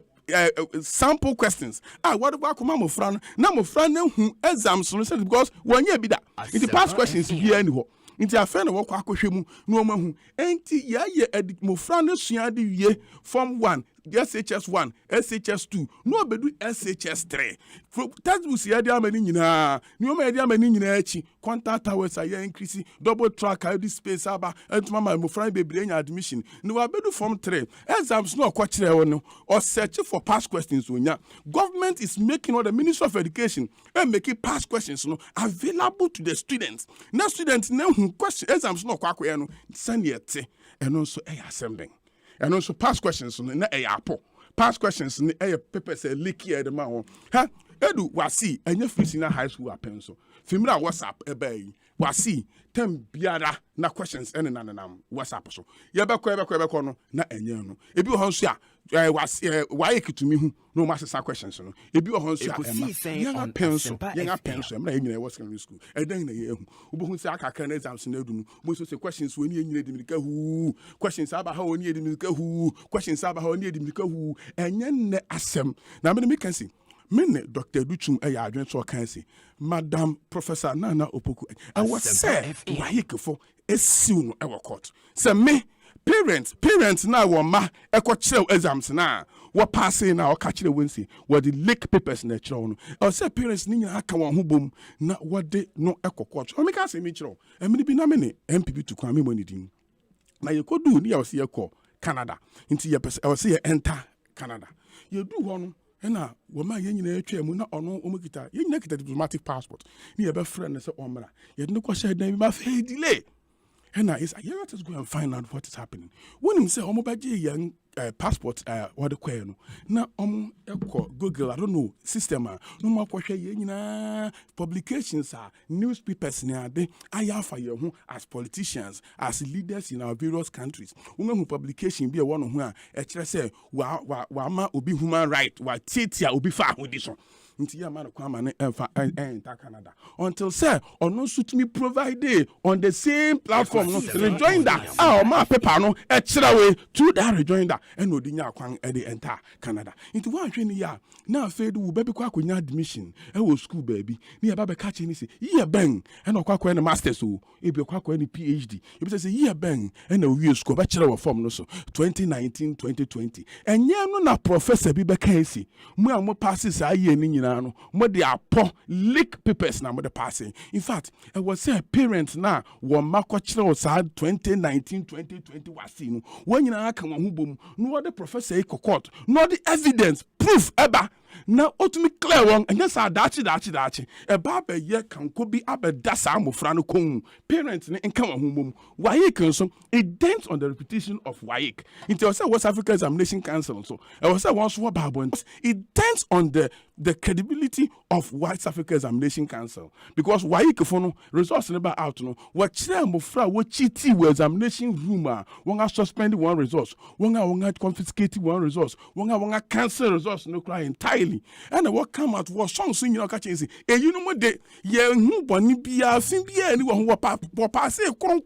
sample questions what about mo fran na mo fran na hu exams no because one year be that in the past questions be any ho nti afa na wo kwa akohwe mu no ma hu enti ye mo fran na sua de wie form 1 SHS1 SHS2 no bedu SHS3 textbooks ya dia mani nyina ni o ma dia mani nyina achi contact hours ya increase double track ID space aba entuma ma mo fran bebre nya admission ni wa bedu form 3 exams no kwa kire wo no or search for past questions onya government is making all the Ministry of Education and making past questions no available to the students na students na hu question exams no kwa no send yet and also assembling. And also past questions na apple past questions na papers leaky the man ha edu wasi enye free senior high school apenso fimra WhatsApp ebe wasi tem biara na questions ene na WhatsApp so ye bekọ no na enye no ebi ho nso a wasi waye kitumi hu no ma sesa questions no ebi ho nso a ema yenga penso emra enyina e secondary school eden na ye hu obo hu se akaka na exams na edu no mo so se questions woni enyina edimika hu questions aba ha woni edimika hu questions aba ha woni edimika hu enye ne asem na me can see Mene Dr. Duchum aya adwen so kan say Madam Professor Nana Opoku I was say wahike for esiu no e court say me parents na wo ma e ko kire exams na wo pass na wo ka kire wensi wo the leak papers na kire no I say parents ni nyina aka won ho bom na wo de no e ko court o me ka say me kire e me bi na me ne MPP to kwa me money din na ye ko du ni ya wo se ye ko Canada nti ye pese I say ye enter Canada ye du ho no ena woma yenyina atwa mu na ono omukita yenyina kita diplomatic passport ni ye be friend se omra ye de ko share dan bi ma fa delay And it's yeah, let us go and find out what is happening. When him say young passport what the queen now Google I don't know system no more publications are newspapers now they for you as politicians as leaders in our various countries who publication be one who say wa obi human right wa titia obi fa with this one Canada until say or no suit me provided on the same platform rejoinder my paper no way to that rejoinder and odinya kwan the entire Canada into one ya now fed will baby kwa kunya admission school baby near baba catch ni say ye bang and okwa na masters so e be okwa ni PhD e be say ye bang and we school bachelor form no so 2019 2020 and ye no na professor bi be kan si mu am passes aye ni nyina no mo de apo leak papers na mo de passing in fact I was say parents na wo makwa sa 2019 2020 wasi no when nyina aka wo hu bom no the professor e court no the evidence proof eba na otumi clear one and yes dachi e ba ba ye kan ko bi abeda sa amofra no kon parents ne nka wo hu bom why can so it dents on the reputation of WAEC into was West Africa Examination Council so I was say once what Bible it dents on the credibility of West Africa Examination Council because WAEC for no results never out no what chira amofra wo chiti we examination room won suspend one results won confiscate one results won cancel results no cry entirely and what come out was song so you know catch say e you know de ye hu boni bia fin bia ni wo pass kron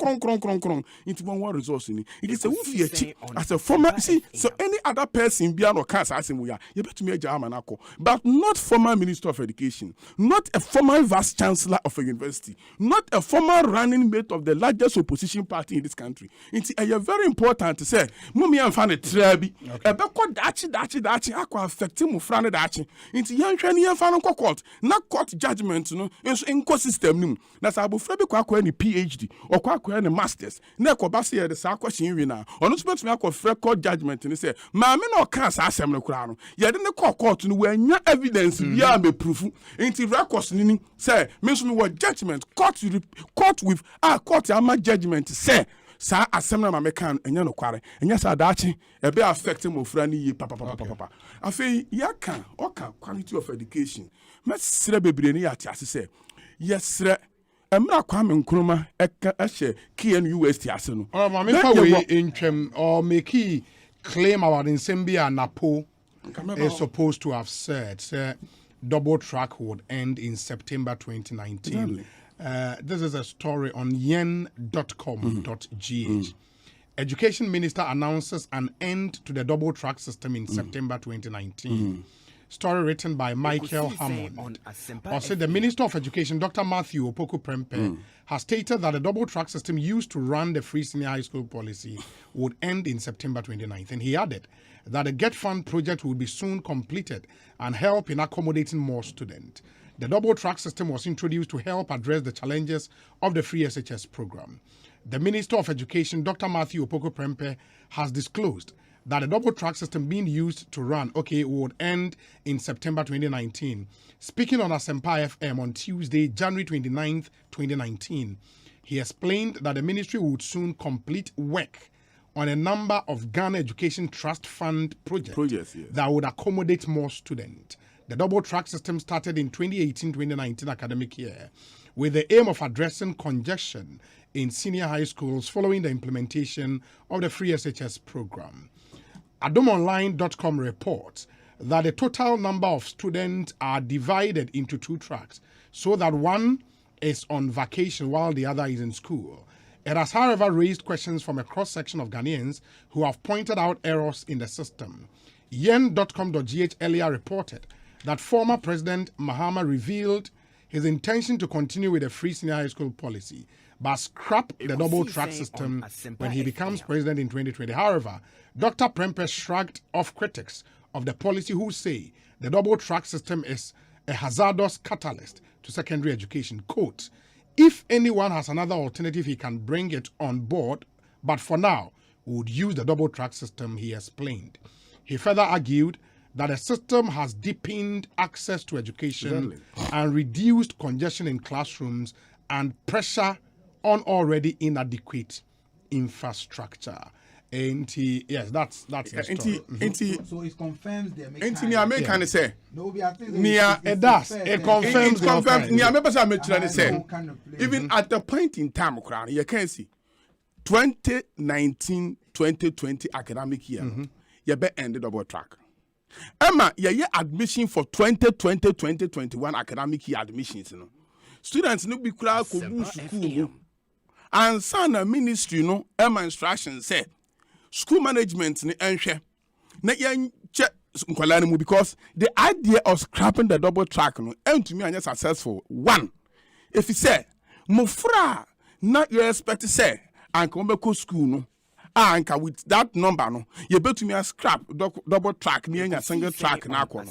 into one results ni it is a wufie as a former see so any other person bia no can say we are you bet me agya manako but not former Minister of Education, not a former Vice Chancellor of a university, not a former running mate of the largest opposition party in this country. It's very important to say, Mummy and Fanny Trebi, a backward dachi, aqua affecting Mufrana dachi. It's young training and final court, not court judgment, no, it's inconsistent. That's Abu Frebi Quaco any PhD or Quaco any masters. Neko Bassi the Saqua Shirina, or no supposed to make a court judgment and they say, Mamma no can't Assembly no crown. Yet in the court, when your evidence. Yeah, me proof. Into records, say, means me what judgment court with my judgment say. Sa Asemna ma mekan enya no kware enya sa daachi e be affect mo frani yi papa afi yaka oka quality of education mesre bebre ni ati ase say yesre emra kwame nkruma eka ehye KNUST ase no ma me fa we intwem or make claim about Nsembia Napo is supposed to have said double track would end in September 2019. This is a story on yen.com.gh. Education Minister announces an end to the double track system in September 2019. Story written by Michael Hammond. Also, the Minister of Education, Dr. Matthew Opoku Prempeh, has stated that the double track system used to run the free senior high school policy would end in September 2019. He added that the Get Fund project would be soon completed and help in accommodating more students. The double track system was introduced to help address the challenges of the free SHS program. The Minister of Education, Dr. Matthew Opoku Prempeh, has disclosed that the double track system being used to run would end in September 2019. Speaking on Asempa FM on Tuesday, January 29th, 2019, he explained that the ministry would soon complete work on a number of Ghana Education Trust Fund projects that would accommodate more students. The double track system started in 2018-2019 academic year with the aim of addressing congestion in senior high schools following the implementation of the free SHS program. AdomOnline.com reports that the total number of students are divided into two tracks so that one is on vacation while the other is in school. It has, however, raised questions from a cross-section of Ghanaians who have pointed out errors in the system. Yen.com.gh earlier reported that former President Mahama revealed his intention to continue with the free senior high school policy, but scrap the double track system when he becomes president in 2020. However, Dr. Prempeh shrugged off critics of the policy who say the double track system is a hazardous catalyst to secondary education. Quote, if anyone has another alternative, he can bring it on board, but for now, we would use the double track system, he explained. He further argued that the system has deepened access to education and reduced congestion in classrooms and pressure on already inadequate infrastructure. And yes, that's the story. So it confirms the American say. It does. It confirms. Even at the point in time, you can see 2019-2020 academic year, you be ended double track. Emma, your admission for 2020-2021 academic year admissions, you know. Students no be crowd school. And sana ministry, you know, Emma instructions say school management ni enhwe. Na yen che nkwala mu because the idea of scrapping the double track no and to me anya successful. One, if you say mufra not you expect to say and come back to school no and with that number no you bet to me a scrap double track near single track na no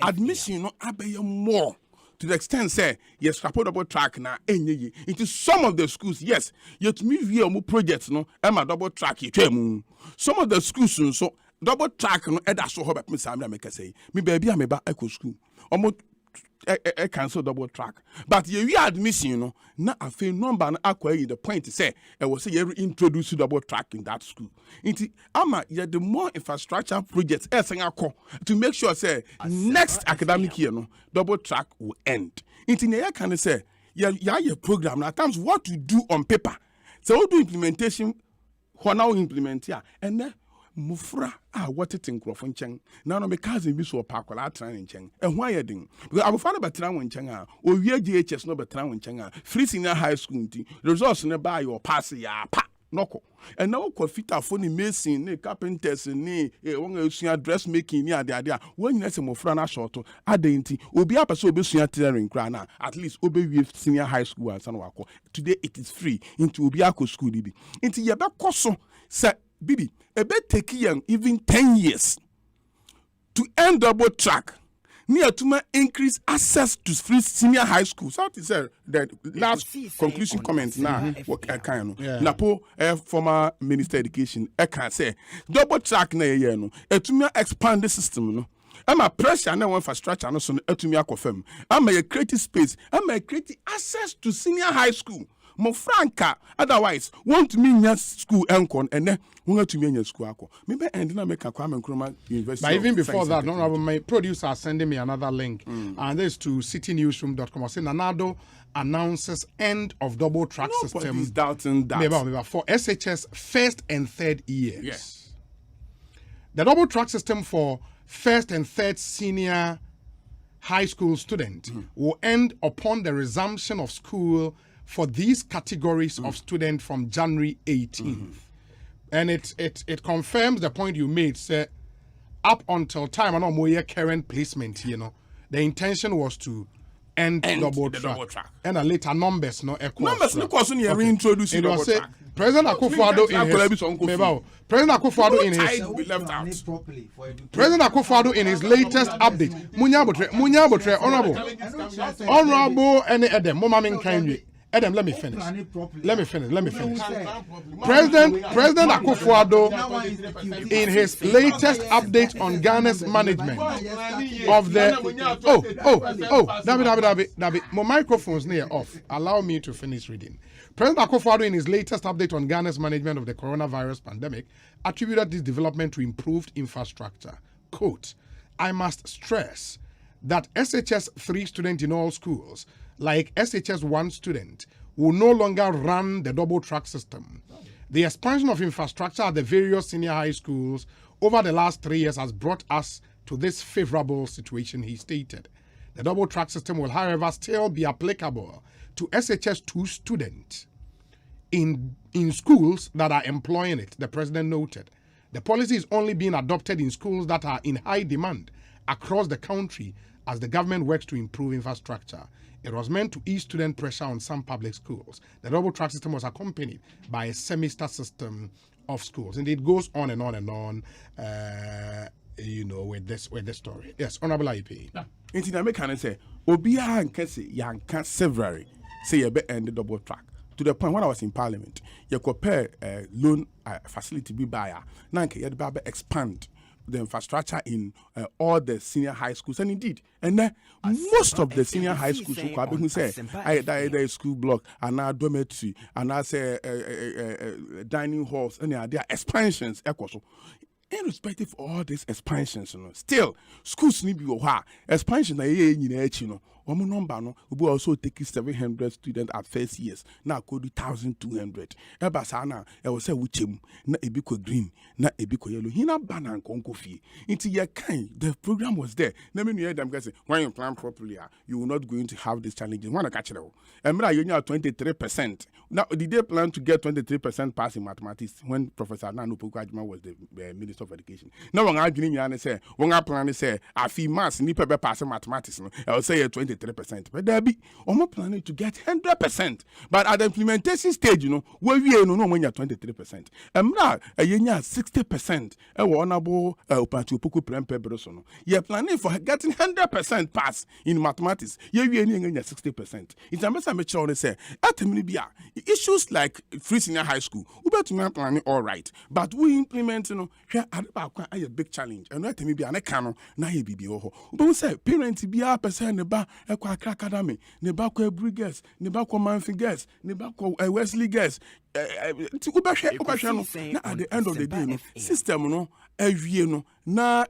admission no abeye more to the extent say yes scrap double track na enye into some of the schools yes yet me via mo projects no e ma double track you twem some of the schools so double track no e da so ho be me say make say me baby am ba eco school omo I cancel double track. But you admission, no, na a fair number acquire the point to say, I was say you introduce double track in that school. Into ama the more infrastructure projects to make sure say next academic year no double track will end. Into the can say your program at times what you do on paper. So we do implementation, now implement here and then mufra what it in crofon cheng now no me cousin bi so pakola tran nchen ehwa yedin because abofana betran won nchen a o wie GHS no betran won nchen a free senior high school nti results ne buy your pass ya pa noko and now ko fita for ni mason ni carpenters ni won esua dressmaking ni ade a won nyina se mufra na short adenti obi apese obesua tailoring kra na at least obe wie senior high school and sanwa ko today it is free into obi akọ school bi nti ye be koso se Bibi, a bet take even 10 years to end double track. Near to increase access to free senior high school. So to say the last conclusion comment now. What I can Napo former Minister Education. I can say double track na ye no. To me expand the system no. I'm a pressure and infrastructure no so to me confirm. I'm a creative space. I'm a creative access to senior high school. Mo franca otherwise want me in school encon and then want to me in school maybe and then I make a Kwame Nkrumah University. But even before that, my producer are sending me another link and this to citynewsroom.com. I say Nanado announces end of double track system. Nobody's doubting that. For SHS first and third years. Yes. The double track system for first and third senior high school students will end upon the resumption of school for these categories of students from January 18th. And it confirms the point you made, say, up until time, I know more current placement, you know, the intention was to end double track. And a later numbers, no echo. Numbers, no question, you're reintroducing double track. President Akufo-Addo in his latest update, Munyabotre, honorable, and Edem, Momamin Kindly. Adam, let me finish. President Akufo-Addo, in his latest update on Ghana's management of the David, my microphone's near off. Allow me to finish reading. President Akufo-Addo, in his latest update on Ghana's management of the coronavirus pandemic, attributed this development to improved infrastructure. Quote, I must stress that SHS 3 students in all schools, like SHS 1 student, will no longer run the double track system. The expansion of infrastructure at the various senior high schools over the last 3 years has brought us to this favorable situation, he stated. The double track system will, however, still be applicable to SHS 2 students in schools that are employing it, the president noted. The policy is only being adopted in schools that are in high demand across the country as the government works to improve infrastructure. It was meant to ease student pressure on some public schools. The double track system was accompanied by a semester system of schools. And it goes on and on and on, with this story. Yes, Honorable IEP. In American, say, Obia and Kessie, Yanka severally say you better end the double track. To the point when I was in Parliament, you compare loan facility be buyer. Nanke, you expand the infrastructure in all the senior high schools, and indeed, and then most of the senior high schools who say either school block and now dormitory and I say dining halls and there are expansions. Irrespective of all these expansions, still schools need to be expansion. Number we also take 700 students at first years. Now go to 1,200. Ebasana, I will say whichim na ebiko green, na ebiko yellow. Hina banan konko fee. Into your kind, the program was there. Let me hear them guys. When you plan properly, you will not going to have these challenges. Wanna catch it all? And you are 23%. Now, did they plan to get 23% pass in mathematics when Professor Nanu Pukajima was the Minister of Education? Now, when I say, when I plan to say, I feel mass, nipa be pass mathematics. I will say 23%. But there be, I'm planning to get 100%. But at the implementation stage, where we know when you're 23%. And now, you're 60%. You're planning for getting 100% pass in mathematics. You're 60%. It's a mess I make sure say, issues like free senior high school, we better be planning all right. But we implement, here a big challenge. And let me be an econo, na he be oh. But we say, parents be a percent neba academy, neba Brigades, neba Manfi Guest, neba Wesley Guest. At the end of the day, system, na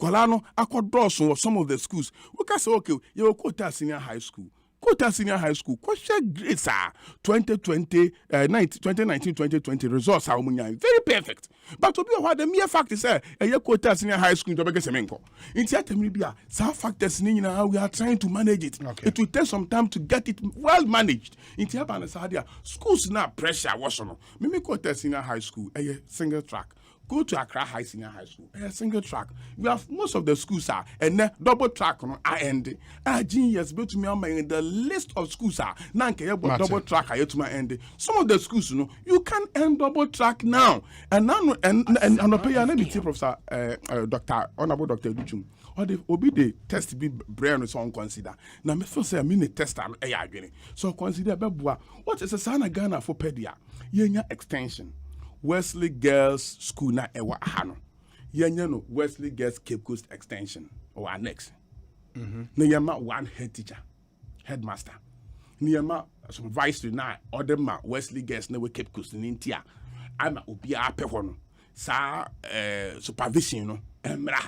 Kolano, Aquad Blossom or some of the schools. We can say, okay, you're quota senior high school. Kota Senior High School, question grades are 2019-2020 results are very perfect. But to be aware, the mere fact is a Kota Senior High School to make a semenko. In Tiatemibia, some factors we are trying to manage it. Okay. It will take some time to get it well managed. In Tiabana Sadia, schools now pressure was on. Mimi Kota Senior High School, a single track. Go to Accra High Senior High School, a single track. We have most of the schools are and then double track on end. Genius built to me in the list of schools are now double track to my end. Some of the schools, you can end double track now. And now and pay an MBT Professor Dr. Honorable Dr. Duchum. Or the obi the test be brain so consider. Now me feel say I mean test am so consider bebua. What is a sana Ghana for pedia? Yenya extension. Wesley Girls School na ewa ahano. Yenya no Wesley Girls Cape Coast Extension or annex. Na yema one head teacher, headmaster. Niyama supervisor na other ma Wesley Girls na we Cape Coast in India. Ama obi ape hono. Sa supervision no emra.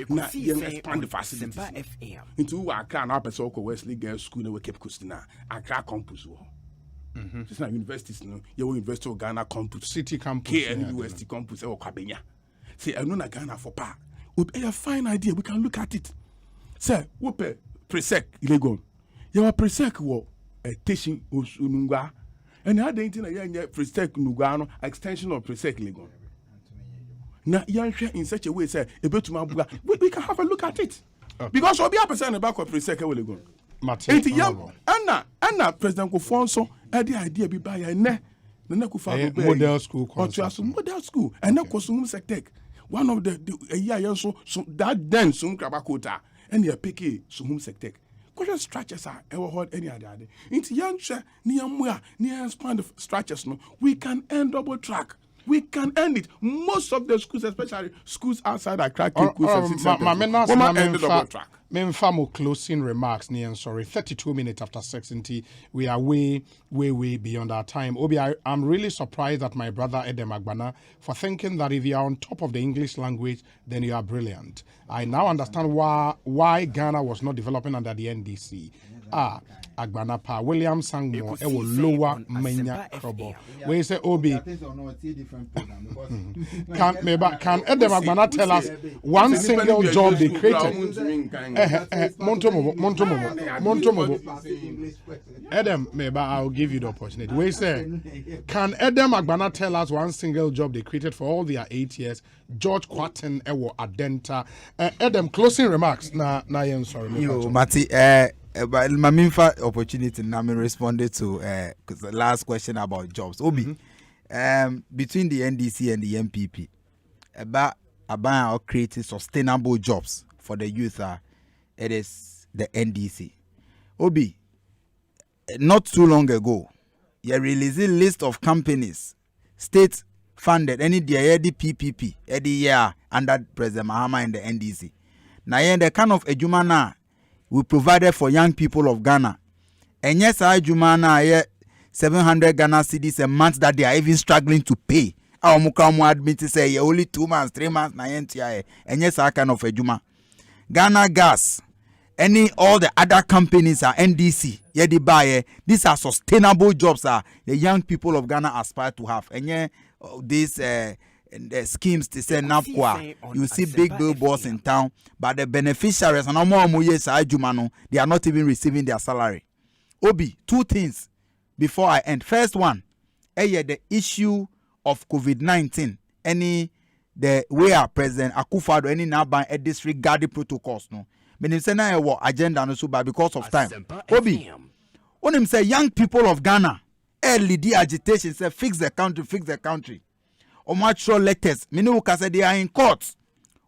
Na yen expand the facilities. Into Accra na person ko Wesley Girls School na we Cape Coast na Accra campus wo. It's not universities, you University of Ghana campus, City campus, KNUST campus, or Kabenya. Say, I know Ghana for pa. We a fine idea. We can look at it. Say, we pay presec illegal. You are presec wo teaching ununga, and I didn't know presec nugano extension of presec illegal. Now, young in such a way, say, we can have a look at it because we'll be a percent about presec illegal. Anna President Kofonso had the idea be by a model school model school and then Kosum Sectec. One of the year so that then soon Krabakota and the PK Sumum Sectec. What structures are ever hold any other day. Into young near expand structures no we can end double track. We can end it. Most of the schools, especially schools outside Accra, Memfamo closing remarks, sorry, 32 minutes after 6, we are way beyond our time. Obi, I'm really surprised at my brother Edem Agbana for thinking that if you are on top of the English language, then you are brilliant. I now understand why Ghana was not developing under the NDC. Agbana pa William Sangmo e will lower menya trouble. We say Obi can Edem Agbana tell us one single job they created? Montomo. Edem, maybe I'll give you the opportunity. We say, can Edem Agbana tell us one single job they created for all their 8 years? George Quatten ewo Adenta. Edem, closing remarks. Na yen sorry. Yo, Mati, but my main opportunity now me responded to the last question about jobs. Obi, between the NDC and the MPP, about creating sustainable jobs for the youth, it is the NDC. Obi, not too long ago, you released a list of companies, state funded any the PPP every year under President Mahama and the NDC. Now the kind of ejuma we provided for young people of Ghana. And yes, ejuma na 700 Ghana cedis a month that they are even struggling to pay. Our mukamu admit to say only 2 months, 3 months na NTI. And yes, I kind of ejuma. Ghana Gas, all the other companies are NDC. Yeah, they buy. These are sustainable jobs. The young people of Ghana aspire to have. And yeah, these the schemes to say NAPQA. You see big billboards in town, but the beneficiaries and they are not even receiving their salary. Obi, 2 things before I end. First one, the issue of COVID-19. The way our President Akufo-Addo any now by a disregard the protocols no. But him say na e agenda no so but because of time. Obi, when him say young people of Ghana lead the agitation say fix the country. Omatro letters, many say they are in court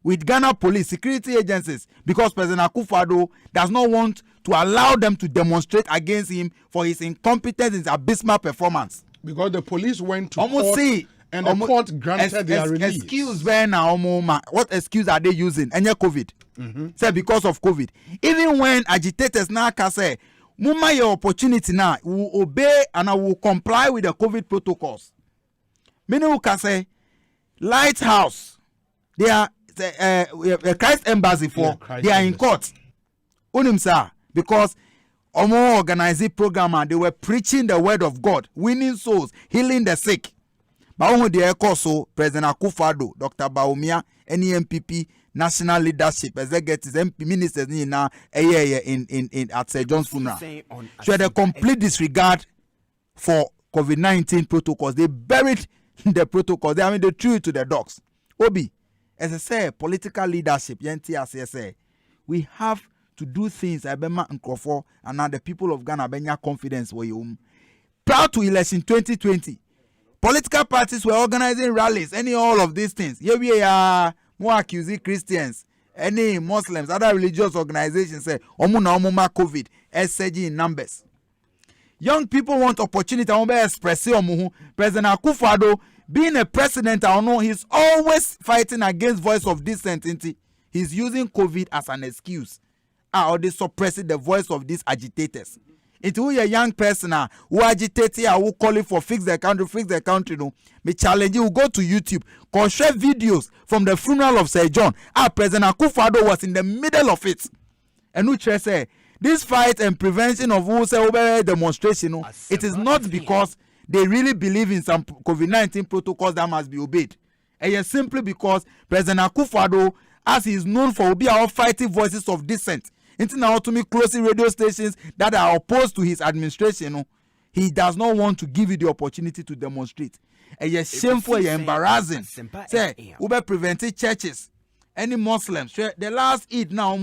with Ghana police, security agencies because President Akufo-Addo does not want to allow them to demonstrate against him for his incompetence and abysmal performance. Because the police went to court. And the court granted their release. Excuse where now, what excuse are they using? Any COVID? Say because of COVID. Even when agitators now can say, "Muma your opportunity now, we will obey and I will comply with the COVID protocols." Many who can say, Lighthouse, they are Christ Embassy for Christ they are in court. Unimsa because Omo organizing programmer they were preaching the word of God, winning souls, healing the sick. But the also President Akufo-Addo, Dr. Bawumia, NEMPP, national leadership, executives, MP ministers in at Sir John's funeral. So the complete disregard for COVID-19 protocols. They buried the protocols. They threw it to the dogs. Obi, as I say, political leadership, we have to do things. Abema Nkrofo and now the people of Ghana benya confidence for you. Prior to election 2020. Political parties were organizing rallies, all of these things. Here we are, more accusing Christians, any Muslims, other religious organizations say, omuma COVID, SG in numbers. Young people want opportunity. President Akufo-Addo, being a president, I know he's always fighting against voice of dissent. He's using COVID as an excuse. Or they suppressing the voice of these agitators. It's who a young person who agitate here, who calling for fix the country, no. Me challenge you, go to YouTube, share videos from the funeral of Sir John. President Akufo-Addo was in the middle of it. And who say this fight and prevention of who say demonstration, no, it is not because they really believe in some COVID-19 protocols that must be obeyed. And it's simply because President Akufo-Addo, as he is known for, will be our fighting voices of dissent. Now to me closing radio stations that are opposed to his administration, he does not want to give you the opportunity to demonstrate. And you're shameful, you're embarrassing. Say, Uber prevented churches, any Muslims. The last Eid now,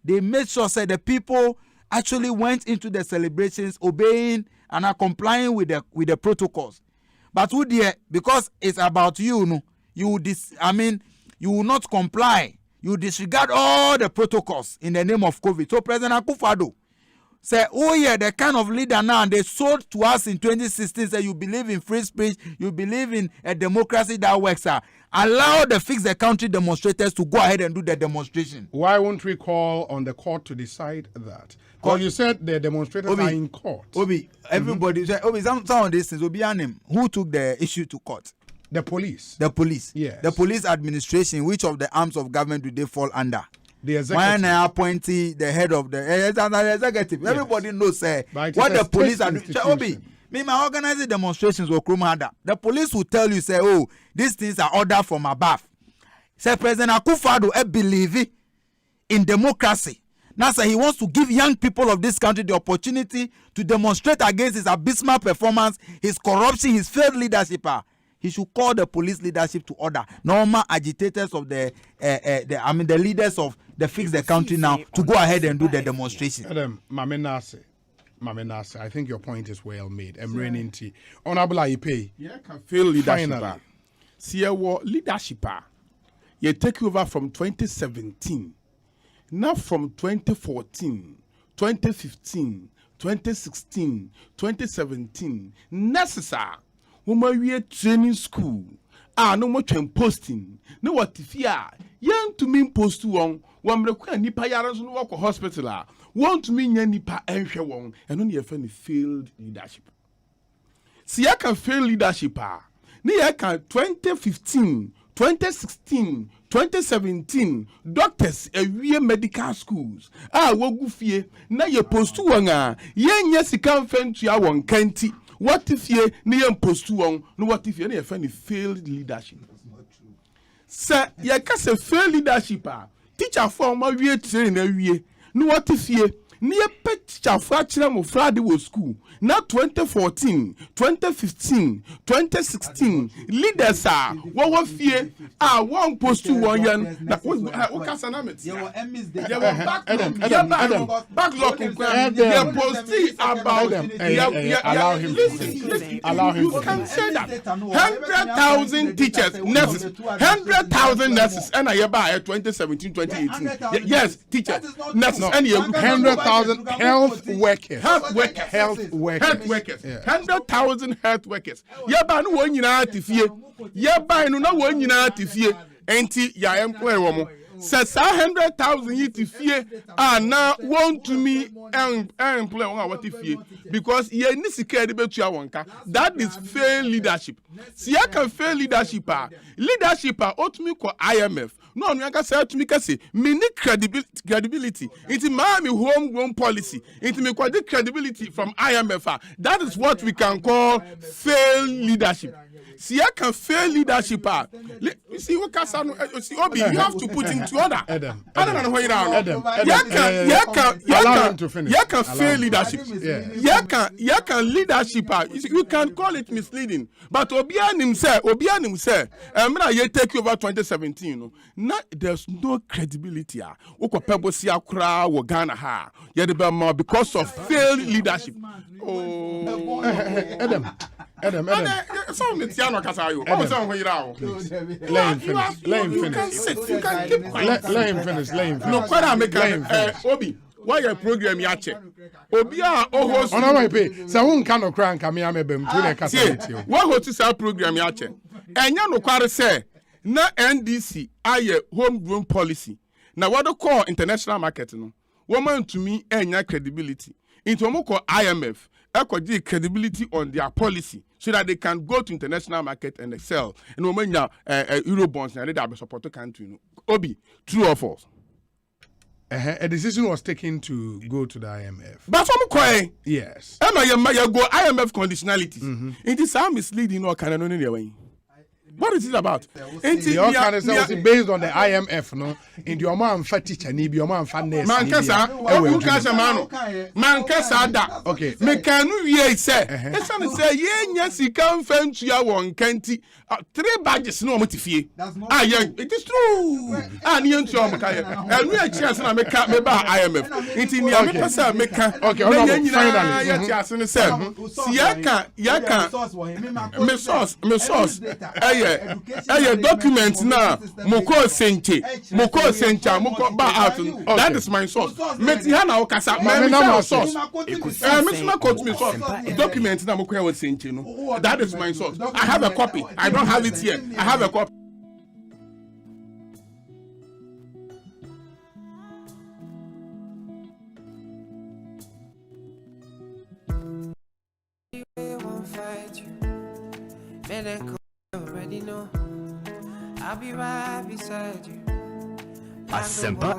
they made sure say the people actually went into the celebrations obeying and are complying with the protocols. But who there, because it's about you, you will not comply. You disregard all the protocols in the name of COVID. So President Akufo-Addo say, oh yeah, the kind of leader now they sold to us in 2016 say you believe in free speech, you believe in a democracy that works. Allow the fix the country demonstrators to go ahead and do the demonstration. Why won't we call on the court to decide that? Because you said the demonstrators are in court. Everybody said, some of these things, who took the issue to court? The police. Yes. The police administration. Which of the arms of government do they fall under? The executive. When I appoint the head of the executive, yes. Everybody knows what the police are doing. My organizing demonstrations will come harder. The police will tell you, say, oh, these things are ordered from above. Say President Akufo-Addo believe in democracy. Now, say he wants to give young people of this country the opportunity to demonstrate against his abysmal performance, his corruption, his failed leadership. He should call the police leadership to order. Normal agitators of the leaders of the fix the country now to go ahead and do the demonstration. Mamenase, I think your point is well made. Emreninti, Honorable Aipe. Yeah, can feel leadership. See what leadership. You take over from 2017, now from 2014, 2015, 2016, 2017, necessary. Woman we training school. No more posting. No what if ya young to mean post one require nipa yaras no work hospital. Want to mean nipa enhwe won and only a failed leadership. See I can fail leadership ni I can 2015, 2016, 2017 doctors a medical schools wogu fie na ye post one ye sika mfentua won kanti. What if ye near post one? No, what if you near failed leadership? Sir, ye can say failed leadership. Teacher form my way train a year. No, what if ye near pet teacher fracture of Friday was school? Now 2014, 2015, 2016 leaders are what fear one post to 1 year. What can I say? Backlog about allow him. You can say that 100,000 teachers, nurses, 100,000 nurses, and I buy 2017, 2018. Yes, teachers, nurses, and 100,000 health workers. Health workers. 100,000 health workers. Yaba no one yina atifie. Yaba no na one yina atifie. Enti ya employ womo. Says 100,000 yitifie na want to me employ one watifie because ye ni sika de betu awonka. That is fair leadership. Si ya can fair leadership leadership otumi ko IMF. No, you can say to me, mini credibility. It's my homegrown policy. It's me credibility from IMF. That is what we can call failed leadership. See, I can fail leadership. You see, what can see, Obi, you have to put into order. Adam, I don't know where you are. You can fail leadership. You can leadership. You can call it misleading. But Obianim say, I'm going to take over 2017. There's no credibility. Because of failed leadership. Oh, Adam. Let him finish. You can keep quiet. Let him finish. No, quite I make Obi. Why your program yache? Obi host. On our pay. So one cannot cry and come here me bem to the castle. What host our program yache? And you no kware say na NDC aye homegrown policy. Now what do call international market no? Woman to me enya credibility. Into mo call IMF. Ekodi credibility on their policy so that they can go to international market and excel. And when you euro bonds and they support the country. Obi, true or false? A decision was taken to go to the IMF. But from Koi, yes. Emma, you go IMF conditionalities. It is some misleading or can anyway. What is it about? Your kind of based on the IMF, no? In your man fat teacher, need your man fat nurse. Mankasa, da. Okay. Mekanu ye say. Esan say ye nyasi kan fentu ya won kanti. 3 badges no motifie. Yeah, it is true. Ni entu o meka. Enu e chance na meka me ba IMF. Inti ni me pesa meka. Okay, finally. Ya ti asene say. Si yaka. Me source. Document now. Moko senche moko ba out. That is my source. Metihana okasa. Me source. Document now moko senche no. That is my source. I have a copy. I don't have it here. I have a copy. Asempa